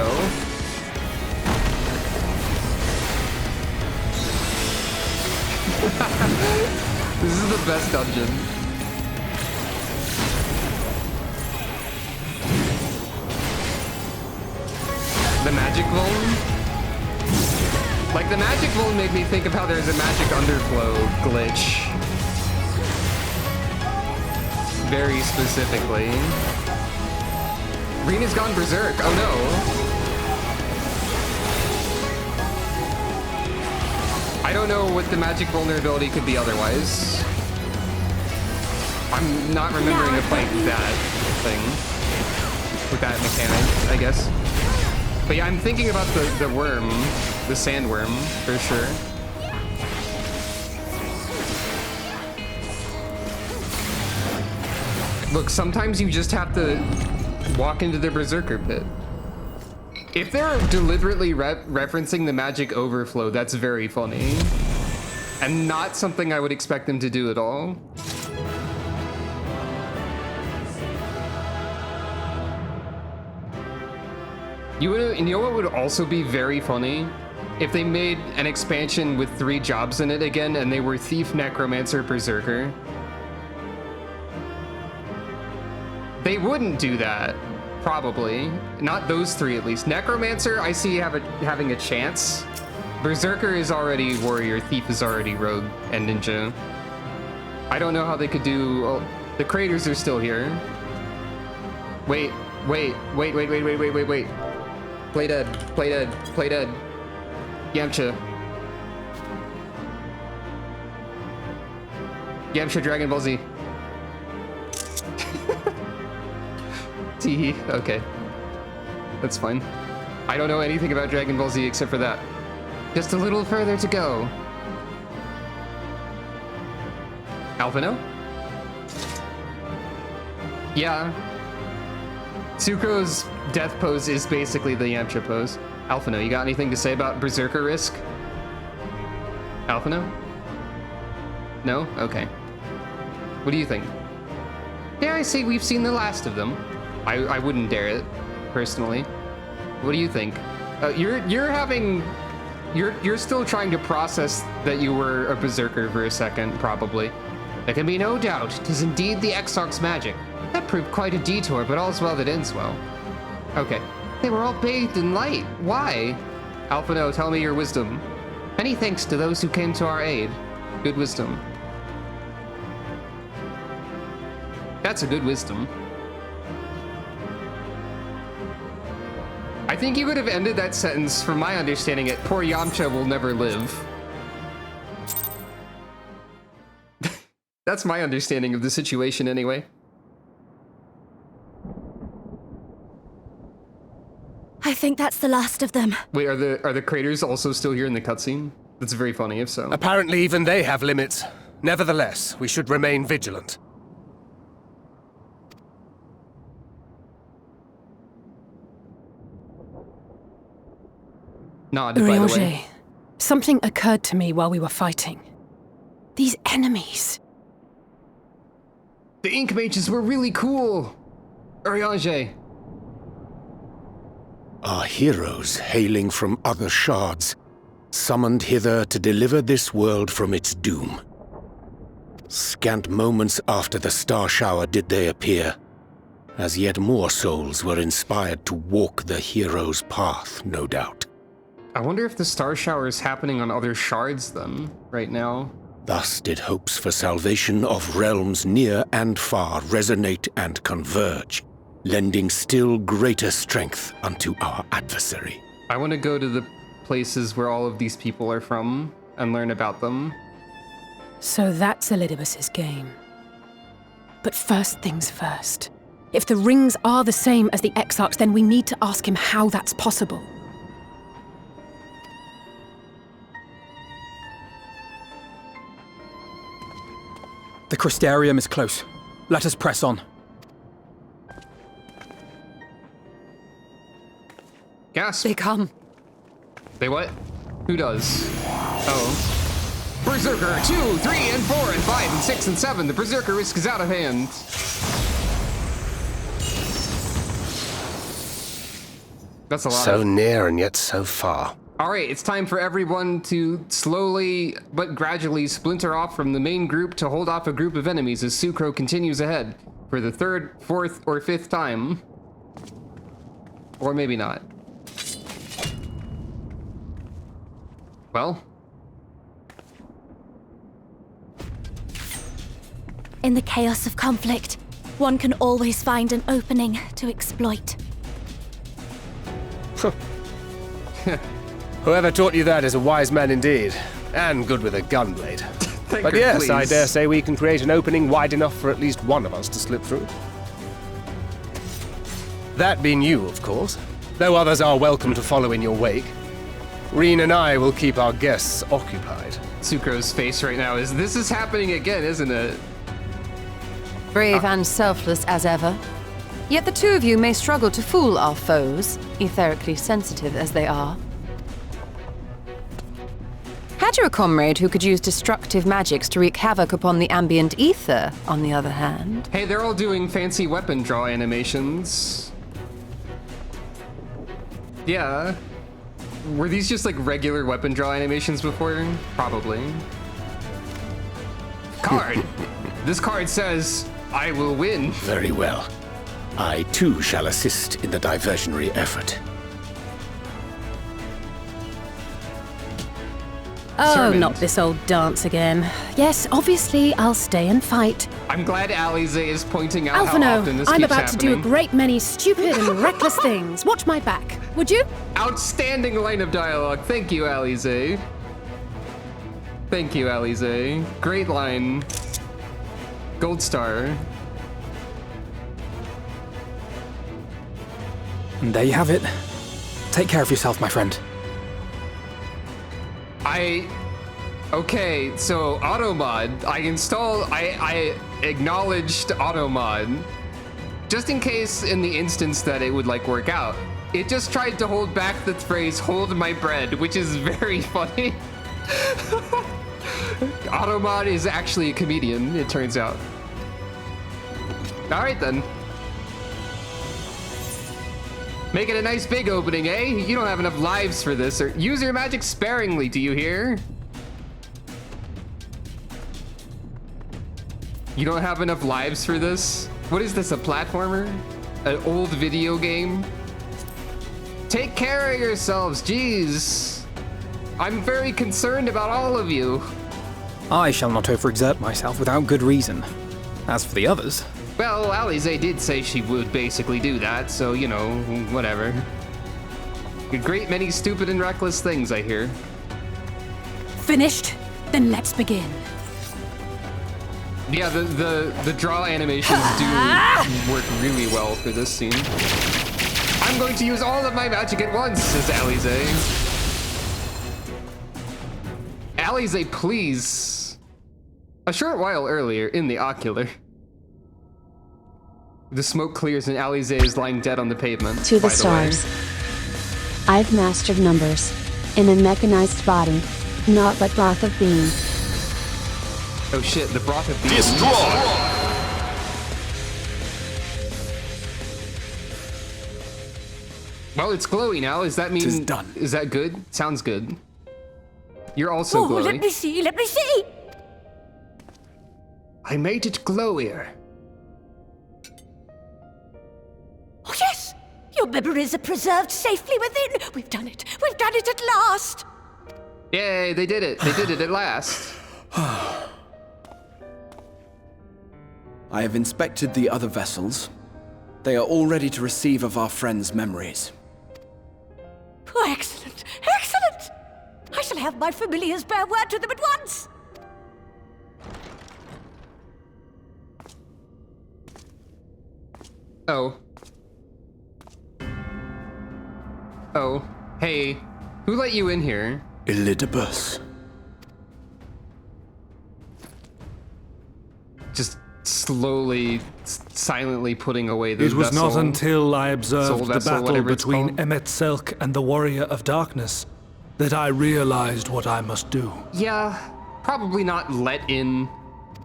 This is the best dungeon. The magic vuln? Like, the magic vuln made me think of how there's a magic underflow glitch. Very specifically. Rena's gone berserk. Oh no. I don't know what the magic vulnerability could be otherwise. I'm not remembering a fight with that thing. With that mechanic, I guess. But yeah, I'm thinking about the worm, the sandworm, for sure. Look, sometimes you just have to walk into the Berserker pit. If they're deliberately referencing the magic overflow, that's very funny. And not something I would expect them to do at all. You know what would also be very funny? If they made an expansion with 3 jobs in it again and they were Thief, Necromancer, Berserker. They wouldn't do that, probably. Not those 3 at least. Necromancer, I see having a chance. Berserker is already Warrior, Thief is already Rogue and Ninja. I don't know how they could do... Oh, the Craters are still here. Wait. Play dead. Yamcha. Yamcha Dragon Ball Z. Teehee, okay. That's fine. I don't know anything about Dragon Ball Z except for that. Just a little further to go. Alphino? Yeah. Sucro's death pose is basically the Yamcha pose. Alphino, you got anything to say about Berserker risk? Alphino? No? Okay. What do you think? Dare I say we've seen the last of them? I wouldn't dare it, personally. What do you think? You're still trying to process that you were a Berserker for a second, probably. There can be no doubt, 'tis indeed the Exarch's magic. That proved quite a detour, but all's well that ends well. Okay. They were all bathed in light. Why? Alphino, tell me your wisdom. Many thanks to those who came to our aid. Good wisdom. That's a good wisdom. I think you would have ended that sentence, from my understanding it, poor Yamcha will never live. That's my understanding of the situation anyway. I think that's the last of them. Wait, are the Craters also still here in the cutscene? That's very funny if so. Apparently even they have limits. Nevertheless, we should remain vigilant. Nod, by the way. Urianger, something occurred to me while we were fighting. These enemies. The Ink Mages were really cool! Urianger. Our heroes hailing from other shards, summoned hither to deliver this world from its doom. Scant moments after the star shower did they appear, as yet more souls were inspired to walk the hero's path, no doubt. I wonder if the star shower is happening on other shards then, right now. Thus did hopes for salvation of realms near and far resonate and converge, lending still greater strength unto our adversary. I want to go to the places where all of these people are from and learn about them. So that's Elidibus's game. But first things first. If the rings are the same as the Exarchs, then we need to ask him how that's possible. The Crystarium is close. Let us press on. Gasp. They come. They what? Who does? Oh. Berserker 2, 3, and 4, and 5, and 6, and 7. The Berserker risk is out of hand. That's a lot. So near and yet so far. All right, it's time for everyone to slowly but gradually splinter off from the main group to hold off a group of enemies as Sucro continues ahead for the 3rd, 4th, or 5th time. Or maybe not. Well. In the chaos of conflict, one can always find an opening to exploit. Whoever taught you that is a wise man indeed, and good with a gunblade. But yes, please. I dare say we can create an opening wide enough for at least one of us to slip through. That being you, of course. though others are welcome to follow in your wake. Reen and I will keep our guests occupied. Sucro's face right now is, this is happening again, isn't it? Brave and selfless as ever. Yet the two of you may struggle to fool our foes, etherically sensitive as they are. Had you a comrade who could use destructive magics to wreak havoc upon the ambient ether, on the other hand? Hey, they're all doing fancy weapon draw animations. Yeah. Were these just like regular weapon draw animations before? Probably. Card! This card says, I will win. Very well. I too shall assist in the diversionary effort. Oh, Sermon. not this old dance again. Yes, obviously, I'll stay and fight. I'm glad Alize is pointing out how Alphino, often this I'm keeps about to do a happening. great many stupid and reckless things. Watch my back, would you? Outstanding line of dialogue. Thank you, Alize. Thank you, Alize. Great line. Gold star. And there you have it. Take care of yourself, my friend. Okay, so AutoMod, I acknowledged AutoMod, just in case in the instance that it would like work out. It just tried to hold back the phrase, hold my bread, which is very funny. AutoMod is actually a comedian, it turns out. All right then. Make it a nice big opening, eh? You don't have enough lives for this, or use your magic sparingly, do you hear? You don't have enough lives for this? What is this, a platformer? An old video game? Take care of yourselves, jeez. I'm very concerned about all of you. I shall not overexert myself without good reason. As for the others... Well, Alize did say she would basically do that, so, you know, whatever. A great many stupid and reckless things, I hear. Finished? Then let's begin. Yeah, the draw animations do work really well for this scene. I'm going to use all of my magic at once, says Alize. Alize, please. A short while earlier, in the ocular. The smoke clears and Alize is lying dead on the pavement. To the stars. I've mastered numbers. In a mechanized body. Naught but broth of being. Oh shit, the broth of being. Destroy! Well, it's glowy now. Does that mean... Tis done. Is that good? Sounds good. You're also glowy. Let me see, let me see! I made it glowier. Oh, yes! Your memories are preserved safely within! We've done it! We've done it at last! Yay, they did it. They did it at last. I have inspected the other vessels. They are all ready to receive of our friends' memories. Oh, excellent! Excellent! I shall have my familiars bear word to them at once! Oh. Oh. Hey. Who let you in here? Elidibus. Just slowly, silently putting away the It was vessel. not until I observed Soul the vessel, battle whatever it's between called. Emmet Selk and the Warrior of Darkness that I realized what I must do. Yeah, probably not let in.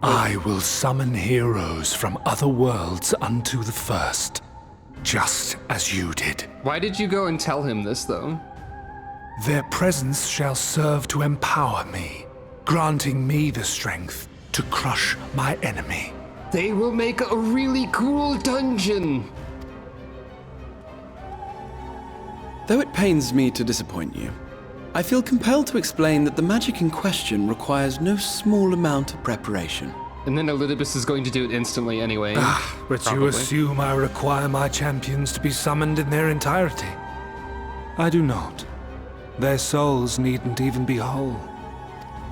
I will summon heroes from other worlds unto the first, just as you did. Why did you go and tell him this, though? Their presence shall serve to empower me, granting me the strength to crush my enemy. They will make a really cool dungeon. Though it pains me to disappoint you, I feel compelled to explain that the magic in question requires no small amount of preparation. And then Elidibus is going to do it instantly anyway. But probably. you assume I require my champions to be summoned in their entirety. I do not. Their souls needn't even be whole.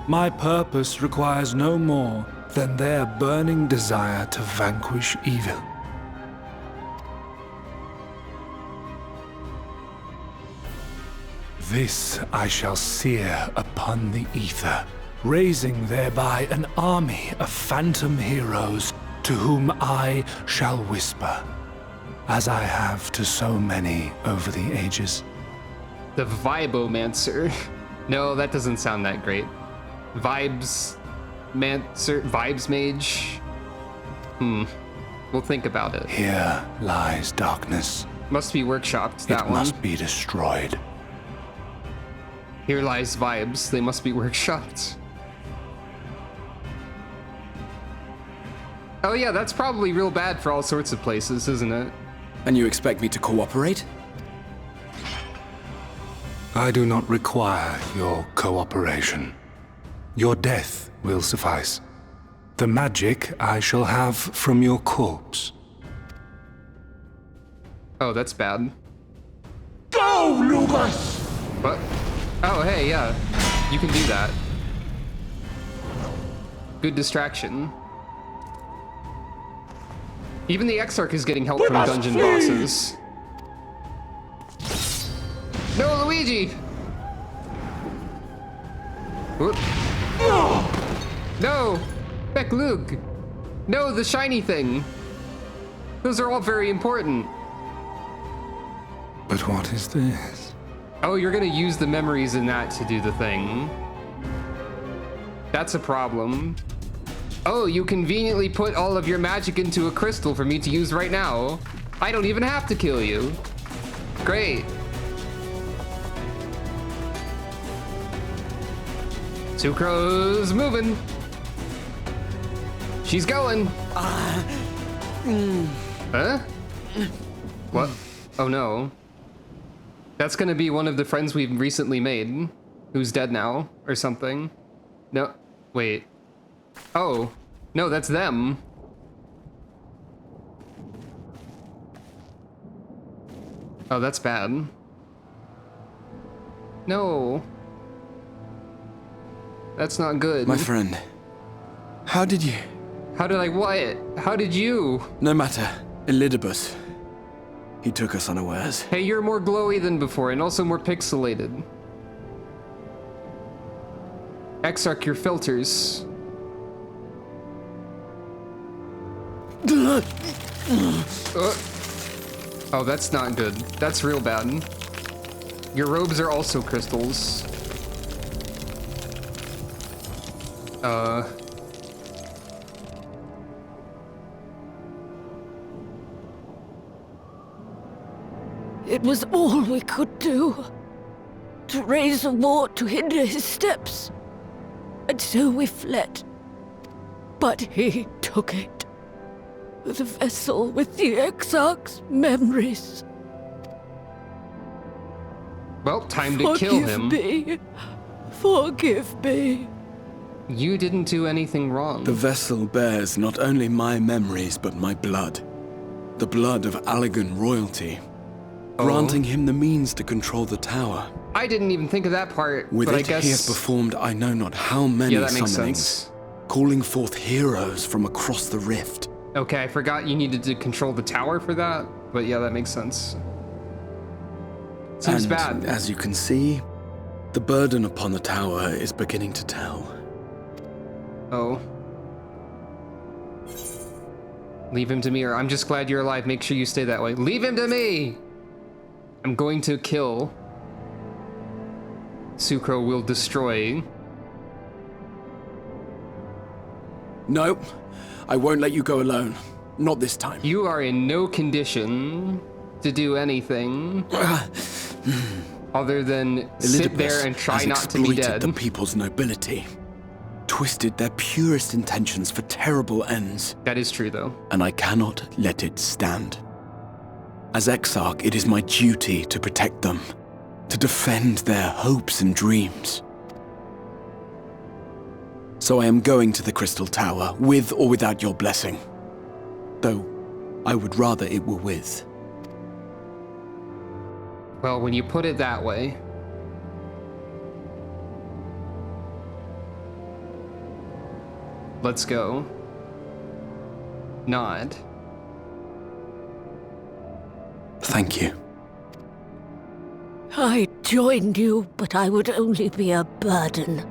My purpose requires no more than their burning desire to vanquish evil. This I shall sear upon the ether, raising thereby an army of phantom heroes to whom I shall whisper, as I have to so many over the ages. The Vibomancer. No, that doesn't sound that great. Vibes Mage. We'll think about it. Here lies darkness. Must be workshopped, that one. It must be destroyed. Here lies vibes. They must be workshopped. Oh yeah, that's probably real bad for all sorts of places, isn't it? And you expect me to cooperate? I do not require your cooperation. Your death will suffice. The magic I shall have from your corpse. Oh, that's bad. Go, Lucas! What? Oh, hey, yeah. You can do that. Good distraction. Even the Exarch is getting help from dungeon bosses. No, Luigi! Whoop. No! Beck Luke! No, the shiny thing! Those are all very important. But what is this? Oh, you're gonna use the memories in that to do the thing. That's a problem. Oh, you conveniently put all of your magic into a crystal for me to use right now. I don't even have to kill you. Great. Sucro's moving. She's going. Huh? What? Oh no. That's gonna be one of the friends we've recently made, who's dead now, or something. No, wait. Oh, no, that's them. Oh, that's bad. No. That's not good. My friend, how did you... How did I what? How did you? No matter. Elidibus. He took us unawares. Hey, you're more glowy than before, and also more pixelated. Exarch your filters. Oh, that's not good. That's real bad. Your robes are also crystals. It was all we could do. To raise a ward to hinder his steps. And so we fled. But he took it. The vessel with the Exarch's memories. Well, time to kill him. Forgive me. You didn't do anything wrong. The vessel bears not only my memories, but my blood. The blood of Allegan royalty. Granting him the means to control the tower. I didn't even think of that part, With but it, I guess... he has performed I know not how many summonings, calling forth heroes from across the rift. Okay, I forgot you needed to control the tower for that, but yeah, that makes sense. Seems bad. As you can see, the burden upon the tower is beginning to tell. Oh. Leave him to me, or I'm just glad you're alive. Make sure you stay that way. Leave him to me! I'm going to kill. Sucro will destroy. No, I won't let you go alone. Not this time. You are in no condition to do anything other than sit there and try not to be dead. The people's nobility, twisted their purest intentions for terrible ends. That is true, though. And I cannot let it stand. As Exarch, it is my duty to protect them, to defend their hopes and dreams. So I am going to the Crystal Tower, with or without your blessing. Though, I would rather it were with. Well, when you put it that way... Let's go. Nod. Thank you. I'd join you, but I would only be a burden.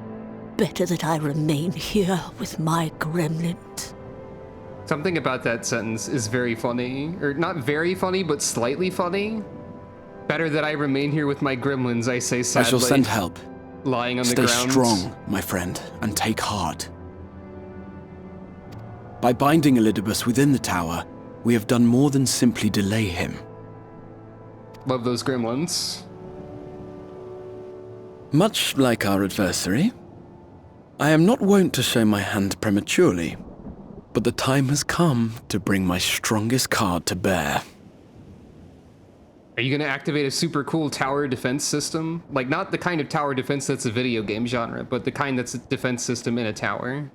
Better that I remain here with my gremlins. Something about that sentence is very funny. Or not very funny, but slightly funny. Better that I remain here with my gremlins, I say sadly. I shall send help. Lying on the Stay ground. strong, my friend, and take heart. By binding Elidibus within the tower, we have done more than simply delay him. Love those gremlins. Much like our adversary, I am not wont to show my hand prematurely, but the time has come to bring my strongest card to bear. Are you going to activate a super cool tower defense system? Like, not the kind of tower defense that's a video game genre, but the kind that's a defense system in a tower.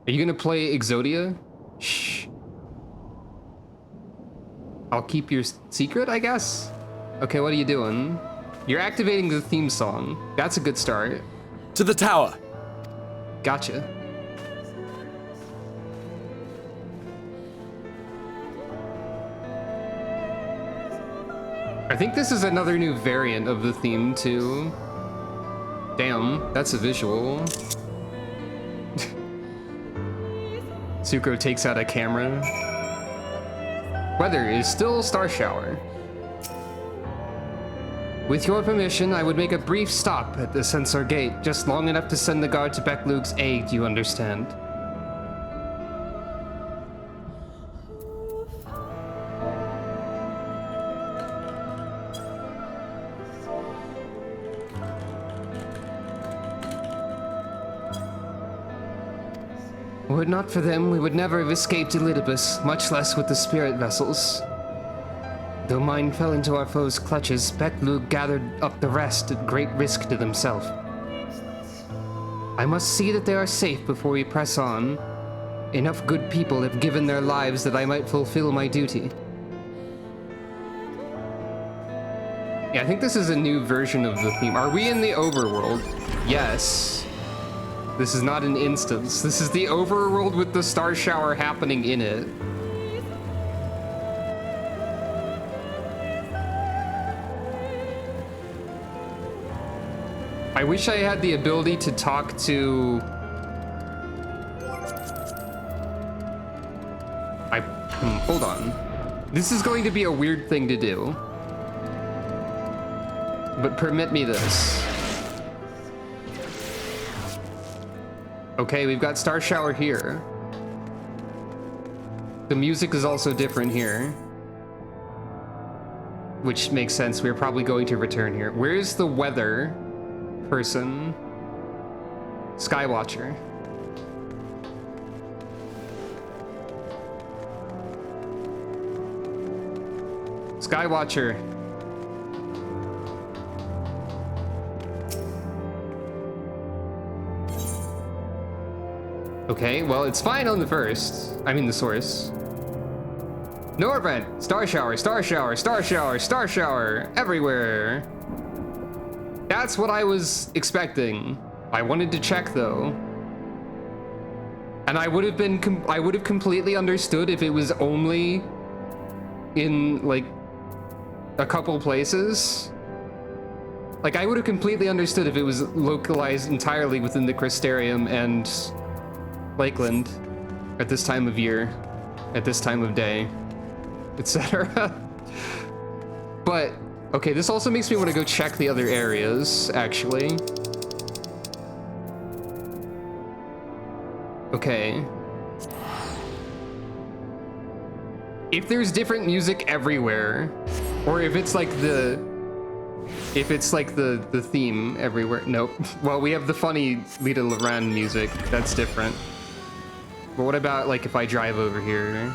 Are you going to play Exodia? Shh. I'll keep your secret, I guess? Okay, what are you doing? You're activating the theme song. That's a good start. To the tower! Gotcha. I think this is another new variant of the theme, too. Damn, that's a visual. Suko takes out a camera. Weather is still star shower. With your permission, I would make a brief stop at the sensor gate, just long enough to send the guard to Beklug's aid, you understand? Were it not for them, we would never have escaped Elidibus, much less with the spirit vessels. Though mine fell into our foes' clutches, Beklug gathered up the rest at great risk to themselves. I must see that they are safe before we press on. Enough good people have given their lives that I might fulfill my duty. Yeah, I think this is a new version of the theme. Are we in the overworld? Yes. This is not an instance. This is the overworld with the star shower happening in it. I wish I had the ability to talk to... hold on. This is going to be a weird thing to do. But permit me this. Okay, we've got Star Shower here. The music is also different here. Which makes sense, we're probably going to return here. Where's the weather person? Skywatcher. Skywatcher. Okay, well, it's fine on the first. I mean, the source. No event! Star shower, star shower, star shower, star shower, everywhere. That's what I was expecting. I wanted to check, though. And I would have completely understood if it was only in, like, a couple places. Like, I would have completely understood if it was localized entirely within the Crystarium and Lakeland at this time of year, at this time of day, etc. But, okay, this also makes me want to go check the other areas, actually. Okay. If there's different music everywhere, or if it's like the theme everywhere. Nope. Well, we have the funny Lita Loran music. That's different. But what about, like, if I drive over here?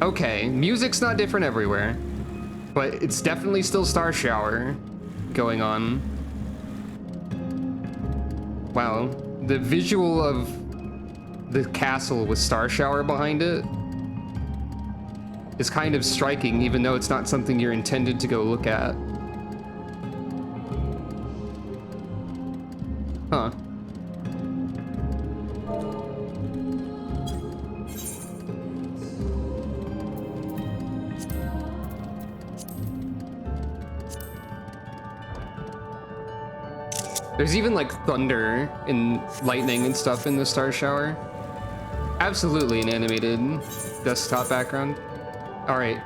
Okay, music's not different everywhere, but it's definitely still Star Shower going on. Wow, the visual of the castle with Star Shower behind it is kind of striking, even though it's not something you're intended to go look at. Huh. There's even like thunder and lightning and stuff in the star shower. Absolutely an animated desktop background. All right.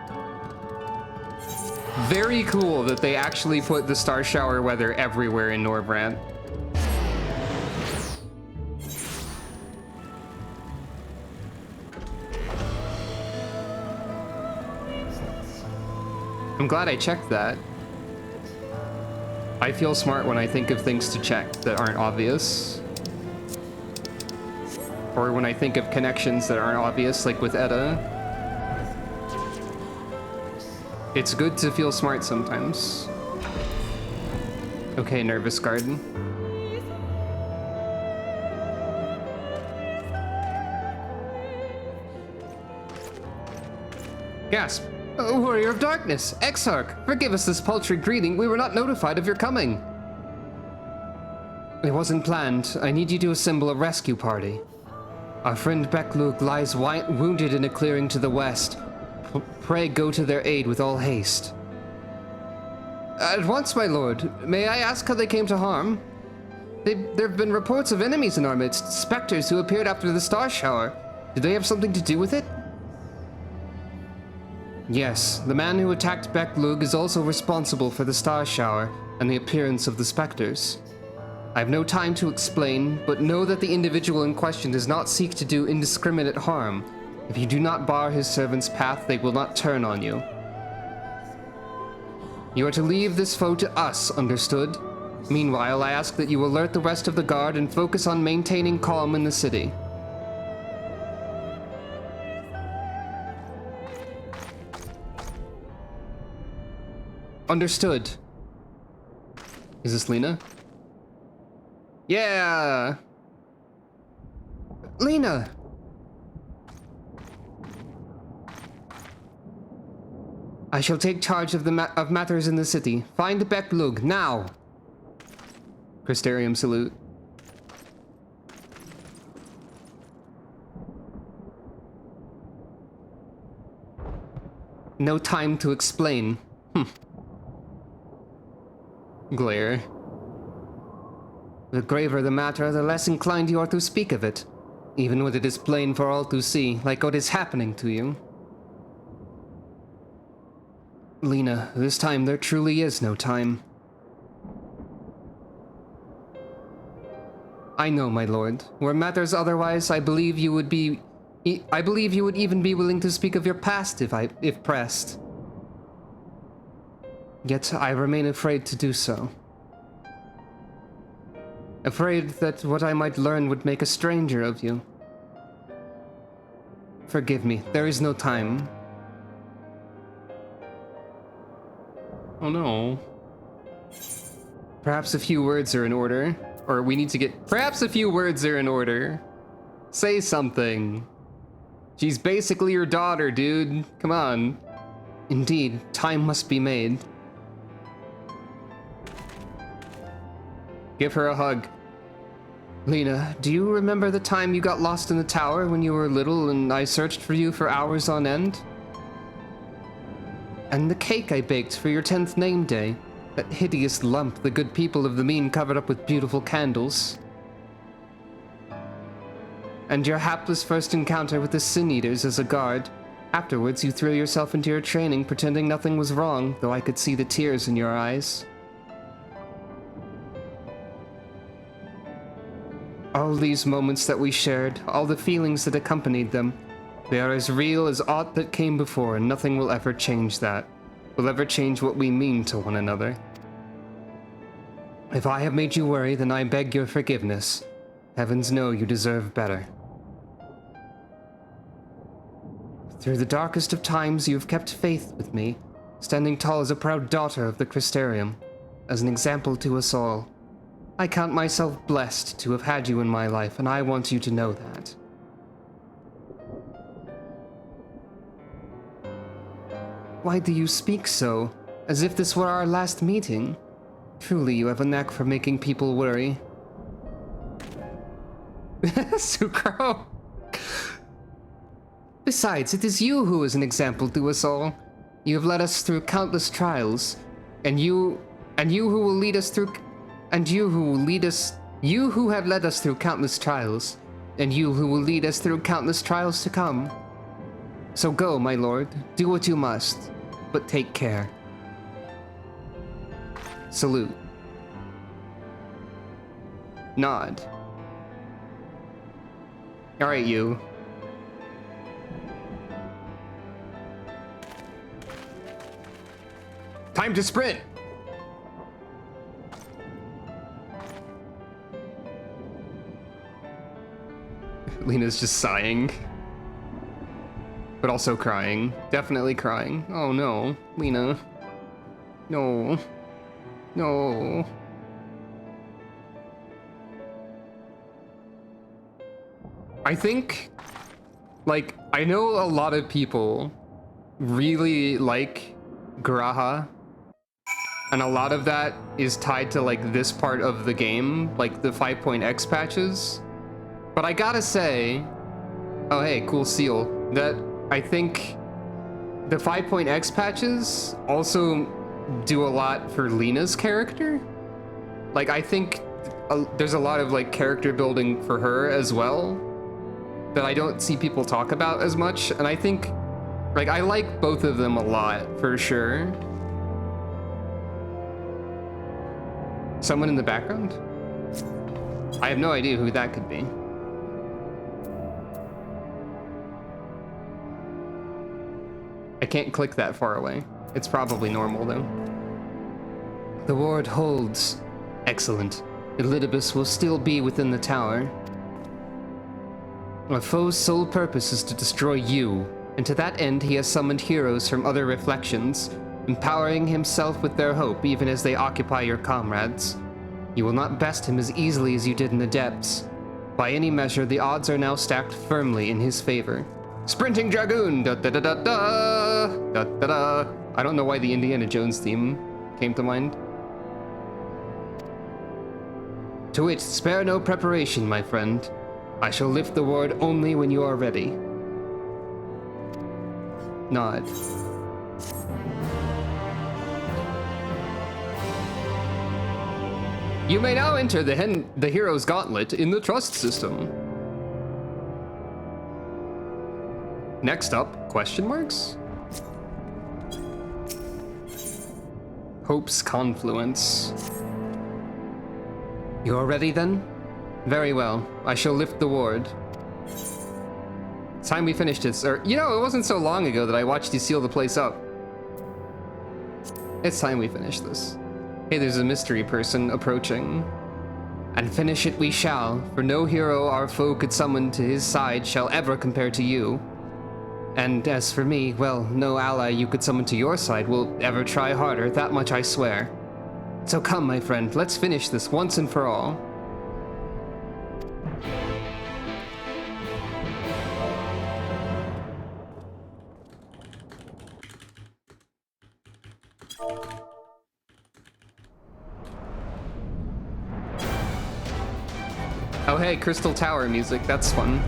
Very cool that they actually put the star shower weather everywhere in Norbrand. I'm glad I checked that. I feel smart when I think of things to check that aren't obvious. Or when I think of connections that aren't obvious, like with Edda. It's good to feel smart sometimes. Okay, Nervous Garden. Gasp! Warrior of Darkness, Exarch, forgive us this paltry greeting. We were not notified of your coming. It wasn't planned. I need you to assemble a rescue party. Our friend Beklug lies wounded in a clearing to the west. Pray go to their aid with all haste. At once, my lord. May I ask how they came to harm? There have been reports of enemies in our midst, specters who appeared after the star shower. Did they have something to do with it? Yes, the man who attacked Beklug is also responsible for the star shower and the appearance of the specters. I have no time to explain, but know that the individual in question does not seek to do indiscriminate harm. If you do not bar his servant's path, they will not turn on you. You are to leave this foe to us, understood? Meanwhile, I ask that you alert the rest of the guard and focus on maintaining calm in the city. Understood. Is this Lena? Yeah! Lena! I shall take charge of matters in the city. Find Beklug, now! Crystarium salute. No time to explain. Glare. The graver the matter, the less inclined you are to speak of it, even when it is plain for all to see, like what is happening to you. Lena, this time there truly is no time. I know, my lord. Were matters otherwise, I believe you would even be willing to speak of your past if pressed. Yet I remain afraid to do so. Afraid that what I might learn would make a stranger of you. Forgive me, there is no time. Oh no. Perhaps a few words are in order. Or we need to get... Perhaps a few words are in order. Say something. She's basically your daughter, dude. Come on. Indeed, time must be made. Give her a hug. Lena, do you remember the time you got lost in the tower when you were little and I searched for you for hours on end? And the cake I baked for your 10th name day? That hideous lump the good people of the Mean covered up with beautiful candles? And your hapless first encounter with the Sin Eaters as a guard? Afterwards, you threw yourself into your training pretending nothing was wrong, though I could see the tears in your eyes. All these moments that we shared, all the feelings that accompanied them, they are as real as aught that came before, and nothing will ever change that. Will ever change what we mean to one another. If I have made you worry, then I beg your forgiveness. Heavens know you deserve better. Through the darkest of times, you have kept faith with me, standing tall as a proud daughter of the Crystarium, as an example to us all. I count myself blessed to have had you in my life, and I want you to know that. Why do you speak so, as if this were our last meeting? Truly, you have a knack for making people worry. Sucro! Besides, it is you who is an example to us all. You have led us through countless trials, and you who will lead us through and you who will lead us, you who have led us through countless trials, and you who will lead us through countless trials to come. So go, my lord, do what you must, but take care. Salute. Nod. Alright, you. Time to sprint! Lena's just sighing. But also crying. Definitely crying. Oh no, Lena. No. No. I think, like, I know a lot of people really like Graha, and a lot of that is tied to, like, this part of the game, like the 5.x patches. But I gotta say, oh hey, cool seal, that I think the 5.x patches also do a lot for Lena's character. Like, I think there's a lot of, like, character building for her as well that I don't see people talk about as much, and I think, like, I like both of them a lot, for sure. Someone in the background? I have no idea who that could be. I can't click that far away. It's probably normal, though. The ward holds. Excellent. Elidibus will still be within the tower. Our foe's sole purpose is to destroy you, and to that end he has summoned heroes from other reflections, empowering himself with their hope even as they occupy your comrades. You will not best him as easily as you did in the depths. By any measure, the odds are now stacked firmly in his favor. Sprinting Dragoon! Da da da da da! Da da da! I don't know why the Indiana Jones theme came to mind. To which, spare no preparation, my friend. I shall lift the ward only when you are ready. Nod. You may now enter the Hero's Gauntlet in the Trust system. Next up, question marks? Hope's Confluence. You're ready then? Very well. I shall lift the ward. It's time we finished this. Or, you know, it wasn't so long ago that I watched you seal the place up. It's time we finish this. Hey, there's a mystery person approaching. And finish it we shall, for no hero our foe could summon to his side shall ever compare to you. And as for me, well, no ally you could summon to your side will ever try harder, that much I swear. So come, my friend, let's finish this once and for all. Oh hey, Crystal Tower music, that's fun.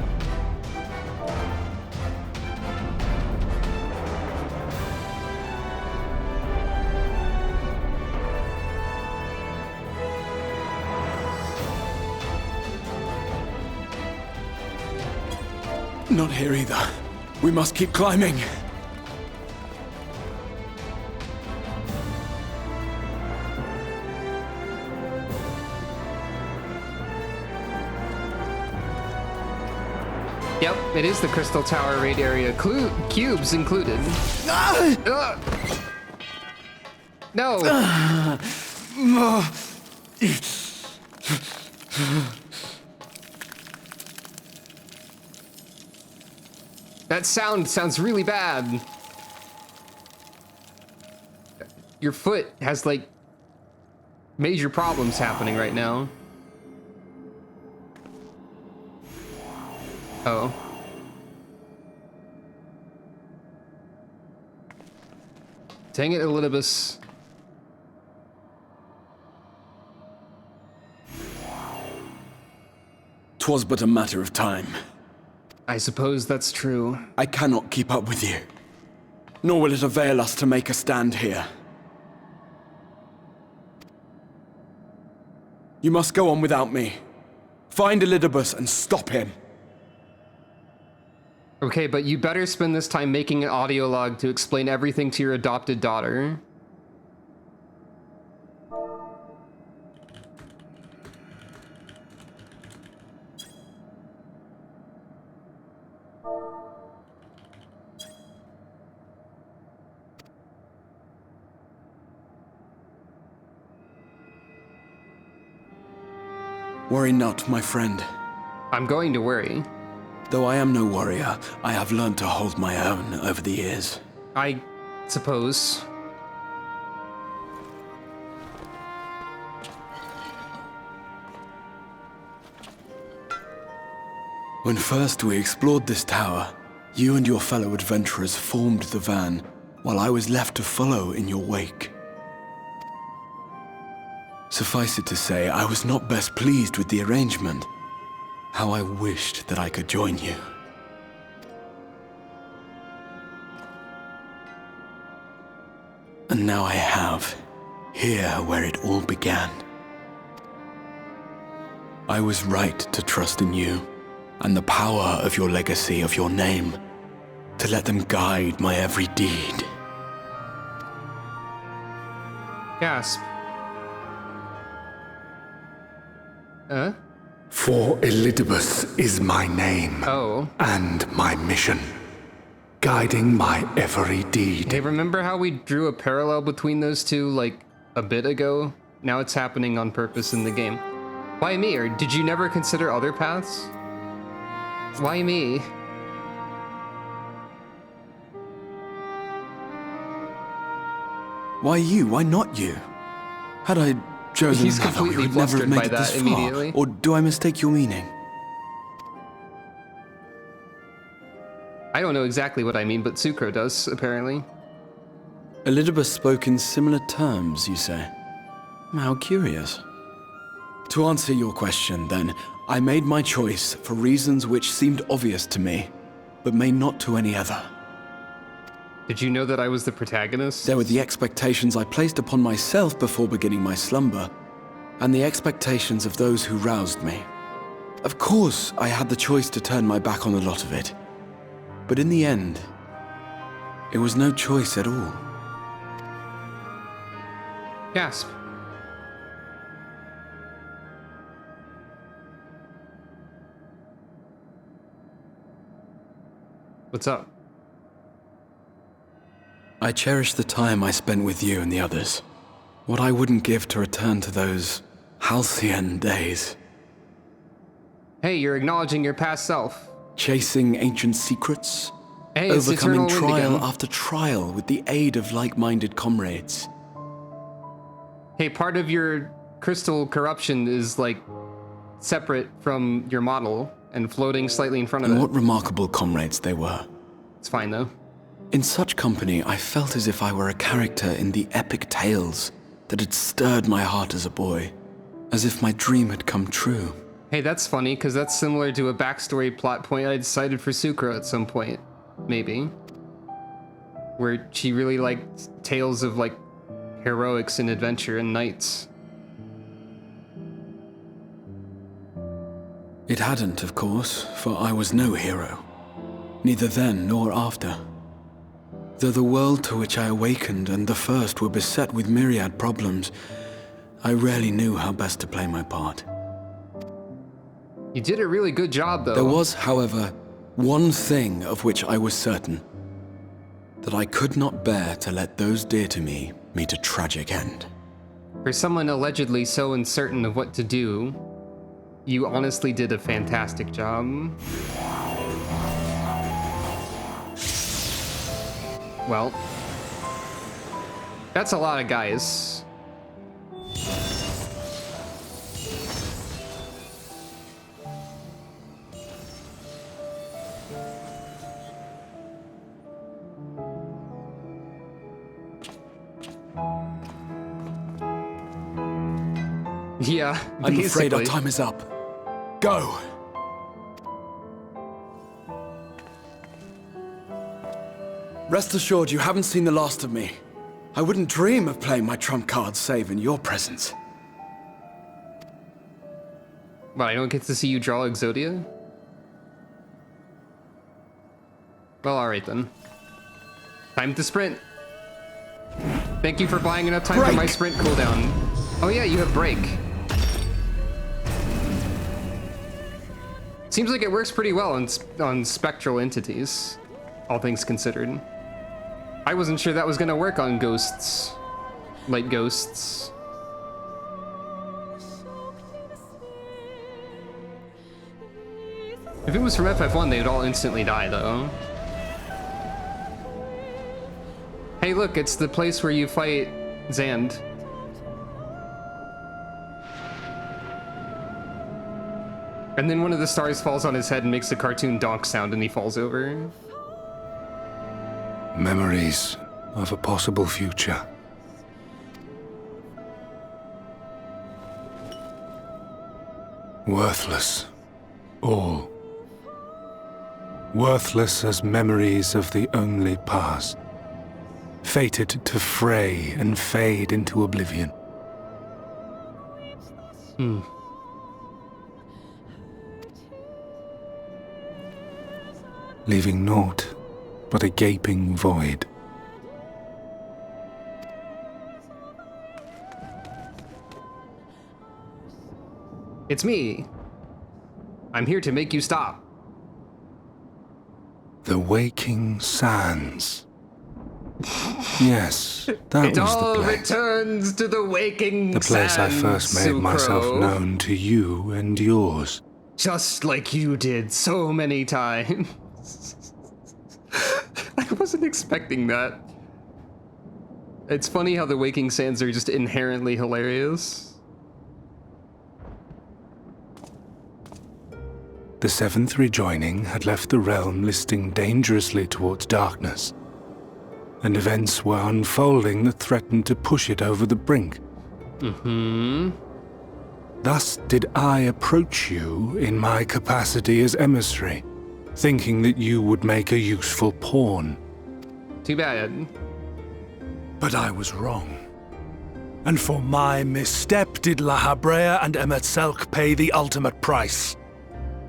Not here either. We must keep climbing. Yep, it is the Crystal Tower raid area. Cubes included. No! That sounds really bad. Your foot has, like, major problems happening right now. Oh. Dang it, Elidibus. "'Twas but a matter of time. I suppose that's true. I cannot keep up with you. Nor will it avail us to make a stand here. You must go on without me. Find Elidibus and stop him. Okay, but you better spend this time making an audio log to explain everything to your adopted daughter. Worry not, my friend. I'm going to worry. Though I am no warrior, I have learned to hold my own over the years. I suppose. When first we explored this tower, you and your fellow adventurers formed the van, while I was left to follow in your wake. Suffice it to say, I was not best pleased with the arrangement. How I wished that I could join you. And now I have, here where it all began. I was right to trust in you, and the power of your legacy, of your name, to let them guide my every deed. Gasp. For Elidibus is my name. Oh. And my mission. Guiding my every deed. Hey, remember how we drew a parallel between those two, like, a bit ago? Now it's happening on purpose in the game. Why me? Or did you never consider other paths? Why me? Why you? Why not you? Had I chosen He's another, we completely would never have flustered made by it this that far. immediately. Or do I mistake your meaning? I don't know exactly what I mean, but Sucro does, apparently. Elidibus spoke in similar terms, you say? How curious. To answer your question, then, I made my choice for reasons which seemed obvious to me, but may not to any other. Did you know that I was the protagonist? There were the expectations I placed upon myself before beginning my slumber, and the expectations of those who roused me. Of course, I had the choice to turn my back on a lot of it. But in the end, it was no choice at all. Gasp. What's up? I cherish the time I spent with you and the others. What I wouldn't give to return to those halcyon days. Hey, you're acknowledging your past self. Chasing ancient secrets. Hey, it's overcoming Eternal Wind trial again. after trial with the aid of like-minded comrades. Hey, part of your crystal corruption is, like, separate from your model and floating slightly in front of And it. what remarkable comrades they were. It's fine, though. In such company, I felt as if I were a character in the epic tales that had stirred my heart as a boy. As if my dream had come true. Hey, that's funny, because that's similar to a backstory plot point I decided for Sucro at some point. Maybe. Where she really liked tales of, like, heroics and adventure and knights. It hadn't, of course, for I was no hero. Neither then nor after. Though the world to which I awakened and the first were beset with myriad problems, I rarely knew how best to play my part. You did a really good job, though. There was, however, one thing of which I was certain. That I could not bear to let those dear to me meet a tragic end. For someone allegedly so uncertain of what to do, you honestly did a fantastic job. Well, that's a lot of guys. Yeah, I'm afraid our basically. time is up. Go! Rest assured, you haven't seen the last of me. I wouldn't dream of playing my trump card save in your presence. But I don't get to see you draw Exodia? Well, alright then. Time to sprint. Thank you for buying enough time for my sprint cooldown. Oh yeah, you have break. Seems like it works pretty well on spectral entities, all things considered. I wasn't sure that was gonna work on ghosts. Light ghosts. If it was from FF1, they would all instantly die, though. Hey, look, it's the place where you fight Zand. And then one of the stars falls on his head and makes a cartoon donk sound and he falls over. Memories of a possible future. Worthless. All. Worthless as memories of the only past. Fated to fray and fade into oblivion. Leaving naught but a gaping void. It's me. I'm here to make you stop. The waking sands. Yes, that It was all the place. returns to the waking The place I sands, first made myself Sucro. known to you and yours. Just like you did so many times. I wasn't expecting that. It's funny how the waking sands are just inherently hilarious. The seventh rejoining had left the realm listing dangerously towards darkness, and events were unfolding that threatened to push it over the brink. Thus did I approach you in my capacity as emissary, thinking that you would make a useful pawn. Too bad. But I was wrong. And for my misstep did La Habrea and Emetzelk pay the ultimate price,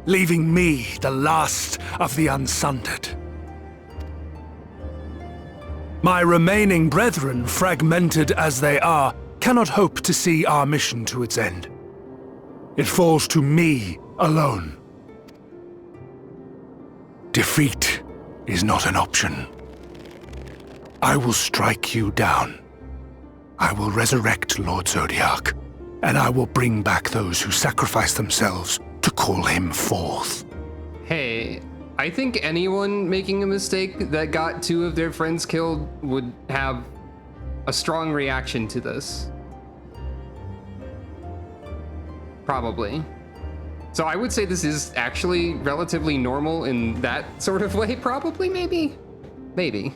leaving me the last of the unsundered. My remaining brethren, fragmented as they are, cannot hope to see our mission to its end. It falls to me alone. Defeat is not an option. I will strike you down. I will resurrect Lord Zodiac, and I will bring back those who sacrifice themselves to call him forth. Hey, I think anyone making a mistake that got 2 of their friends killed would have a strong reaction to this. Probably. So I would say this is actually relatively normal in that sort of way, probably, maybe? Maybe.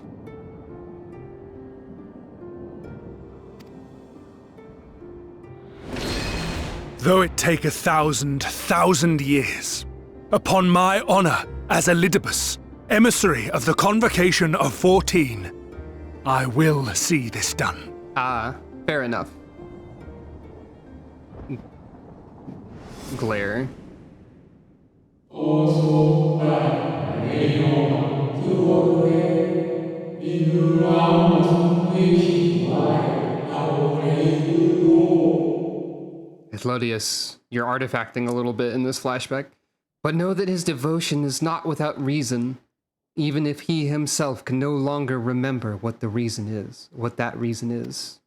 Though it take 1,000 years, upon my honor as Elidibus, emissary of the Convocation of 14, I will see this done. Ah, fair enough. Glare. Ethlodius, you're artifacting a little bit in this flashback, but know that his devotion is not without reason, even if he himself can no longer remember what the reason is, what that reason is.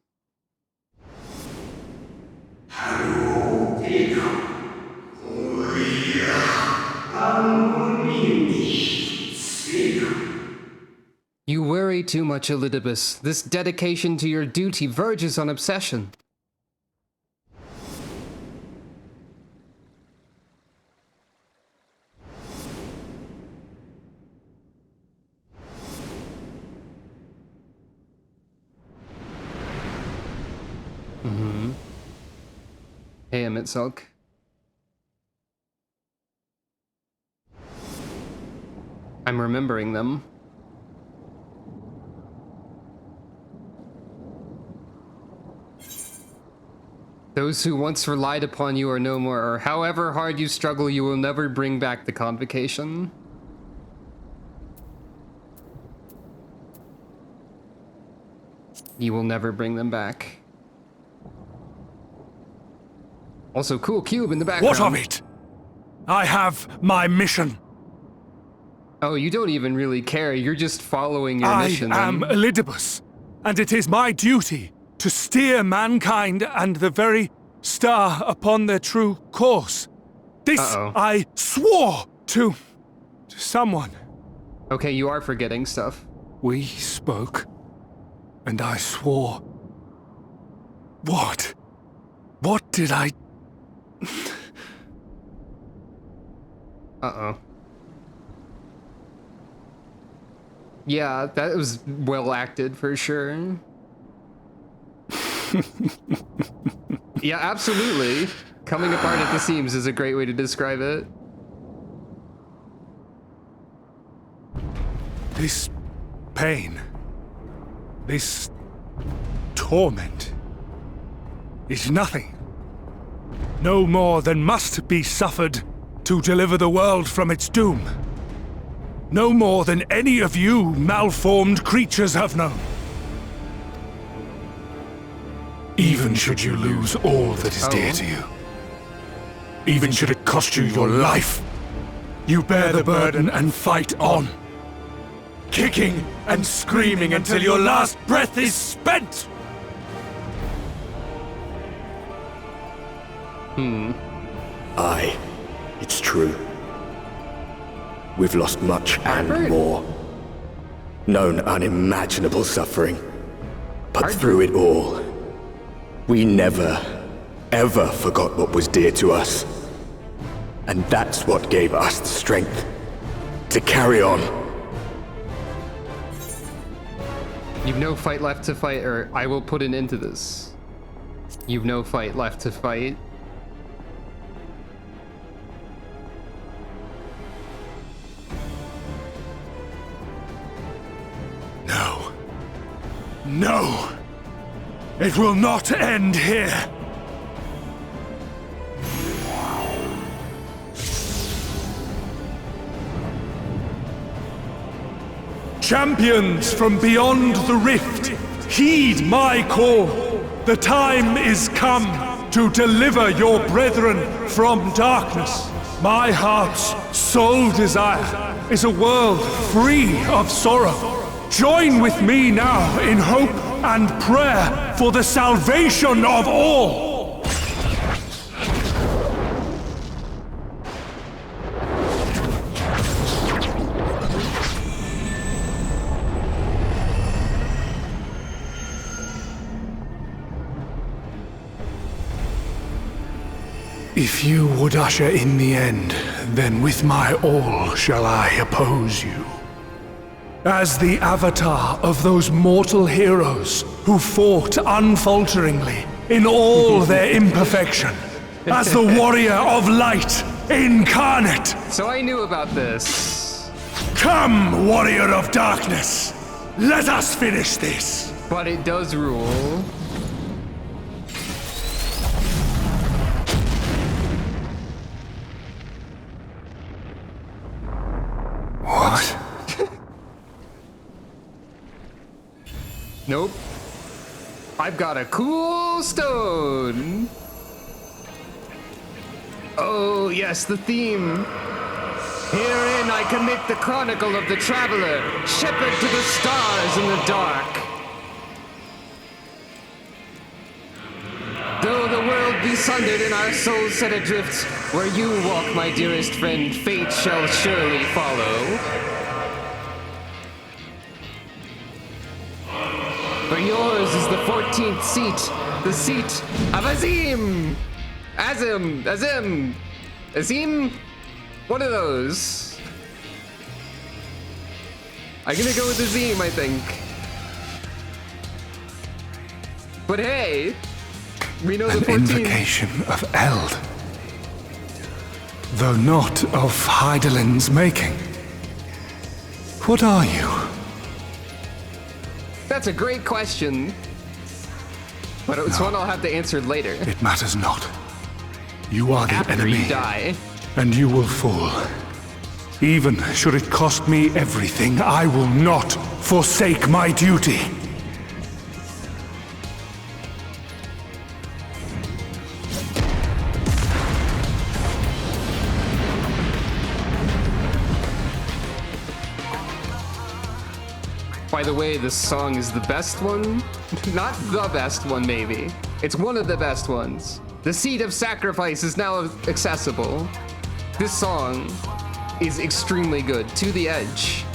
You worry too much, Elidibus. This dedication to your duty verges on obsession. Hey, Emetzelk. I'm remembering them. Those who once relied upon you are no more, or however hard you struggle, you will never bring back the convocation. You will never bring them back. Also, cool cube in the background. What of it? I have my mission. Oh, you don't even really care. You're just following your mission. I am Elidibus, and it is my duty to steer mankind and the very star upon their true course. This I swore to someone. Okay, you are forgetting stuff. We spoke, and I swore. What? What did I... Uh-oh. Yeah, that was well acted for sure. Yeah, absolutely. Coming apart at the seams is a great way to describe it. This pain, this torment, is nothing. No more than must be suffered to deliver the world from its doom. No more than any of you malformed creatures have known. Even should you lose all that is dear to you, even should it cost you your life, you bear the burden and fight on, kicking and screaming until your last breath is spent! Aye, it's true. We've lost much and more. Known unimaginable suffering. But through it all, we never, ever forgot what was dear to us. And that's what gave us the strength to carry on. You've no fight left to fight, or I will put an end to this. You've no fight left to fight. No. No! It will not end here! Champions from beyond the rift, heed my call. The time is come to deliver your brethren from darkness. My heart's sole desire is a world free of sorrow. Join with me now in hope and prayer for the salvation of all. If you would usher in the end, then with my all shall I oppose you. As the avatar of those mortal heroes who fought unfalteringly in all their imperfection. As the warrior of light incarnate. So I knew about this. Come, warrior of darkness. Let us finish this. But it does rule. What? Nope. I've got a cool stone. Oh, yes, the theme. Herein I commit the chronicle of the traveler, shepherd to the stars in the dark. Though the world be sundered and our souls set adrift, where you walk, my dearest friend, fate shall surely follow. For yours is the 14th seat, the seat of Azim! Azim? One of those. I'm gonna go with Azim, I think. But hey, we know the 14th. An invocation of Eld. Though not of Heidelin's making. What are you? That's a great question. But it's one I'll have to answer later. It matters not. You are the After enemy. you die. And you will fall. Even should it cost me everything, I will not forsake my duty. By the way, this song is the best one. Not the best one, maybe. It's one of the best ones. The Seed of Sacrifice is now accessible. This song is extremely good. To the Edge.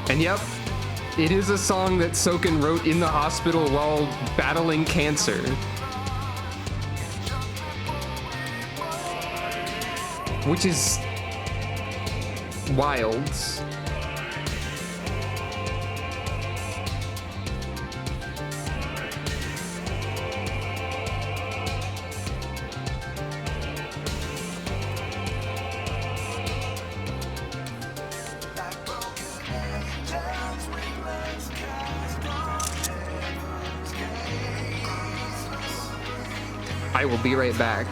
And yep, it is a song that Soken wrote in the hospital while battling cancer. Which is wild. I will be right back.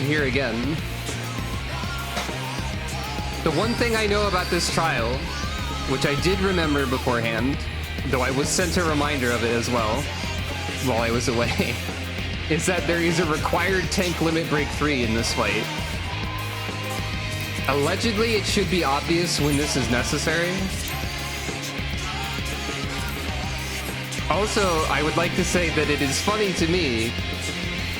here again. The one thing I know about this trial, which I did remember beforehand, though I was sent a reminder of it as well while I was away, is that there is a required tank limit break 3 in this fight. Allegedly, it should be obvious when this is necessary. Also, I would like to say that it is funny to me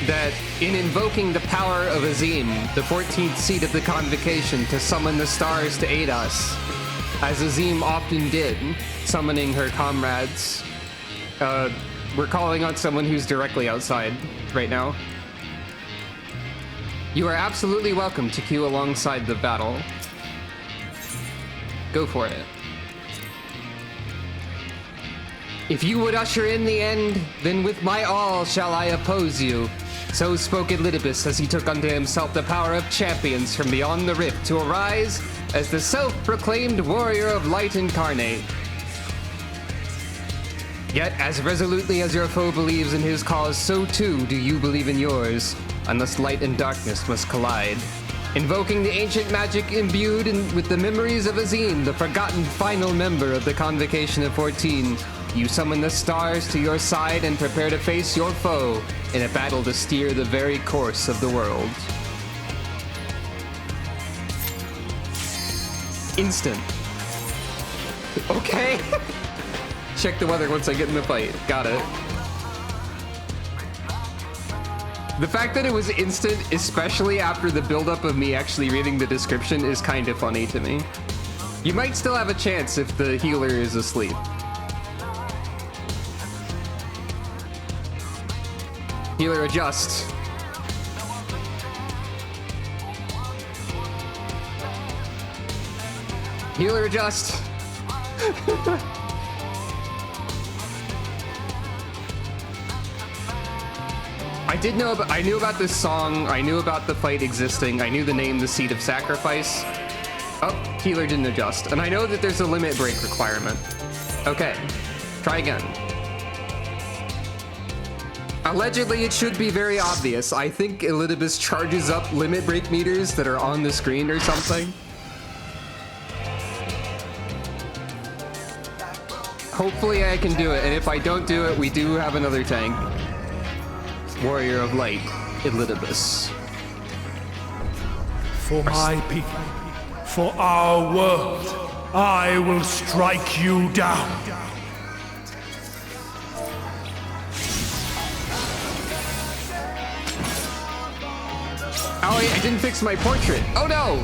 that in invoking the power of Azim, the 14th seat of the Convocation, to summon the stars to aid us, as Azim often did, summoning her comrades, we're calling on someone who's directly outside right now. You are absolutely welcome to queue alongside the battle. Go for it. If you would usher in the end, then with my all shall I oppose you. So spoke Elidibus as he took unto himself the power of champions from beyond the rift to arise as the self-proclaimed warrior of light incarnate. Yet, as resolutely as your foe believes in his cause, so too do you believe in yours, unless light and darkness must collide. Invoking the ancient magic imbued with the memories of Azim, the forgotten final member of the Convocation of 14, you summon the stars to your side and prepare to face your foe in a battle to steer the very course of the world. Instant. Okay. Check the weather once I get in the fight. Got it. The fact that it was instant, especially after the buildup of me actually reading the description, is kind of funny to me. You might still have a chance if the healer is asleep. Healer adjust. Healer adjust. I knew about this song, I knew about the fight existing, I knew the name, the Seed of Sacrifice. Oh, healer didn't adjust. And I know that there's a limit break requirement. Okay, try again. Allegedly, it should be very obvious. I think Elidibus charges up limit break meters that are on the screen or something. Hopefully I can do it, and if I don't do it, we do have another tank. Warrior of Light, Elidibus. For my people, for our world, I will strike you down. Oh, I didn't fix my portrait. Oh no!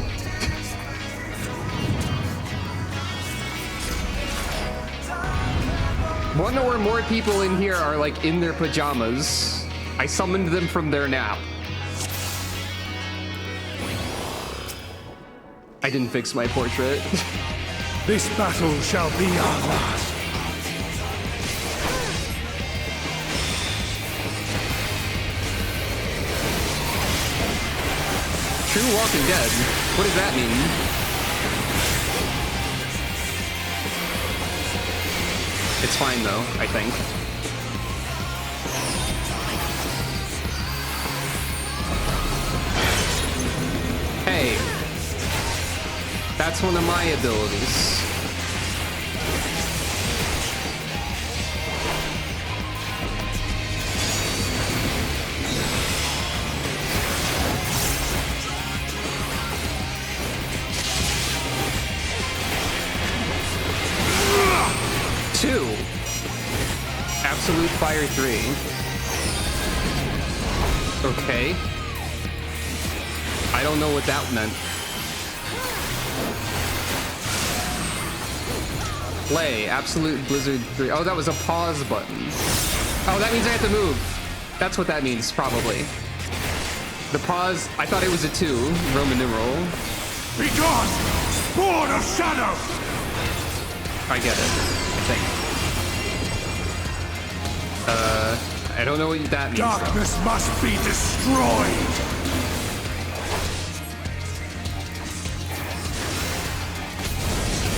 One or more people in here are like in their pajamas. I summoned them from their nap. I didn't fix my portrait. This battle shall be our last. True Walking Dead? What does that mean? It's fine though, I think. Hey, that's one of my abilities. Two. Absolute Fire 3. Okay. I don't know what that meant. Play, Absolute Blizzard 3. Oh, that was a pause button. Oh, that means I have to move. That's what that means, probably. The pause, I thought it was a 2, Roman numeral. Be gone! Spawn of shadow! I get it, I think. I don't know what that means. Darkness must be destroyed!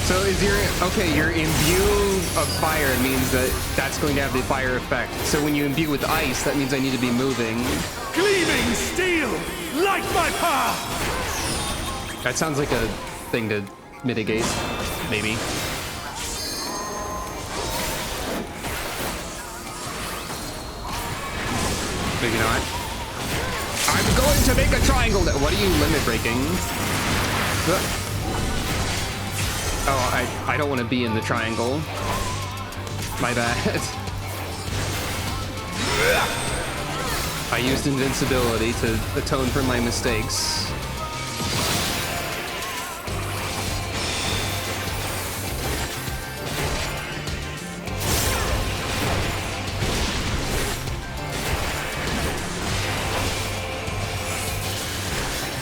So is your imbue of fire means that that's going to have the fire effect. So when you imbue with ice, that means I need to be moving. Gleaming steel! Light my path! That sounds like a thing to mitigate, maybe. Maybe not. I'm going to make a triangle. What are you limit breaking? Oh, I don't want to be in the triangle. My bad. I used invincibility to atone for my mistakes.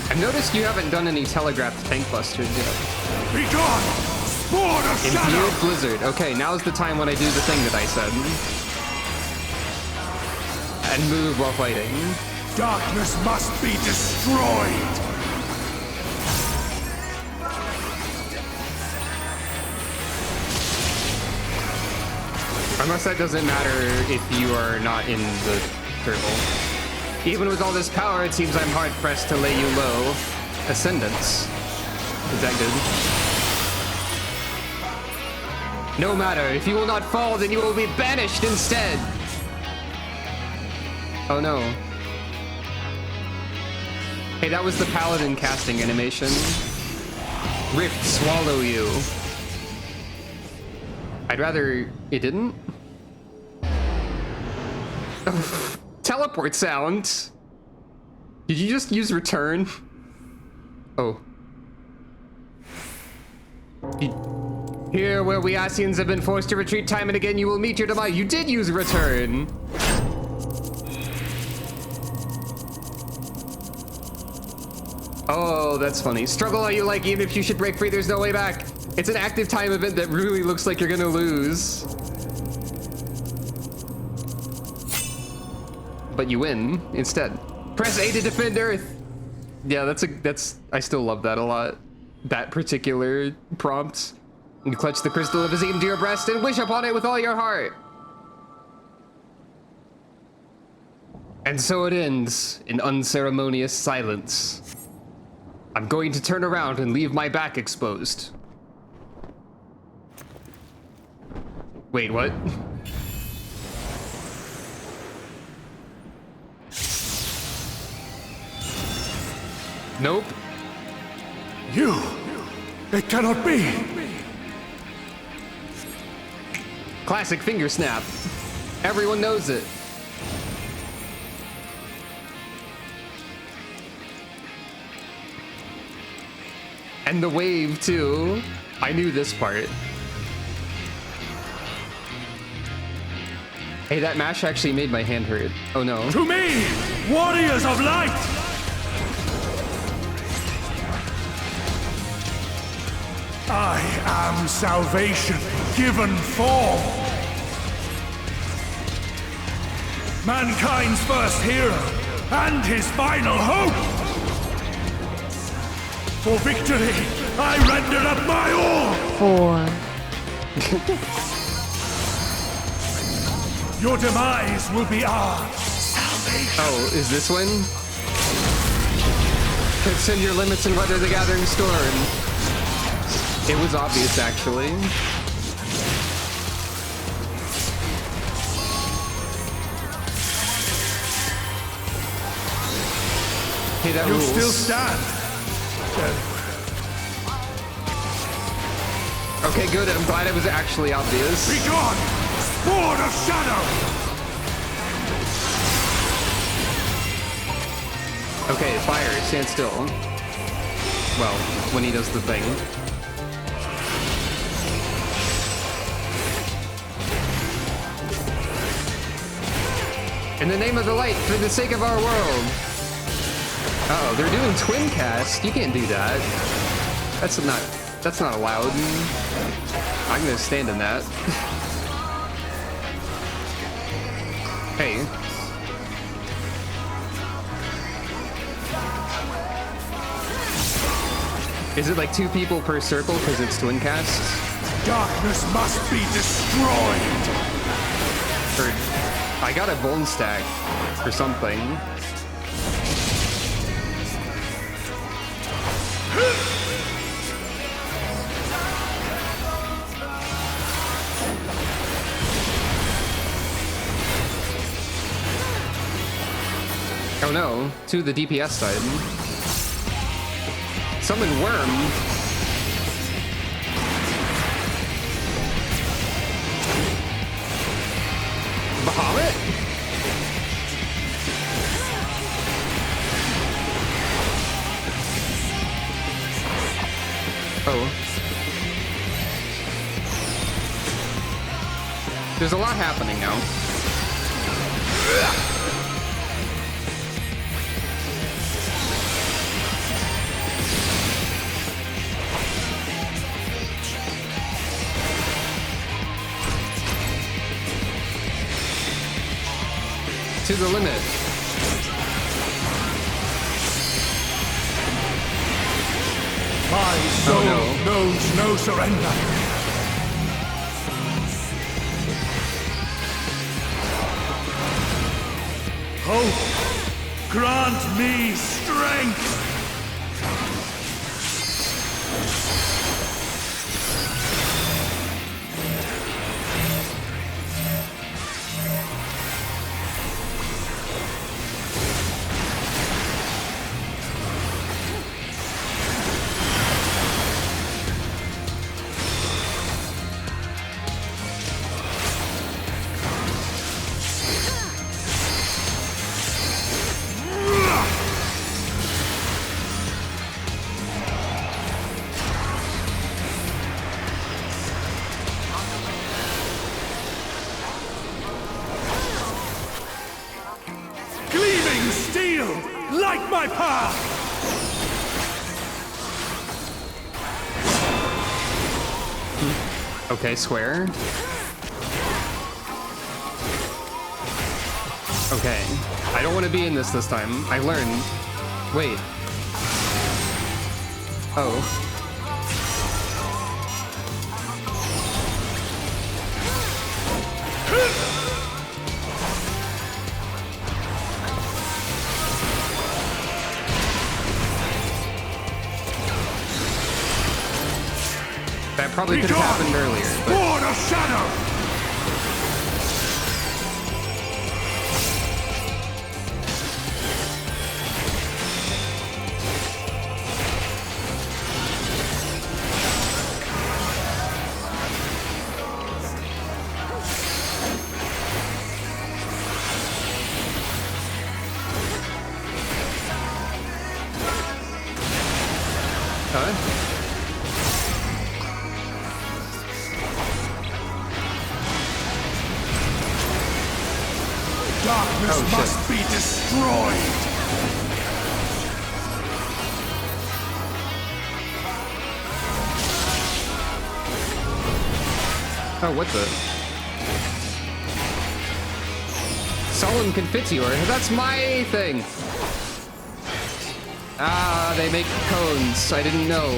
I've noticed you haven't done any telegraphed tank busters yet. Be gone! Spawn of shadow! Imbued Blizzard. Okay, now's the time when I do the thing that I said. And move while fighting. Darkness must be destroyed! Unless that doesn't matter if you are not in the circle. Even with all this power, it seems I'm hard-pressed to lay you low. Ascendance. Is that good? No matter, if you will not fall, then you will be banished instead! Oh no. Hey, that was the paladin casting animation. Rift swallow you. I'd rather it didn't. Teleport sound. Did you just use return? Oh. Here, where we Asians have been forced to retreat time and again, you will meet your demise. You did use return. Oh, that's funny. Struggle all you like, even if you should break free, there's no way back. It's an active time event that really looks like you're gonna lose. But you win instead. Press A to defend Earth. Yeah, I still love that a lot. That particular prompt. You clutch the crystal of Azim to your breast and wish upon it with all your heart. And so it ends in unceremonious silence. I'm going to turn around and leave my back exposed. Wait, what? Nope. It cannot be! Classic finger snap. Everyone knows it. And the wave, too. I knew this part. Hey, that mash actually made my hand hurt. Oh no. To me, warriors of light! I am salvation given form. Mankind's first hero and his final hope. For victory, I render up my all. 4. Your demise will be our salvation. Oh, is this one? Transcend your limits and weather the gathering storm. It was obvious, actually. Hey, that rules. Still stand. Okay, good. I'm glad it was actually obvious. Be gone, Spawn of Shadow! Okay, fire, stand still. Well, when he does the thing. In the name of the light, for the sake of our world. Uh-oh, they're doing twin cast. You can't do that. That's not allowed. I'm gonna stand in that. Hey. Is it like 2 people per circle because it's twin cast? Darkness must be destroyed. I got a bone stack or something. Oh no, to the DPS side. Summon Worm. Bahamut? Oh. There's a lot happening now. To the limit. My soul knows no surrender. Hope, grant me strength. Like my path! Okay, square. Okay. I don't want to be in this time. I learned. Wait. Oh. That probably could have happened earlier, but... Sword of Shadow! Darkness must be destroyed! Oh, what the? Solemn Confiteor, that's my thing! Ah, they make cones, I didn't know.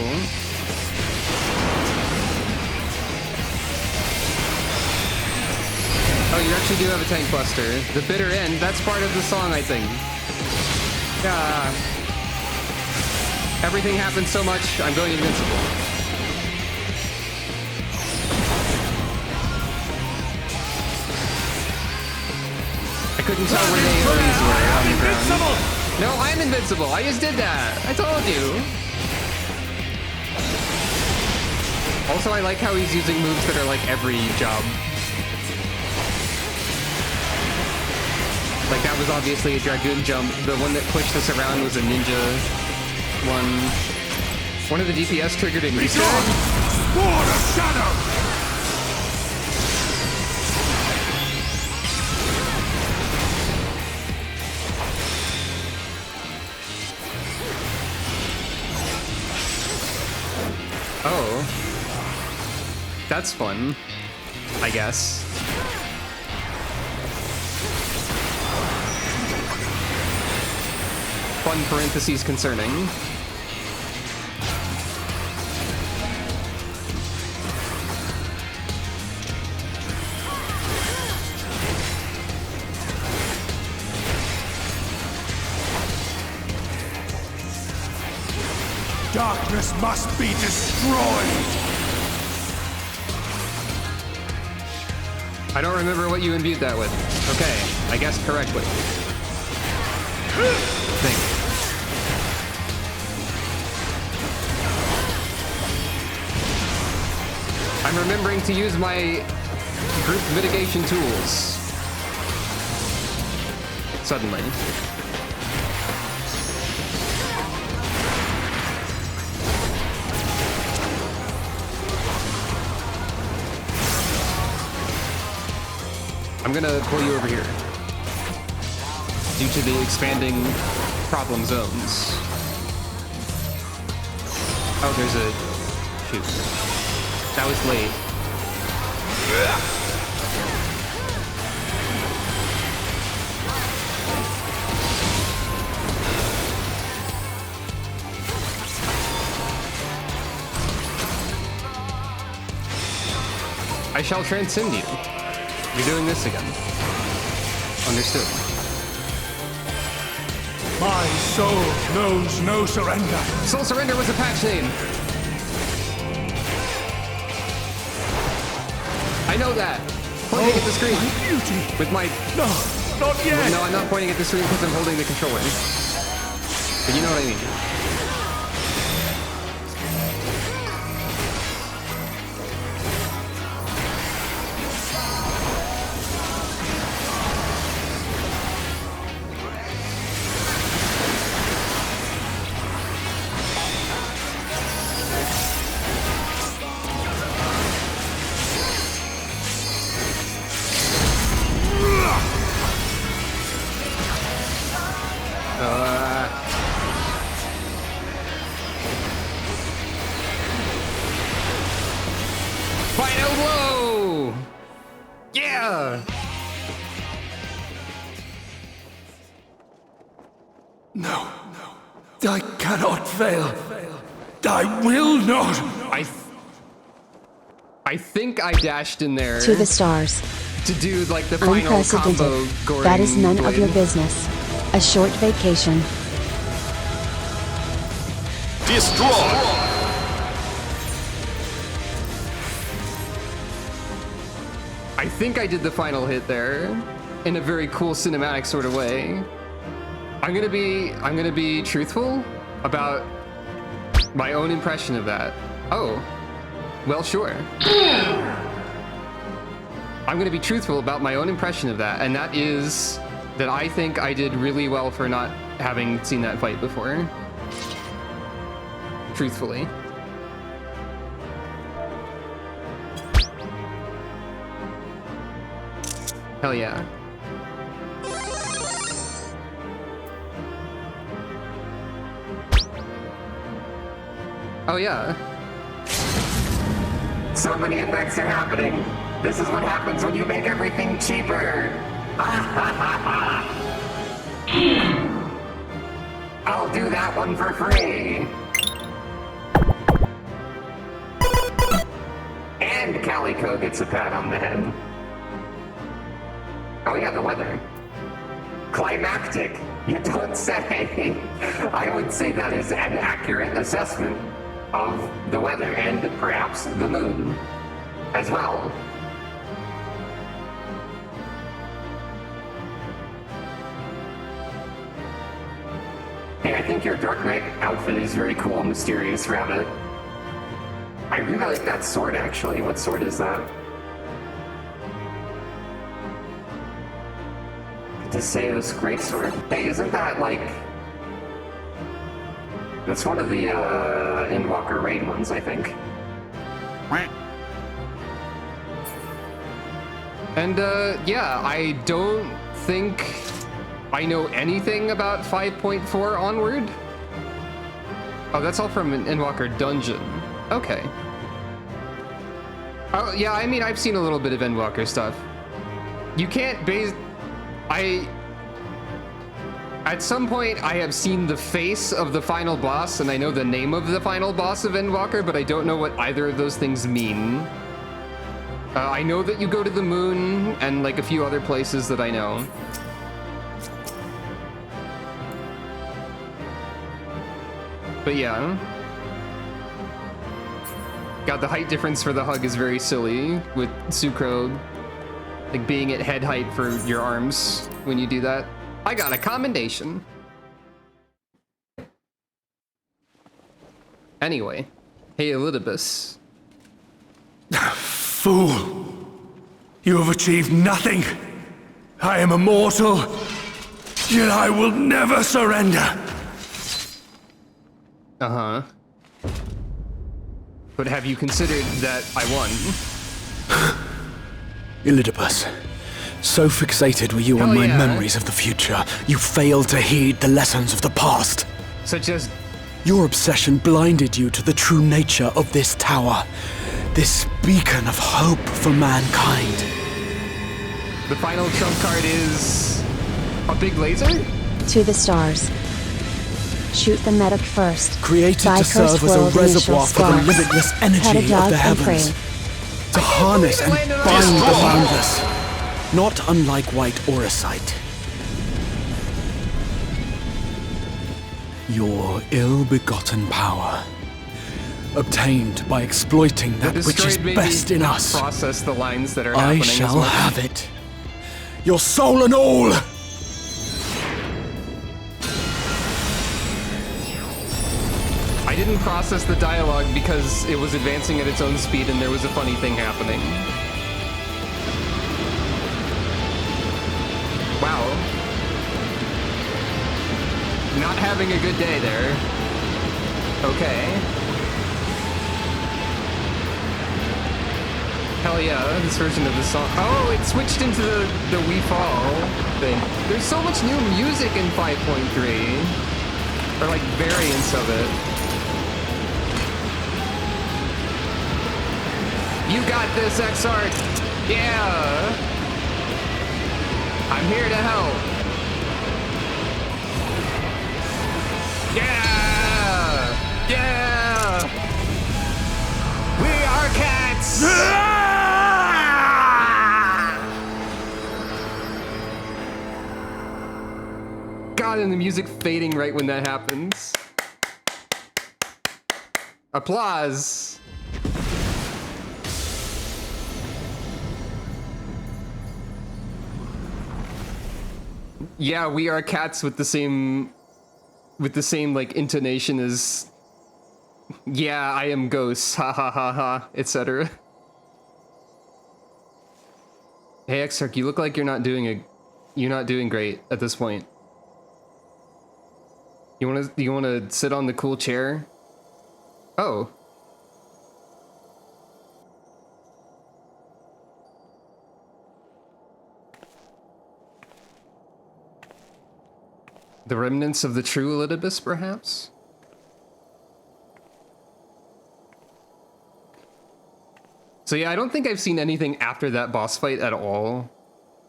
Oh, you actually do have a tank buster. The bitter end, that's part of the song, I think. Yeah. Everything happens so much, I'm going invincible. I couldn't tell where the AoEs were on the ground. No, I'm invincible. I just did that. I told you. Also, I like how he's using moves that are like every job. Like, that was obviously a Dragoon jump. The one that pushed us around was a ninja one. One of the DPS triggered an Easter egg. Sword of Shadow! Oh. That's fun, I guess. Fun parentheses concerning. Darkness must be destroyed! I don't remember what you imbued that with. Okay, I guessed correctly. thing. I'm remembering to use my group mitigation tools. Suddenly. I'm gonna pull you over here. Due to the expanding problem zones. Oh, there's a... shoot. That was late. I shall transcend you. You're doing this again. Understood. My soul knows no surrender. Soul Surrender was a patch name. I know that. Pointing at the screen. Beauty. With my... No, not yet. No, I'm not pointing at the screen because I'm holding the controller. But you know what I mean. Final blow! Yeah! No, I cannot fail. I will not. I think I dashed in there To the stars. to do like the final Unprecedented. combo goring That is none of blade. your business. A short vacation. Destroy! I think I did the final hit there in a very cool cinematic sort of way. I'm gonna be truthful about my own impression of that. Oh, well, sure. I'm gonna be truthful about my own impression of that, and that is that I think I did really well for not having seen that fight before. Truthfully. Hell yeah. Oh yeah. So many effects are happening. This is what happens when you make everything cheaper. I'll do that one for free. And Calico gets a pat on the head. Oh yeah, the weather. Climactic, you don't say. I would say that is an accurate assessment of the weather and perhaps the moon as well. Hey, I think your Dark Knight outfit is very cool and mysterious, Rabbit. I really like that sword, actually. What sword is that? Deseo's greatsword. Hey, isn't that like... That's one of the Endwalker raid ones, I think. And yeah, I don't think I know anything about 5.4 onward. Oh, that's all from an Endwalker dungeon. Okay. Oh, yeah, I mean, I've seen a little bit of Endwalker stuff. You can't base... At some point, I have seen the face of the final boss, and I know the name of the final boss of Endwalker, but I don't know what either of those things mean. I know that you go to the moon, and like a few other places that I know. But yeah. God, the height difference for the hug is very silly, with Sucro, like being at head height for your arms when you do that. I got a commendation. Anyway, hey Elidibus. Fool! You have achieved nothing! I am immortal, yet I will never surrender! Uh-huh. But have you considered that I won? Elidibus, so fixated were you on my memories of the future, you failed to heed the lessons of the past. Such as? Your obsession blinded you to the true nature of this tower. This beacon of hope for mankind. The final trump card is a big laser? To the stars. Shoot the medic first. Created to serve as a reservoir for the limitless energy of the heavens. To harness and bind the boundless. Not unlike white auracite. Your ill-begotten power. Obtained by exploiting that which is best in us. Process the lines that are I happening shall have it. Your soul and all! I didn't process the dialogue because it was advancing at its own speed and there was a funny thing happening. Wow. Not having a good day there. Okay. Hell yeah, this version of the song. Oh, it switched into the We Fall thing. There's so much new music in 5.3. Or like variants of it. You got this, X-Art! Yeah! I'm here to help. Yeah! Yeah! We are cats! God, and the music fading right when that happens. Applause! Yeah, we are cats with the same like intonation as yeah, I am ghosts, ha ha ha ha, etc. Hey Exarch, you look like you're not doing great at this point. You wanna sit on the cool chair? Oh. The remnants of the true Elidibus, perhaps? So yeah, I don't think I've seen anything after that boss fight at all.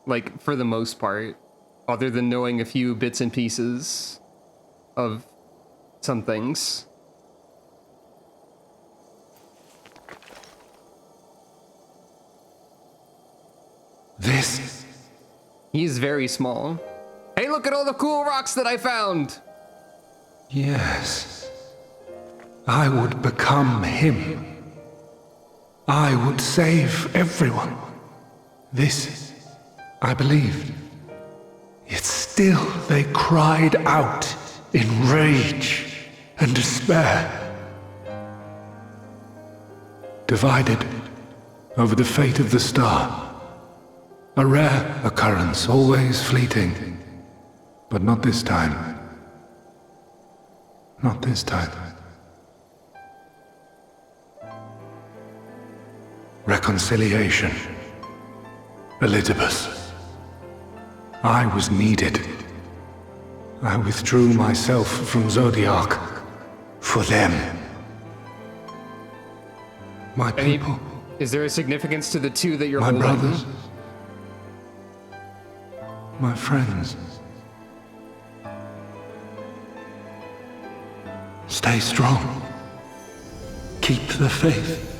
Like, for the most part. Other than knowing a few bits and pieces of some things. This? He's very small. Hey, look at all the cool rocks that I found! Yes. I would become him. I would save everyone. This, I believed. Yet still they cried out in rage and despair. Divided over the fate of the star. A rare occurrence, always fleeting. But not this time. Not this time. Reconciliation. Elidibus. I was needed. I withdrew myself from Zodiac. For them. My people. Is there a significance to the two that you're my holding? Brothers. My friends. Stay strong. Keep the faith.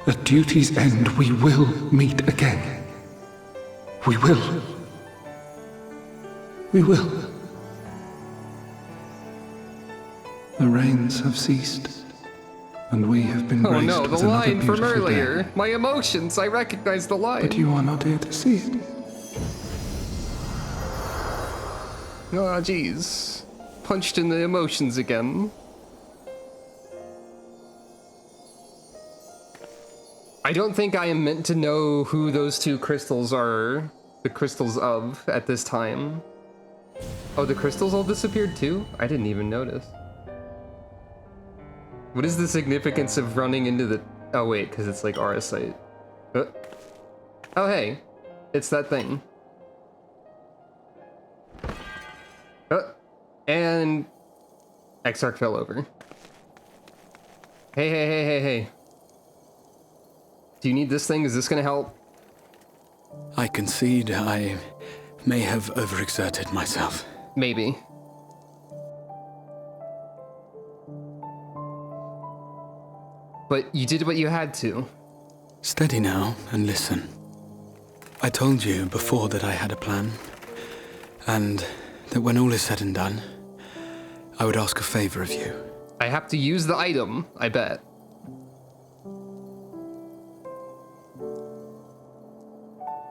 At duty's end, we will meet again. We will. We will. The rains have ceased, and we have been Oh graced no, the with another line from beautiful earlier. day. My emotions, I recognize the line. But you are not here to see it. Oh, jeez. Punched in the emotions again. I don't think I am meant to know who those two crystals are, the crystals of, at this time. Oh, the crystals all disappeared too? I didn't even notice. What is the significance of running into the... Oh wait, because it's like Auracite. Oh hey, it's that thing. And Exarch fell over. Hey. Do you need this thing? Is this gonna help? I concede I may have overexerted myself. Maybe. But you did what you had to. Steady now and listen. I told you before that I had a plan, and that when all is said and done, I would ask a favor of you. I have to use the item, I bet.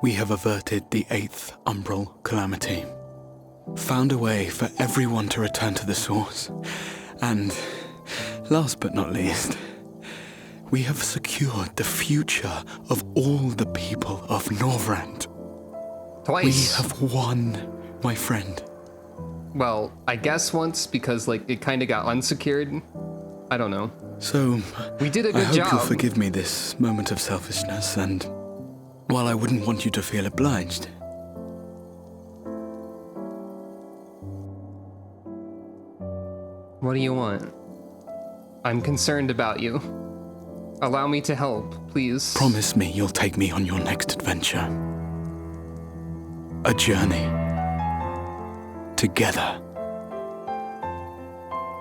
We have averted the 8th Umbral Calamity, found a way for everyone to return to the source, and, last but not least, we have secured the future of all the people of Norvrand. Twice. We have won, my friend. Well, I guess once, because, like, it kind of got unsecured. I don't know. So, we did a I good hope job. you'll forgive me this moment of selfishness, and while I wouldn't want you to feel obliged, what do you want? I'm concerned about you. Allow me to help, please. promise me you'll take me on your next adventure. A journey. Together.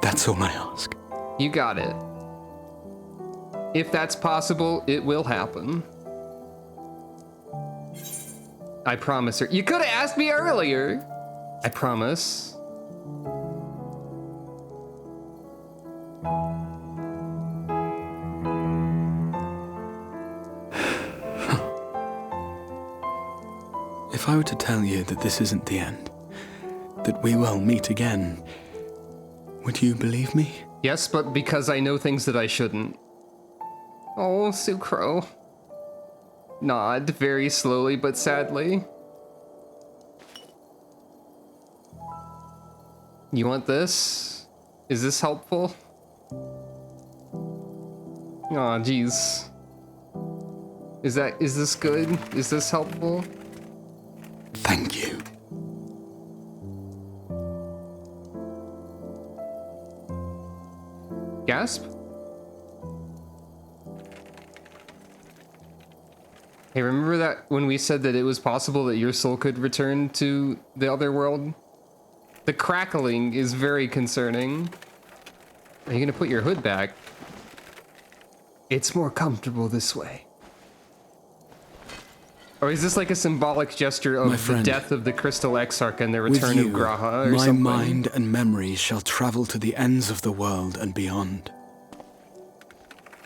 That's all I ask. You got it. If that's possible, it will happen. I promise her. You could have asked me earlier. I promise. If I were to tell you that this isn't the end, that we will meet again, would you believe me? Yes, but because I know things that I shouldn't. Oh, Sucro. Nod very slowly but sadly. You want this? Is this helpful? Aw, jeez. Is this good? Is this helpful? Thank you. Gasp? Hey, remember that when we said that it was possible that your soul could return to the other world? The crackling is very concerning. Are you gonna put your hood back? It's more comfortable this way. Or is this like a symbolic gesture of the death of the Crystal Exarch and the return With of you, Graha or my something? mind and memory shall travel to the ends of the world and beyond.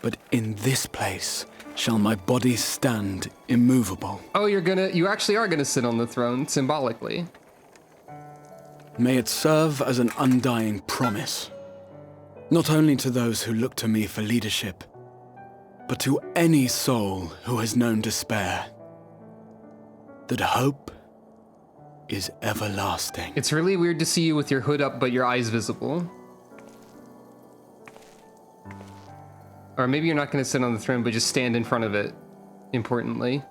But in this place shall my body stand immovable. Oh, you actually are gonna sit on the throne, symbolically. May it serve as an undying promise, not only to those who look to me for leadership, but to any soul who has known despair, that hope is everlasting. It's really weird to see you with your hood up but your eyes visible. Or maybe you're not gonna sit on the throne, but just stand in front of it, importantly.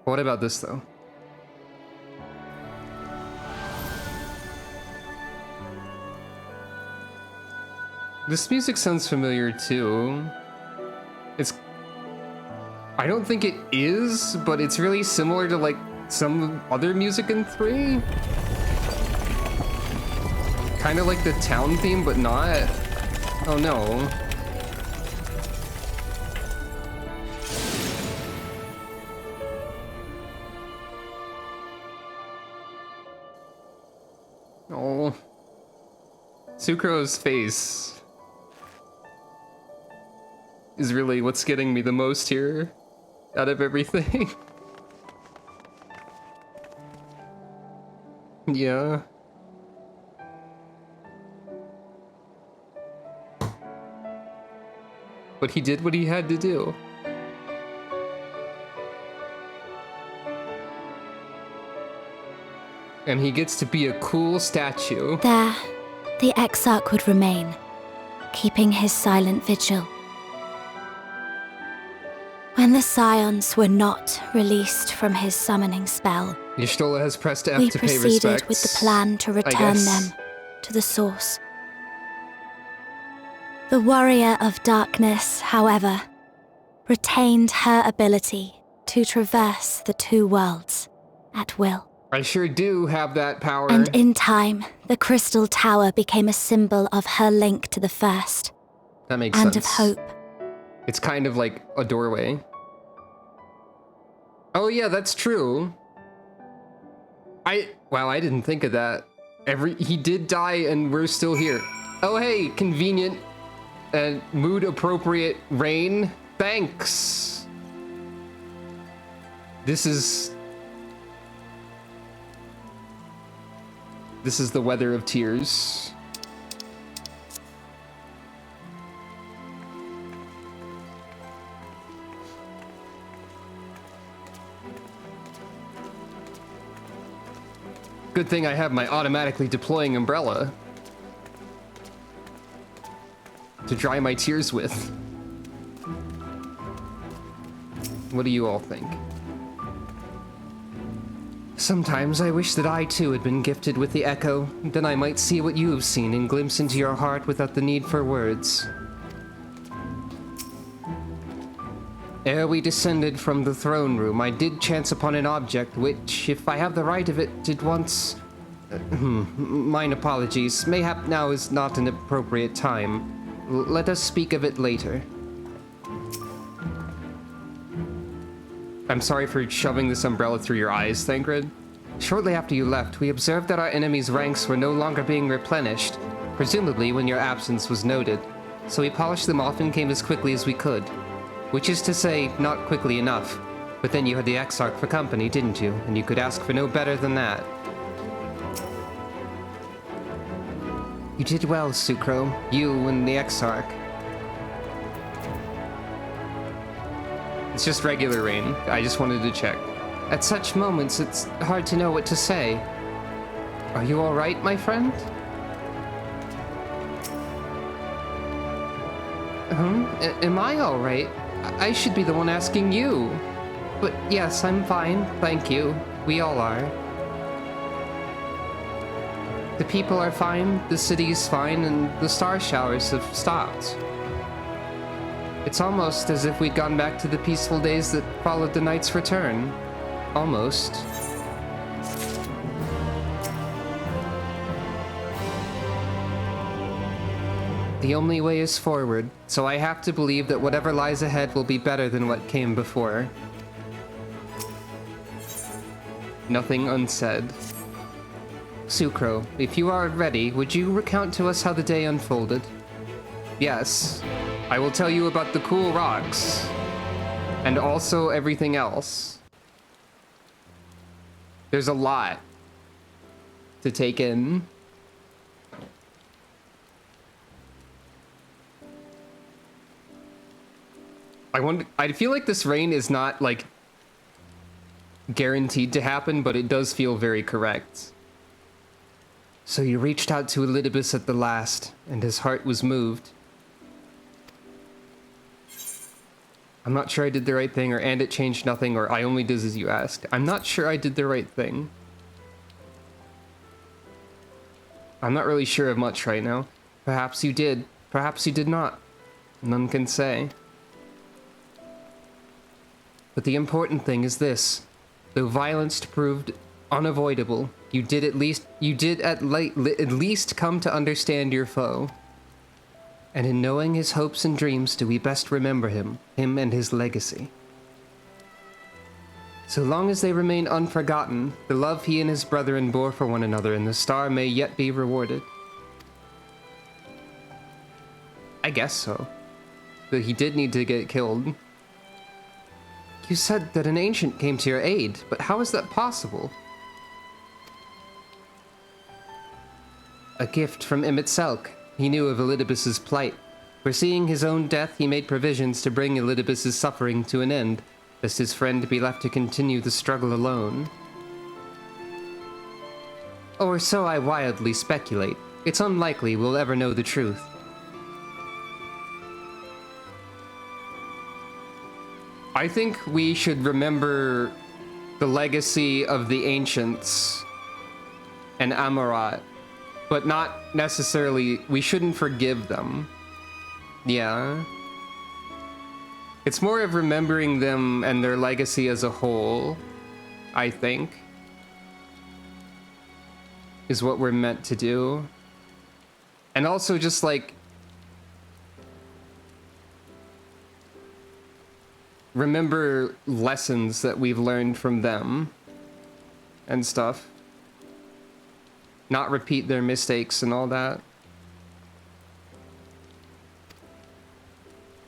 What about this, though? This music sounds familiar, too. I don't think it is, but it's really similar to, like, some other music in 3. Kind of like the town theme, but not. Oh no. Oh. Sucro's face is really what's getting me the most here out of everything. Yeah. but he did what he had to do. And he gets to be a cool statue. There, the Exarch would remain, keeping his silent vigil. When the Scions were not released from his summoning spell, Y'shtola has pressed F we to pay proceeded respects. with the plan to return them to the source. The Warrior of Darkness, however, retained her ability to traverse the two worlds at will. I sure do have that power. And in time, the Crystal Tower became a symbol of her link to the First. That makes and sense. of hope. It's kind of like a doorway. Oh yeah, that's true. Wow, I didn't think of that. He did die and we're still here. Oh hey, convenient and mood appropriate rain. Thanks. This is the weather of tears. Good thing I have my automatically deploying umbrella to dry my tears with. What do you all think? Sometimes I wish that I too had been gifted with the echo, then I might see what you have seen and glimpse into your heart without the need for words. Ere we descended from the throne room, I did chance upon an object which, if I have the right of it, did once... mine apologies. Mayhap now is not an appropriate time. Let us speak of it later. I'm sorry for shoving this umbrella through your eyes, Thancred. Shortly after you left, we observed that our enemy's ranks were no longer being replenished, presumably when your absence was noted. So we polished them off and came as quickly as we could. Which is to say, not quickly enough. But then you had the Exarch for company, didn't you? And you could ask for no better than that. You did well, Sucro. You and the Exarch. It's just regular rain. I just wanted to check. At such moments, it's hard to know what to say. Are you all right, my friend? Am I all right? I should be the one asking you. But yes, I'm fine, thank you. We all are. The people are fine, the city's fine, and the star showers have stopped. It's almost as if we'd gone back to the peaceful days that followed the knight's return. Almost. The only way is forward, so I have to believe that whatever lies ahead will be better than what came before. Nothing unsaid. Sucro, if you are ready, would you recount to us how the day unfolded? Yes, I will tell you about the cool rocks, and also everything else. There's a lot to take in. I feel like this rain is not, like, guaranteed to happen, but it does feel very correct. So you reached out to Elidibus at the last, and his heart was moved. I'm not sure I did the right thing, or and it changed nothing, or I only did as you asked. I'm not sure I did the right thing. I'm not really sure of much right now. Perhaps you did. Perhaps you did not. None can say. But the important thing is this. Though violence proved unavoidable, you did at least come to understand your foe. And in knowing his hopes and dreams do we best remember him and his legacy. So long as they remain unforgotten, the love he and his brethren bore for one another in the star may yet be rewarded. I guess so. But he did need to get killed. You said that an ancient came to your aid, but how is that possible? A gift from Emmett Selk. He knew of Elidibus's plight. Foreseeing his own death, he made provisions to bring Elidibus's suffering to an end, lest his friend be left to continue the struggle alone. Or so I wildly speculate. It's unlikely we'll ever know the truth. I think we should remember the legacy of the ancients and Amarat, but not necessarily, we shouldn't forgive them. Yeah. It's more of remembering them and their legacy as a whole, I think, is what we're meant to do. And also just like remember lessons that we've learned from them and stuff. Not repeat their mistakes and all that.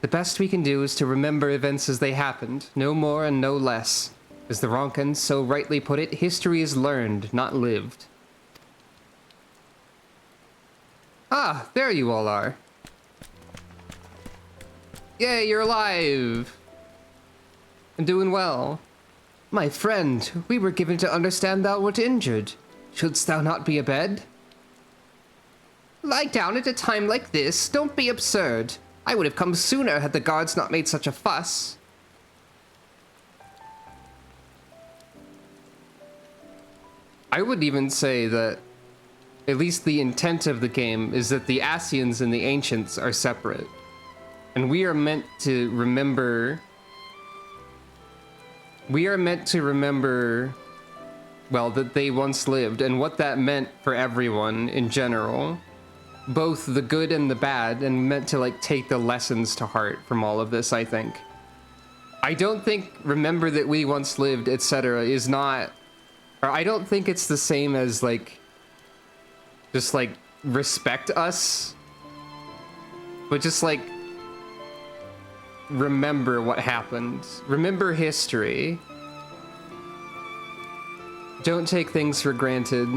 The best we can do is to remember events as they happened, no more and no less. As the Ronkans so rightly put it, history is learned, not lived. Ah, there you all are. Yay, you're alive! And doing well. My friend, we were given to understand thou wert injured. Shouldst thou not be abed? Lie down at a time like this, don't be absurd. I would have come sooner had the guards not made such a fuss. I would even say that at least the intent of the game is that the Ascians and the Ancients are separate. And we are meant to remember... well, that they once lived and what that meant for everyone in general. Both the good and the bad, and meant to like take the lessons to heart from all of this, I think. I don't think remember that we once lived, etc. is not, or I don't think it's the same as like, just like respect us, but just like remember what happened. Remember history. Don't take things for granted.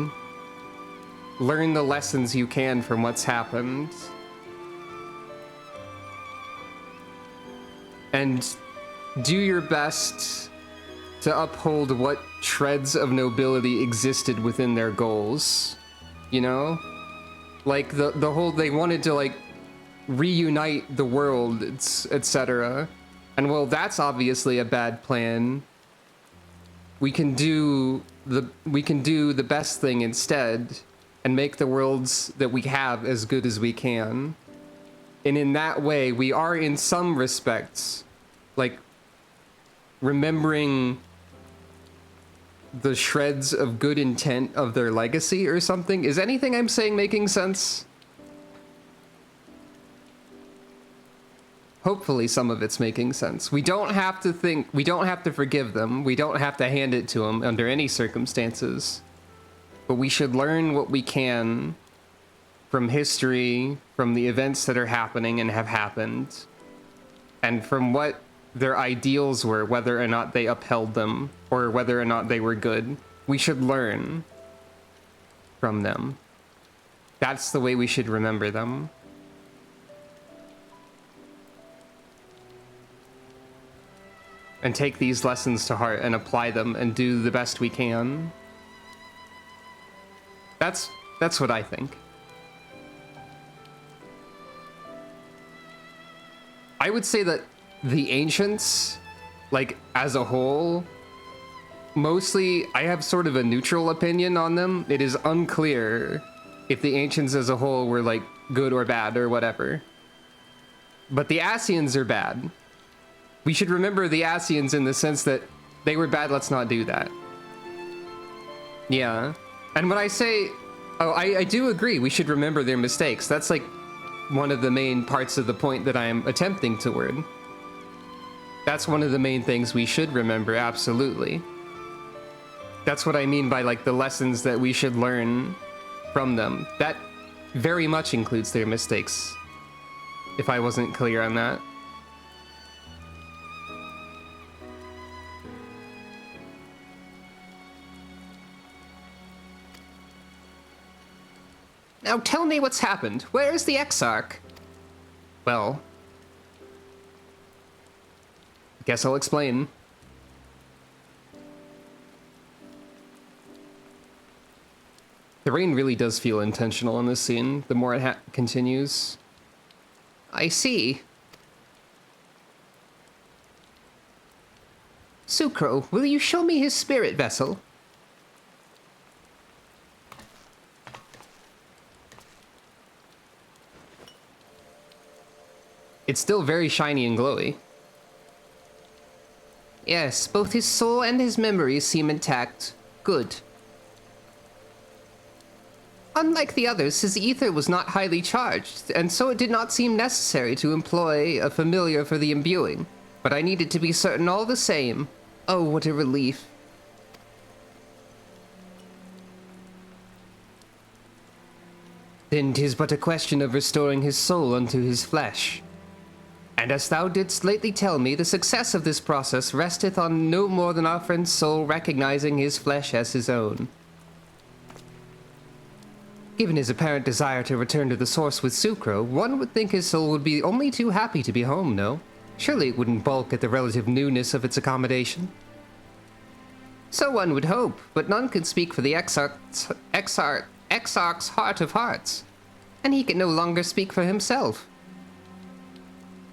Learn the lessons you can from what's happened. And do your best to uphold what shreds of nobility existed within their goals. You know? Like the whole, they wanted to like reunite the world, etc. And well, that's obviously a bad plan. We can do the best thing instead and make the worlds that we have as good as we can. And in that way, we are in some respects like remembering the shreds of good intent of their legacy or something. Is anything I'm saying making sense? Hopefully some of it's making sense. We don't have to forgive them. We don't have to hand it to them under any circumstances. But we should learn what we can from history, from the events that are happening and have happened, and from what their ideals were, whether or not they upheld them, or whether or not they were good. We should learn from them. That's the way we should remember them. And take these lessons to heart and apply them and do the best we can. That's what I think. I would say that the Ancients, like as a whole, mostly I have sort of a neutral opinion on them. It is unclear if the Ancients as a whole were like good or bad or whatever. But the Ascians are bad. We should remember the Ascians in the sense that they were bad, let's not do that. Yeah. And when I say, I do agree, we should remember their mistakes. That's like one of the main parts of the point that I am attempting toward. That's one of the main things we should remember, absolutely. That's what I mean by like the lessons that we should learn from them. That very much includes their mistakes, if I wasn't clear on that. Now tell me what's happened. Where is the Exarch? Well, guess I'll explain. The rain really does feel intentional in this scene, the more it continues. I see. Sucro, will you show me his spirit vessel? It's still very shiny and glowy. Yes, both his soul and his memories seem intact. Good. Unlike the others, his ether was not highly charged, and so it did not seem necessary to employ a familiar for the imbuing. But I needed to be certain all the same. Oh, what a relief. Then 'tis but a question of restoring his soul unto his flesh. And as thou didst lately tell me, the success of this process resteth on no more than our friend's soul recognizing his flesh as his own. Given his apparent desire to return to the source with Sucro, one would think his soul would be only too happy to be home, no? Surely it wouldn't balk at the relative newness of its accommodation. So one would hope, but none can speak for the Exarch's heart of hearts, and he can no longer speak for himself.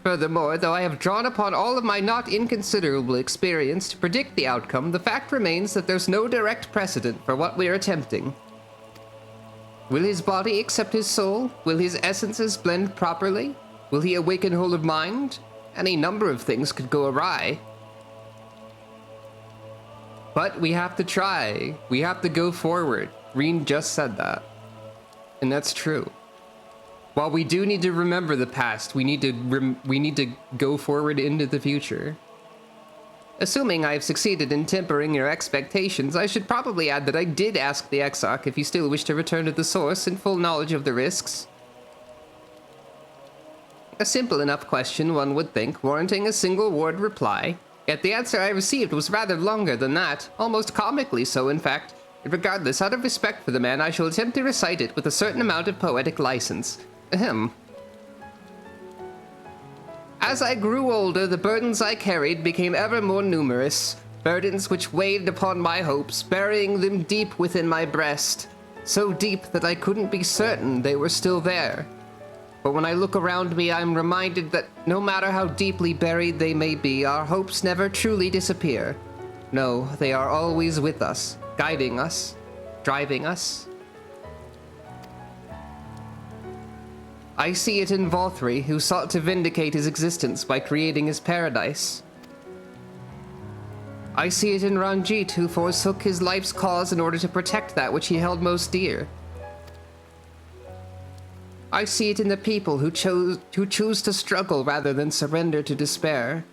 Furthermore, though I have drawn upon all of my not inconsiderable experience to predict the outcome, the fact remains that there's no direct precedent for what we are attempting. Will his body accept his soul? Will his essences blend properly? Will he awaken whole of mind? Any number of things could go awry. But we have to try. We have to go forward. Reen just said that. And that's true. While we do need to remember the past, we need to go forward into the future. Assuming I've succeeded in tempering your expectations, I should probably add that I did ask the Exarch if he still wished to return to the source in full knowledge of the risks. A simple enough question, one would think, warranting a single word reply. Yet the answer I received was rather longer than that, almost comically so, in fact. Regardless, out of respect for the man, I shall attempt to recite it with a certain amount of poetic license. Ahem. As I grew older, the burdens I carried became ever more numerous, burdens which weighed upon my hopes, burying them deep within my breast, so deep that I couldn't be certain they were still there. But when I look around me, I'm reminded that no matter how deeply buried they may be, our hopes never truly disappear. No, they are always with us, guiding us, driving us. I see it in Volthri, who sought to vindicate his existence by creating his paradise. I see it in Ranjit, who forsook his life's cause in order to protect that which he held most dear. I see it in the people who choose to struggle rather than surrender to despair.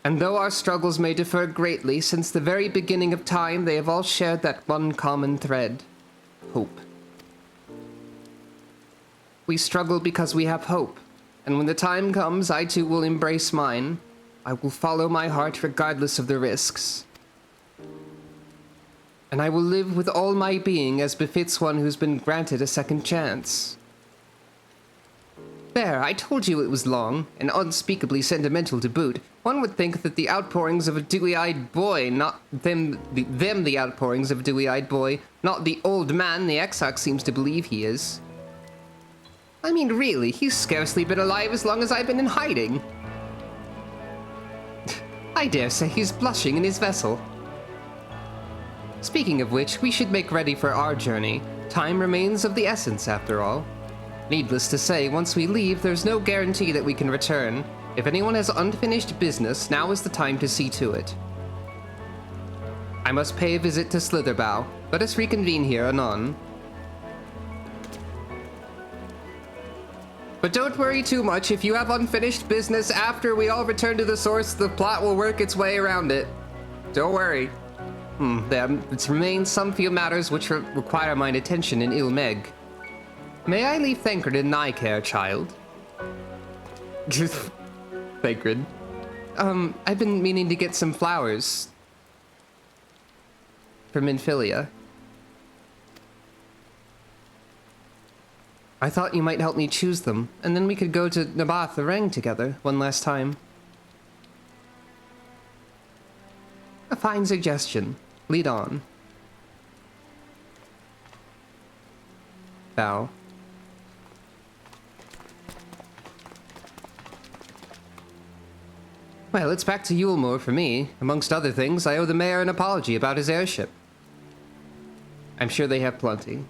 And though our struggles may differ greatly, since the very beginning of time, they have all shared that one common thread: hope. We struggle because we have hope, and when the time comes, I too will embrace mine. I will follow my heart regardless of the risks. And I will live with all my being as befits one who's been granted a second chance. There, I told you it was long, and unspeakably sentimental to boot. One would think that the outpourings of a dewy-eyed boy, not the outpourings of a dewy-eyed boy, not the old man the Exarch seems to believe he is. I mean, really, he's scarcely been alive as long as I've been in hiding. I dare say he's blushing in his vessel. Speaking of which, we should make ready for our journey. Time remains of the essence, after all. Needless to say, once we leave, there's no guarantee that we can return. If anyone has unfinished business, now is the time to see to it. I must pay a visit to Slitherbough. Let us reconvene here anon. But don't worry too much. If you have unfinished business after we all return to the source, the plot will work its way around it. Don't worry. There remains some few matters which require mine attention in Ilmeg. May I leave Thancred in thy care, child? Thancred. I've been meaning to get some flowers. For Minfilia. I thought you might help me choose them, and then we could go to Nabath the Rang together one last time. A fine suggestion. Lead on. Bow. Well, it's back to Yulemoor for me. Amongst other things, I owe the mayor an apology about his airship. I'm sure they have plenty.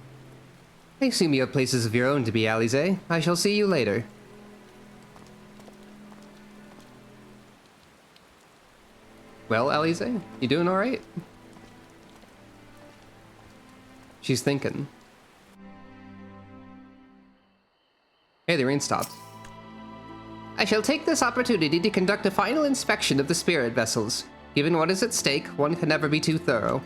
I assume you have places of your own to be, Alize. I shall see you later. Well, Alize, you doing alright? She's thinking. Hey, the rain stopped. I shall take this opportunity to conduct a final inspection of the spirit vessels. Given what is at stake, one can never be too thorough.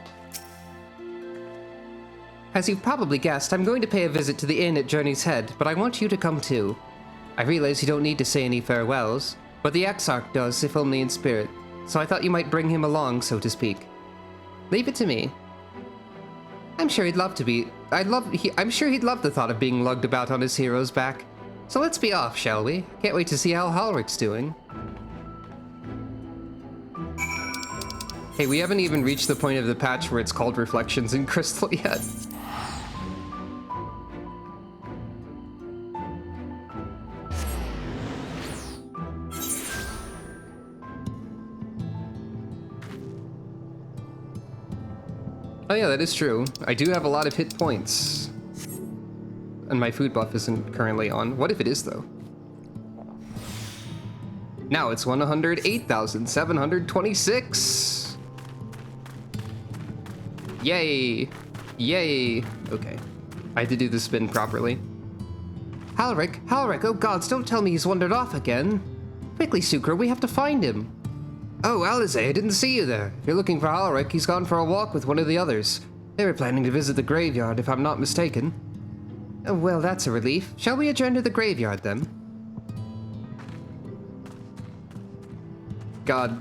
As you've probably guessed, I'm going to pay a visit to the inn at Journey's Head, but I want you to come too. I realize you don't need to say any farewells, but the Exarch does, if only in spirit, so I thought you might bring him along, so to speak. Leave it to me. I'm sure he'd love to be... I'm sure he'd love the thought of being lugged about on his hero's back. So let's be off, shall we? Can't wait to see how Halric's doing. Hey, we haven't even reached the point of the patch where it's called Reflections in Crystal yet. Oh yeah, that is true. I do have a lot of hit points. And my food buff isn't currently on. What if it is, though? Now it's 108,726! Yay! Yay! Okay. I had to do the spin properly. Halric! Halric! Oh gods, don't tell me he's wandered off again! Quickly, Sucre, we have to find him! Oh, Alize, I didn't see you there. If you're looking for Halric, he's gone for a walk with one of the others. They were planning to visit the graveyard, if I'm not mistaken. Oh, well, that's a relief. Shall we adjourn to the graveyard, then? God.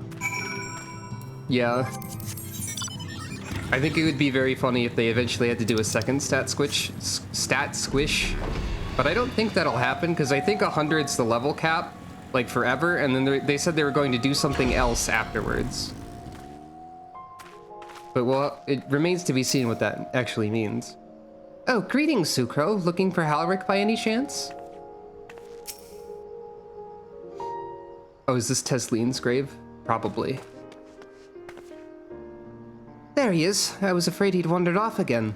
Yeah. I think it would be very funny if they eventually had to do a second stat squish. But I don't think that'll happen, because I think 100's the level cap, like forever, and then they said they were going to do something else afterwards. But, well, it remains to be seen what that actually means. Oh, greetings, Sucro. Looking for Halric by any chance? Oh, is this Teslene's grave? Probably. There he is. I was afraid he'd wandered off again.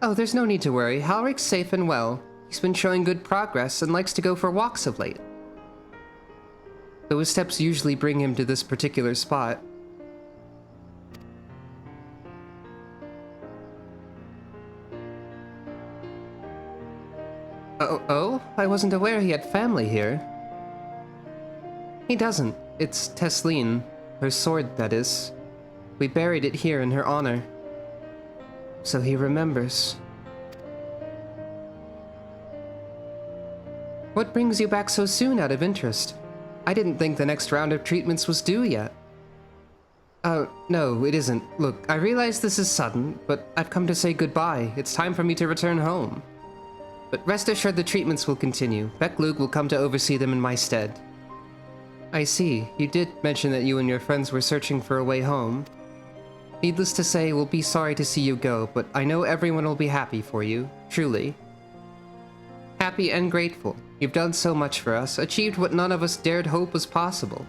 Oh, there's no need to worry. Halric's safe and well. He's been showing good progress and likes to go for walks of late. Though his steps usually bring him to this particular spot. Oh? I wasn't aware he had family here. He doesn't. It's Tesleen. Her sword, that is. We buried it here in her honor. So he remembers. What brings you back so soon out of interest? I didn't think the next round of treatments was due yet. No, it isn't. Look, I realize this is sudden, but I've come to say goodbye. It's time for me to return home. But rest assured the treatments will continue. Beklug will come to oversee them in my stead. I see. You did mention that you and your friends were searching for a way home. Needless to say, we'll be sorry to see you go, but I know everyone will be happy for you. Truly. Happy and grateful. You've done so much for us, achieved what none of us dared hope was possible.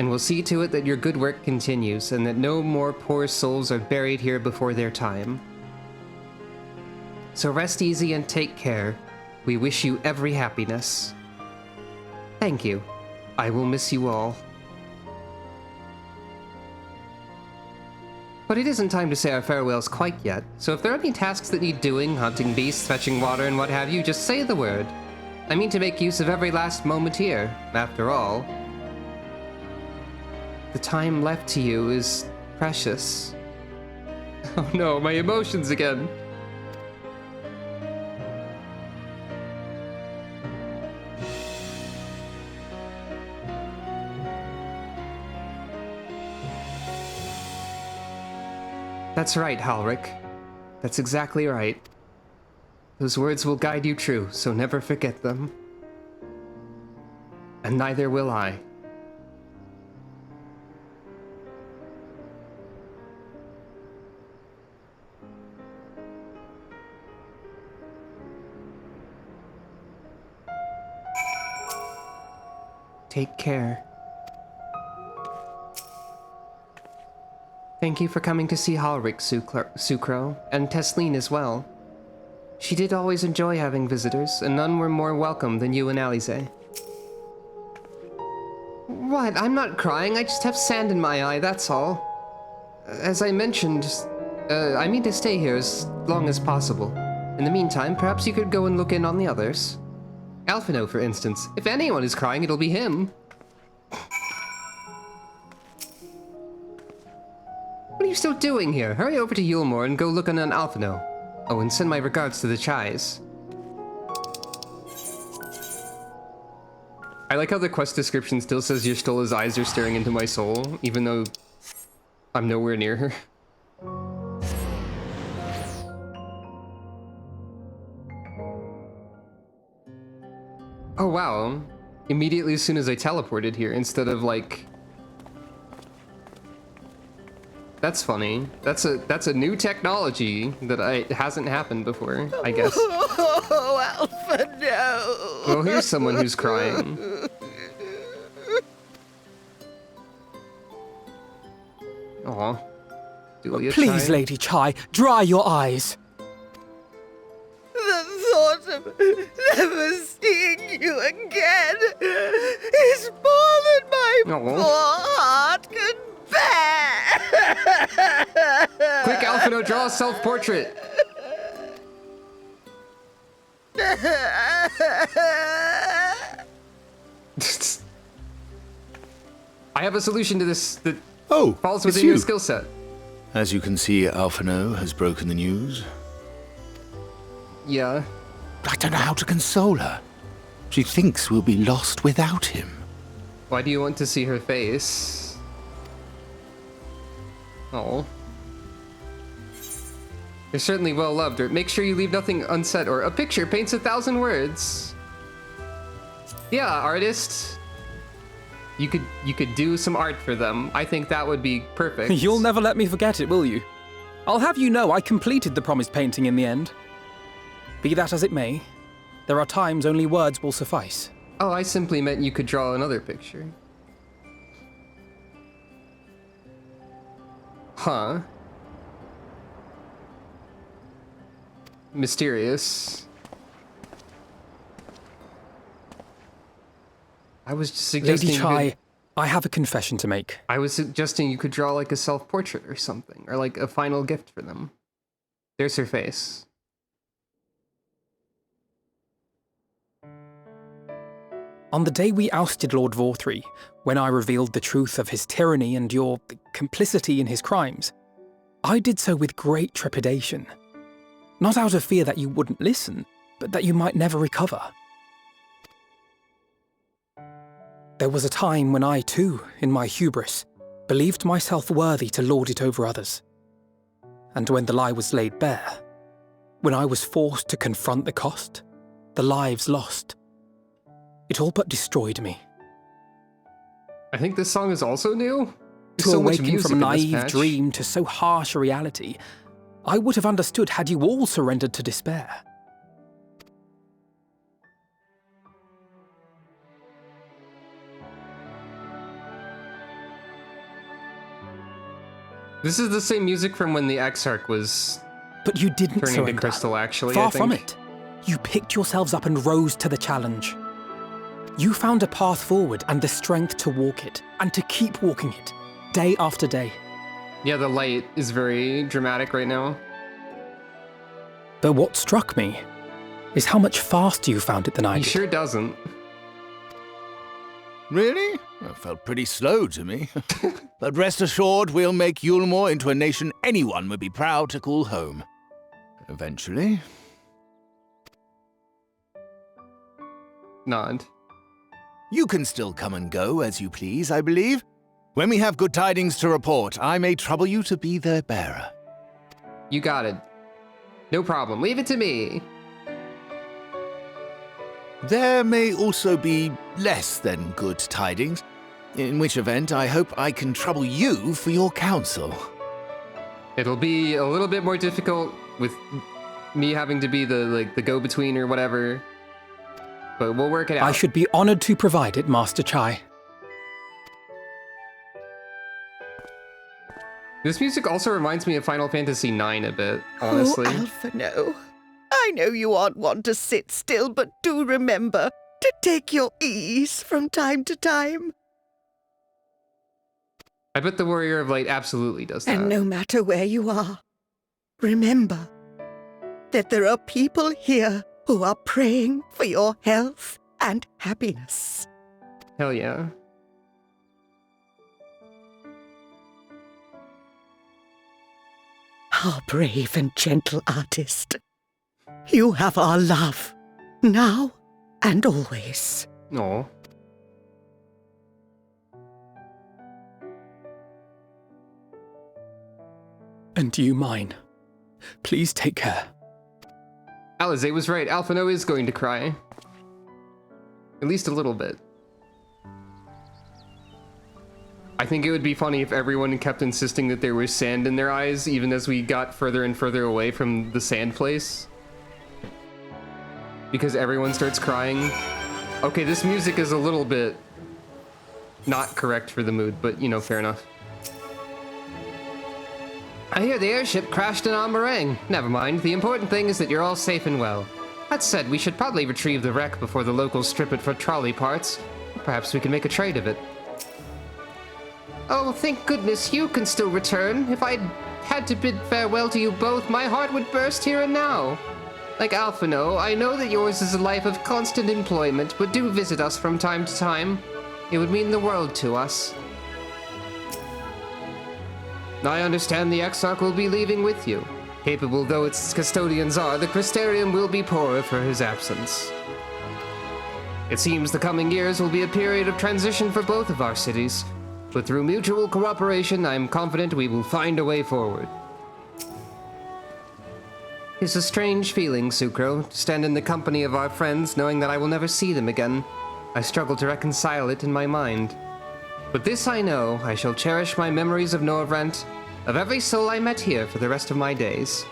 And we'll see to it that your good work continues, and that no more poor souls are buried here before their time. So rest easy and take care. We wish you every happiness. Thank you. I will miss you all. But it isn't time to say our farewells quite yet, so if there are any tasks that need doing, hunting beasts, fetching water, and what have you, just say the word. I mean to make use of every last moment here, after all. The time left to you is precious. Oh no, my emotions again. That's right, Halric. That's exactly right. Those words will guide you true, so never forget them. And neither will I. Take care. Thank you for coming to see Halric, Sucro, and Tesleen as well. She did always enjoy having visitors, and none were more welcome than you and Alize. What? I'm not crying, I just have sand in my eye, that's all. As I mentioned, I mean to stay here as long as possible. In the meantime, perhaps you could go and look in on the others. Alphino, for instance. If anyone is crying, it'll be him. What are you still doing here? Hurry over to Yulmore and go look on Alphino. Oh, and send my regards to the Chais. I like how the quest description still says Y'shtola's eyes are staring into my soul, even though I'm nowhere near her. Oh wow, immediately as soon as I teleported here, instead of like... That's funny. That's a new technology that hasn't happened before, I guess. Oh, Alpha, no! Well, here's someone who's crying. Aw. Please, Lady Chai, dry your eyes. The thought of never seeing you again is more than my poor heart can bear. Quick, Alphino, draw a self-portrait. I have a solution to this that falls within your skill set. As you can see, Alphino has broken the news. Yeah. I don't know how to console her. She thinks we'll be lost without him. Why do you want to see her face? Oh. You're certainly well loved. Or make sure you leave nothing unsaid. Or a picture paints 1,000 words. Yeah, artist. You could do some art for them. I think that would be perfect. You'll never let me forget it, will you? I'll have you know I completed the promised painting in the end. Be that as it may, there are times only words will suffice. Oh, I simply meant you could draw another picture. Huh. Mysterious. I was just suggesting... Lady Chai, I have a confession to make. I was suggesting you could draw like a self-portrait or something, or like a final gift for them. There's her face. On the day we ousted Lord Vorthry, when I revealed the truth of his tyranny and your complicity in his crimes, I did so with great trepidation. Not out of fear that you wouldn't listen, but that you might never recover. There was a time when I too, in my hubris, believed myself worthy to lord it over others. And when the lie was laid bare, when I was forced to confront the cost, the lives lost, it all but destroyed me. I think this song is also new. To awaken from a naive dream to so harsh a reality, I would have understood had you all surrendered to despair. This is the same music from when the Exarch was But you didn't turning surrender. to crystal, actually, Far I think. from it. You picked yourselves up and rose to the challenge. You found a path forward and the strength to walk it, and to keep walking it, day after day. Yeah, the light is very dramatic right now. Though what struck me is how much faster you found it than I He did. sure doesn't. Really? That felt pretty slow to me. But rest assured, we'll make Yulmore into a nation anyone would be proud to call home. Eventually. Nod. You can still come and go as you please, I believe. When we have good tidings to report, I may trouble you to be their bearer. You got it. No problem. Leave it to me. There may also be less than good tidings, in which event I hope I can trouble you for your counsel. It'll be a little bit more difficult with me having to be the go-between or whatever, but we'll work it out. I should be honored to provide it, Master Chai. This music also reminds me of Final Fantasy IX a bit, honestly. Oh, Alphino. I know you aren't one to sit still, but do remember to take your ease from time to time. I bet the Warrior of Light absolutely does that. And no matter where you are, remember that there are people here who are praying for your health and happiness. Hell yeah. Our brave and gentle artist. You have our love, now and always. Aw. And you mine. Please take care. Alize was right. Alphino is going to cry. At least a little bit. I think it would be funny if everyone kept insisting that there was sand in their eyes, even as we got further and further away from the sand place. Because everyone starts crying. Okay, this music is a little bit not correct for the mood, but, you know, fair enough. I hear the airship crashed in Amarang. Never mind, the important thing is that you're all safe and well. That said, we should probably retrieve the wreck before the locals strip it for trolley parts. Perhaps we can make a trade of it. Oh, thank goodness you can still return. If I'd had to bid farewell to you both, my heart would burst here and now. Like Alphino, I know that yours is a life of constant employment, but do visit us from time to time. It would mean the world to us. I understand the Exarch will be leaving with you. Capable though its custodians are, the Crystarium will be poorer for his absence. It seems the coming years will be a period of transition for both of our cities. But through mutual cooperation, I am confident we will find a way forward. It's a strange feeling, Sucro, to stand in the company of our friends knowing that I will never see them again. I struggle to reconcile it in my mind. But this I know, I shall cherish my memories of Norvrent, of every soul I met here for the rest of my days.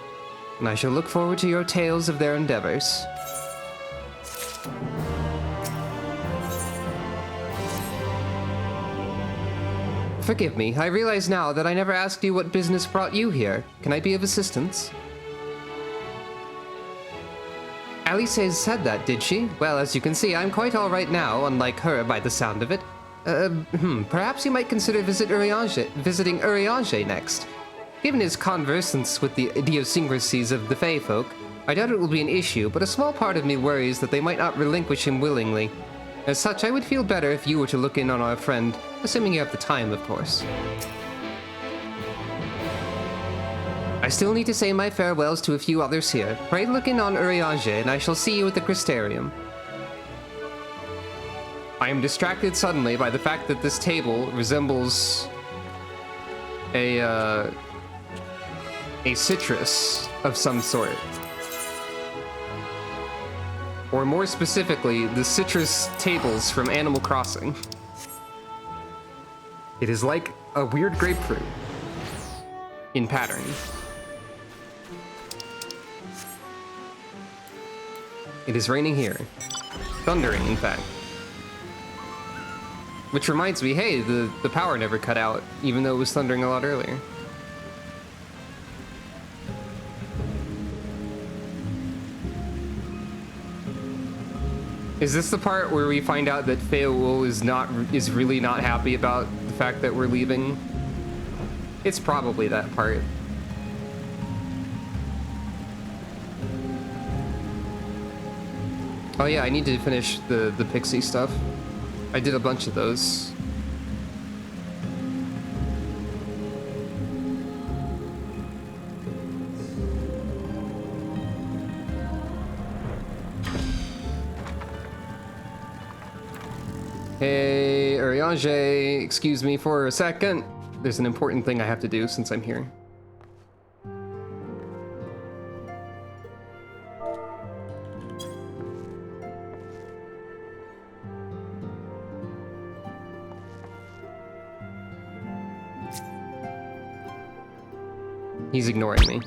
And I shall look forward to your tales of their endeavors. Forgive me, I realize now that I never asked you what business brought you here. Can I be of assistance? Alice said that, did she? Well, as you can see, I'm quite alright now, unlike her by the sound of it. Perhaps you might consider visiting Urianger next. Given his conversance with the idiosyncrasies of the Fey folk, I doubt it will be an issue, but a small part of me worries that they might not relinquish him willingly. As such, I would feel better if you were to look in on our friend, assuming you have the time, of course. I still need to say my farewells to a few others here. Pray look in on Urianger, and I shall see you at the Crystarium. I am distracted suddenly by the fact that this table resembles a citrus of some sort. Or more specifically, the citrus tables from Animal Crossing. It is like a weird grapefruit in pattern. It is raining here. Thundering, in fact. Which reminds me, hey, the power never cut out, even though it was thundering a lot earlier. Is this the part where we find out that Feoul is really not happy about the fact that we're leaving? It's probably that part. Oh yeah, I need to finish the pixie stuff. I did a bunch of those. Hey, Urianger, excuse me for a second. There's an important thing I have to do since I'm here. He's ignoring me.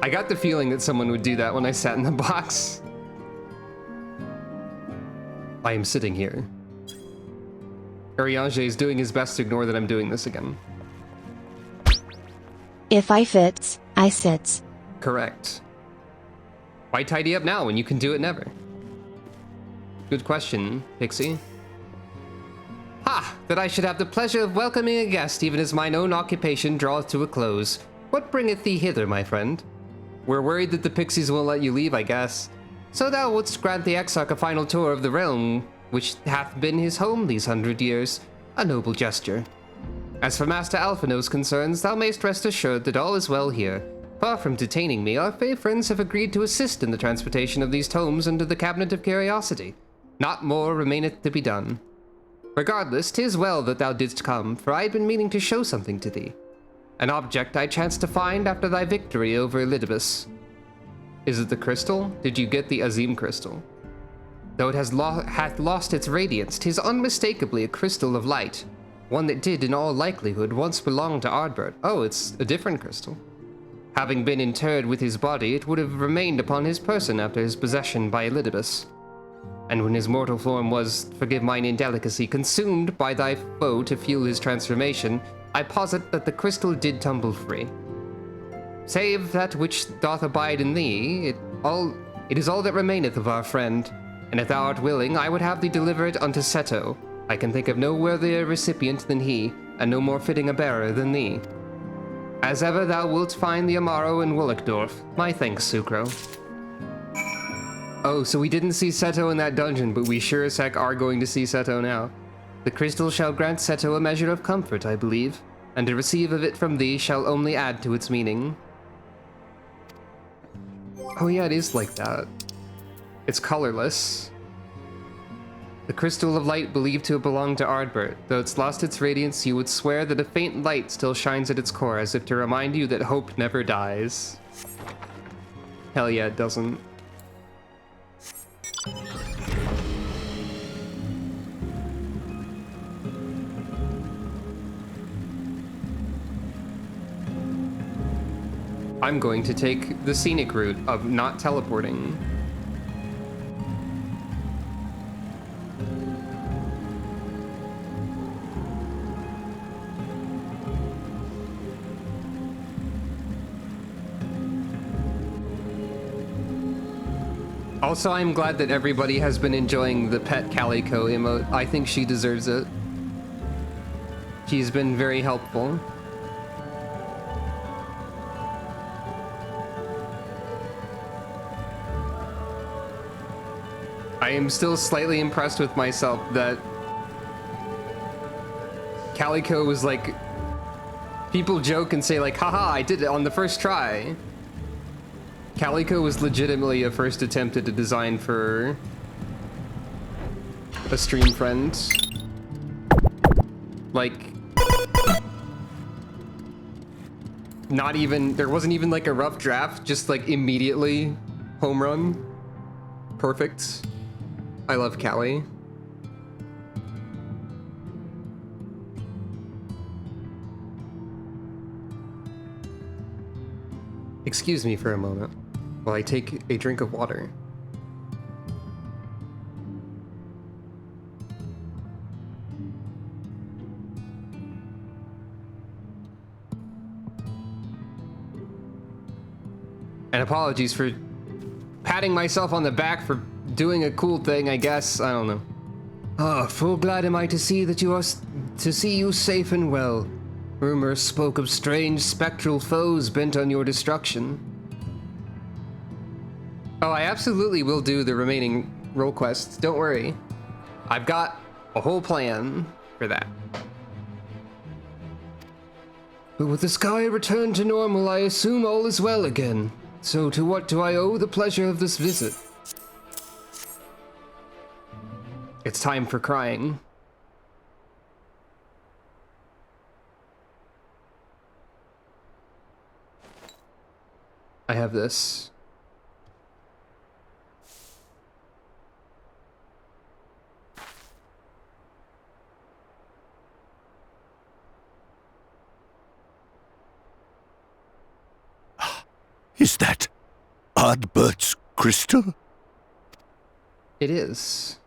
I got the feeling that someone would do that when I sat in the box. I am sitting here. Urianger is doing his best to ignore that I'm doing this again. If I fits, I sits. Correct. Why tidy up now when you can do it never? Good question, Pixie. Ha! That I should have the pleasure of welcoming a guest, even as mine own occupation draweth to a close. What bringeth thee hither, my friend? We're worried that the pixies won't let you leave, I guess. So thou wouldst grant the Exarch a final tour of the realm, which hath been his home these 100 years. A noble gesture. As for Master Alphino's concerns, thou mayst rest assured that all is well here. Far from detaining me, our fae friends have agreed to assist in the transportation of these tomes into the Cabinet of Curiosity. Not more remaineth to be done. Regardless, 'tis well that thou didst come, for I had been meaning to show something to thee. An object I chanced to find after thy victory over Elidibus. Is it the crystal? Did you get the Azim crystal? Though it hath lost its radiance, 'tis unmistakably a crystal of light. One that did, in all likelihood, once belong to Ardbert. Oh, it's a different crystal. Having been interred with his body, it would have remained upon his person after his possession by Elidibus. And when his mortal form was, forgive mine indelicacy, consumed by thy foe to fuel his transformation, I posit that the crystal did tumble free. Save that which doth abide in thee, it is all that remaineth of our friend, and if thou art willing, I would have thee deliver it unto Seto. I can think of no worthier recipient than he, and no more fitting a bearer than thee. As ever thou wilt find the Amaro in Wolleckdorf. My thanks, Sucro. Oh, so we didn't see Seto in that dungeon, but we sure as heck are going to see Seto now. The crystal shall grant Seto a measure of comfort, I believe, and to receive of it from thee shall only add to its meaning. Oh yeah, it is like that. It's colorless. The crystal of light believed to have belonged to Ardbert. Though it's lost its radiance, you would swear that a faint light still shines at its core, as if to remind you that hope never dies. Hell yeah, it doesn't. I'm going to take the scenic route of not teleporting. Also, I'm glad that everybody has been enjoying the pet Calico emote. I think she deserves it. She's been very helpful. I am still slightly impressed with myself that Calico was like, people joke and say like, haha, I did it on the first try. Calico was legitimately a first attempt at a design for a stream friend. Like, not even, there wasn't even like a rough draft, just like immediately home run. Perfect. I love Callie. Excuse me for a moment while I take a drink of water. And apologies for patting myself on the back for doing a cool thing, I guess. I don't know. Ah, full glad am I to see that you safe and well. Rumors spoke of strange spectral foes bent on your destruction. Oh, I absolutely will do the remaining role quests. Don't worry. I've got a whole plan for that. But with the sky returned to normal, I assume all is well again. So to what do I owe the pleasure of this visit? It's time for crying. I have this. Is that Ardbert's crystal? It is.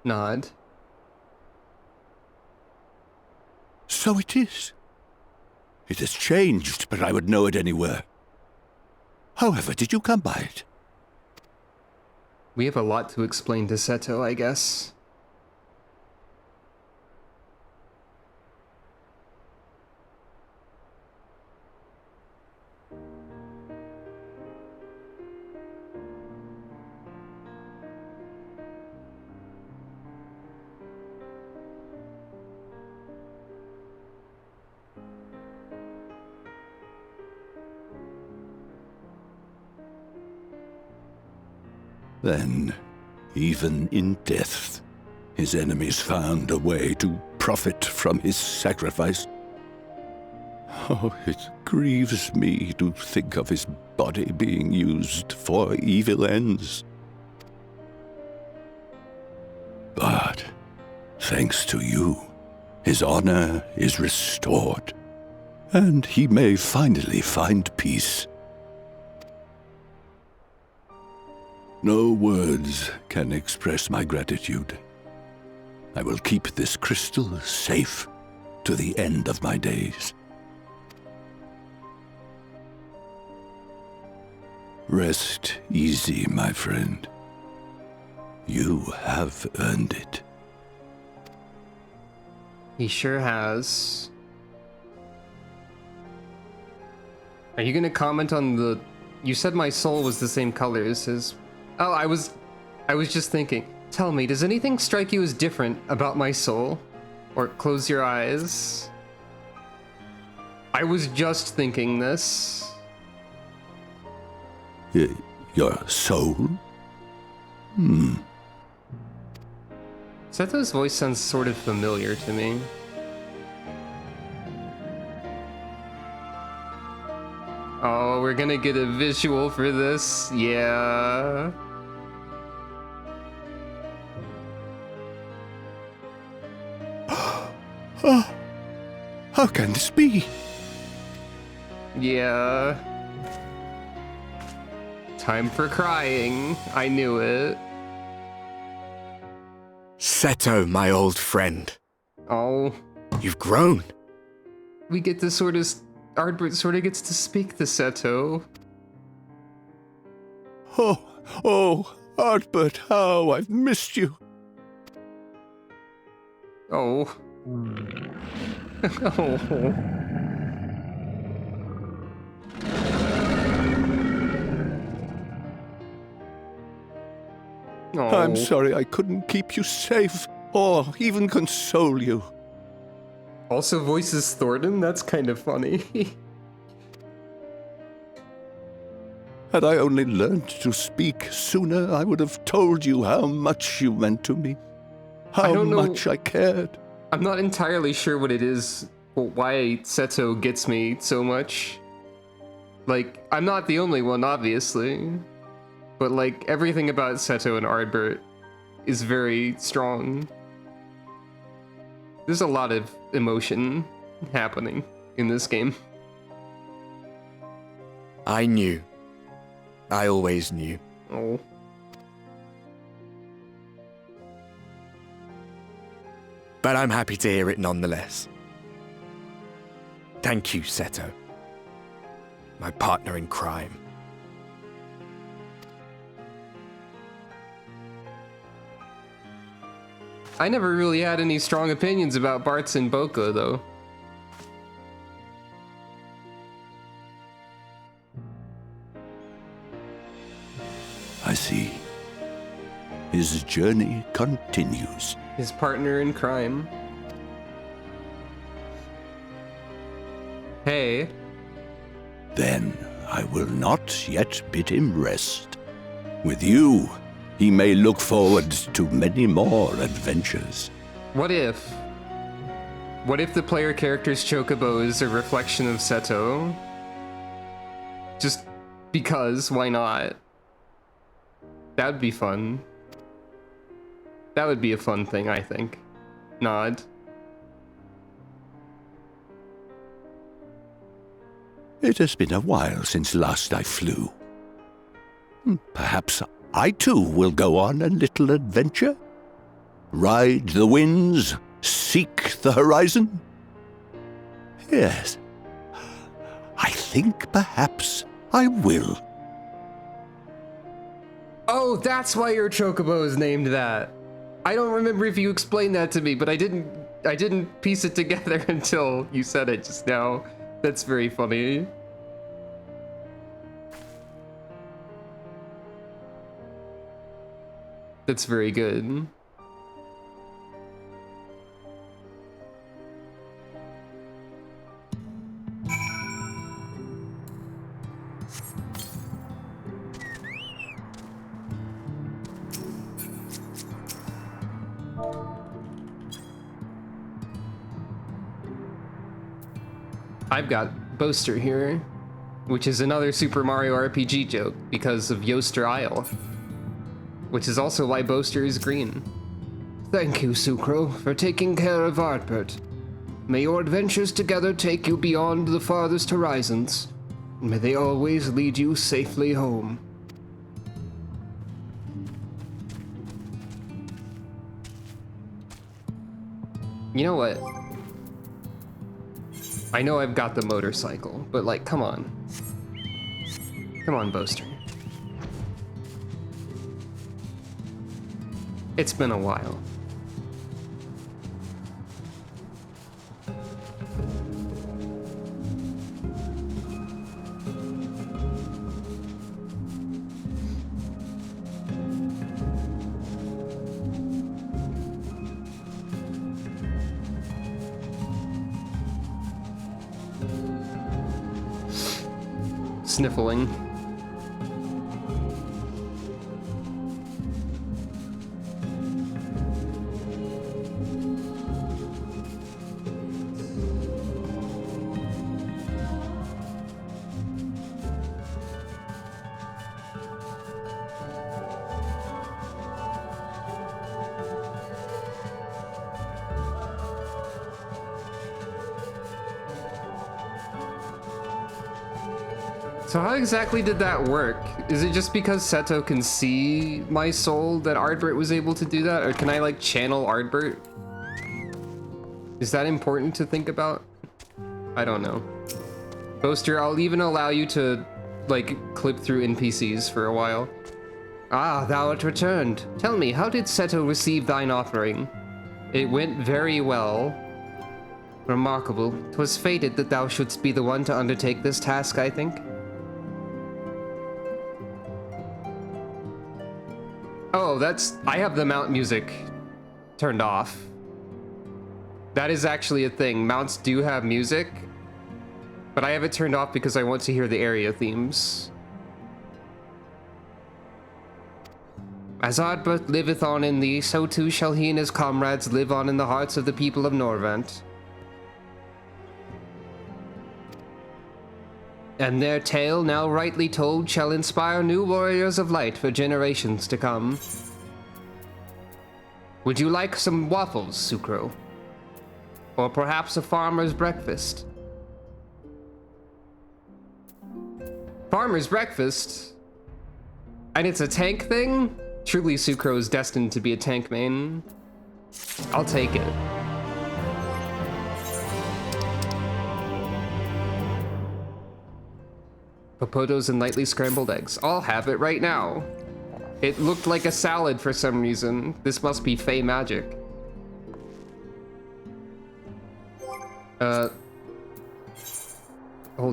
Nod. So it is. It has changed, but I would know it anywhere. However, did you come by it? We have a lot to explain to Seto, I guess. Then, even in death, his enemies found a way to profit from his sacrifice. Oh, it grieves me to think of his body being used for evil ends. But, thanks to you, his honor is restored, and he may finally find peace. No words can express my gratitude. I will keep this crystal safe to the end of my days. Rest easy, my friend. You have earned it. He sure has. Are you gonna comment on the... You said my soul was the same color as his... Oh, I was just thinking. Tell me, does anything strike you as different about my soul? Or close your eyes. I was just thinking this. Your soul? Seto's voice sounds sort of familiar to me. Oh, we're gonna get a visual for this. Yeah. Oh, how can this be? Yeah. Time for crying. I knew it. Seto, my old friend. Oh. You've grown. We get to sort of... Ardbert sort of gets to speak to Seto. Oh, Ardbert, how I've missed you. Oh. Oh. Oh. I'm sorry I couldn't keep you safe, or even console you. Also voices Thornton? That's kind of funny. Had I only learned to speak sooner, I would have told you how much you meant to me. How much I cared. I'm not entirely sure what it is, why Seto gets me so much. Like, I'm not the only one, obviously. But, like, everything about Seto and Ardbert is very strong. There's a lot of emotion happening in this game. I knew. I always knew. Oh. But I'm happy to hear it nonetheless. Thank you, Seto. My partner in crime. I never really had any strong opinions about Bartz and Boko, though. I see. His journey continues. His partner in crime. Hey. Then I will not yet bid him rest. With you, he may look forward to many more adventures. What if the player character's chocobo is a reflection of Seto? Just because, why not? That would be fun. That would be a fun thing, I think. Nod. It has been a while since last I flew. Perhaps I too will go on a little adventure? Ride the winds, seek the horizon? Yes, I think perhaps I will. Oh, that's why your chocobo is named that. I don't remember if you explained that to me, but I didn't piece it together until you said it just now. That's very funny. That's very good. I've got Boaster here, which is another Super Mario RPG joke because of Yoster Isle, which is also why Boaster is green. Thank you, Sucro, for taking care of Artbert. May your adventures together take you beyond the farthest horizons. May they always lead you safely home. You know what? I know I've got the motorcycle, but like, come on. Come on, Boaster. It's been a while. Sniffling. So how exactly did that work? Is it just because Seto can see my soul that Ardbert was able to do that? Or can I like channel Ardbert? Is that important to think about? I don't know. Boaster, I'll even allow you to like clip through NPCs for a while. Ah, thou art returned. Tell me, how did Seto receive thine offering? It went very well. Remarkable. 'Twas fated that thou shouldst be the one to undertake this task, I think. Oh, I have the mount music turned off. That is actually a thing. Mounts do have music, but I have it turned off because I want to hear the area themes. As Ardbert liveth on in thee, so too shall he and his comrades live on in the hearts of the people of Norvant. And their tale, now rightly told, shall inspire new warriors of light for generations to come. Would you like some waffles, Sucro? Or perhaps a farmer's breakfast? Farmer's breakfast? And it's a tank thing? Truly, Sucro is destined to be a tank main. I'll take it. Popotos and lightly scrambled eggs. I'll have it right now. It looked like a salad for some reason. This must be Fey magic. Hold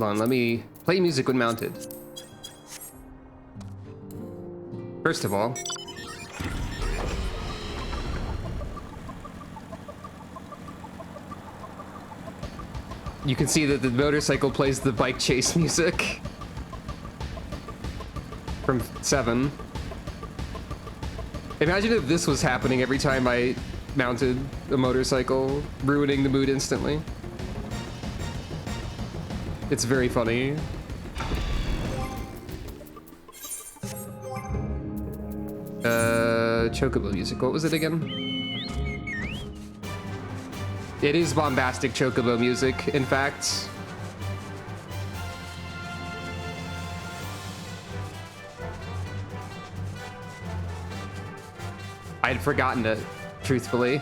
on, let me play music when mounted. First of all, you can see that the motorcycle plays the bike chase music from 7. Imagine if this was happening every time I mounted a motorcycle, ruining the mood instantly. It's very funny. Chocobo music, what was it again? It is bombastic chocobo music, in fact. I'd forgotten it, truthfully.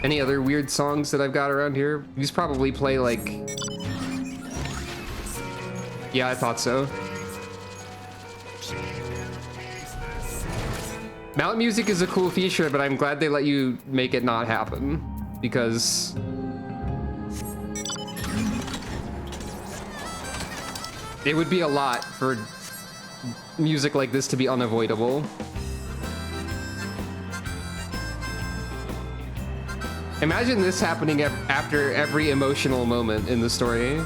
Any other weird songs that I've got around here? These probably play like... Yeah, I thought so. Mount music is a cool feature, but I'm glad they let you make it not happen. Because... it would be a lot for music like this to be unavoidable. Imagine this happening after every emotional moment in the story.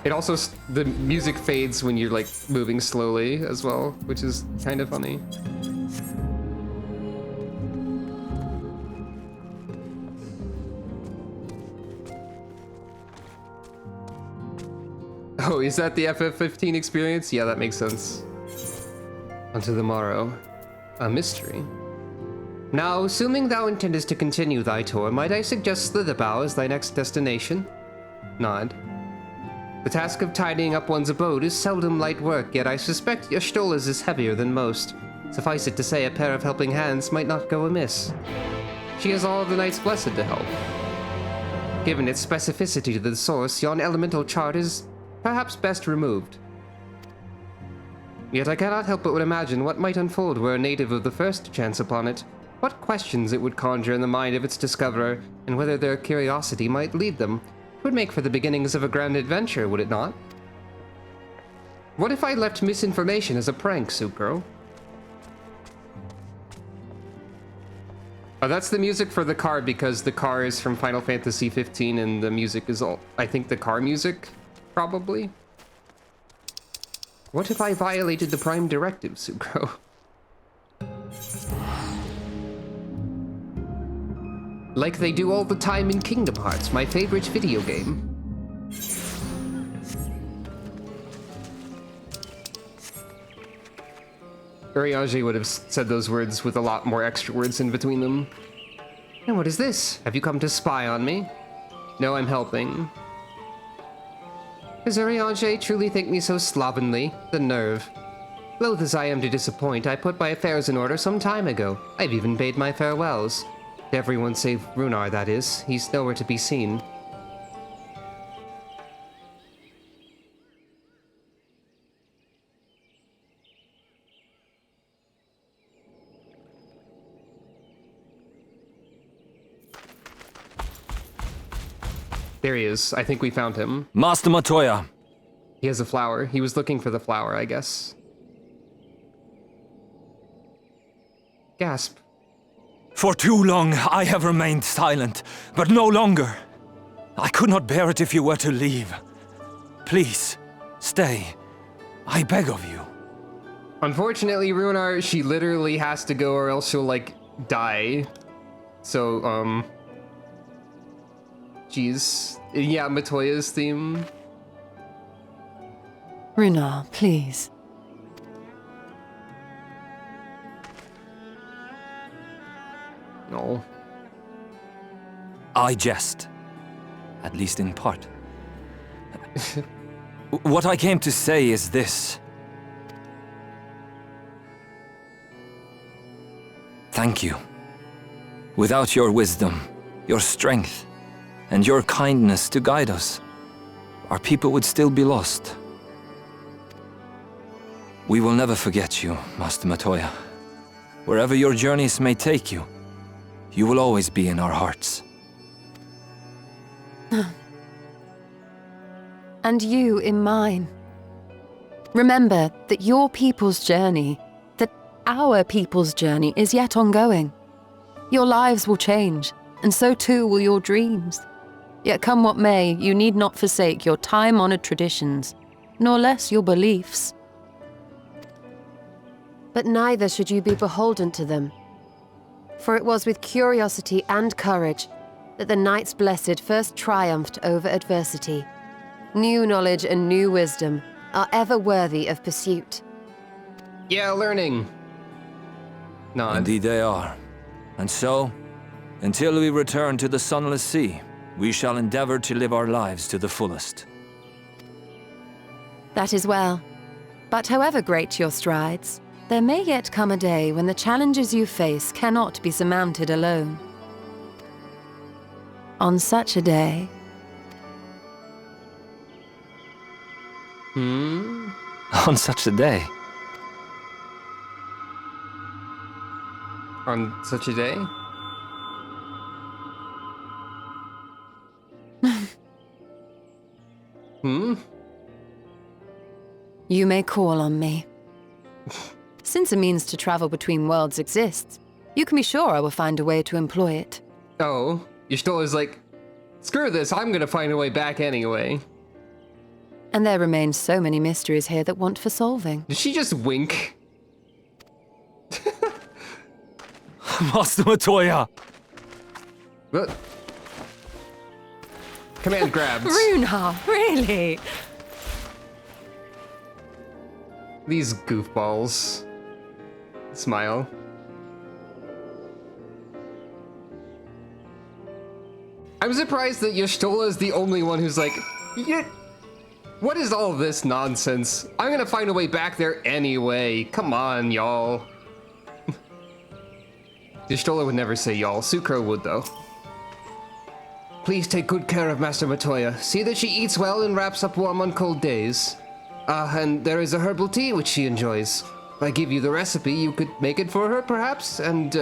It also, the music fades when you're like moving slowly as well, which is kind of funny. Oh, is that the FF15 experience? Yeah, that makes sense. Unto the morrow. A mystery. Now, assuming thou intendest to continue thy tour, might I suggest Slitherbow as thy next destination? Nod. The task of tidying up one's abode is seldom light work, yet I suspect your Stolas is heavier than most. Suffice it to say, a pair of helping hands might not go amiss. She has all the Knights Blessed to help. Given its specificity to the source, yon elemental chart is perhaps best removed. Yet I cannot help but imagine what might unfold were a native of the first chance upon it, what questions it would conjure in the mind of its discoverer, and whether their curiosity might lead them. It would make for the beginnings of a grand adventure, would it not? What if I left misinformation as a prank, Sucro? Oh, that's the music for the car because the car is from Final Fantasy 15 and the music is all, I think, the car music. Probably. What if I violated the Prime Directive, Sucro? Like they do all the time in Kingdom Hearts, my favorite video game. Urianger would have said those words with a lot more extra words in between them. And what is this? Have you come to spy on me? No, I'm helping. Does Urianger truly think me so slovenly? The nerve. Loath as I am to disappoint, I put my affairs in order some time ago. I've even paid my farewells. To everyone save Runar, that is. He's nowhere to be seen. There he is. I think we found him. Master Matoya. He has a flower. He was looking for the flower, I guess. Gasp. For too long I have remained silent, but no longer. I could not bear it if you were to leave. Please, stay. I beg of you. Unfortunately, Runar, she literally has to go or else she'll, like, die. So, Jeez. Yeah, Matoya's theme. Runar, please. No. I jest. At least in part. What I came to say is this. Thank you. Without your wisdom, your strength, and your kindness to guide us, our people would still be lost. We will never forget you, Master Matoya. Wherever your journeys may take you, you will always be in our hearts. And you in mine. Remember that your people's journey, that our people's journey is yet ongoing. Your lives will change, and so too will your dreams. Yet come what may, you need not forsake your time-honored traditions, nor less your beliefs. But neither should you be beholden to them. For it was with curiosity and courage that the Knights Blessed first triumphed over adversity. New knowledge and new wisdom are ever worthy of pursuit. Yeah, learning. Indeed they are. And so, until we return to the Sunless Sea, We shall endeavor to live our lives to the fullest. That is well. But however great your strides, there may yet come a day when the challenges you face cannot be surmounted alone. On such a day... On such a day? On such a day? You may call on me. Since a means to travel between worlds exists, you can be sure I will find a way to employ it. Oh, Y'shtola's like, screw this, I'm gonna find a way back anyway. And there remain so many mysteries here that want for solving. Did she just wink? Master Matoya! What? Command grabs. Runar, really? These goofballs. Smile. I'm surprised that Y'shtola is the only one who's like, what is all this nonsense? I'm gonna find a way back there anyway. Come on, y'all. Y'shtola would never say y'all. Sucro would, though. Please take good care of Master Matoya. See that she eats well and wraps up warm on cold days. And there is a herbal tea which she enjoys. If I give you the recipe, you could make it for her, perhaps? And,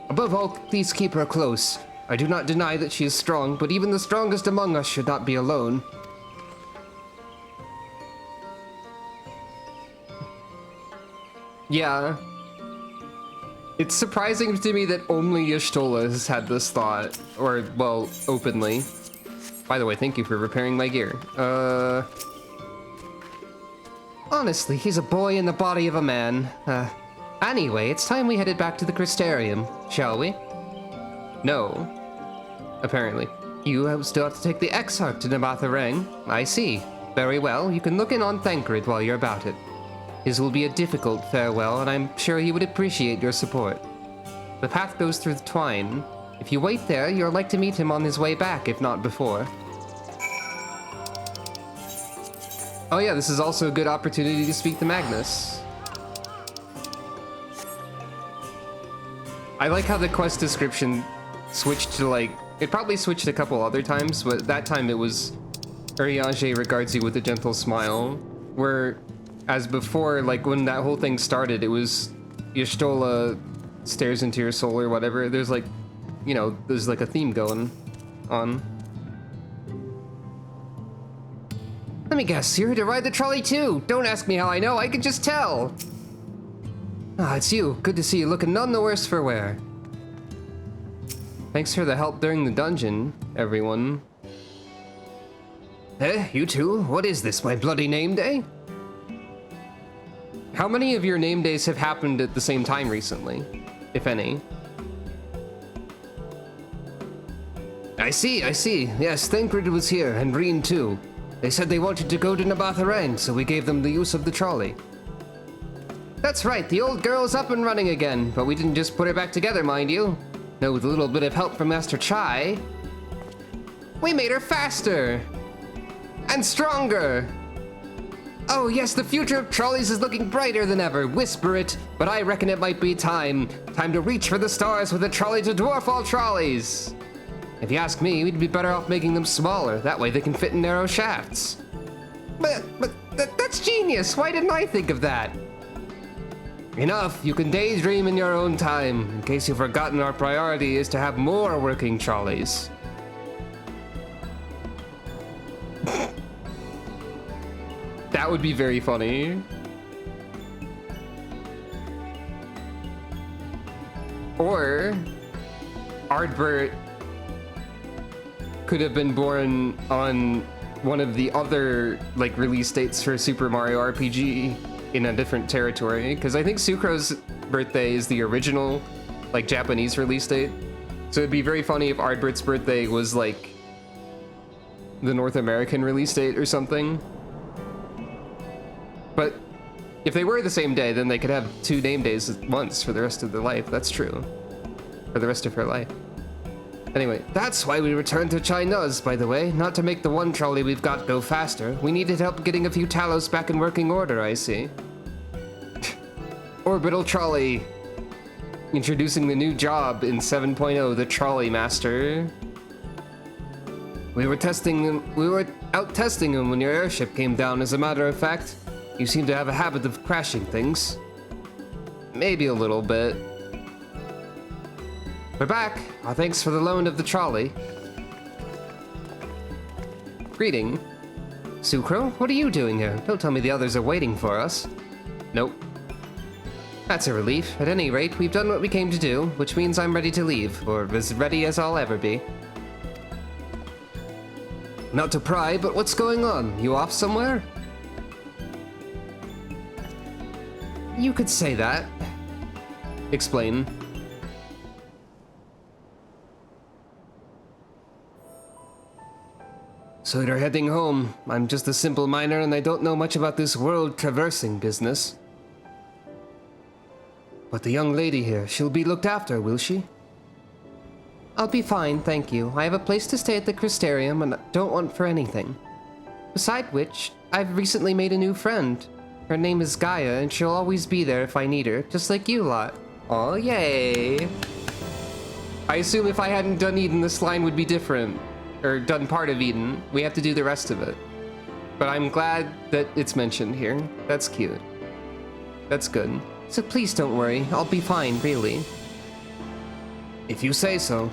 above all, please keep her close. I do not deny that she is strong, but even the strongest among us should not be alone. Yeah. It's surprising to me that only Y'shtola has had this thought. Or, well, openly. By the way, thank you for repairing my gear. Honestly, he's a boy in the body of a man. Anyway, it's time we headed back to the Crystarium, shall we? No. Apparently. You still have to take the Exarch to Nabatha Rang. I see. Very well, you can look in on Thancred while you're about it. His will be a difficult farewell, and I'm sure he would appreciate your support. The path goes through the Twine. If you wait there, you're like to meet him on his way back, if not before. Oh yeah, this is also a good opportunity to speak to Magnus. I like how the quest description switched to like, it probably switched a couple other times, but that time it was Urianger regards you with a gentle smile, where as before, like when that whole thing started, it was Y'shtola stares into your soul or whatever. There's like, you know, there's like a theme going on. Let me guess, you're here to ride the trolley too. Don't ask me how I know, I can just tell. Ah, it's you. Good to see you looking none the worse for wear. Thanks for the help during the dungeon, everyone. You two? What is this, my bloody name day? How many of your name days have happened at the same time recently, if any? I see. Yes, Thancred was here, and Reen too. They said they wanted to go to Nabatha Rang, so we gave them the use of the trolley. That's right, the old girl's up and running again, but we didn't just put her back together, mind you. No, with a little bit of help from Master Chai, we made her faster! And stronger! Oh yes, the future of trolleys is looking brighter than ever. Whisper it, but I reckon it might be time. Time to reach for the stars with a trolley to dwarf all trolleys. If you ask me, we'd be better off making them smaller. That way they can fit in narrow shafts. But that's genius. Why didn't I think of that? Enough. You can daydream in your own time. In case you've forgotten, our priority is to have more working trolleys. That would be very funny. Or Ardbert could have been born on one of the other like release dates for Super Mario RPG in a different territory, because I think Sucro's birthday is the original like Japanese release date. So it'd be very funny if Ardbert's birthday was like the North American release date or something. But if they were the same day, then they could have 2 name days at once for the rest of their life. That's true. For the rest of her life. Anyway, that's why we returned to China's, by the way. Not to make the one trolley we've got go faster. We needed help getting a few Talos back in working order, I see. Orbital trolley. Introducing the new job in 7.0, the Trolley Master. We were out testing him when your airship came down, as a matter of fact. You seem to have a habit of crashing things. Maybe a little bit. We're back. Our thanks for the loan of the trolley. Greeting. Sucro, what are you doing here? Don't tell me the others are waiting for us. Nope. That's a relief. At any rate, we've done what we came to do, which means I'm ready to leave, or as ready as I'll ever be. Not to pry, but what's going on? You off somewhere? You could say that. Explain. So you're heading home. I'm just a simple miner and I don't know much about this world traversing business. But the young lady here, she'll be looked after, will she? I'll be fine, thank you. I have a place to stay at the Crystarium and don't want for anything. Beside which, I've recently made a new friend. Her name is Gaia and she'll always be there if I need her, just like you lot. Aw, yay! I assume if I hadn't done Eden, this line would be different. Or done part of Eden. We have to do the rest of it. But I'm glad that it's mentioned here. That's cute. That's good. So please don't worry. I'll be fine, really. If you say so.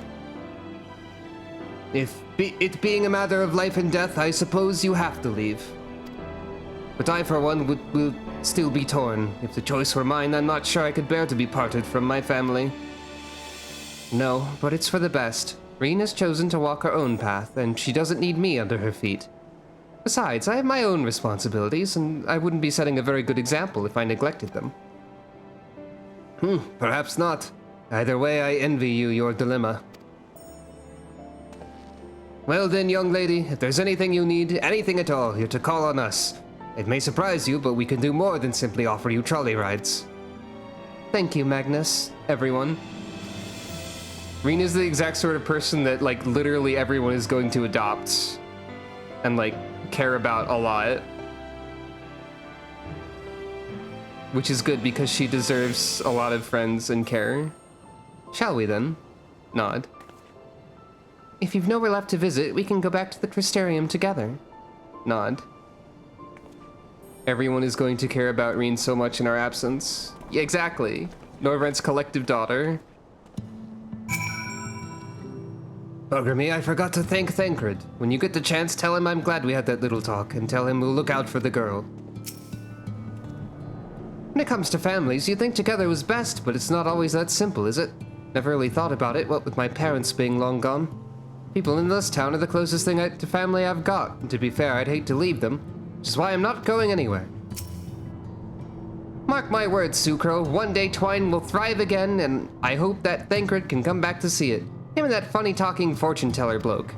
It being a matter of life and death, I suppose you have to leave. But I, for one, will still be torn. If the choice were mine, I'm not sure I could bear to be parted from my family. No, but it's for the best. Reen has chosen to walk her own path, and she doesn't need me under her feet. Besides, I have my own responsibilities, and I wouldn't be setting a very good example if I neglected them. Perhaps not. Either way, I envy you your dilemma. Well then, young lady, if there's anything you need, anything at all, you're to call on us. It may surprise you, but we can do more than simply offer you trolley rides. Thank you, Magnus. Everyone. Reen is the exact sort of person that, like, literally everyone is going to adopt and, like, care about a lot. Which is good because she deserves a lot of friends and care. Shall we then? Nod. If you've nowhere left to visit, we can go back to the Crystarium together. Nod. Everyone is going to care about Reen so much in our absence. Yeah, exactly. Norvrent's collective daughter. Bugger me, I forgot to thank Thancred. When you get the chance, tell him I'm glad we had that little talk, and tell him we'll look out for the girl. When it comes to families, you'd think together was best, but it's not always that simple, is it? Never really thought about it, what with my parents being long gone. People in this town are the closest thing to family I've got, and to be fair, I'd hate to leave them, which is why I'm not going anywhere. Mark my words, Sucro, one day Twine will thrive again, and I hope that Thancred can come back to see it. Him and that funny-talking fortune-teller bloke.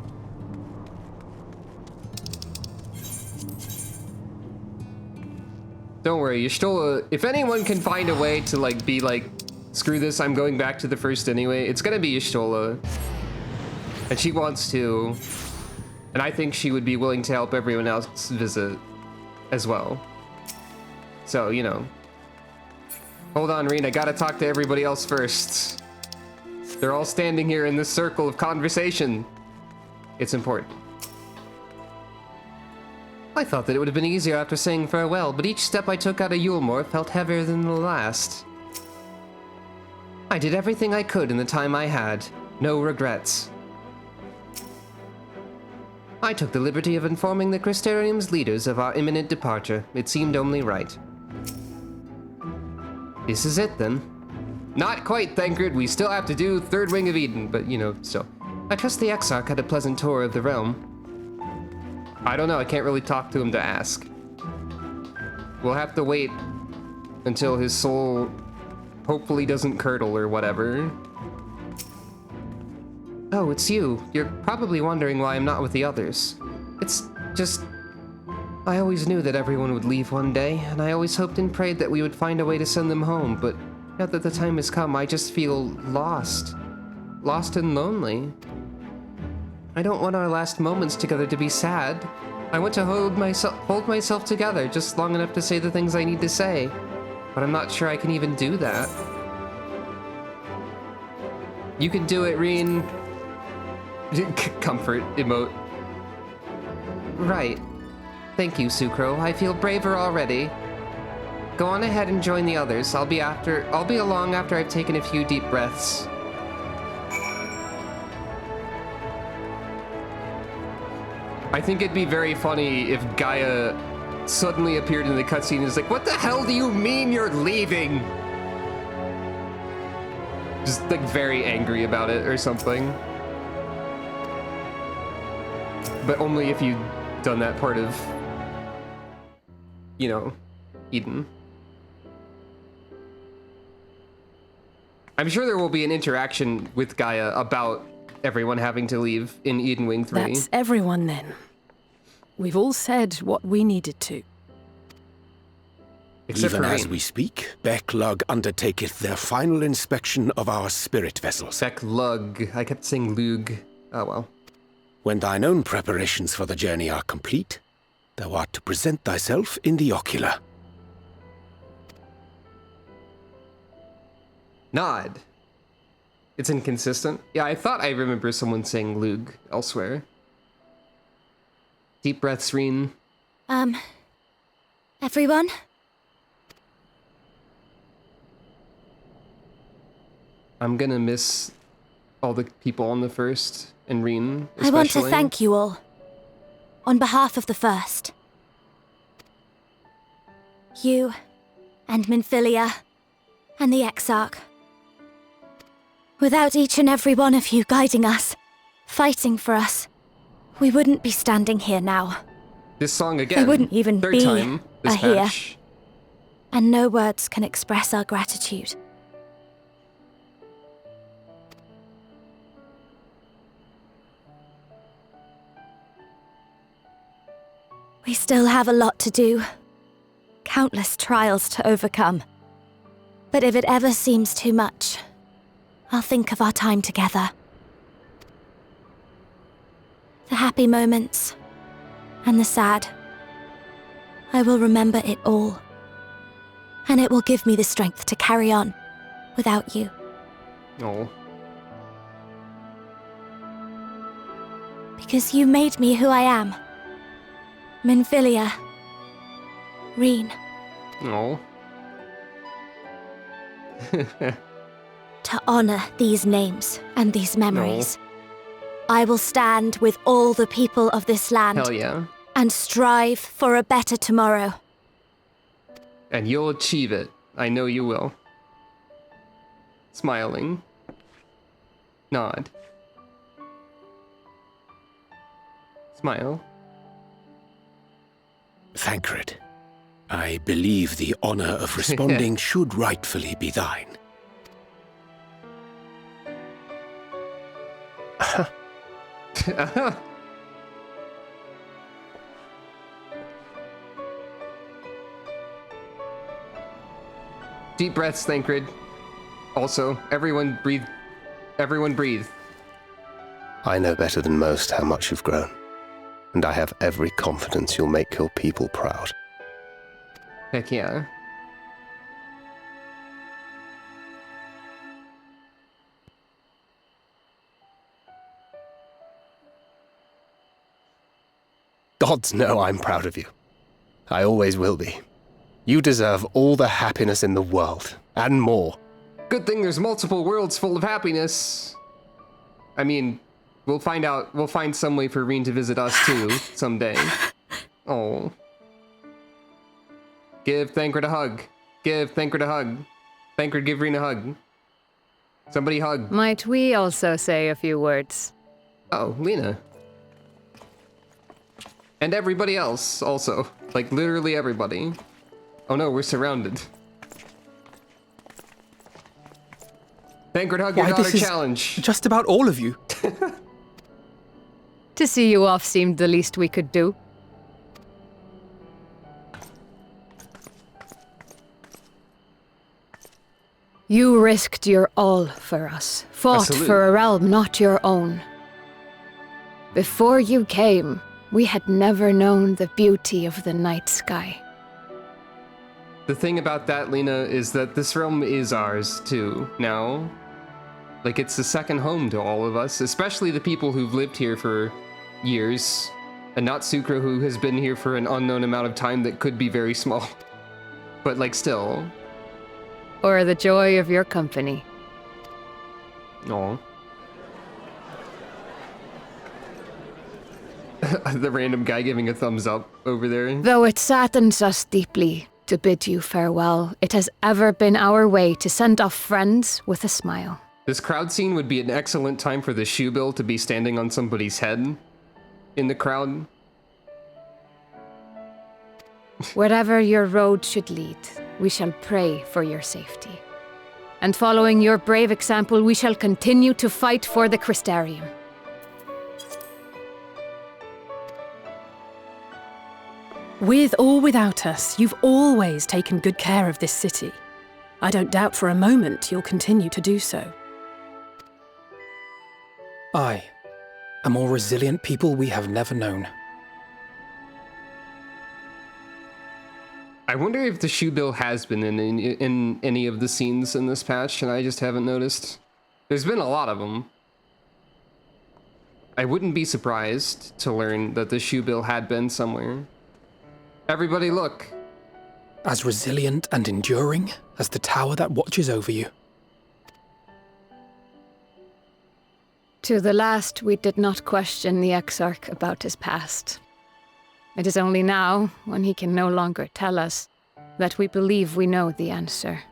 Don't worry, Y'shtola, if anyone can find a way to, like, be like, screw this, I'm going back to the first anyway, it's gonna be Y'shtola. And she wants to. And I think she would be willing to help everyone else visit as well. So, you know. Hold on, Reen, I gotta talk to everybody else first. They're all standing here in this circle of conversation. It's important. I thought that it would have been easier after saying farewell, but each step I took out of Yulmore felt heavier than the last. I did everything I could in the time I had. No regrets. I took the liberty of informing the Crystarium's leaders of our imminent departure. It seemed only right. This is it, then. Not quite, Thancred. We still have to do Third Ring of Eden, but, you know, still. I trust the Exarch had a pleasant tour of the realm. I don't know. I can't really talk to him to ask. We'll have to wait until his soul hopefully doesn't curdle or whatever. Oh, it's you. You're probably wondering why I'm not with the others. It's just... I always knew that everyone would leave one day, and I always hoped and prayed that we would find a way to send them home, but now that the time has come, I just feel lost. Lost and lonely. I don't want our last moments together to be sad. I want to hold myself together just long enough to say the things I need to say. But I'm not sure I can even do that. You can do it, Reen. Comfort emote. Right. Thank you, Sucro. I feel braver already. Go on ahead and join the others. I'll be along after I've taken a few deep breaths. I think it'd be very funny if Gaia suddenly appeared in the cutscene and is like, what the hell do you mean you're leaving? Just like very angry about it or something. But only if you'd done that part of, you know, Eden. I'm sure there will be an interaction with Gaia about everyone having to leave in Eden Wing 3. That's everyone then. We've all said what we needed to. Except Even for as Reen. we speak, Becklug undertaketh their final inspection of our spirit vessels. Becklug. I kept saying Lug. Oh well. When thine own preparations for the journey are complete, thou art to present thyself in the ocular. Nod. It's inconsistent. Yeah, I thought I remember someone saying Lug elsewhere. Deep breaths, Reen. Everyone? I'm gonna miss all the people on the first, and Reen especially. I want to thank you all. On behalf of the First. You, and Minfilia, and the Exarch. Without each and every one of you guiding us, fighting for us, we wouldn't be standing here now. This song again. There wouldn't even third be time this a here. patch. And no words can express our gratitude. We still have a lot to do. Countless trials to overcome. But if it ever seems too much, I'll think of our time together. The happy moments, and the sad. I will remember it all. And it will give me the strength to carry on without you. Oh. Because you made me who I am. Minfilia. Reen. Oh. To honor these names and these memories, I will stand with all the people of this land. Hell yeah. And strive for a better tomorrow. And you'll achieve it. I know you will. Smiling. Nod. Smile. Thancred, I believe the honor of responding should rightfully be thine. Deep breaths, Thancred. Also, everyone breathe. Everyone breathe. I know better than most how much you've grown, and I have every confidence you'll make your people proud. Heck yeah. Gods know I'm proud of you. I always will be. You deserve all the happiness in the world, and more. Good thing there's multiple worlds full of happiness. I mean, we'll find out. We'll find some way for Reen to visit us too someday. Oh. Give Thancred a hug. Give Thancred a hug. Thancred, give Reen a hug. Somebody hug. Might we also say a few words? Oh, Lena. And everybody else, also. Like, literally everybody. Oh no, we're surrounded. Thancred, hug your Why, daughter this is challenge. just about all of you. To see you off seemed the least we could do. You risked your all for us, fought for a realm not your own. Before you came, we had never known the beauty of the night sky. The thing about that, Lena, is that this realm is ours, too, now. Like, it's the second home to all of us, especially the people who've lived here for years, and not Sucra, who has been here for an unknown amount of time that could be very small. But, like, still. Or the joy of your company. Aw. The random guy giving a thumbs up over there. Though it saddens us deeply to bid you farewell, it has ever been our way to send off friends with a smile. This crowd scene would be an excellent time for the shoe bill to be standing on somebody's head in the crowd. Wherever your road should lead, we shall pray for your safety. And following your brave example, we shall continue to fight for the Crystarium. With or without us, you've always taken good care of this city. I don't doubt for a moment you'll continue to do so. Aye, a more resilient people we have never known. I wonder if the shoe bill has been in any of the scenes in this patch, and I just haven't noticed. There's been a lot of them. I wouldn't be surprised to learn that the shoe bill had been somewhere. Everybody look. As resilient and enduring as the tower that watches over you. To the last, we did not question the Exarch about his past. It is only now, when he can no longer tell us, that we believe we know the answer.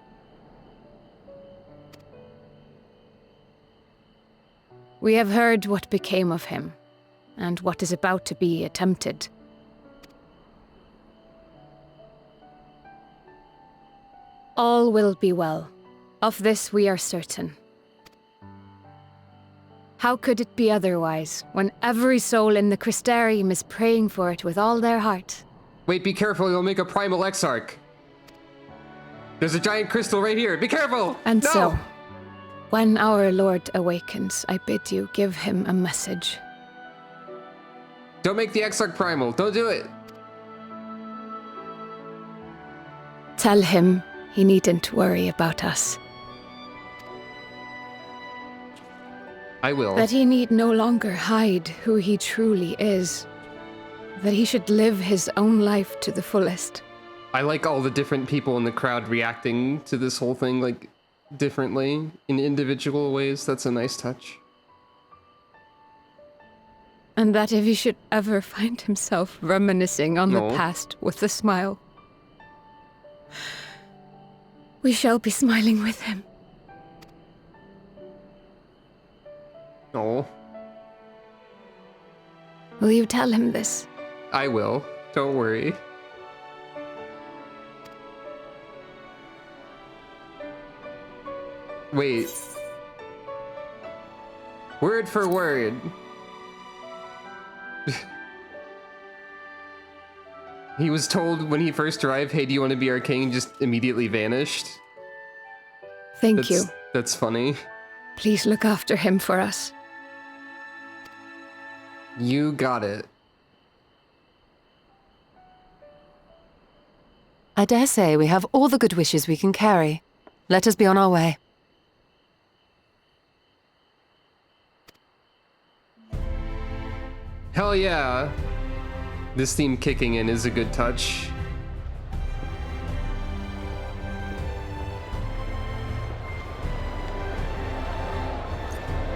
We have heard what became of him, and what is about to be attempted. All will be well. Of this we are certain. How could it be otherwise, when every soul in the Crystarium is praying for it with all their heart? Wait, be careful, you'll make a primal Exarch. There's a giant crystal right here, be careful! And no! so, when our Lord awakens, I bid you give him a message. Don't make the Exarch primal, don't do it! Tell him he needn't worry about us. I will. That he need no longer hide who he truly is. That he should live his own life to the fullest. I like all the different people in the crowd reacting to this whole thing, like, differently, in individual ways. That's a nice touch. And that if he should ever find himself reminiscing on the past with a smile, we shall be smiling with him. Oh. Will you tell him this? I will. Don't worry. Wait. Word for word. He was told when he first arrived, hey, do you want to be our king? Just immediately vanished. Thank you. That's funny. Please look after him for us. You got it. I dare say we have all the good wishes we can carry. Let us be on our way. Hell yeah. This theme kicking in is a good touch.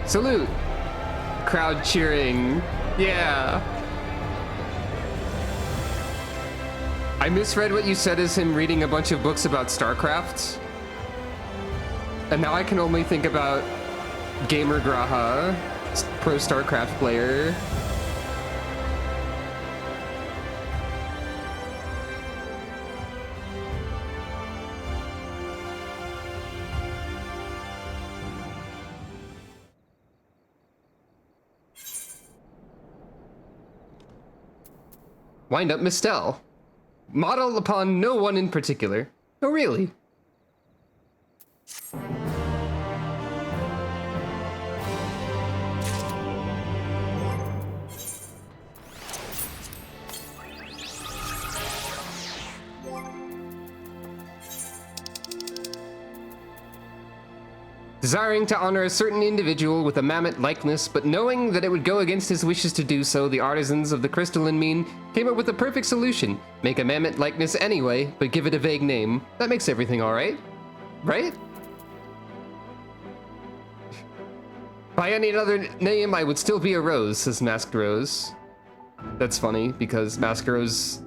Salute! Crowd cheering. Yeah. I misread what you said as him reading a bunch of books about StarCraft. And now I can only think about Gamer Graha, pro StarCraft player. Wind up Mistel. Model upon no one in particular. Oh, really? Desiring to honor a certain individual with a mammoth likeness, but knowing that it would go against his wishes to do so, the artisans of the crystalline mean came up with a perfect solution. Make a mammoth likeness anyway, but give it a vague name. That makes everything alright. Right? By any other name, I would still be a rose, says Masked Rose. That's funny, because Masked Rose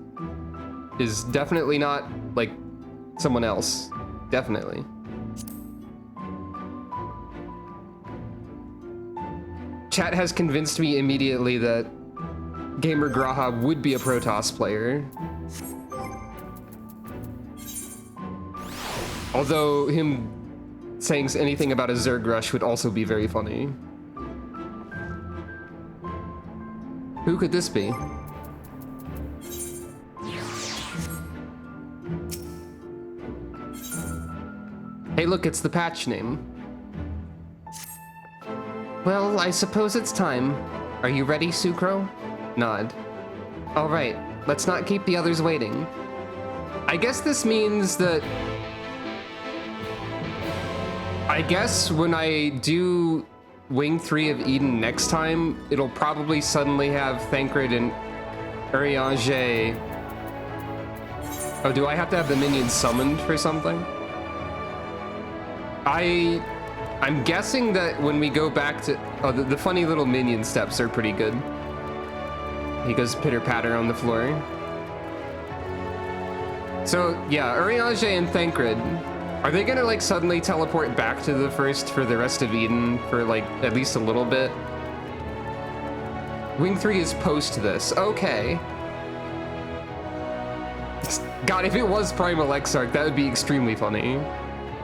is definitely not, like, someone else. Definitely. Chat has convinced me immediately that Gamer Graha would be a Protoss player. Although him saying anything about a Zerg Rush would also be very funny. Who could this be? Hey look, it's the patch name. Well, I suppose it's time. Are you ready, Sucro? Nod. All right, let's not keep the others waiting. I guess this means that... I guess when I do Wing 3 of Eden next time, it'll probably suddenly have Thancred and Urianger. Oh, do I have to have the minions summoned for something? I'm guessing that when we go back to... Oh, the funny little minion steps are pretty good. He goes pitter-patter on the floor. So, yeah, Urianger and Thancred. Are they gonna, like, suddenly teleport back to the first for the rest of Eden for, like, at least a little bit? Wing 3 is post this. Okay. God, if it was Primal Exarch, that would be extremely funny.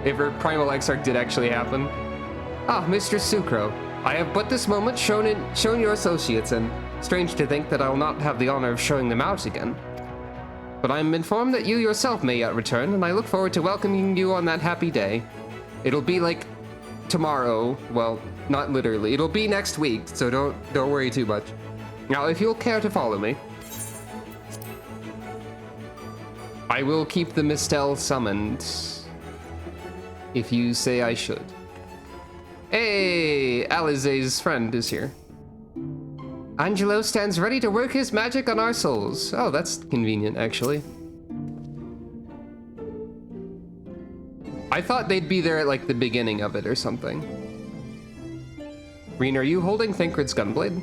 If her Primal Exarch did actually happen. Ah, Mr. Sucro. I have but this moment shown your associates in. Strange to think that I will not have the honor of showing them out again. But I am informed that you yourself may yet return, and I look forward to welcoming you on that happy day. It'll be like tomorrow. Well, not literally. It'll be next week, so don't worry too much. Now, if you'll care to follow me, I will keep the Mistel summoned. If you say I should. Hey, Alize's friend is here. Angelo stands ready to work his magic on our souls. Oh, that's convenient, actually. I thought they'd be there at, like, the beginning of it or something. Reen, are you holding Thancred's gunblade?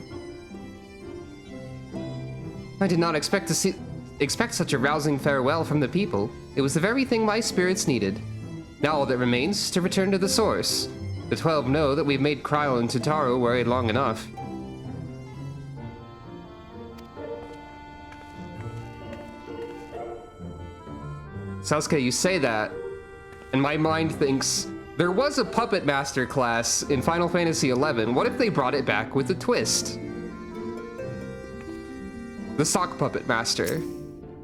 I did not expect such a rousing farewell from the people. It was the very thing my spirits needed. Now all that remains is to return to the source. The 12 know that we've made Kryl and Tataru worry long enough. Sasuke, you say that, and my mind thinks, there was a Puppet Master class in Final Fantasy XI. What if they brought it back with a twist? The Sock Puppet Master.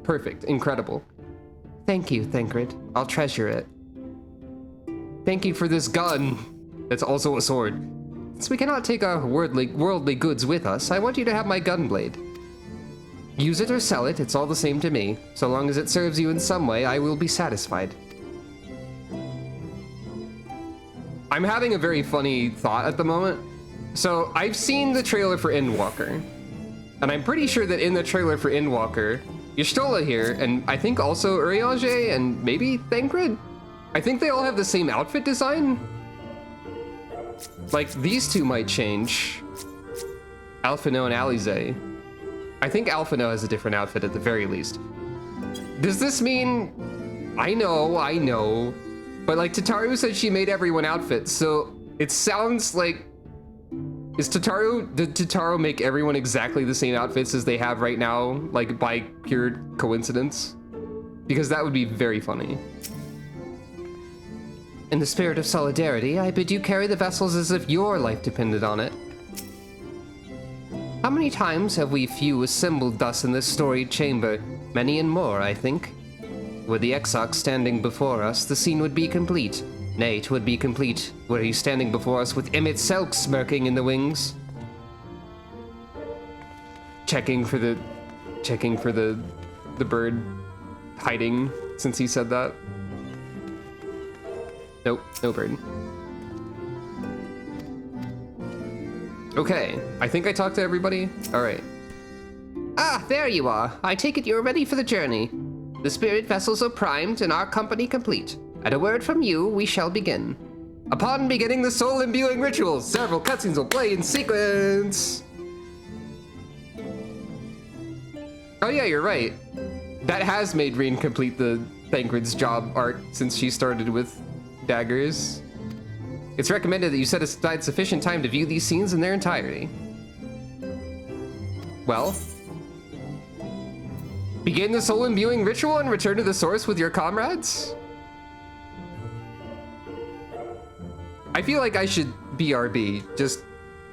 Perfect, incredible. Thank you, Thancred. I'll treasure it. Thank you for this gun. That's also a sword. Since we cannot take our worldly goods with us, I want you to have my gunblade. Use it or sell it, it's all the same to me. So long as it serves you in some way, I will be satisfied. I'm having a very funny thought at the moment. So, I've seen the trailer for Endwalker. And I'm pretty sure that in the trailer for Endwalker, Y'shtola here, and I think also Urianger and maybe Thancred? I think they all have the same outfit design. Like, these two might change. Alphino and Alize. I think Alphino has a different outfit at the very least. Does this mean... I know. But like, Tataru said she made everyone outfits, so it sounds like... Did Tataru make everyone exactly the same outfits as they have right now, like by pure coincidence? Because that would be very funny. In the spirit of solidarity, I bid you carry the vessels as if your life depended on it. How many times have we few assembled thus in this storied chamber? Many and more, I think. Were the Exarch standing before us, the scene would be complete. Nay, 'twould be complete, were he standing before us with Emmett Selk smirking in the wings. Checking for the bird hiding since he said that. Nope, no bird. Okay, I think I talked to everybody. All right. Ah, there you are. I take it you're ready for the journey. The spirit vessels are primed and our company complete. At a word from you, we shall begin. Upon beginning the soul imbuing ritual, several cutscenes will play in sequence. Oh yeah, you're right. That has made Reen complete the Thancred's job arc since she started with daggers. It's recommended that you set aside sufficient time to view these scenes in their entirety. Well, begin the soul imbuing ritual and return to the source with your comrades? I feel like I should BRB.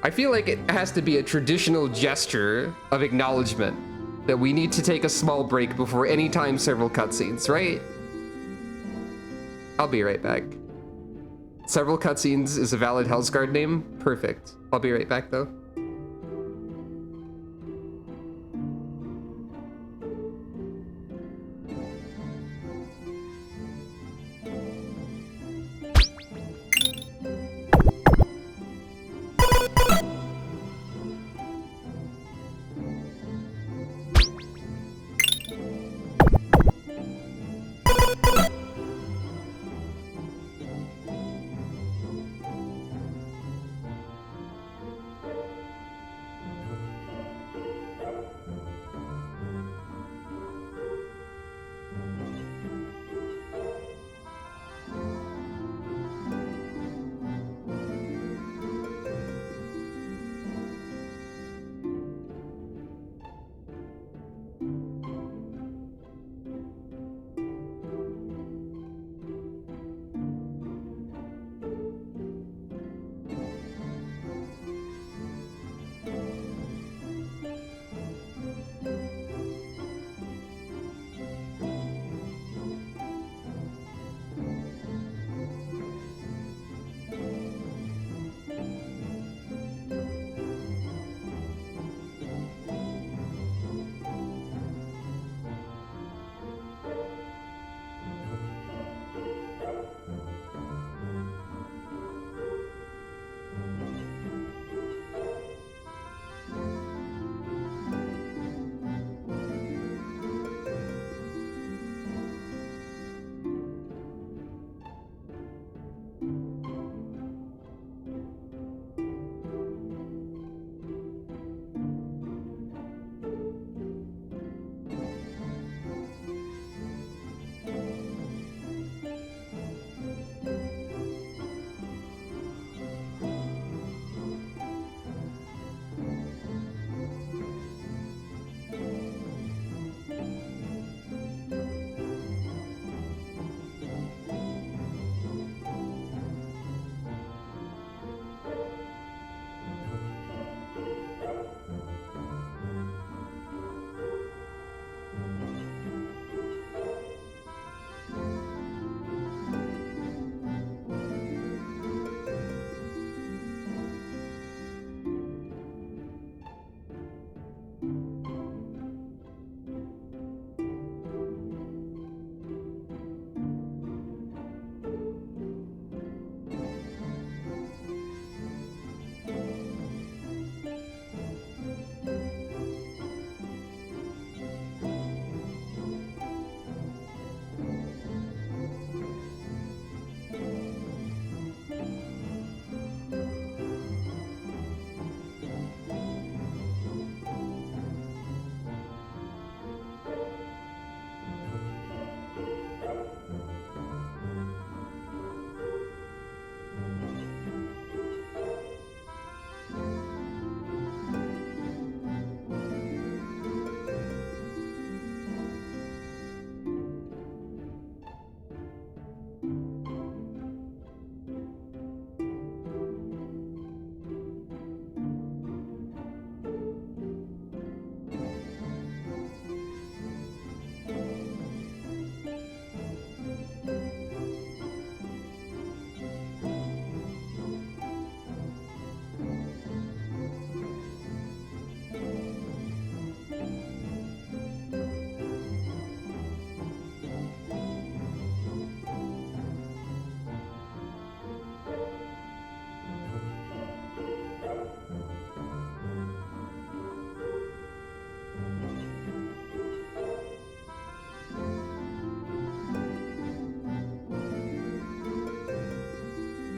I feel like it has to be a traditional gesture of acknowledgement that we need to take a small break before any time several cutscenes, right? I'll be right back. Several cutscenes is a valid Hellsguard name? Perfect. I'll be right back though.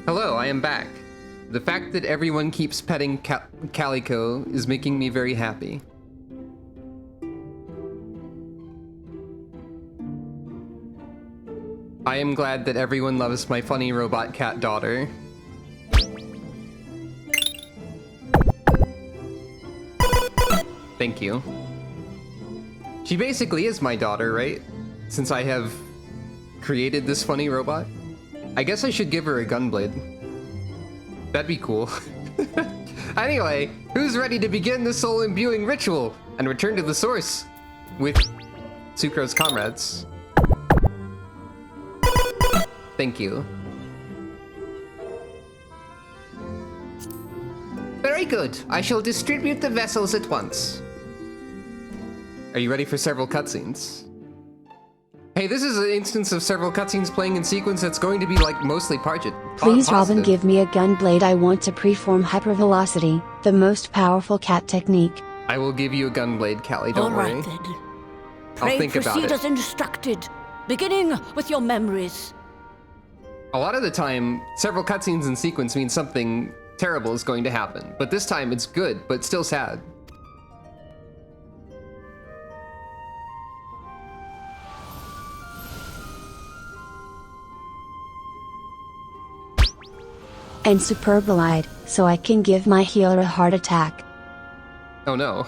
Hello, I am back. The fact that everyone keeps petting Calico is making me very happy. I am glad that everyone loves my funny robot cat daughter. Thank you. She basically is my daughter, right? Since I have created this funny robot. I guess I should give her a gunblade. That'd be cool. Anyway, who's ready to begin the soul imbuing ritual and return to the source with Sucro's comrades? Thank you. Very good. I shall distribute the vessels at once. Are you ready for several cutscenes? Hey, this is an instance of several cutscenes playing in sequence that's going to be like mostly positive. Please, Robin, give me a gunblade. I want to preform hypervelocity, the most powerful cat technique. I will give you a gunblade, Callie, don't worry. All right, then. I'll Pray think about proceed it. as instructed, beginning with your memories. A lot of the time, several cutscenes in sequence means something terrible is going to happen, but this time it's good, but still sad. And superb allied, so I can give my healer a heart attack. Oh no.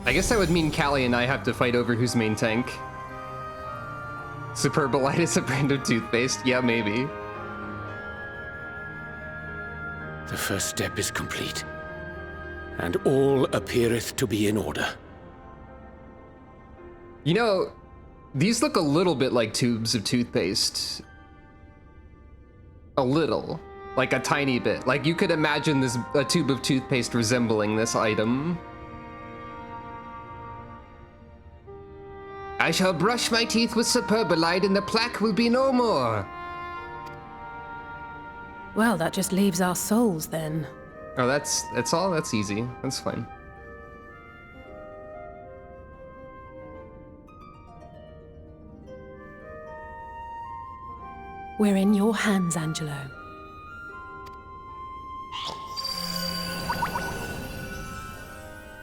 I guess that would mean Callie and I have to fight over who's main tank. Superbolite is a brand of toothpaste? Yeah, maybe. The first step is complete, and all appeareth to be in order. You know, these look a little bit like tubes of toothpaste. A little. Like a tiny bit. Like you could imagine a tube of toothpaste resembling this item. I shall brush my teeth with superbolite and the plaque will be no more. Well, that just leaves our souls then. Oh, that's all? That's easy. That's fine. We're in your hands, Angelo.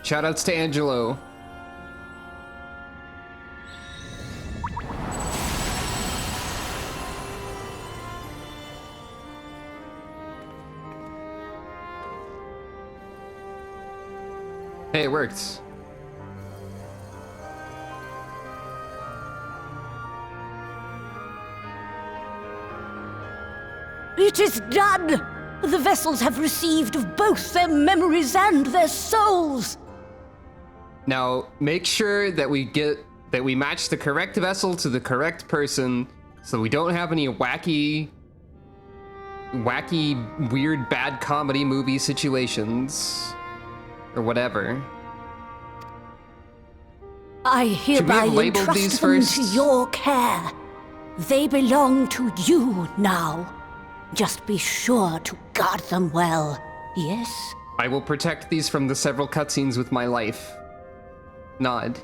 Shoutouts to Angelo. Hey, it worked. It is done! The vessels have received of both their memories and their souls! Now, make sure that we match the correct vessel to the correct person, so we don't have any wacky, weird, bad comedy movie situations. Or whatever. I hereby labeled entrust these them first? to your care. They belong to you now. Just be sure to guard them well, yes? I will protect these from the several cutscenes with my life. Nod.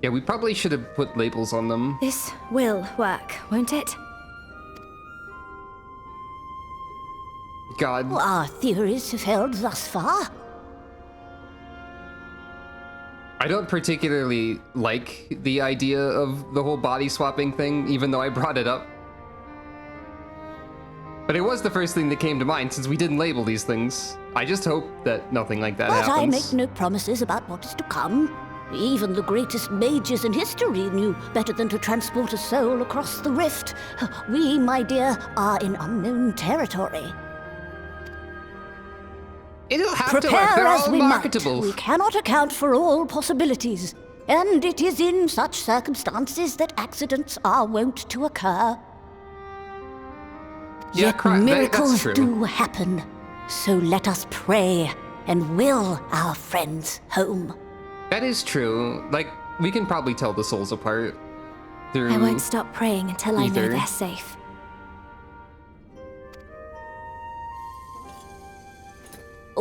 Yeah, we probably should have put labels on them. This will work, won't it? God. Well, our theories have held thus far. I don't particularly like the idea of the whole body swapping thing, even though I brought it up. But it was the first thing that came to mind since we didn't label these things. I just hope that nothing like that But happens. I make no promises about what is to come. Even the greatest mages in history knew better than to transport a soul across the rift. We, my dear, are in unknown territory. It'll have Prepare to work. They're as all we marketable. might, we cannot account for all possibilities. And it is in such circumstances that accidents are wont to occur. Yeah, Yet that's miracles true. do happen. So let us pray and will our friends home. That is true. Like, we can probably tell the souls apart through I won't stop praying until I know ether. they're safe.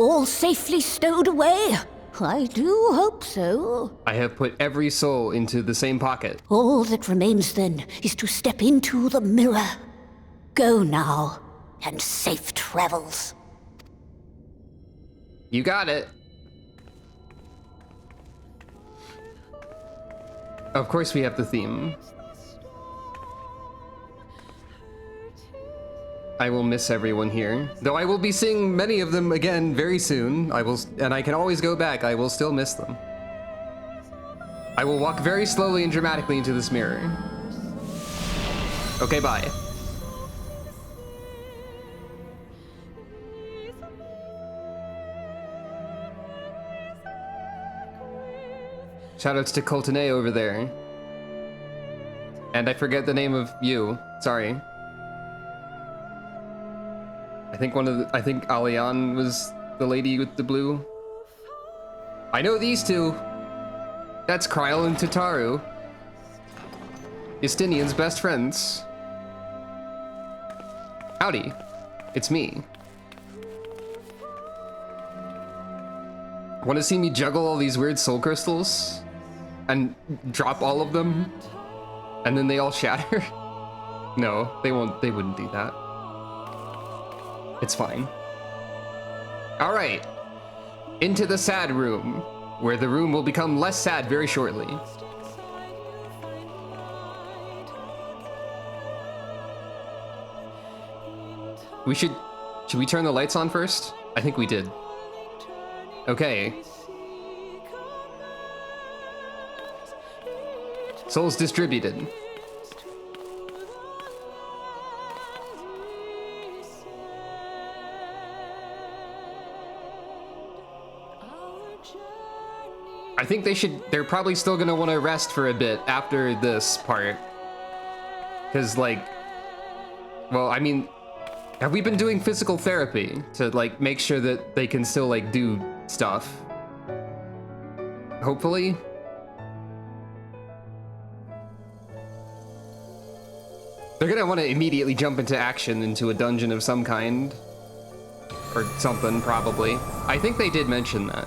all safely stowed away? I do hope so. I have put every soul into the same pocket. All that remains then is to step into the mirror. Go now, and safe travels. You got it. Of course we have the theme. I will miss everyone here. Though I will be seeing many of them again very soon. And I can always go back. I will still miss them. I will walk very slowly and dramatically into this mirror. Okay, bye. Shoutouts to Coltene over there. And I forget the name of you. Sorry. I think Alian was the lady with the blue. I know these two. That's Kryl and Tataru. Justinian's best friends. Howdy. It's me. Want to see me juggle all these weird soul crystals? And drop all of them? And then they all shatter? No, they wouldn't do that. It's fine. Alright. Into the sad room, where the room will become less sad very shortly. Should we turn the lights on first? I think we did. Okay. Souls distributed. I think they're probably still gonna want to rest for a bit after this part. Cause like, well, I mean, have we been doing physical therapy to like make sure that they can still like do stuff? Hopefully. They're gonna want to immediately jump into action into a dungeon of some kind. Or something, probably. I think they did mention that.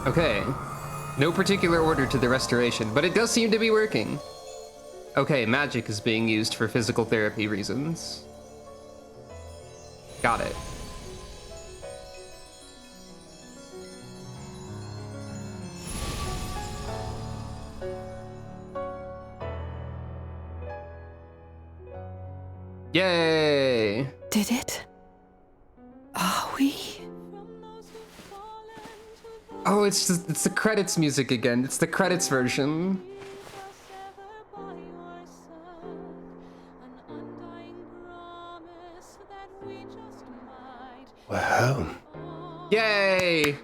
Okay. No particular order to the restoration, but it does seem to be working. Okay, magic is being used for physical therapy reasons. Got it. Yay! Did it? Are we? Oh, it's the credits music again. It's the credits version. We're home. Yay!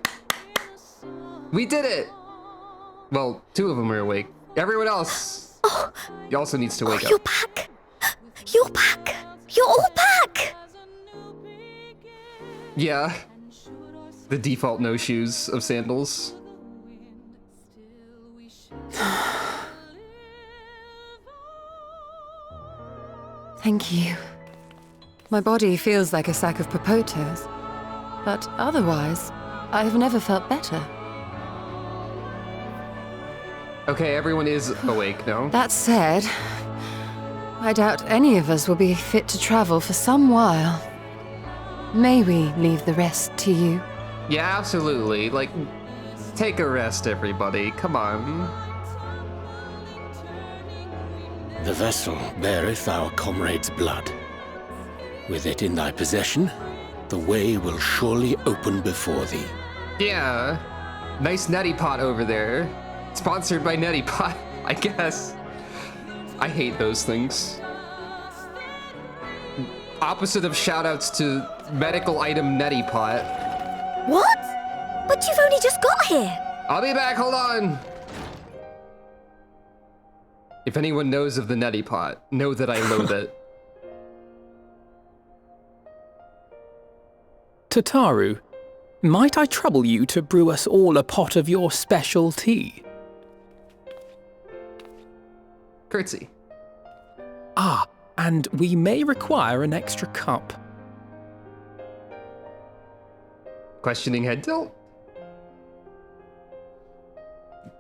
We did it! Well, 2 of them are awake. Everyone else also needs to wake up. You're back! You're back! You're all back! Yeah. The default no shoes of sandals. Thank you. My body feels like a sack of potatoes, but otherwise, I have never felt better. Okay, everyone is awake now. That said, I doubt any of us will be fit to travel for some while. May we leave the rest to you? Yeah, absolutely. Like, take a rest, everybody. Come on. The vessel beareth our comrade's blood. With it in thy possession, the way will surely open before thee. Yeah. Nice neti pot over there. Sponsored by Neti Pot, I guess. I hate those things. Opposite of shoutouts to medical item Neti Pot. What? But you've only just got here. I'll be back, hold on. If anyone knows of the Neti Pot, know that I loathe it. Tataru, might I trouble you to brew us all a pot of your special tea? Curtsy. Ah, and we may require an extra cup. questioning head tilt?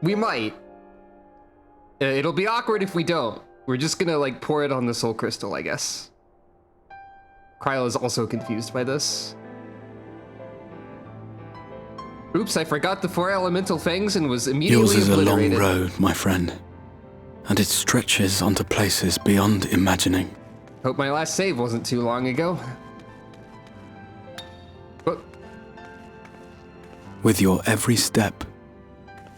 We might. It'll be awkward if we don't. We're just gonna, like, pour it on the soul crystal, I guess. Kryl is also confused by this. Oops, I forgot the 4 elemental fangs and was immediately Yours is a long obliterated. road, my friend, and it stretches onto places beyond imagining. Hope my last save wasn't too long ago. But with your every step,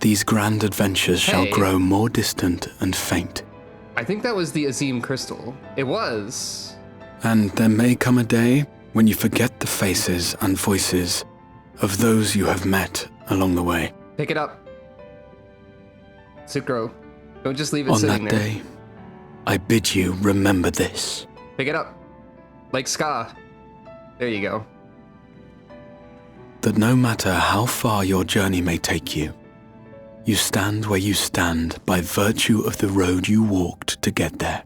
these grand adventures shall Hey. grow more distant and faint. I think that was the Azim crystal. It was. And there may come a day when you forget the faces and voices of those you have met along the way. Pick it up. Sucro. Don't just leave it On sitting that there. day, I bid you remember this. Pick it up. Like Ska. There you go. That no matter how far your journey may take you, you stand where you stand by virtue of the road you walked to get there.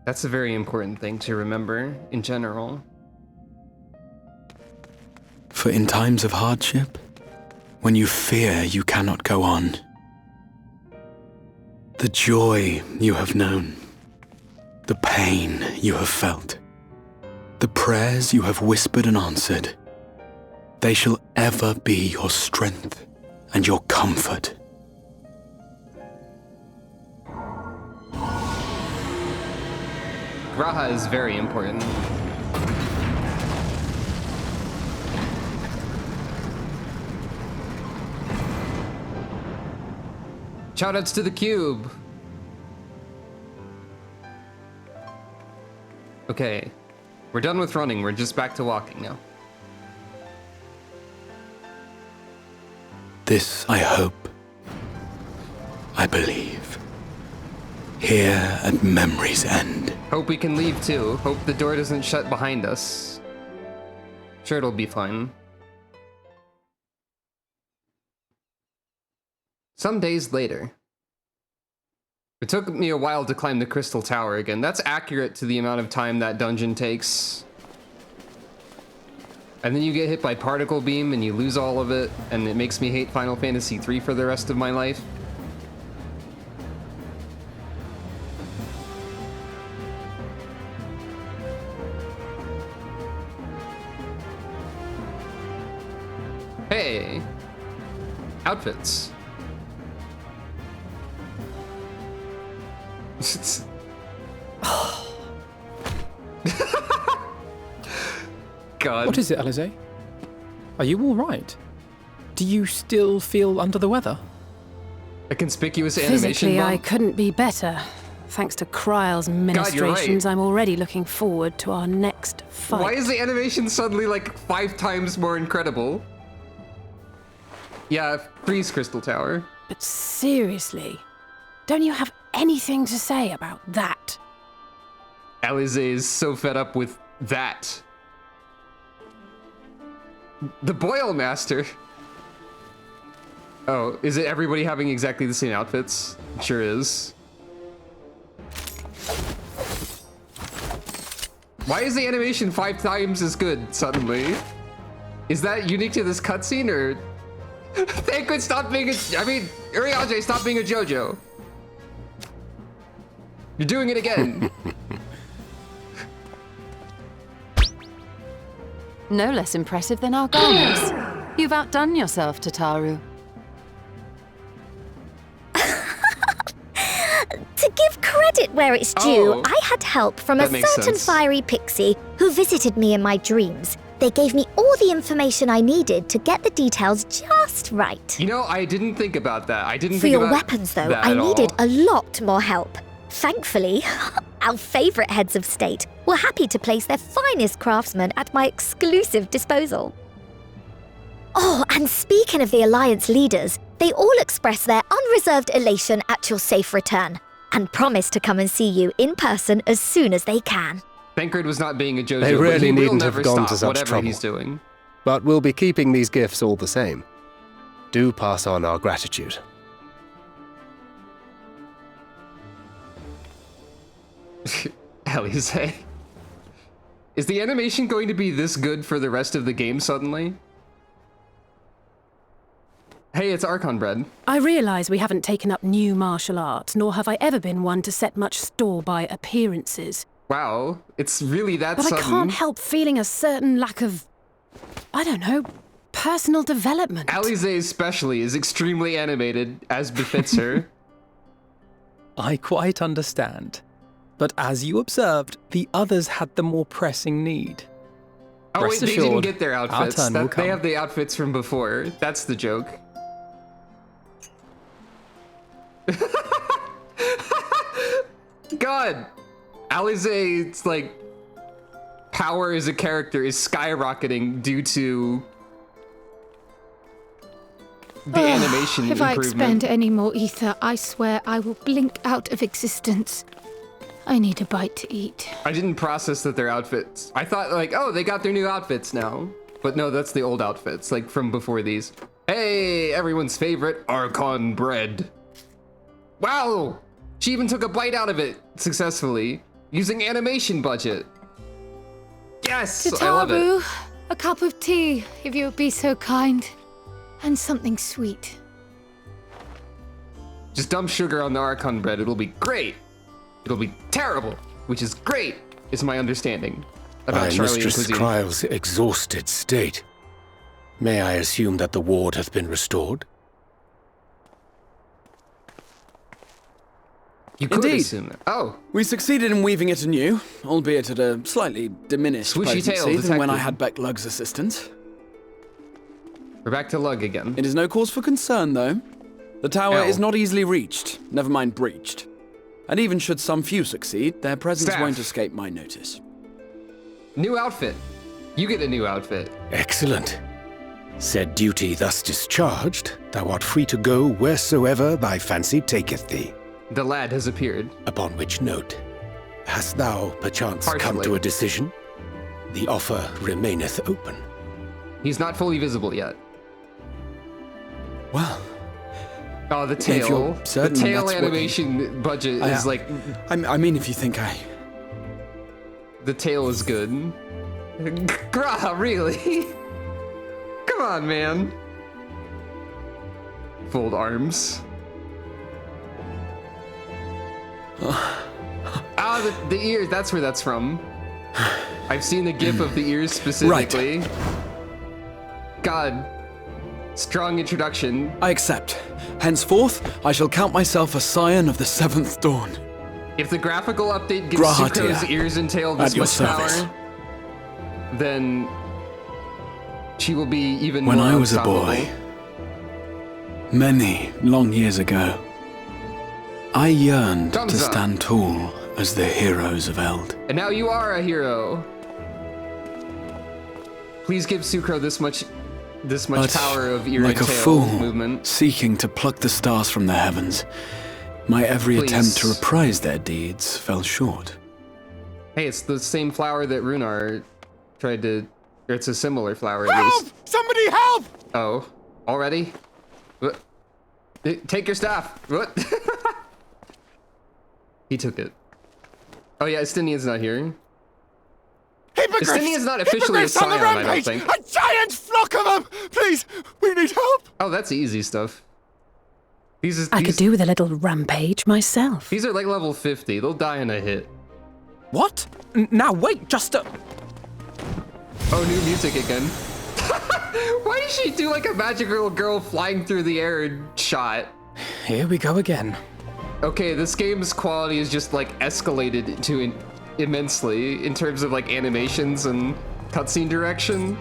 That's a very important thing to remember in general. For in times of hardship, when you fear you cannot go on, the joy you have known, the pain you have felt, the prayers you have whispered and answered, they shall ever be your strength and your comfort. Graha is very important. Shoutouts to the cube. Okay, we're done with running. We're just back to walking now. This I hope, I believe, here at memory's end. Hope we can leave too. Hope the door doesn't shut behind us. Sure, it'll be fine. Some days later. It took me a while to climb the crystal tower again. That's accurate to the amount of time that dungeon takes. And then you get hit by particle beam and you lose all of it, and it makes me hate Final Fantasy III for the rest of my life. Hey! Outfits. God. What is it, Alize? Are you all right? Do you still feel under the weather? A conspicuous animation Physically, I bump? couldn't be better. Thanks to Kryl's you're ministrations, right. I'm already looking forward to our next fight. Why is the animation suddenly like 5 times more incredible? Yeah, freeze Crystal Tower. But seriously, don't you have anything to say about that? Alize is so fed up with that. The Boil Master. Oh, is it everybody having exactly the same outfits? It sure is. Why is the animation 5 times as good suddenly? Is that unique to this cutscene or? Thancred, stop being a. I mean, Urianger, stop being a JoJo. You're doing it again. No less impressive than our garments. You've outdone yourself, Tataru. To give credit where it's due, Oh. I had help from a That makes certain sense. fiery pixie who visited me in my dreams. They gave me all the information I needed to get the details just right. You know, I didn't think about that. I didn't For think your about weapons, though, that I at all. needed a lot more help. Thankfully, our favourite heads of state were happy to place their finest craftsmen at my exclusive disposal. Oh, and speaking of the Alliance leaders, they all expressed their unreserved elation at your safe return and promised to come and see you in person as soon as they can. Thancred was not being a JoJo, They but really he will needn't never have gone stop, to such whatever trouble. he's doing. But we'll be keeping these gifts all the same. Do pass on our gratitude. Alize. Is the animation going to be this good for the rest of the game suddenly? Hey, it's Archon Bread. I realise we haven't taken up new martial arts, nor have I ever been one to set much store by appearances. Wow, it's really that But sudden. I can't help feeling a certain lack of, I don't know, personal development. Alize especially is extremely animated, as befits her. I quite understand. But as you observed, the others had the more pressing need. Oh Rest wait, they didn't assured, get their our outfits. turn will come. They have the outfits from before. That's the joke. God, Alize's like power as a character is skyrocketing due to the animation If I improvement. expend any more ether, I swear I will blink out of existence. I need a bite to eat. I didn't process that their outfits. I thought like, oh, they got their new outfits now. But no, that's the old outfits, like from before these. Hey, everyone's favorite Archon Bread. Wow, she even took a bite out of it successfully using animation budget. Yes, I love it. Tataru, a cup of tea, if you would be so kind. And something sweet. Just dump sugar on the Archon Bread, it'll be great. It'll be terrible, which is great, is my understanding about By Charlie Mistress cuisine. Kryle's exhausted state, may I assume that the ward hath been restored? You could Indeed. assume that. Oh. We succeeded in weaving it anew, albeit at a slightly diminished Swooshy tail potency than when I detected. had Beck Lug's assistance. We're back to Lug again. It is no cause for concern, though. The tower L. is not easily reached, never mind breached. And even should some few succeed, their presence Staff. won't escape my notice. New outfit. You get a new outfit. Excellent. Said duty thus discharged, thou art free to go wheresoever thy fancy taketh thee. The lad has appeared. Upon which note, hast thou perchance come Partially. to a decision? The offer remaineth open. He's not fully visible yet. Well. Oh, the If tail. you're The certain tail that's what animation budget is like. I mean, if you think The tail is good. Grah, really? Come on, man. Fold arms. The ears, that's where that's from. I've seen the gif of the ears specifically. God. Strong introduction. I accept. Henceforth, I shall count myself a scion of the seventh dawn. If the graphical update gives Grahatia, Sucro's ears and tail this at your much service. power, then she will be even When more I was a unstoppable. boy, many long years ago, I yearned Thumbs to up. stand tall as the heroes of Eld. And now you are a hero. Please give Sucro this much But power of ear like and a tail fool, movement. seeking to pluck the stars from the heavens, my every Please. attempt to reprise their deeds fell short. Hey, it's the same flower that Runar tried to. Or it's a similar flower at least. Somebody help! Oh, already? What? Take your staff. What? He took it. Oh yeah, Estinian's not here. Estinian's not officially a Hippogriffs on the scion, I don't rampage! think. A giant flock of them! Please, we need help! Oh, that's easy stuff. I could do with a little rampage myself. These are like level 50. They'll die in a hit. What? Now wait, just a... Oh, new music again. Why did she do like a magical girl flying through the air shot? Here we go again. Okay, this game's quality is just like escalated to immensely in terms of like animations and cutscene direction.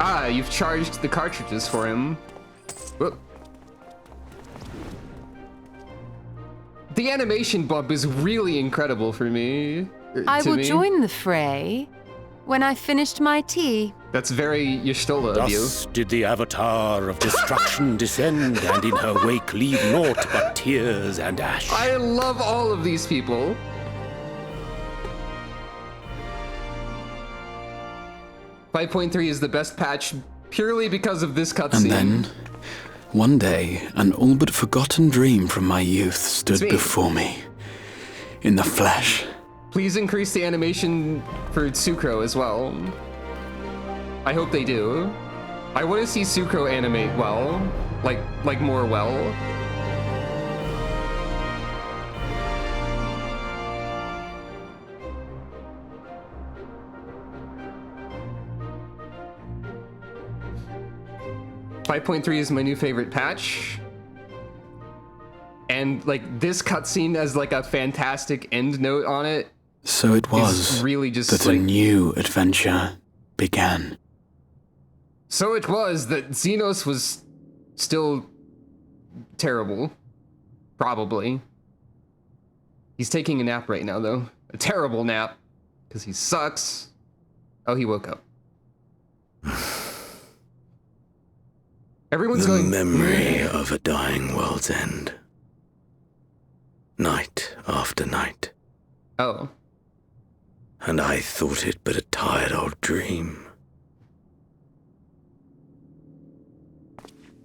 Ah, you've charged the cartridges for him. Whoop. The animation bump is really incredible for me. I to will me. join the fray when I finished my tea. That's very Y'shtola of you. Thus did the avatar of destruction descend, and in her wake leave naught but tears and ash. I love all of these people. .3 is the best patch purely because of this cutscene. And then, one day, an all but forgotten dream from my youth It's stood me. before me. In the flesh, Please increase the animation for Sucro as well. I hope they do. I want to see Sucro animate well, like more well. .3 is my new favorite patch. And like this cutscene as like a fantastic end note on it. So it was really just that like, a new adventure began. So it was that Xenos was still terrible. Probably. He's taking a nap right now though. A terrible nap. Because he sucks. Oh, he woke up. Everyone's going... The memory of a dying world's end. Night after night. Oh. And I thought it but a tired old dream.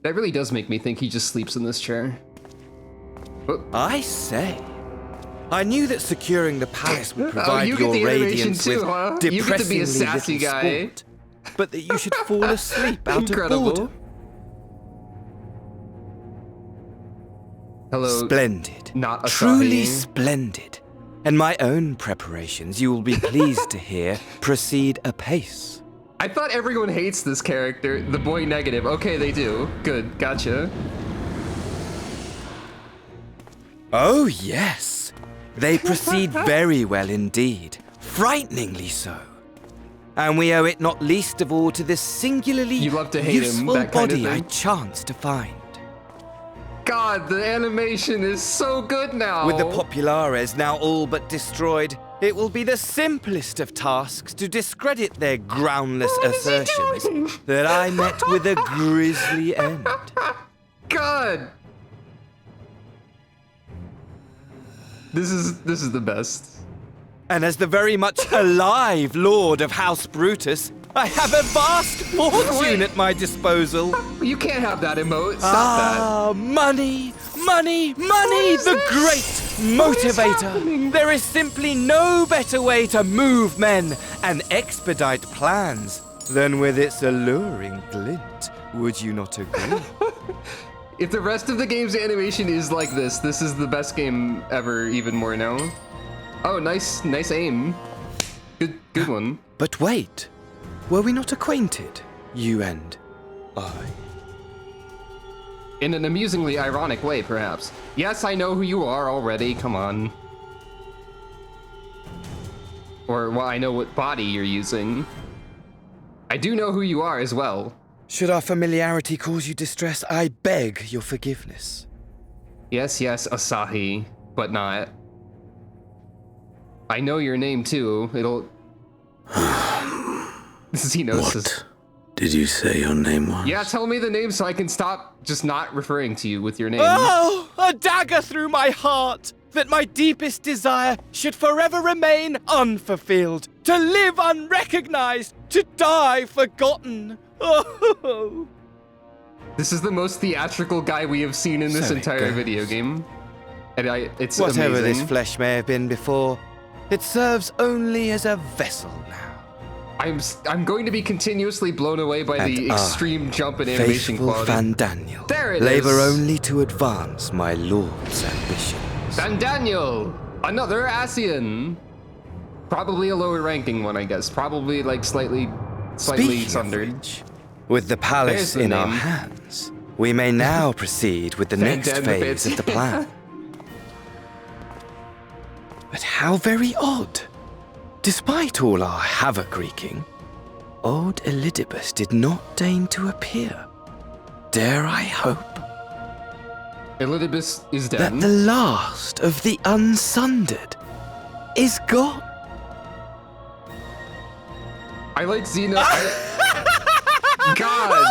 That really does make me think he just sleeps in this chair. Oh. I say. I knew that securing the palace would Oh, provide you get your the animation radiance too, with huh? You get to be a depressingly sassy little guy. sport, but that you should fall asleep out Incredible. of boredom. Hello. Splendid. Not Asahi. Truly splendid. And my own preparations, you will be pleased to hear, proceed apace. I thought everyone hates this character, the boy negative. Okay, they do. Good, gotcha. Oh, yes. They proceed very well indeed. Frighteningly so. And we owe it not least of all to this singularly You love to hate him, useful that kind of body I thing. chanced to find. God, the animation is so good now. With the Populares now all but destroyed, it will be the simplest of tasks to discredit their groundless assertions that I met with a grisly end. God. This is the best. And as the very much alive Lord of House Brutus, I have a vast fortune at my disposal. You can't have that emote. Stop money, money, money, the great motivator. There is simply no better way to move men and expedite plans than with its alluring glint. Would you not agree? If the rest of the game's animation is like this is the best game ever, even more now. Oh, nice aim. Good one. But wait, were we not acquainted, you and I? In an amusingly ironic way, perhaps. Yes, I know who you are already, come on. Or, well, I know what body you're using. I do know who you are as well. Should our familiarity cause you distress, I beg your forgiveness. Yes, Asahi, but not. I know your name too. It'll... Xenos. What did you say your name was? Yeah, tell me the name so I can stop just not referring to you with your name. Oh, a dagger through my heart, that my deepest desire should forever remain unfulfilled, to live unrecognized, to die forgotten. Oh. This is the most theatrical guy we have seen in this So it entire goes. video game. And it's Whatever amazing. this flesh may have been before, it serves only as a vessel now. I'm going to be continuously blown away by the extreme jump in animation faithful quality. Van Daniel, There it labor is. only to advance my lord's ambitions. Van Daniel! Another Asian! Probably a lower ranking one, I guess. Probably like slightly Speaking of sundered. which, with the palace There's the in our name. hands, we may now proceed with the Van next Dan the phase Bit. of the plan. But how very odd. Despite all our havoc wreaking, old Elidibus did not deign to appear. Dare I hope Elidibus is dead. that the last of the unsundered is gone? I like Xena. God!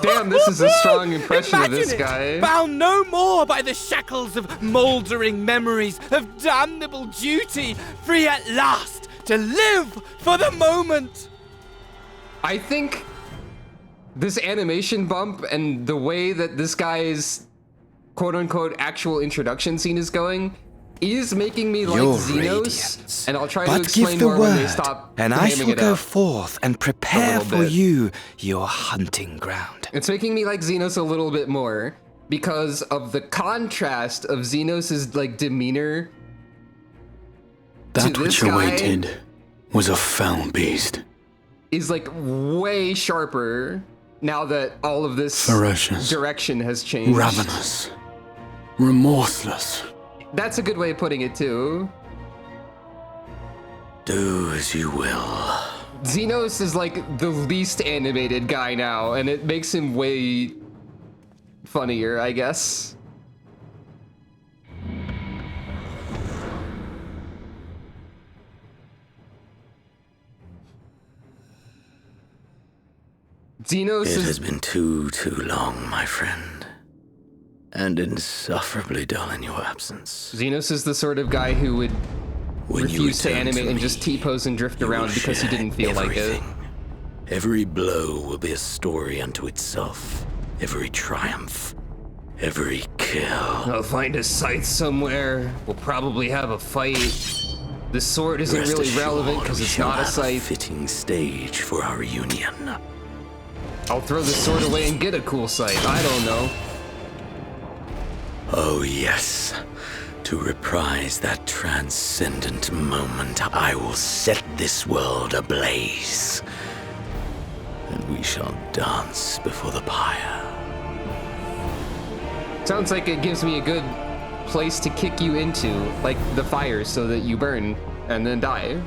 Damn, this is a strong impression of this Imagine guy. it, bound no more by the shackles of mouldering memories of damnable duty, free at last to live for the moment. I think this animation bump and the way that this guy's quote-unquote actual introduction scene is going is making me like Your Xenos, radiance. and I'll try But to explain give the more when they word, stop and I hamming shall it go up. forth and prepare little for bit. you your hunting ground. It's making me like Xenos a little bit more because of the contrast of Xenos' like demeanor. That to which this guy awaited was a foul beast. is like way sharper now that all of this Ferocious. direction has changed. Ravenous. Remorseless. That's a good way of putting it too. Do as you will. Xenos is like the least animated guy now, and it makes him way funnier, I guess. Xenos It is... has been too long, my friend. And insufferably dull in your absence. Xenos is the sort of guy who would When you refuse to return animate to and me, just T-pose and drift you around will because he share didn't feel like it. Every blow will be a story unto itself. Every triumph. Every kill. I'll find a scythe somewhere. We'll probably have a fight. The sword isn't Rest really relevant assured, because we it's shall not a have scythe. fitting stage for our union. I'll throw the sword away and get a cool scythe. I don't know. Oh yes. To reprise that transcendent moment, I will set this world ablaze. And we shall dance before the pyre. Sounds like it gives me a good place to kick you into, like the fire, so that you burn and then die.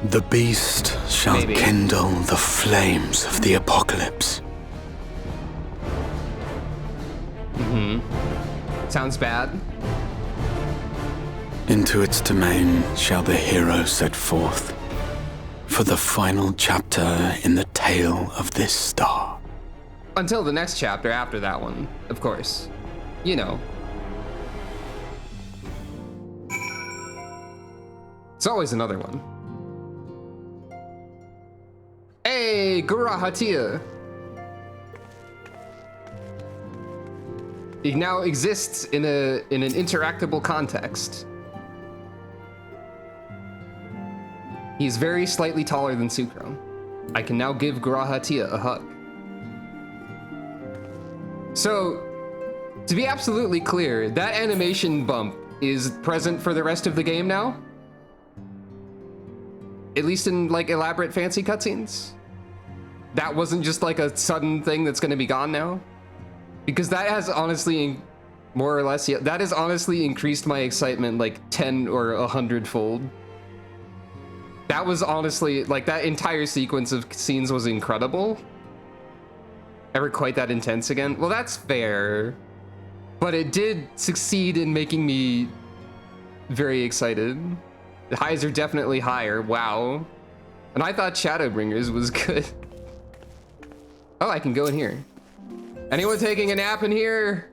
The beast shall Maybe. kindle the flames of the apocalypse. Sounds bad. Into its domain shall the hero set forth for the final chapter in the tale of this star. Until the next chapter after that one, of course. You know. It's always another one. Hey, Gurahatia! He now exists in an interactable context. He's very slightly taller than Sucro. I can now give Gurahatia a hug. So, to be absolutely clear, that animation bump is present for the rest of the game now? At least in, like, elaborate fancy cutscenes? That wasn't just, like, a sudden thing that's gonna be gone now? Because that has honestly, more or less, yeah, that has honestly increased my excitement, like, 10 or 100-fold. That was honestly, like, that entire sequence of scenes was incredible. Ever quite that intense again? Well, that's fair. But it did succeed in making me very excited. The highs are definitely higher, wow. And I thought Shadowbringers was good. Oh, I can go in here. Anyone taking a nap in here?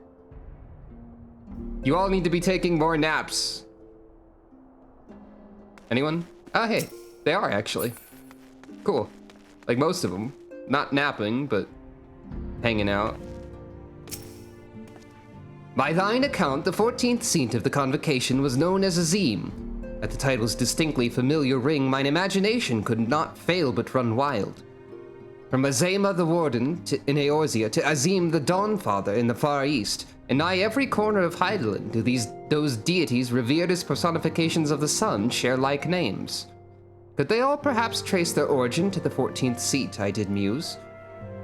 You all need to be taking more naps. Anyone? Oh, hey, they are actually. Cool. Like most of them. Not napping, but hanging out. By thine account, the 14th seat of the convocation was known as Azim. At the title's distinctly familiar ring, mine imagination could not fail but run wild. From Azema the Warden in Eorzea to Azim the Dawnfather in the Far East, in nigh every corner of Heidelin do those deities revered as personifications of the sun share like names. Could they all perhaps trace their origin to the 14th seat, I did muse?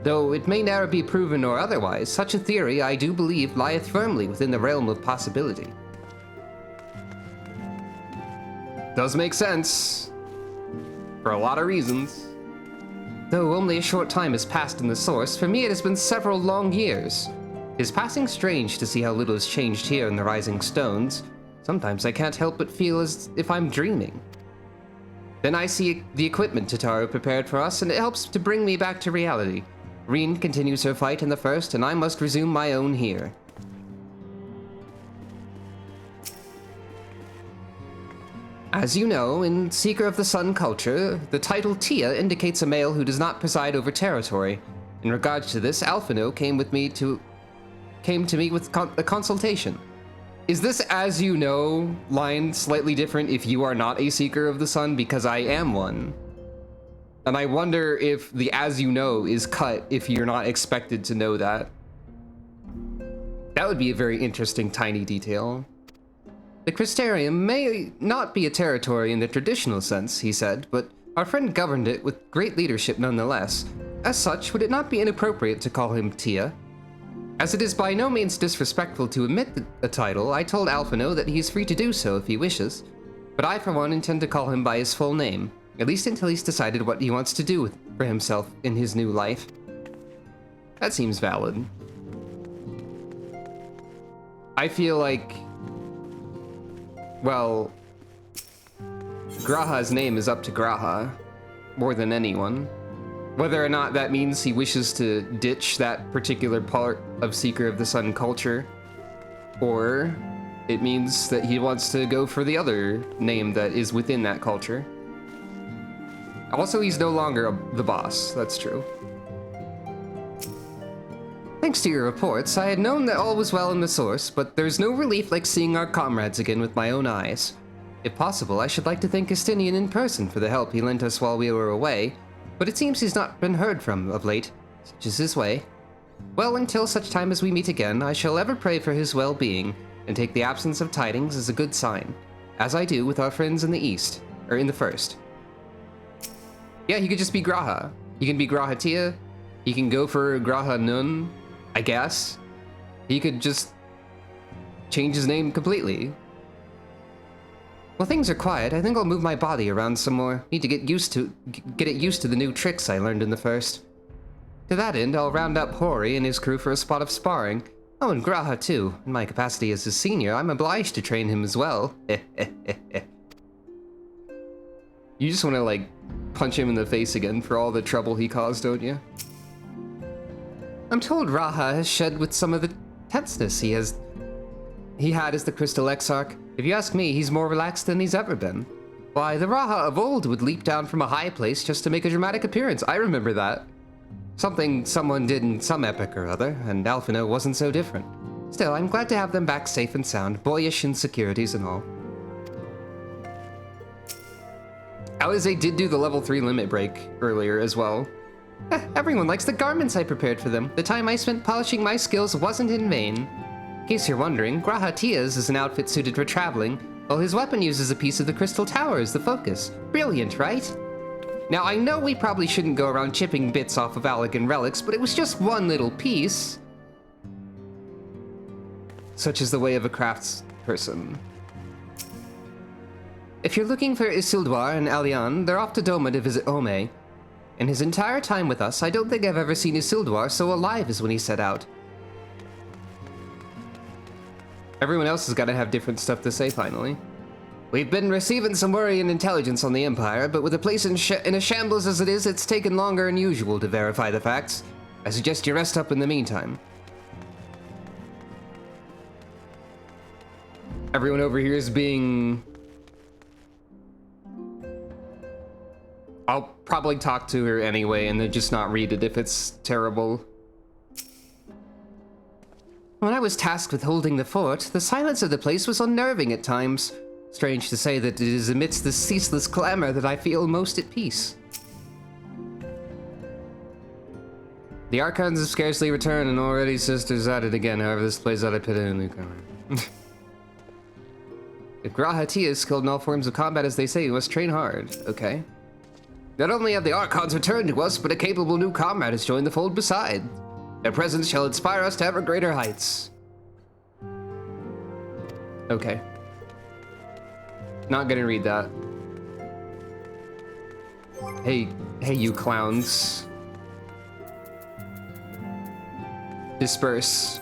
Though it may ne'er be proven or otherwise, such a theory I do believe lieth firmly within the realm of possibility. Does make sense. For a lot of reasons. Though only a short time has passed in the source, for me it has been several long years. It is passing strange to see how little has changed here in the Rising Stones. Sometimes I can't help but feel as if I'm dreaming. Then I see the equipment Tataru prepared for us, and it helps to bring me back to reality. Reen continues her fight in the first, and I must resume my own here. As you know, in Seeker of the Sun culture, the title Tia indicates a male who does not preside over territory. In regards to this, Alphino came to me with a consultation. Is this as you know line slightly different if you are not a Seeker of the Sun? Because I am one. And I wonder if the as you know is cut if you're not expected to know that. That would be a very interesting tiny detail. The Crystarium may not be a territory in the traditional sense, he said, but our friend governed it with great leadership nonetheless. As such, would it not be inappropriate to call him Tia? As it is by no means disrespectful to omit a title, I told Alphino that he is free to do so if he wishes, but I for one intend to call him by his full name, at least until he's decided what he wants to do for himself in his new life. That seems valid. I feel like, well, Graha's name is up to Graha, more than anyone. Whether or not that means he wishes to ditch that particular part of Seeker of the Sun culture, or it means that he wants to go for the other name that is within that culture. Also, he's no longer the boss, that's true. Thanks to your reports, I had known that all was well in the source, but there's no relief like seeing our comrades again with my own eyes. If possible, I should like to thank Estinian in person for the help he lent us while we were away, but it seems he's not been heard from of late, such is his way. Well, until such time as we meet again, I shall ever pray for his well-being, and take the absence of tidings as a good sign, as I do with our friends in the East, or in the First. Yeah, he could just be Graha. He can be Graha Tia, he can go for Graha Nun, I guess. He could just change his name completely. While things are quiet, I think I'll move my body around some more. Need to get it used to the new tricks I learned in the First. To that end, I'll round up Hori and his crew for a spot of sparring. Oh, and Graha too. In my capacity as his senior, I'm obliged to train him as well. You just want to, like, punch him in the face again for all the trouble he caused, don't you? I'm told Raha has shed with some of the tenseness he had as the Crystal Exarch. If you ask me, he's more relaxed than he's ever been. Why, the Raha of old would leap down from a high place just to make a dramatic appearance. I remember that. Something someone did in some epic or other, and Alphino wasn't so different. Still, I'm glad to have them back safe and sound, boyish insecurities and all. Alize did do the level 3 limit break earlier as well. Everyone likes the garments I prepared for them. The time I spent polishing my skills wasn't in vain. In case you're wondering, Graha Tia's is an outfit suited for traveling, while his weapon uses a piece of the Crystal Tower as the focus. Brilliant, right? Now, I know we probably shouldn't go around chipping bits off of Allegan relics, but it was just one little piece. Such is the way of a crafts person. If you're looking for Isildur and Alian, they're off to Doma to visit Ome. In his entire time with us, I don't think I've ever seen Isildur so alive as when he set out. Everyone else has got to have different stuff to say, finally. We've been receiving some worrying intelligence on the Empire, but with the place in a shambles as it is, it's taken longer than usual to verify the facts. I suggest you rest up in the meantime. Everyone over here is being... I'll probably talk to her anyway and then just not read it if it's terrible. When I was tasked with holding the fort, the silence of the place was unnerving at times. Strange to say that it is amidst this ceaseless clamor that I feel most at peace. The Archons have scarcely returned and already sisters at it again, however this plays out a pit in the If Graha Tia is skilled in all forms of combat as they say, we must train hard. Okay. Not only have the Archons returned to us, but a capable new comrade has joined the fold beside. Their presence shall inspire us to ever greater heights. Okay. Not gonna read that. Hey you clowns. Disperse.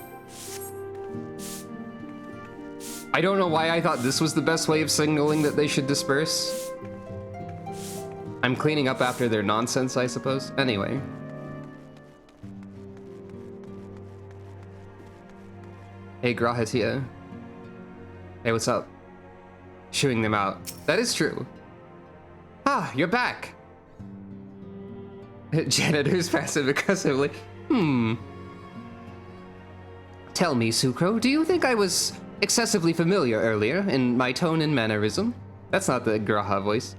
I don't know why I thought this was the best way of signaling that they should disperse. I'm cleaning up after their nonsense, I suppose. Anyway. Hey, Graha Tia. Hey, what's up? Shooing them out. That is true. Ah, you're back. Janitors passive-aggressively. Tell me, Sucro, do you think I was excessively familiar earlier in my tone and mannerism. That's not the Graha voice.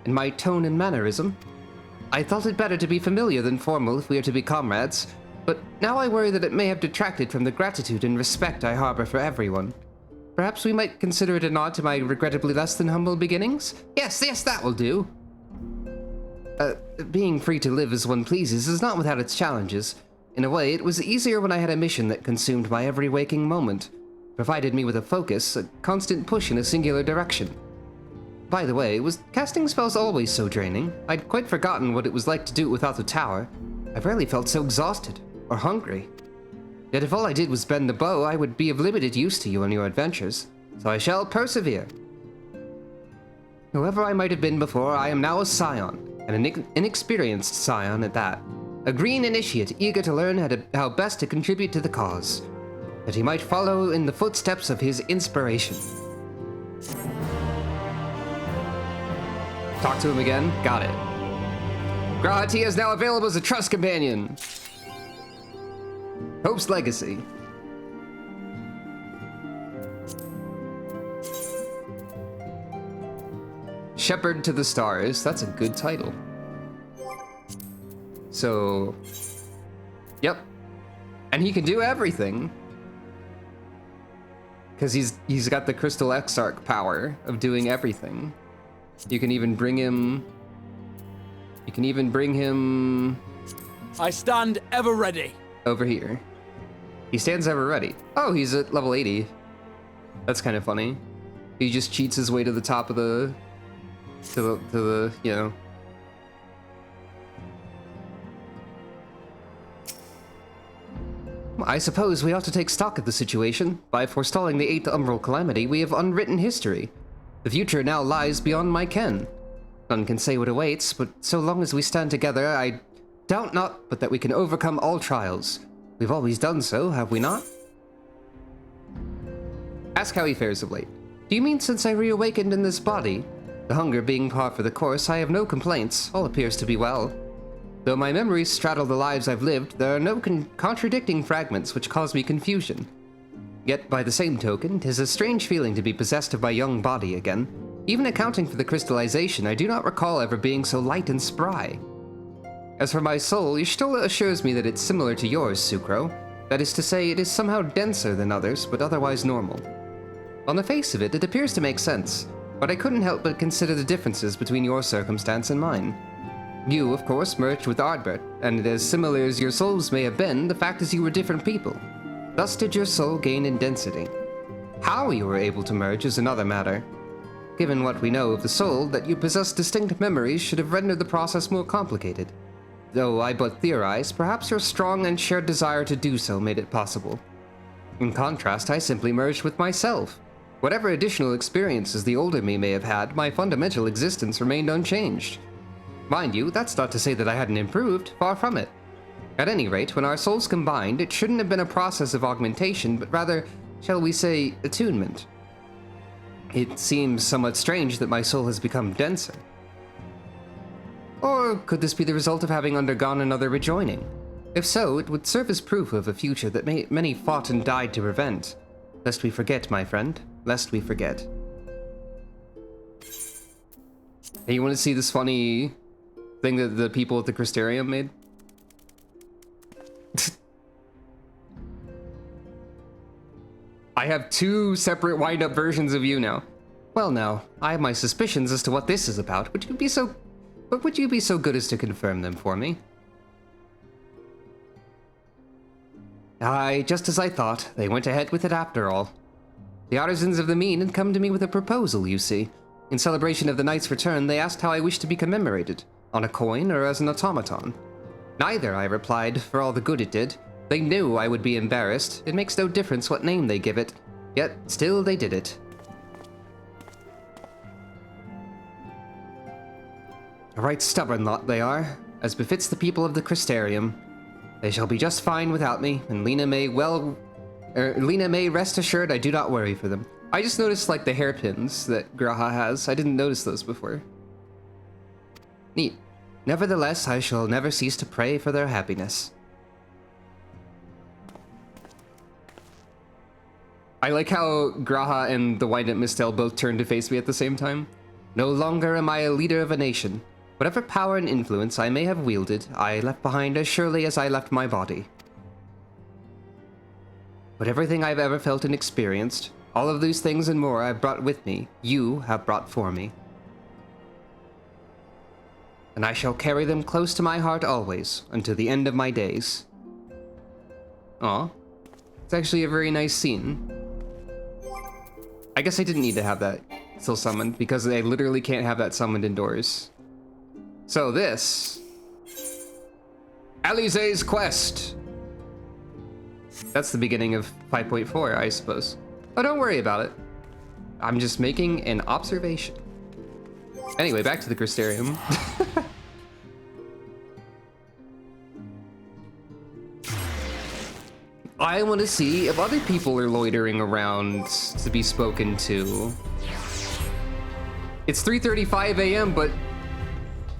In my tone and mannerism. I thought it better to be familiar than formal if we are to be comrades, but now I worry that it may have detracted from the gratitude and respect I harbor for everyone. Perhaps we might consider it a nod to my regrettably less than humble beginnings? Yes, that will do. Being free to live as one pleases is not without its challenges. In a way, it was easier when I had a mission that consumed my every waking moment, provided me with a focus, a constant push in a singular direction. By the way, was casting spells always so draining? I'd quite forgotten what it was like to do it without the tower. I've rarely felt so exhausted, or hungry. Yet if all I did was bend the bow, I would be of limited use to you on your adventures, so I shall persevere. Whoever I might have been before, I am now a scion, and an inexperienced scion at that. A green initiate eager to learn how best to contribute to the cause, that he might follow in the footsteps of his inspiration. Talk to him again? Got it. Grahatia is now available as a trust companion. Hope's Legacy. Shepherd to the Stars. That's a good title. So, yep. And he can do everything. Because he's got the Crystal Exarch power of doing everything. You can even bring him... I stand ever ready. Over here. He stands ever ready. Oh, he's at level 80. That's kind of funny. He just cheats his way to the top of the... To the, you know... I suppose we ought to take stock of the situation. By forestalling the 8th Umbral Calamity, we have unwritten history. The future now lies beyond my ken. None can say what awaits, but so long as we stand together, I doubt not but that we can overcome all trials. We've always done so, have we not? Ask how he fares of late. Do you mean since I reawakened in this body? The hunger being par for the course, I have no complaints. All appears to be well. Though my memories straddle the lives I've lived, there are no contradicting fragments which cause me confusion. Yet, by the same token, 'tis a strange feeling to be possessed of my young body again. Even accounting for the crystallization, I do not recall ever being so light and spry. As for my soul, Y'shtola assures me that it's similar to yours, Sucro. That is to say, it is somehow denser than others, but otherwise normal. On the face of it, it appears to make sense, but I couldn't help but consider the differences between your circumstance and mine. You, of course, merged with Ardbert, and as similar as your souls may have been, the fact is you were different people. Thus did your soul gain in density. How you were able to merge is another matter. Given what we know of the soul, that you possess distinct memories should have rendered the process more complicated. Though I but theorize, perhaps your strong and shared desire to do so made it possible. In contrast, I simply merged with myself. Whatever additional experiences the older me may have had, my fundamental existence remained unchanged. Mind you, that's not to say that I hadn't improved, far from it. At any rate, when our souls combined, it shouldn't have been a process of augmentation, but rather, shall we say, attunement. It seems somewhat strange that my soul has become denser. Or could this be the result of having undergone another rejoining? If so, it would serve as proof of a future that many fought and died to prevent. Lest we forget, my friend, lest we forget. Hey, you want to see this funny thing that the people at the Crystarium made? I have two separate wind-up versions of you now. Well now, I have my suspicions as to what this is about. Would you be so good as to confirm them for me? Aye, just as I thought. They went ahead with it after all. The artisans of the Mean had come to me with a proposal, you see. In celebration of the knight's return, they asked how I wished to be commemorated, on a coin or as an automaton. Neither, I replied, for all the good it did. They knew I would be embarrassed. It makes no difference what name they give it. Yet, still they did it. A right stubborn lot they are, as befits the people of the Crystarium. They shall be just fine without me, and Lena may rest assured I do not worry for them. I just noticed, like, the hairpins that Graha has. I didn't notice those before. Neat. Nevertheless, I shall never cease to pray for their happiness. I like how Graha and the Wind-Up Mistel both turned to face me at the same time. No longer am I a leader of a nation. Whatever power and influence I may have wielded, I left behind as surely as I left my body. But everything I've ever felt and experienced, all of these things and more I've brought with me, you have brought for me. And I shall carry them close to my heart always, until the end of my days. Aw. It's actually a very nice scene. I guess I didn't need to have that still summoned, because I literally can't have that summoned indoors. So this... Alize's Quest! That's the beginning of 5.4, I suppose. Oh, don't worry about it. I'm just making an observation. Anyway, back to the Crystarium. I want to see if other people are loitering around to be spoken to. It's 3:35 a.m., but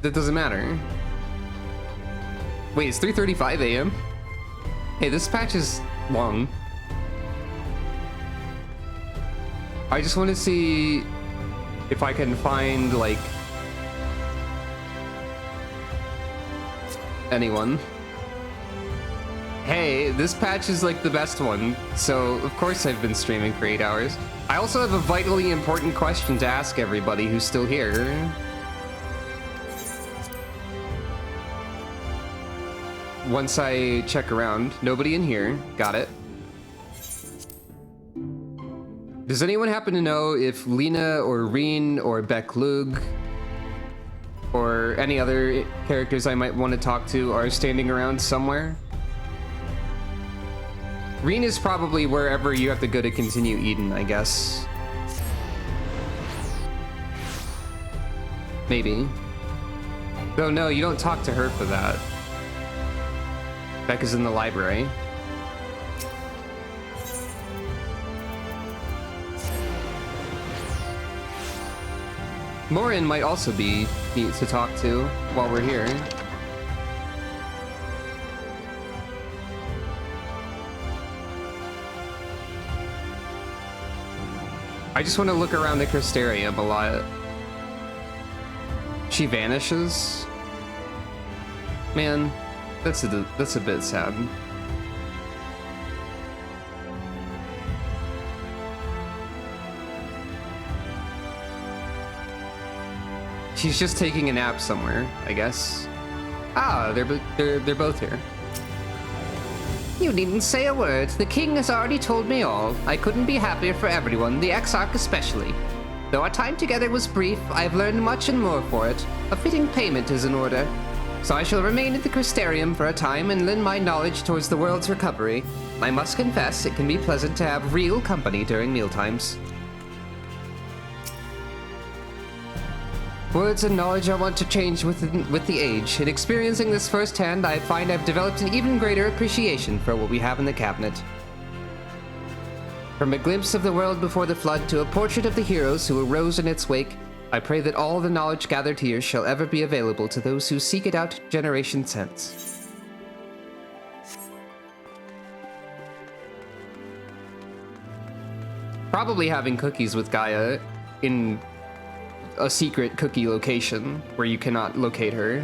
that doesn't matter. Wait, it's 3:35 a.m.? Hey, this patch is long. I just want to see if I can find, like, anyone. Hey, this patch is like the best one, so of course I've been streaming for 8 hours. I also have a vitally important question to ask everybody who's still here. Once I check around, nobody in here, got it. Does anyone happen to know if Lena or Reen or Beklug or any other characters I might want to talk to are standing around somewhere? Reen is probably wherever you have to go to continue Eden, I guess. Maybe. Though no, you don't talk to her for that. Beck is in the library. Morin might also be neat to talk to while we're here. I just want to look around the Crystarium a lot. She vanishes? Man, that's a bit sad. She's just taking a nap somewhere, I guess. Ah, they're both here. You needn't say a word. The king has already told me all. I couldn't be happier for everyone, the Exarch especially. Though our time together was brief, I've learned much and more for it. A fitting payment is in order. So I shall remain at the Crystarium for a time and lend my knowledge towards the world's recovery. I must confess, it can be pleasant to have real company during mealtimes. Words and knowledge I want to change with the age. In experiencing this firsthand, I find I've developed an even greater appreciation for what we have in the cabinet. From a glimpse of the world before the flood to a portrait of the heroes who arose in its wake, I pray that all the knowledge gathered here shall ever be available to those who seek it out generations hence. Probably having cookies with Gaia in a secret cookie location where you cannot locate her.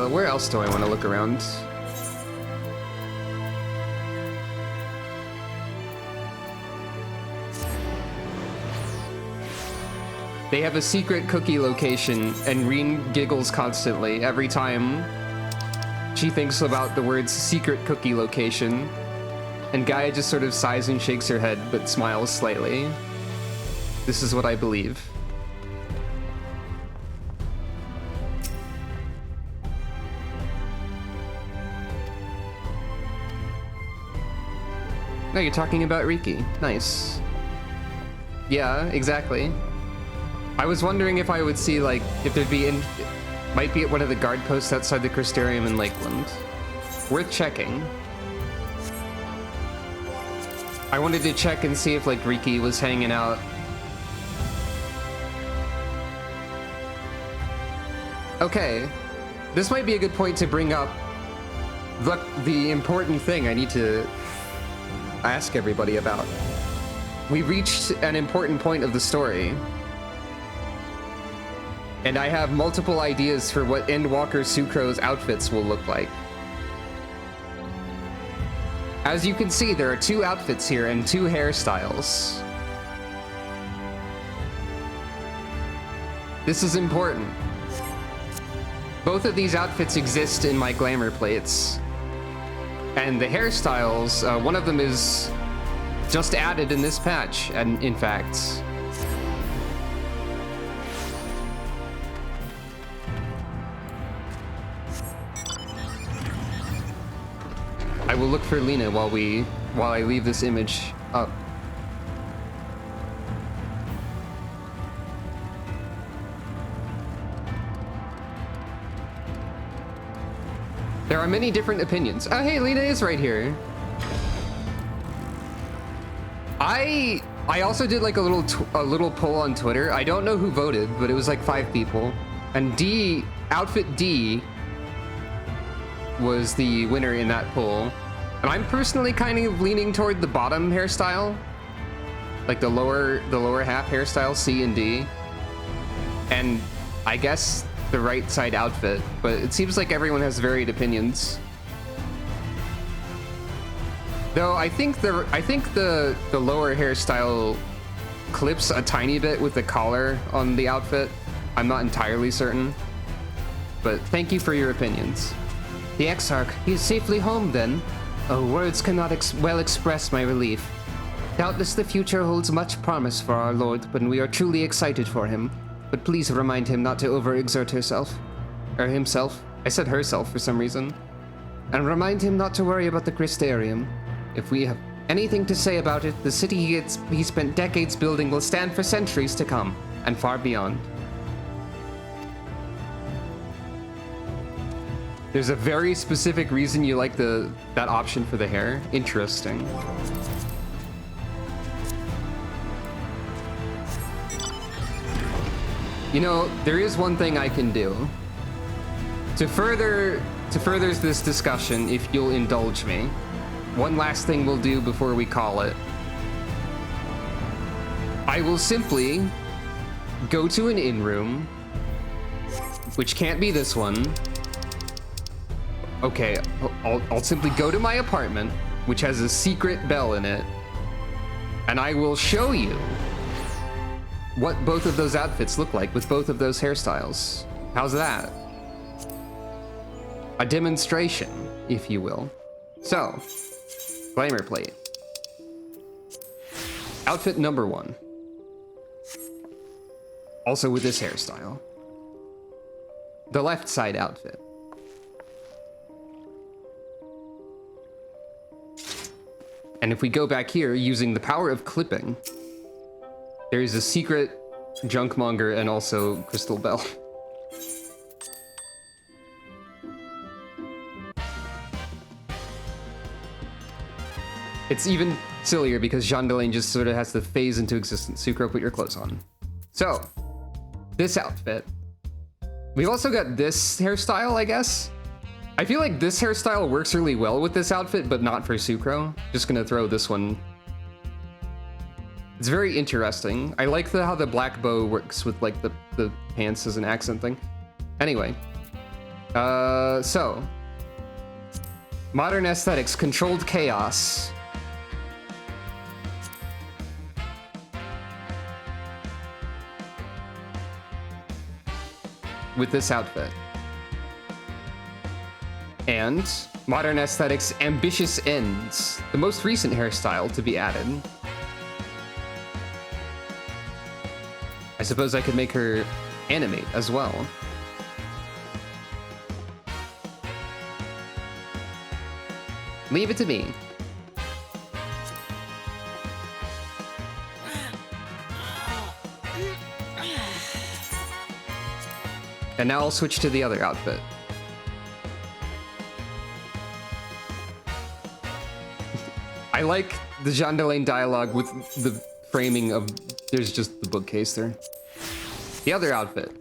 Where else do I want to look around? They have a secret cookie location, and Reen giggles constantly every time she thinks about the words secret cookie location. And Gaia just sort of sighs and shakes her head, but smiles slightly. This is what I believe. No, you're talking about Riki. Nice. Yeah, exactly. I was wondering if I would see, like, if there'd be might be at one of the guard posts outside the Crystarium in Lakeland. Worth checking. I wanted to check and see if, like, Riki was hanging out. Okay. This might be a good point to bring up the important thing I need to ask everybody about. We reached an important point of the story. And I have multiple ideas for what Endwalker Sucro's outfits will look like. As you can see, there are 2 outfits here and 2 hairstyles. This is important. Both of these outfits exist in my glamour plates. And the hairstyles, one of them is just added in this patch, and in fact. I will look for Lena while I leave this image up. There are many different opinions. Oh, hey, Lena is right here. I also did like a little poll on Twitter. I don't know who voted, but it was like 5 people. And outfit D was the winner in that poll. And I'm personally kind of leaning toward the bottom hairstyle. Like the lower half hairstyle, C and D. And I guess the right side outfit, but it seems like everyone has varied opinions. Though I think the lower hairstyle clips a tiny bit with the collar on the outfit. I'm not entirely certain, but thank you for your opinions. The Exarch, he is safely home then. Oh, words cannot well express my relief. Doubtless the future holds much promise for our Lord, and we are truly excited for him. But please remind him not to overexert herself. Or himself. I said herself for some reason. And remind him not to worry about the Crystarium. If we have anything to say about it, the city he spent decades building will stand for centuries to come, and far beyond. There's a very specific reason you like that option for the hair. Interesting. You know, there is one thing I can do to further this discussion, if you'll indulge me. One last thing we'll do before we call it. I will simply go to an inn room, which can't be this one. Okay, I'll simply go to my apartment, which has a secret bell in it, and I will show you what both of those outfits look like with both of those hairstyles. How's that? A demonstration, if you will. So, glamour plate. Outfit number 1. Also with this hairstyle. The left side outfit. And if we go back here, using the power of clipping, there is a secret junkmonger and also crystal bell. It's even sillier because Jean Delaine just sort of has to phase into existence. Sucro, put your clothes on. So, this outfit. We've also got this hairstyle, I guess. I feel like this hairstyle works really well with this outfit, but not for Sucro. Just gonna throw this one. It's very interesting. I like how the black bow works with like the pants as an accent thing. Anyway, so modern aesthetics, controlled chaos. With this outfit. And modern aesthetics, ambitious ends, the most recent hairstyle to be added. I suppose I could make her animate as well. Leave it to me. And now I'll switch to the other outfit. I like the Jean Delaine dialogue with the framing of, there's just the bookcase there. The other outfit.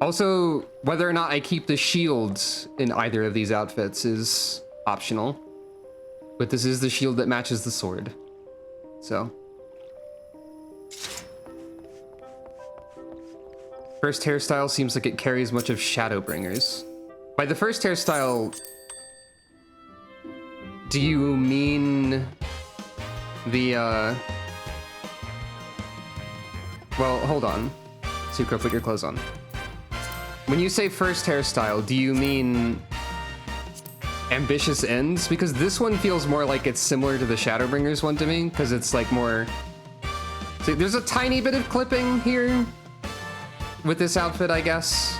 Also, whether or not I keep the shields in either of these outfits is optional. But this is the shield that matches the sword. So. First hairstyle seems like it carries much of Shadowbringers. By the first hairstyle, do you mean the, well, hold on. Sucro, put your clothes on. When you say first hairstyle, do you mean ambitious ends? Because this one feels more like it's similar to the Shadowbringers one to me, because it's like more... See, there's a tiny bit of clipping here with this outfit, I guess.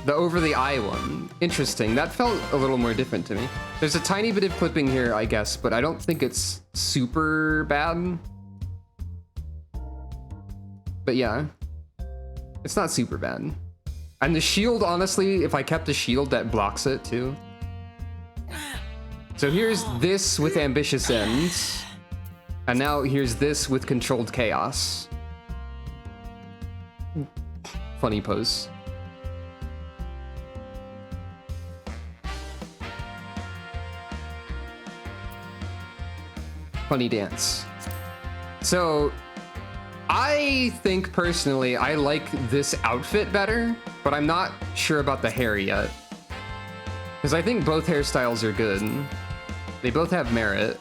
The over the eye one. Interesting. That felt a little more different to me. There's a tiny bit of clipping here, I guess, but I don't think it's super bad. But yeah, it's not super bad. And the shield, honestly, if I kept the shield, that blocks it too. So here's this with ambitious ends. And now here's this with controlled chaos. Funny pose. Funny dance. So I think personally I like this outfit better, but I'm not sure about the hair yet. Because I think both hairstyles are good. They both have merit.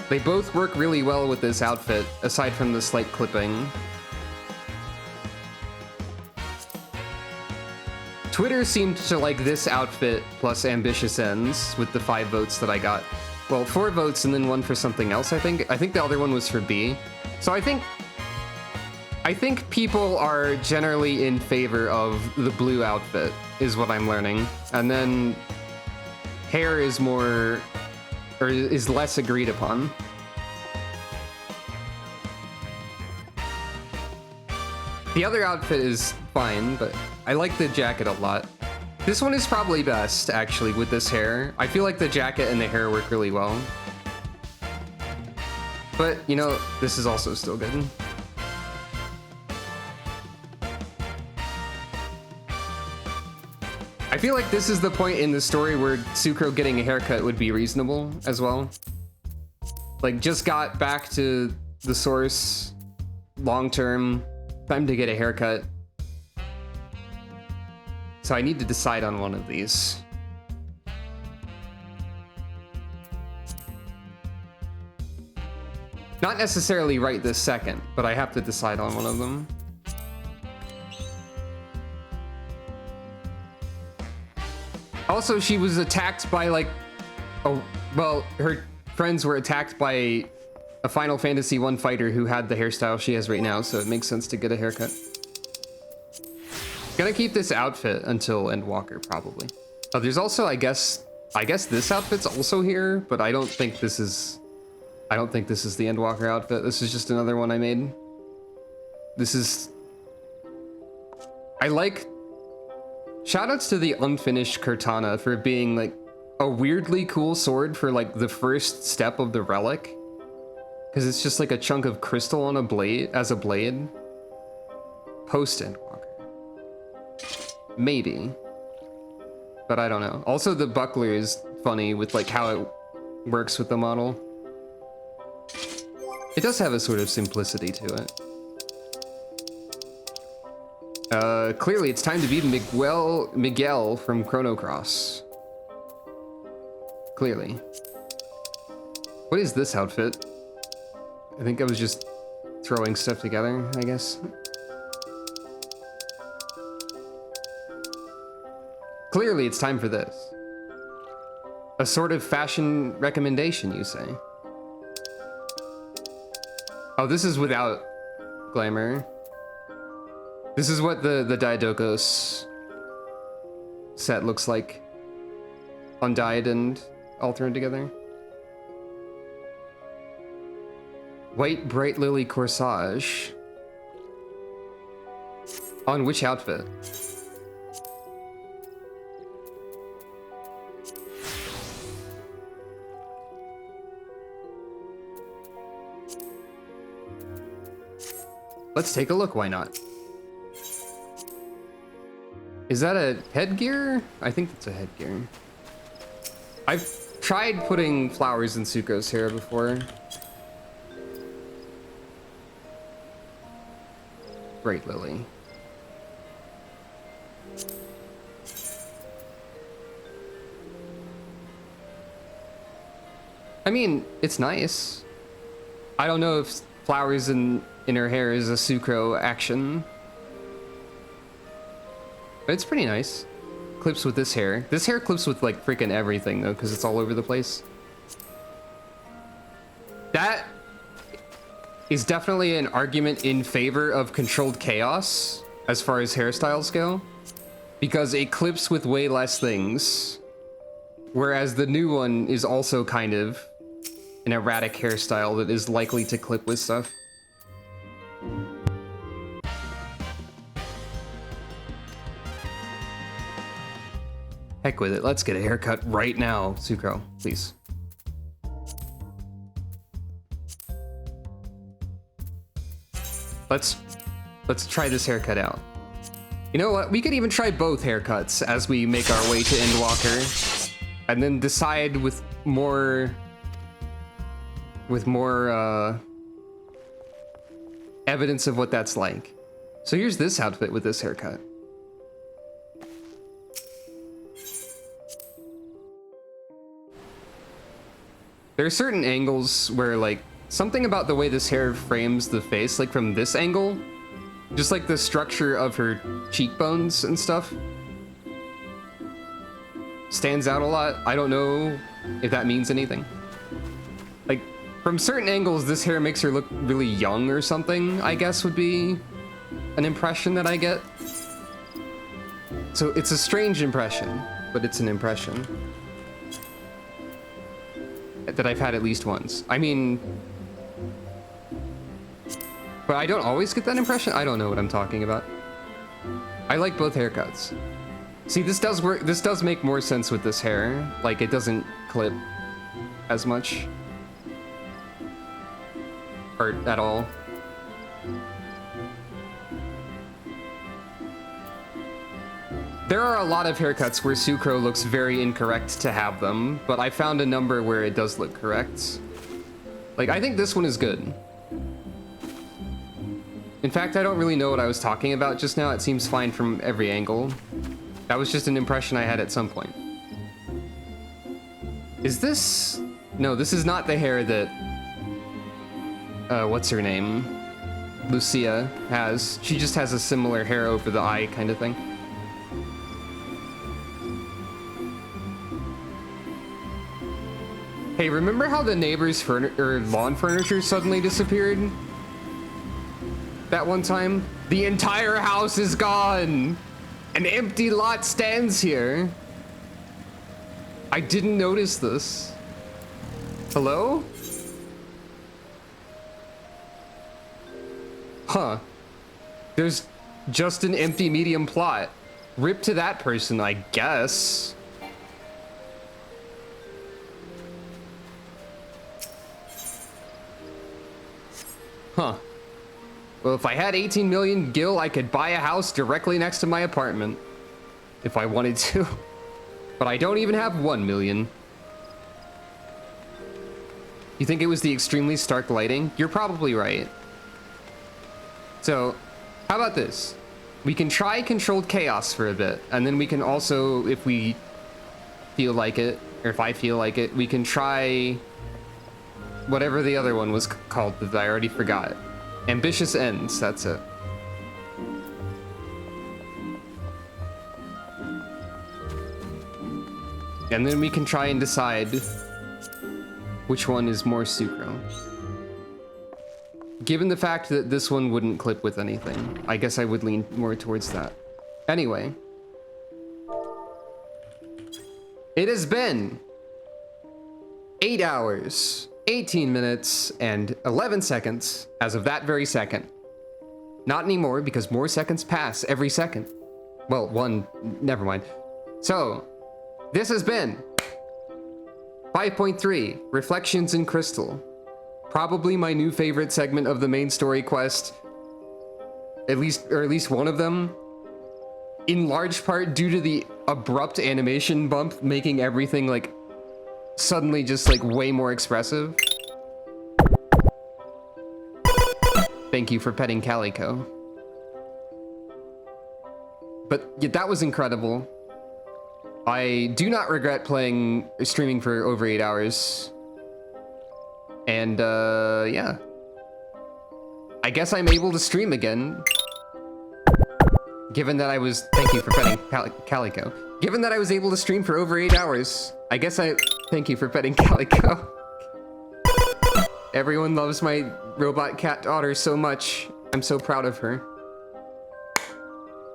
They both work really well with this outfit, aside from the slight clipping. Twitter seemed to like this outfit plus ambitious ends with the 5 votes that I got. Well, 4 votes and then 1 for something else, I think. I think the other one was for B. So I think people are generally in favor of the blue outfit, is what I'm learning. And then hair is more, or is less agreed upon. The other outfit is fine, but I like the jacket a lot. This one is probably best, actually, with this hair. I feel like the jacket and the hair work really well. But, you know, this is also still good. I feel like this is the point in the story where Sucro getting a haircut would be reasonable as well. Like, just got back to the source, long term, time to get a haircut. So I need to decide on one of these. Not necessarily right this second, but I have to decide on one of them. Also, she was attacked by like, oh, well, her friends were attacked by a Final Fantasy I fighter who had the hairstyle she has right now, so it makes sense to get a haircut. Gonna keep this outfit until Endwalker, probably. Oh, there's also, I guess this outfit's also here, but I don't think this is the Endwalker outfit. This is just another one I made. This is... I like... Shoutouts to the unfinished Cortana for being like a weirdly cool sword for like the first step of the relic. Because it's just like a chunk of crystal on a blade, as a blade. Post Endwalker. Maybe. But I don't know. Also, the buckler is funny with like how it works with the model. It does have a sort of simplicity to it. Clearly it's time to beat Miguel from Chrono Cross. Clearly. What is this outfit? I think I was just throwing stuff together, I guess. Clearly it's time for this. A sort of fashion recommendation, you say? Oh, this is without glamour. This is what the Diadocos set looks like. Undyed and all thrown together. White Bright Lily corsage. On which outfit? Let's take a look, why not? Is that a headgear? I think it's a headgear. I've tried putting flowers in Zuko's hair before. Great Lily. I mean, it's nice. I don't know if flowers in her hair is a Zuko action. But it's pretty nice. Clips with this hair. This hair clips with like freaking everything though, because it's all over the place. That is definitely an argument in favor of controlled chaos as far as hairstyles go, because it clips with way less things. Whereas the new one is also kind of an erratic hairstyle that is likely to clip with stuff. Heck with it, let's get a haircut right now, Zuko, please. Let's try this haircut out. You know what, we could even try both haircuts as we make our way to Endwalker, and then decide with more evidence of what that's like. So here's this outfit with this haircut. There are certain angles where like something about the way this hair frames the face, like from this angle, just like the structure of her cheekbones and stuff, stands out a lot. I don't know if that means anything. Like from certain angles, this hair makes her look really young or something, I guess would be an impression that I get. So it's a strange impression, but it's an impression that I've had at least once. I mean, but I don't always get that impression. I don't know what I'm talking about. I like both haircuts. See, this does work. This does make more sense with this hair. Like, it doesn't clip as much. Or at all. There are a lot of haircuts where Zuko looks very incorrect to have them, but I found a number where it does look correct. Like, I think this one is good. In fact, I don't really know what I was talking about just now. It seems fine from every angle. That was just an impression I had at some point. Is this... No, this is not the hair that... what's her name? Lucia has. She just has a similar hair over the eye kind of thing. Hey, remember how the neighbor's lawn furniture suddenly disappeared? That one time? The entire house is gone! An empty lot stands here. I didn't notice this. Hello? Huh. There's just an empty medium plot. Rip to that person, I guess. Huh. Well, if I had 18 million gil, I could buy a house directly next to my apartment. If I wanted to. But I don't even have 1 million. You think it was the extremely stark lighting? You're probably right. So, how about this? We can try controlled chaos for a bit, and then we can also, if we feel like it, or if I feel like it, we can try whatever the other one was called that I already forgot. Ambitious Ends, that's it. And then we can try and decide which one is more Sucro. Given the fact that this one wouldn't clip with anything, I guess I would lean more towards that. Anyway. It has been 8 hours, 18 minutes, and 11 seconds as of that very second. Not anymore, because more seconds pass every second. Well, one, never mind. So, this has been 5.3, Reflections in Crystal. Probably my new favorite segment of the main story quest. At least one of them. in large part due to the abrupt animation bump, making everything like suddenly just like way more expressive. Thank you for petting Calico. But yeah, that was incredible. I do not regret streaming for over 8 hours. And yeah. I guess I'm able to stream again. Given that I was, thank you for petting Calico. Given that I was able to stream for over 8 hours, I guess thank you for petting Calico. Everyone loves my robot cat daughter so much. I'm so proud of her.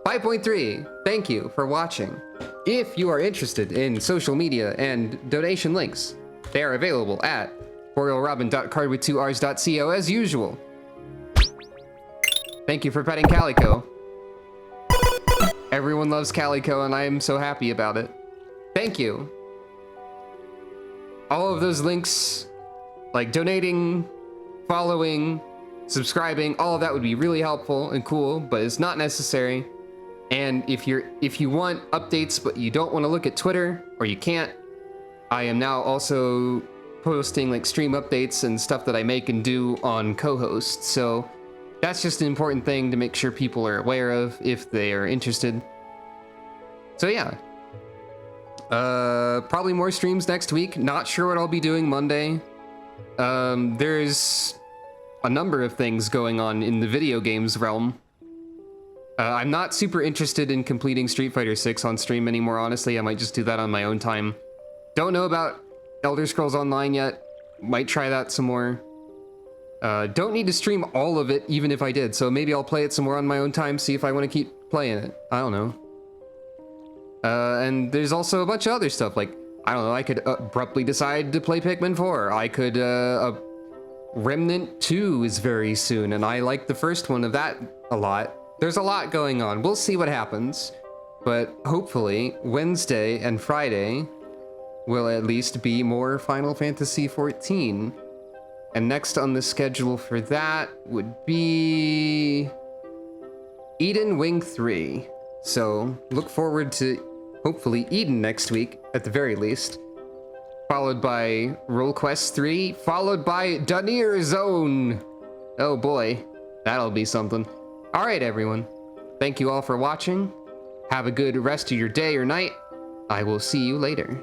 5.3, thank you for watching. If you are interested in social media and donation links, they are available at borealrobin.cardwith2rs.co as usual. Thank you for petting Calico. Everyone loves Calico and I am so happy about it. Thank you. All of those links, like donating, following, subscribing, all of that would be really helpful and cool, but it's not necessary. And if you want updates but you don't want to look at Twitter, or you can't, I am now also posting like stream updates and stuff that I make and do on co-host. So that's just an important thing to make sure people are aware of if they are interested. So yeah. Probably more streams next week. Not sure what I'll be doing Monday. There's a number of things going on in the video games realm. I'm not super interested in completing Street Fighter 6 on stream anymore, honestly. I might just do that on my own time. Don't know about Elder Scrolls Online yet. Might try that some more. Don't need to stream all of it, even if I did, so maybe I'll play it some more on my own time, see if I want to keep playing it. I don't know. And there's also a bunch of other stuff, like, I don't know, I could abruptly decide to play Pikmin 4. I could, Remnant 2 is very soon, and I like the first one of that a lot. There's a lot going on. We'll see what happens. But hopefully, Wednesday and Friday will at least be more Final Fantasy XIV. And next on the schedule for that would be Eden Wing 3. So look forward to hopefully Eden next week, at the very least. Followed by Roll Quest 3, followed by Dunir Zone. Oh boy, that'll be something. All right, everyone. Thank you all for watching. Have a good rest of your day or night. I will see you later.